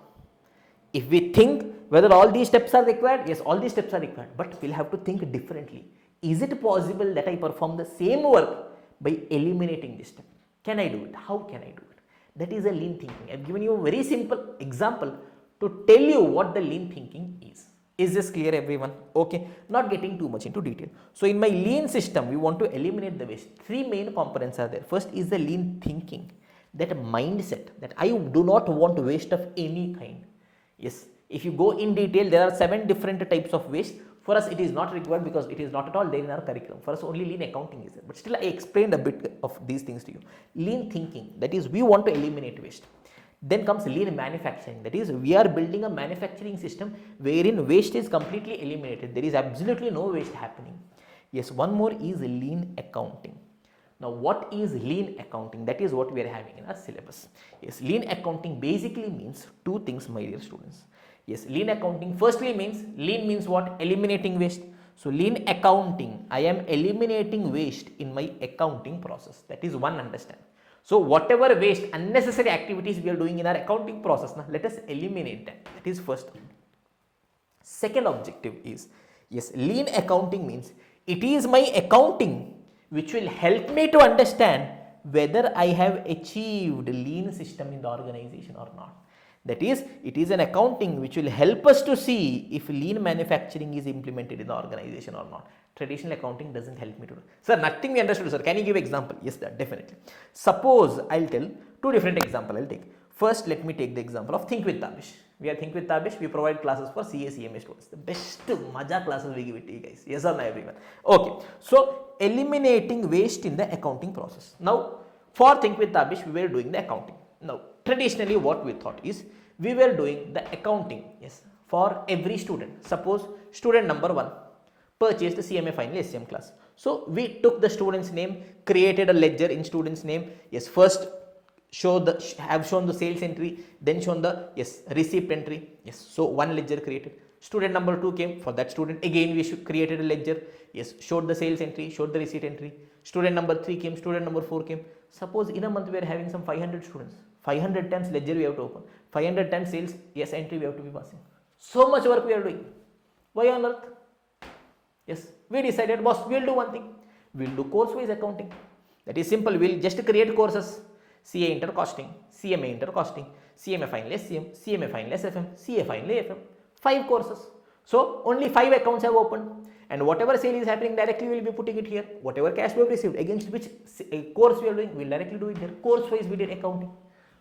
If we think whether all these steps are required, yes, all these steps are required. But we'll have to think differently. Is it possible that I perform the same work by eliminating this step? Can I do it? How can I do it? That is a lean thinking. I've given you a very simple example to tell you what the lean thinking is. Is this clear everyone? Okay, not getting too much into detail. So in my lean system, we want to eliminate the waste. 3 main components are there. First is the lean thinking, that mindset that I do not want waste of any kind. Yes, If you go in detail, there are 7 different types of waste. For us, it is not required because it is not at all there in our curriculum. For us, only lean accounting is there. But still, I explained a bit of these things to you. Lean thinking, that is, we want to eliminate waste. Then comes lean manufacturing, that is, we are building a manufacturing system wherein waste is completely eliminated. There is absolutely no waste happening. Yes, one more is lean accounting. Now, what is lean accounting? That is what we are having in our syllabus. Yes, lean accounting basically means 2 things, my dear students. Yes, lean accounting firstly means, lean means what? Eliminating waste. So, lean accounting, I am eliminating waste in my accounting process. That is one understand. So, whatever waste, unnecessary activities we are doing in our accounting process, now let us eliminate them. That is first. Second objective is, yes, lean accounting means it is my accounting which will help me to understand whether I have achieved lean system in the organization or not. That is, it is an accounting which will help us to see if lean manufacturing is implemented in the organization or not. Traditional accounting doesn't help me to do. Sir, nothing we understood, sir. Can you give example? Yes, sir, definitely. Suppose I'll tell 2 different examples I'll take. First, let me take the example of Think with Tabish. We are Think with Tabish. We provide classes for CA, CMA students. The best Maja classes we give it to you guys. Yes or no, everyone? Okay. So, eliminating waste in the accounting process. Now, for Think with Tabish, we were doing the accounting. Now, traditionally what we thought is, we were doing the accounting, yes, for every student. Suppose student number 1 purchased the CMA Final SCM class. So, we took the student's name, created a ledger in student's name. Yes, first have shown the sales entry, then shown the, yes, receipt entry. Yes, so one ledger created. Student number 2 came, for that student again we created a ledger. Yes, showed the sales entry, showed the receipt entry. Student number 3 came, student number 4 came. Suppose in a month we are having some 500 students. 500 times ledger we have to open. 500 times sales, yes, entry we have to be passing. So much work we are doing. Why on earth? Yes, we decided, boss, we will do one thing. We will do course-wise accounting. That is simple. We will just create courses. CA intercosting, CMA intercosting, CMA Final SCM, CMA Final SFM, CA Final AFM. 5 courses. So, only 5 accounts have opened. And whatever sale is happening, directly we will be putting it here. Whatever cash we have received, against which course we are doing, we will directly do it here. Course-wise we did accounting.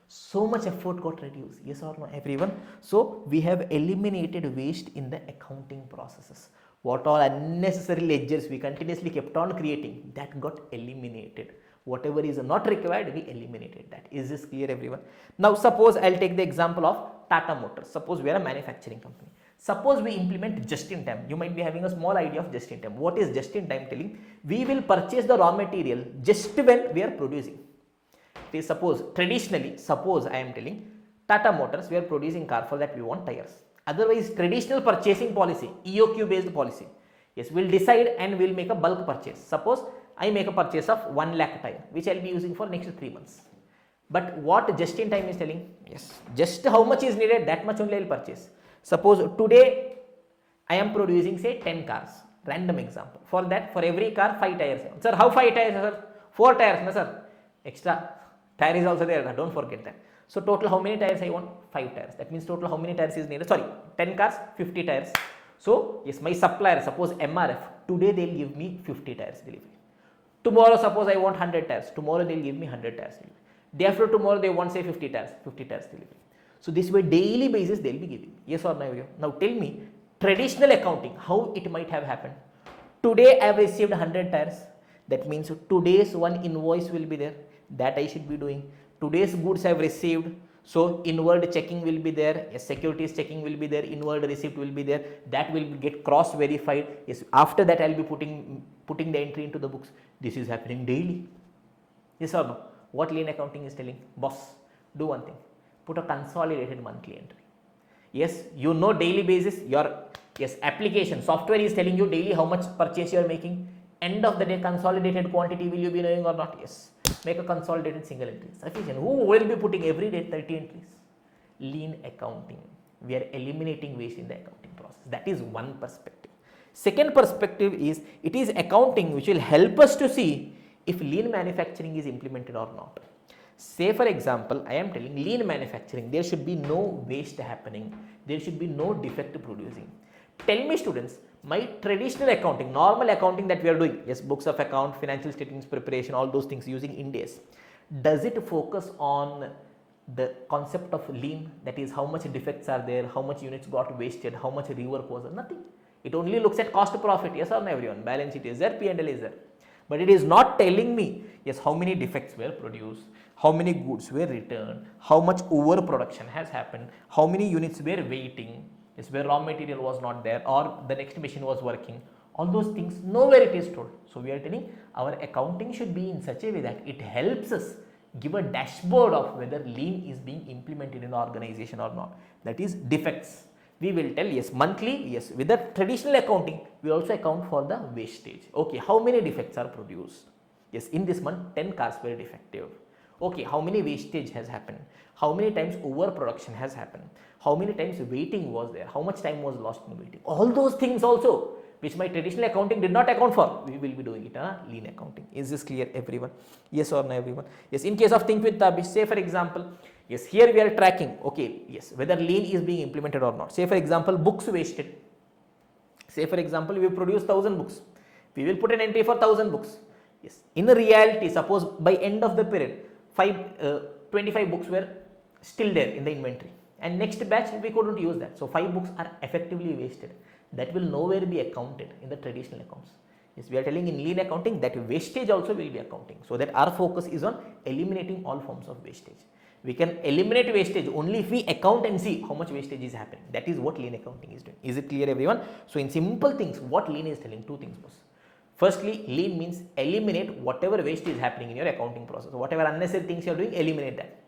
So much effort got reduced. Yes or no, everyone? So, we have eliminated waste in the accounting processes. What all unnecessary ledgers we continuously kept on creating, that got eliminated. Whatever is not required, we eliminated that. Is this clear, everyone? Now, suppose I'll take the example of Tata Motors. Suppose we are a manufacturing company. Suppose we implement just in time. You might be having a small idea of just in time. What is just in time telling? We will purchase the raw material just when we are producing. Suppose traditionally, suppose I am telling Tata Motors, we are producing car, for that we want tires. Otherwise, traditional purchasing policy, EOQ based policy, yes, we'll decide and we'll make a bulk purchase. Suppose I make a purchase of 1 lakh tire, which I'll be using for next 3 months. But what just in time is telling? Yes, just how much is needed, that much only I'll purchase. Suppose today I am producing, say, 10 cars. Random example. For that, for every car, 5 tires. Sir, how 5 tires, sir? 4 tires, no, sir. Extra tire is also there, don't forget that. So, total how many tires I want? 5 tires. That means total how many tires is needed? Sorry, 10 cars, 50 tires. So, yes, my supplier, suppose MRF, today they will give me 50 tires delivery. Tomorrow, suppose I want 100 tires. Tomorrow, they will give me 100 tires delivery. Day after tomorrow, they want, say, 50 tires delivery. So, this way, daily basis, they will be giving. Yes or no? Now, tell me, traditional accounting, how it might have happened? Today, I have received 100 tires. That means today's one invoice will be there. That I should be doing. Today's goods I have received. So, inward checking will be there. Yes, securities checking will be there. Inward receipt will be there. That will get cross verified. Yes, after that, I will be putting the entry into the books. This is happening daily. Yes or no? What lean accounting is telling? Boss, do one thing. Put a consolidated monthly entry. Yes, you know daily basis, your application, software is telling you daily how much purchase you are making. End of the day, consolidated quantity will you be knowing or not? Yes. Make a consolidated single entry. Sufficient. Who will be putting every day 30 entries? Lean accounting. We are eliminating waste in the accounting process. That is one perspective. Second perspective is, it is accounting which will help us to see if lean manufacturing is implemented or not. Say for example, I am telling lean manufacturing, there should be no waste happening. There should be no defect producing. Tell me students, my traditional accounting, normal accounting that we are doing, yes, books of account, financial statements preparation, all those things using Ind AS, does it focus on the concept of lean, that is how much defects are there, how much units got wasted, how much rework was there, nothing. It only looks at cost profit, yes or no everyone, balance sheet is there, P&L is there. But it is not telling me, yes, how many defects were produced, how many goods were returned, how much overproduction has happened, how many units were waiting, yes, where raw material was not there or the next machine was working. All those things nowhere it is told. So we are telling our accounting should be in such a way that it helps us give a dashboard of whether lean is being implemented in the organization or not. That is defects. We will tell, yes, monthly, yes, with the traditional accounting, we also account for the wastage. Okay, how many defects are produced? Yes, in this month, 10 cars were defective. Okay, how many wastage has happened? How many times overproduction has happened? How many times waiting was there? How much time was lost in waiting? All those things also, which my traditional accounting did not account for, we will be doing it in lean accounting. Is this clear everyone? Yes or no everyone? Yes, in case of think with Tabish, say for example, yes, here we are tracking, okay, yes, whether lean is being implemented or not. Say for example, books wasted. Say for example, we produce 1000 books. We will put an entry for 1000 books. Yes, in reality, suppose by end of the period, 25 books were still there in the inventory, and next batch we couldn't use that. So 5 books are effectively wasted. That will nowhere be accounted in the traditional accounts. Yes, we are telling in lean accounting that wastage also will be accounting, so that our focus is on eliminating all forms of wastage. We can eliminate wastage only if we account and see how much wastage is happening. That is what lean accounting is doing. Is it clear everyone? So in simple things, what lean is telling, two things boss. Firstly, lean means eliminate whatever waste is happening in your accounting process. Whatever unnecessary things you are doing, eliminate that.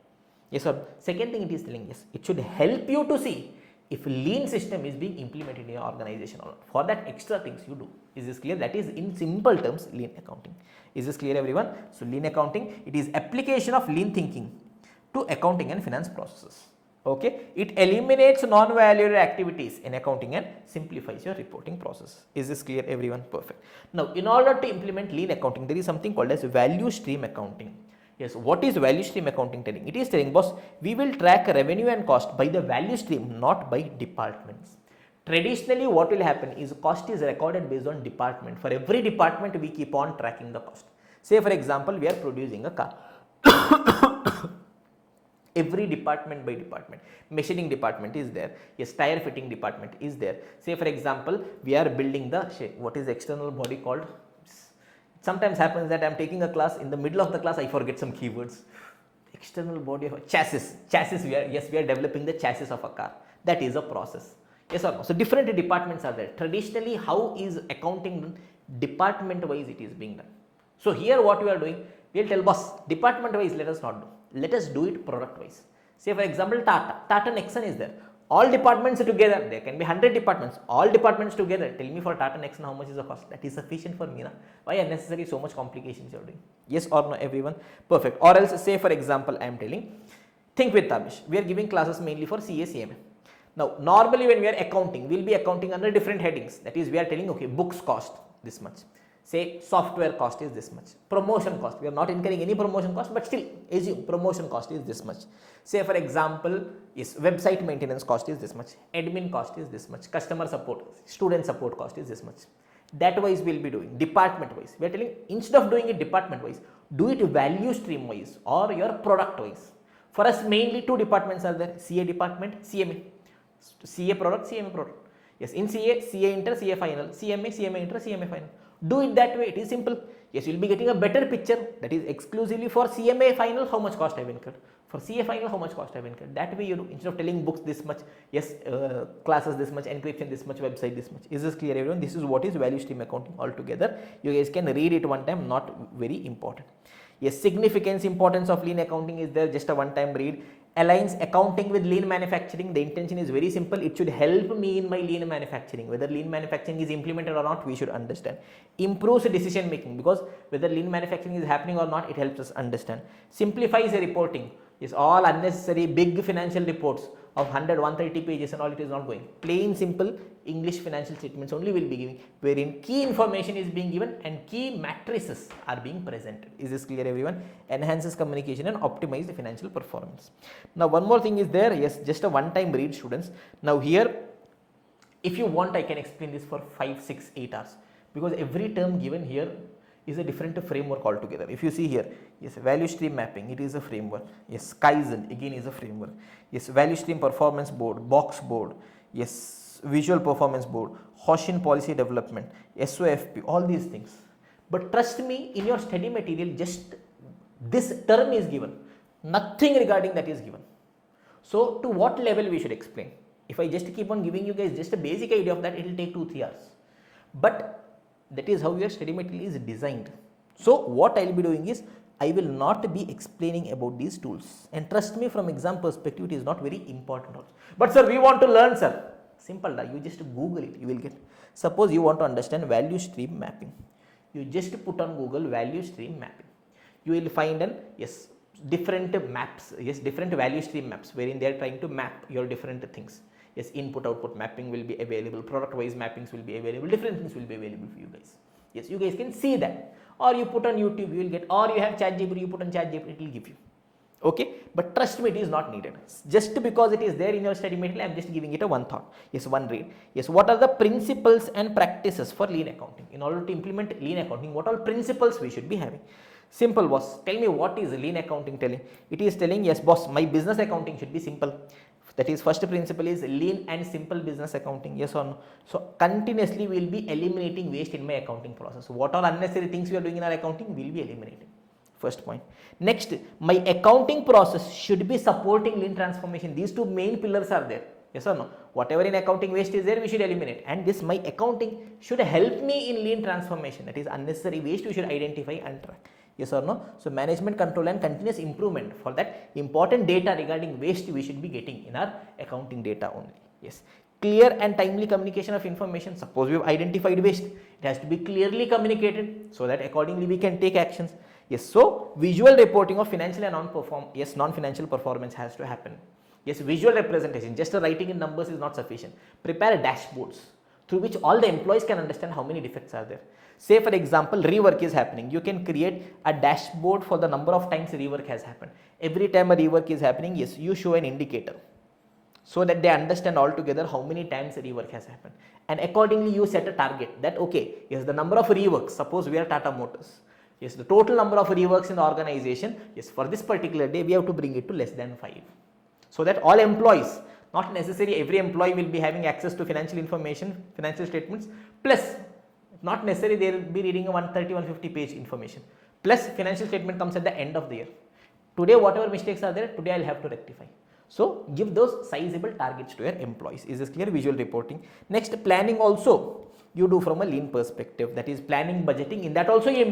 Yes or second thing it is telling, yes, it should help you to see if lean system is being implemented in your organization or not. For that extra things you do. Is this clear? That is in simple terms lean accounting. Is this clear everyone? So lean accounting, it is application of lean thinking to accounting and finance processes. Okay, it eliminates non-value activities in accounting and simplifies your reporting process. Is this clear everyone? Perfect. Now in order to implement lean accounting, there is something called as value stream accounting. Yes, what is value stream accounting telling? It is telling, boss, we will track revenue and cost by the value stream, not by departments. Traditionally what will happen is cost is recorded based on department. For every department we keep on tracking the cost. Say for example, we are producing a car. Every department by department, machining department is there, yes, tire fitting department is there. Say for example, we are building the, what is the external body called? Sometimes happens that I am taking a class, in the middle of the class I forget some keywords. External body of chassis, we are developing the chassis of a car. That is a process. Yes or no? So different departments are there. Traditionally, how is accounting done? Department wise it is being done. So here what we are doing, we will tell boss, department wise let us not do. Let us do it product wise. Say for example, Tata Nexon is there. All departments together, there can be 100 departments, all departments together, tell me for Tata Nexon how much is the cost. That is sufficient for me. Na? Why unnecessary so much complications you are doing? Yes or no everyone? Perfect. Or else say for example, I am telling, think with Tabish, we are giving classes mainly for CA, CMA. Now normally when we are accounting, we will be accounting under different headings. That is, we are telling, okay, books cost this much. Say software cost is this much, promotion cost, we are not incurring any promotion cost, but still assume promotion cost is this much. Say for example, yes, website maintenance cost is this much, admin cost is this much, customer support, student support cost is this much. That wise we will be doing, department wise. We are telling, instead of doing it department wise, do it value stream wise or your product wise. For us mainly two departments are there, CA department, CMA, CA product, CMA product. Yes, in CA, CA inter, CA final, CMA, CMA inter, CMA final. Do it that way, it is simple. Yes, you will be getting a better picture, that is exclusively for CMA final how much cost I have incurred, for CA final how much cost I have incurred. That way you do, instead of telling books this much, yes, classes this much, encryption this much, website this much. Is this clear everyone? This is what is value stream accounting altogether. You guys can read it one time, not very important. Yes, significance, importance of lean accounting is there, just a one time read. Aligns accounting with lean manufacturing. The intention is very simple, it should help me in my lean manufacturing. Whether lean manufacturing is implemented or not, we should understand. Improves decision making, because whether lean manufacturing is happening or not, it helps us understand. Simplifies the reporting. Is all unnecessary big financial reports of 100, 130 pages and all, it is not going. Plain simple English financial statements only will be giving, wherein key information is being given and key matrices are being presented. Is this clear everyone? Enhances communication and optimize the financial performance. Now one more thing is there, yes, just a one time read students. Now here, if you want, I can explain this for 5, 6, 8 hours, because every term given here is a different framework altogether. If you see here, yes, value stream mapping, it is a framework. Yes, Kaizen again is a framework. Yes, value stream performance board, box board, yes, visual performance board, Hoshin policy development, SOFP, all these things. But trust me, in your study material, just this term is given, nothing regarding that is given. So to what level we should explain? If I just keep on giving you guys just a basic idea of that, it will take 2-3 hours. But that is how your study material is designed. So what I will be doing is, I will not be explaining about these tools. And trust me, from exam perspective, it is not very important also. But sir, we want to learn, sir. Simple, you just Google it, you will get. Suppose you want to understand value stream mapping. You just put on Google value stream mapping. You will find different maps, different value stream maps, wherein they are trying to map your different things. Yes, input output mapping will be available, product wise mappings will be available, different things will be available for you guys. Yes, you guys can see that, or you put on YouTube, you will get, or you have ChatGPT, you put on ChatGPT, it will give you. Okay, but trust me, it is not needed. Just because it is there in your study material, I am just giving it a one thought. Yes, one read. Yes, what are the principles and practices for lean accounting? In order to implement lean accounting, what all principles we should be having? Simple, boss. Tell me, what is lean accounting telling? It is telling, yes boss, my business accounting should be simple. That is, first principle is lean and simple business accounting, yes or no? So continuously we will be eliminating waste in my accounting process. What all unnecessary things we are doing in our accounting, we will be eliminating. First point. Next, my accounting process should be supporting lean transformation. These two main pillars are there, yes or no? Whatever in accounting waste is there, we should eliminate, and this my accounting should help me in lean transformation. That is, unnecessary waste we should identify and track. Yes or no? So management control and continuous improvement, for that important data regarding waste we should be getting in our accounting data only. Yes. Clear and timely communication of information. Suppose we have identified waste, it has to be clearly communicated so that accordingly we can take actions. Yes. So visual reporting of financial and non-financial performance has to happen. Yes. Visual representation, just writing in numbers is not sufficient. Prepare dashboards through which all the employees can understand how many defects are there. Say for example, rework is happening. You can create a dashboard for the number of times rework has happened. Every time a rework is happening, yes, you show an indicator so that they understand altogether how many times a rework has happened. And accordingly, you set a target that, okay, yes, the number of reworks, suppose we are Tata Motors. Yes, the total number of reworks in the organization, yes, for this particular day, we have to bring it to less than 5. So that all employees, not necessarily every employee will be having access to financial information, financial statements, plus not necessarily they will be reading a 130-150 page information, plus financial statement comes at the end of the year. Today whatever mistakes are there, today I will have to rectify. So give those sizable targets to your employees. Is this clear? Visual reporting. Next, planning also you do from a lean perspective, that is planning, budgeting. In that also you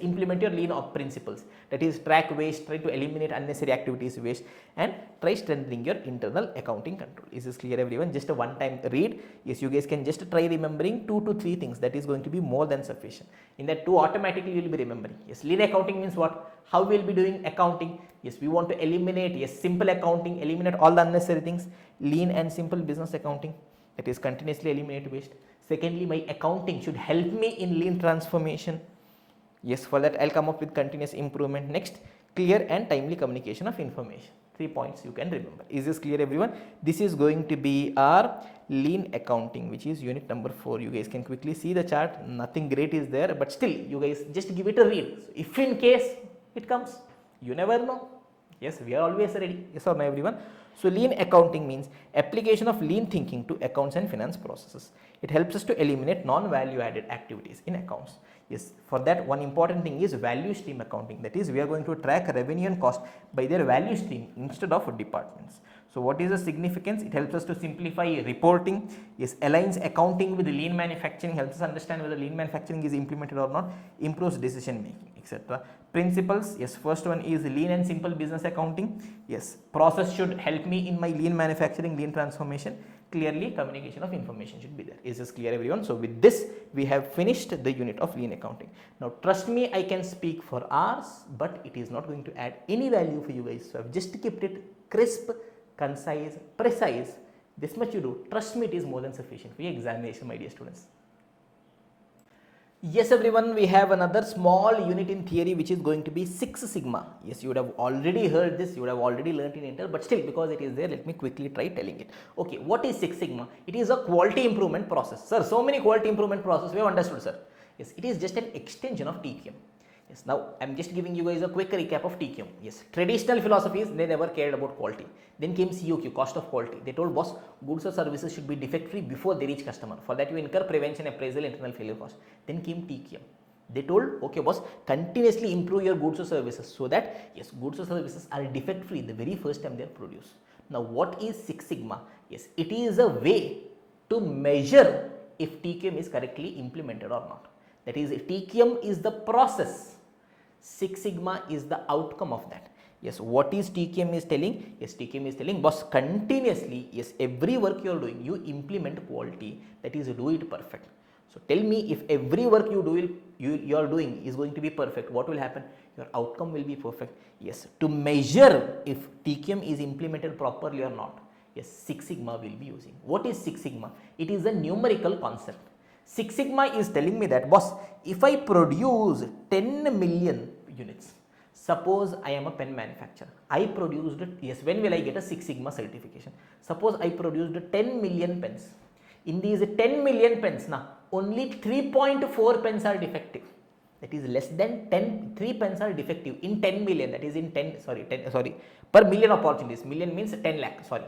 implement your lean principles, that is track waste, try to eliminate unnecessary activities waste, and try strengthening your internal accounting control. Is this clear everyone? Just a one time read. Yes, you guys can just try remembering 2 to 3 things, that is going to be more than sufficient. In that 2 automatically you will be remembering. Yes, lean accounting means what? How we will be doing accounting? Yes, we want to eliminate, yes, simple accounting, eliminate all the unnecessary things. Lean and simple business accounting, that is continuously eliminate waste. Secondly, my accounting should help me in lean transformation. Yes, for that I'll come up with continuous improvement. Next, clear and timely communication of information. 3 points you can remember. Is this clear everyone? This is going to be our lean accounting, which is unit number 4. You guys can quickly see the chart. Nothing great is there, but still you guys just give it a read. So if in case it comes, you never know. Yes, we are always ready. Yes or no everyone? So lean accounting means application of lean thinking to accounts and finance processes. It helps us to eliminate non-value added activities in accounts. Yes, for that one important thing is value stream accounting. That is, we are going to track revenue and cost by their value stream instead of departments. So what is the significance? It helps us to simplify reporting. Yes, aligns accounting with lean manufacturing, helps us understand whether lean manufacturing is implemented or not, improves decision making, etc. Principles, yes, first one is lean and simple business accounting. Yes, process should help me in my lean manufacturing, lean transformation. Clearly communication of information should be there. Is this clear everyone? So with this we have finished the unit of lean accounting. Now trust me, I can speak for hours, but it is not going to add any value for you guys. So I've just kept it crisp, concise, precise. This much you do, trust me, it is more than sufficient for your examination, my dear students. Yes everyone, we have another small unit in theory which is going to be 6 sigma. Yes, you would have already heard this, you would have already learnt in Intel, but still because it is there, let me quickly try telling it. Okay, what is 6 sigma? It is a quality improvement process. Sir, so many quality improvement process we have understood, sir. Yes, it is just an extension of TQM. Yes, now I'm just giving you guys a quick recap of TQM. Yes, traditional philosophies, they never cared about quality. Then came COQ, cost of quality. They told boss, goods or services should be defect free before they reach customer. For that you incur prevention, appraisal, internal failure cost. Then came TQM. They told, okay boss, continuously improve your goods or services so that yes, goods or services are defect free the very first time they are produced. Now what is Six Sigma? Yes, it is a way to measure if TQM is correctly implemented or not. That is, TQM is the process, Six Sigma is the outcome of that. Yes, what is TQM is telling? Yes, TQM is telling boss, continuously, yes, every work you are doing, you implement quality, that is, do it perfect. So tell me, if every work you are doing is going to be perfect, what will happen? Your outcome will be perfect. Yes, to measure if TQM is implemented properly or not, yes, Six Sigma will be using. What is Six Sigma? It is a numerical concept. Six Sigma is telling me that boss, if I produce 10 million units, suppose I am a pen manufacturer, I produced, yes, when will I get a Six Sigma certification? Suppose I produced 10 million pens. In these 10 million pens, now only 3.4 pens are defective. That is less than 3 pens are defective in 10 million. That is in 10 per million opportunities. Million means 10 lakh. Sorry.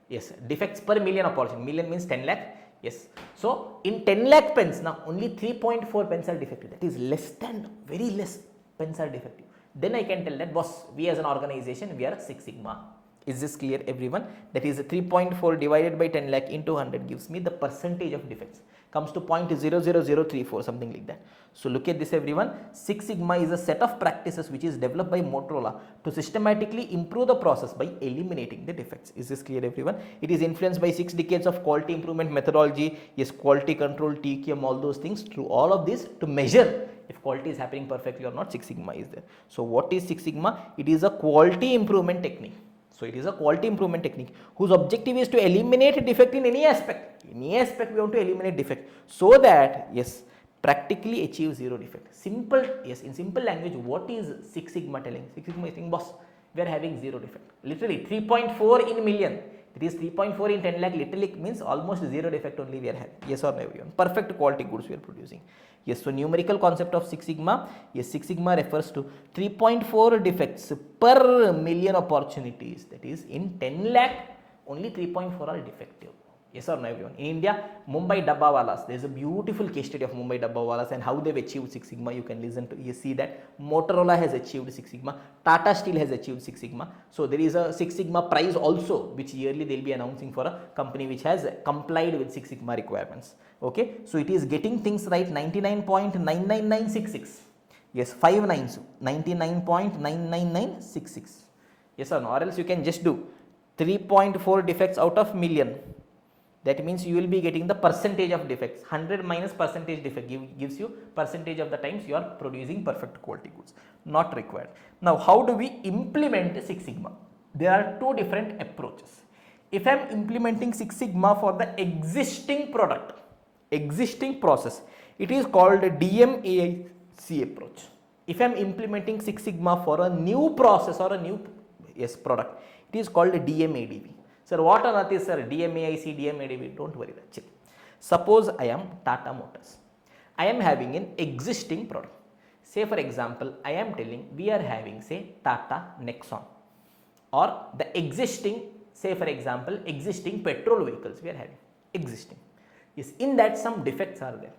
Yes, defects per million opportunity. Million means 10 lakh. Yes. So in 10 lakh pens, now only 3.4 pens are defective. That is less than, very less pens are defective. Then I can tell that boss, we as an organization, we are Six Sigma. Is this clear everyone? That is 3.4 divided by 10 lakh into 100 gives me the percentage of defects. Comes to 0.00034, something like that. So look at this everyone. Six Sigma is a set of practices which is developed by Motorola to systematically improve the process by eliminating the defects. Is this clear everyone? It is influenced by 6 decades of quality improvement methodology, yes, quality control, TQM, all those things. Through all of this to measure if quality is happening perfectly or not, Six Sigma is there. So what is Six Sigma? It is a quality improvement technique. So it is a quality improvement technique whose objective is to eliminate defect in any aspect. Any aspect we want to eliminate defect so that yes, practically achieve zero defect. Simple, yes, in simple language, what is Six Sigma telling? Six Sigma is saying boss, we are having zero defect. Literally 3.4 in million. It is 3.4 in 10 lakh, literally means almost zero defect only we are having. Yes or no everyone? Perfect quality goods we are producing. Yes, so numerical concept of Six Sigma. Yes, Six Sigma refers to 3.4 defects per million opportunities. That is in 10 lakh, only 3.4 are defective. Yes or no everyone? In India, Mumbai Dabbawalas, there is a beautiful case study of Mumbai Dabbawalas and how they've achieved Six Sigma. You can listen to, you see that Motorola has achieved Six Sigma, Tata Steel has achieved Six Sigma. So there is a Six Sigma prize also, which yearly they'll be announcing for a company which has complied with Six Sigma requirements. Okay, so it is getting things right 99.99966. Yes, 5 nines, 99.99966. Yes or no? Or else you can just do 3.4 defects out of million. That means you will be getting the percentage of defects. 100 minus percentage defect gives you percentage of the times you are producing perfect quality goods. Not required. Now, how do we implement Six Sigma? There are two different approaches. If I am implementing Six Sigma for the existing product, existing process, it is called DMAIC approach. If I am implementing Six Sigma for a new process or a new product, it is called DMADV. Sir, what on earth is sir DMAIC, DMADV? Don't worry, that's it. Suppose I am Tata Motors. I am having an existing product. Say for example, I am telling we are having say Tata Nexon or the existing, say for example, existing petrol vehicles we are having, existing. Yes, in that some defects are there.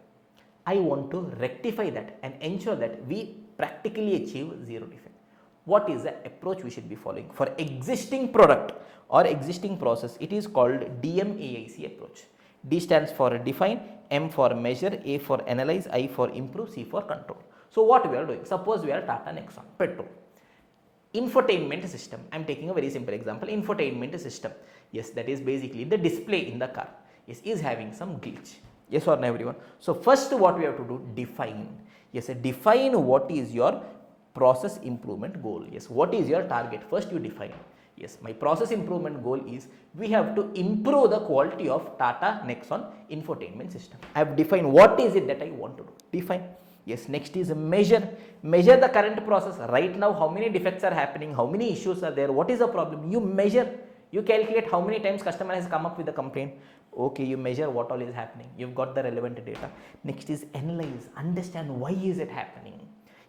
I want to rectify that and ensure that we practically achieve zero defect. What is the approach we should be following? For existing product or existing process, it is called DMAIC approach. D stands for define, M for measure, A for analyze, I for improve, C for control. So what we are doing? Suppose we are Tata Nexon, petrol. Infotainment system. I am taking a very simple example. Infotainment system. Yes, that is basically the display in the car. Yes, is having some glitch. Yes or no everyone? So first what we have to do? Define. Yes, define what is your process improvement goal. Yes, what is your target? First you define. Yes, my process improvement goal is we have to improve the quality of Tata Nexon infotainment system. I have defined what is it that I want to do. Define. Yes, next is measure. Measure the current process. Right now, how many defects are happening? How many issues are there? What is the problem? You measure. You calculate how many times customer has come up with a complaint. Okay, you measure what all is happening. You've got the relevant data. Next is analyze, understand why is it happening.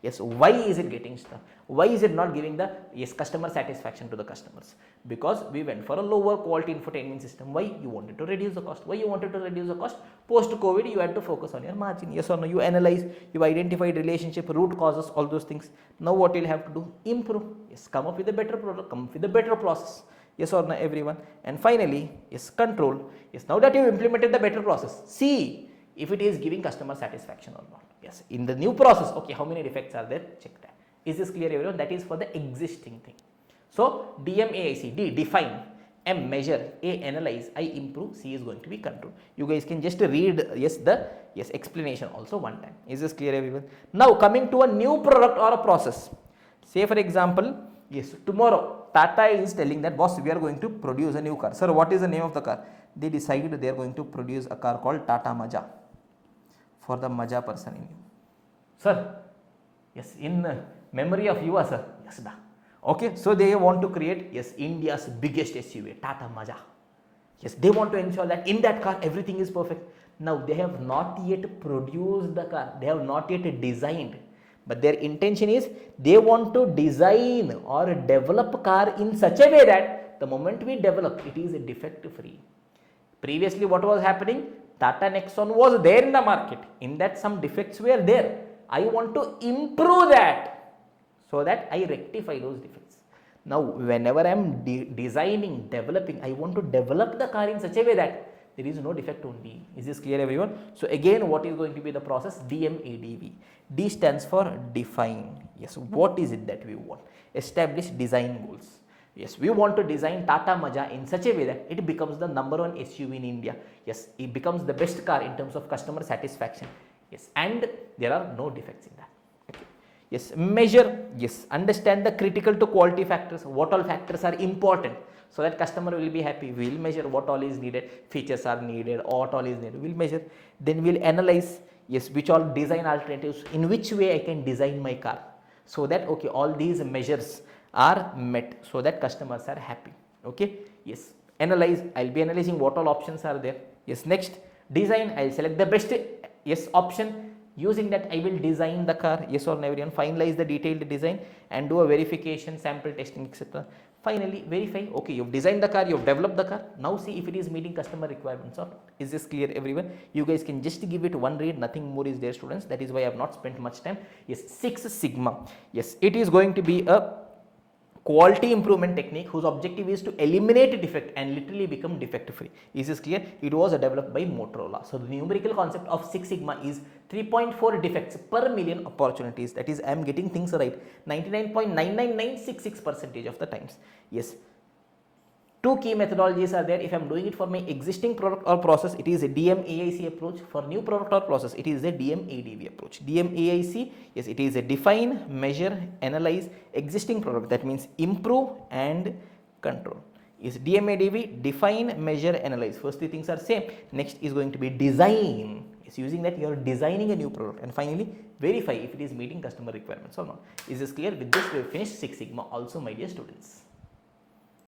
Yes, why is it getting stuck? Why is it not giving the customer satisfaction to the customers? Because we went for a lower quality infotainment system. Why? You wanted to reduce the cost. Why you wanted to reduce the cost? Post COVID, you had to focus on your margin. Yes or no? You analyze, you identified relationship, root causes, all those things. Now what you'll have to do? Improve. Yes, come up with a better product, come up with a better process. Yes or no, everyone? And finally, yes, control. Yes, now that you've implemented the better process, see if it is giving customer satisfaction or not. Yes, in the new process, okay, how many defects are there? Check that. Is this clear, everyone? That is for the existing thing. So DMAIC, D, define, M, measure, A, analyze, I, improve, C is going to be control. You guys can just read the explanation also one time. Is this clear, everyone? Now coming to a new product or a process. Say for example, yes, tomorrow Tata is telling that, boss, we are going to produce a new car. Sir, what is the name of the car? They decided they are going to produce a car called Tata Maja, for the Maja person in you. Sir, yes, in memory of you, sir. Yes, da. Okay, so they want to create, yes, India's biggest SUV, Tata Maja. Yes, they want to ensure that in that car everything is perfect. Now they have not yet produced the car, they have not yet designed, but their intention is they want to design or develop car in such a way that the moment we develop, it is defect free. Previously what was happening? Tata Nexon was there in the market. In that some defects were there. I want to improve that so that I rectify those defects. Now whenever I am designing, developing, I want to develop the car in such a way that there is no defect only. Is this clear, everyone? So again, what is going to be the process? DMADV. D stands for define. Yes, what is it that we want? Establish design goals. Yes, we want to design Tata Maja in such a way that it becomes the #1 SUV in India. Yes, it becomes the best car in terms of customer satisfaction. Yes, and there are no defects in that. Okay. Yes, measure. Yes, understand the critical to quality factors. What all factors are important so that customer will be happy. We will measure what all is needed. Features are needed. What all is needed. We will measure. Then we will analyze. Yes, which all design alternatives. In which way I can design my car so that okay, all these measures are met so that customers are happy. Okay, yes, analyze, I'll be analyzing what all options are there. Yes, next, design, I'll select the best yes option. Using that I will design the car, yes or no, everyone. Finalize the detailed design and do a verification, sample testing, etc. Finally verify, okay, you've designed the car, you've developed the car, now see if it is meeting customer requirements or not. Is this clear, everyone? You guys can just give it one read, nothing more is there, students. That is why I have not spent much time. Yes, 6 Sigma. Yes, it is going to be a quality improvement technique whose objective is to eliminate defect and literally become defect free. Is this clear? It was developed by Motorola. So the numerical concept of 6 Sigma is 3.4 defects per million opportunities. That is, I am getting things right 99.99966% of the times. Yes. 2 key methodologies are there. If I am doing it for my existing product or process, it is a DMAIC approach. For new product or process, it is a DMADV approach. DMAIC, yes, it is a define, measure, analyze existing product. That means improve and control. Is DMADV, define, measure, analyze. First 3 things are same. Next is going to be design. Is using that you are designing a new product. And finally, verify if it is meeting customer requirements or not. Is this clear? With this, we have finished 6 Sigma also, my dear students.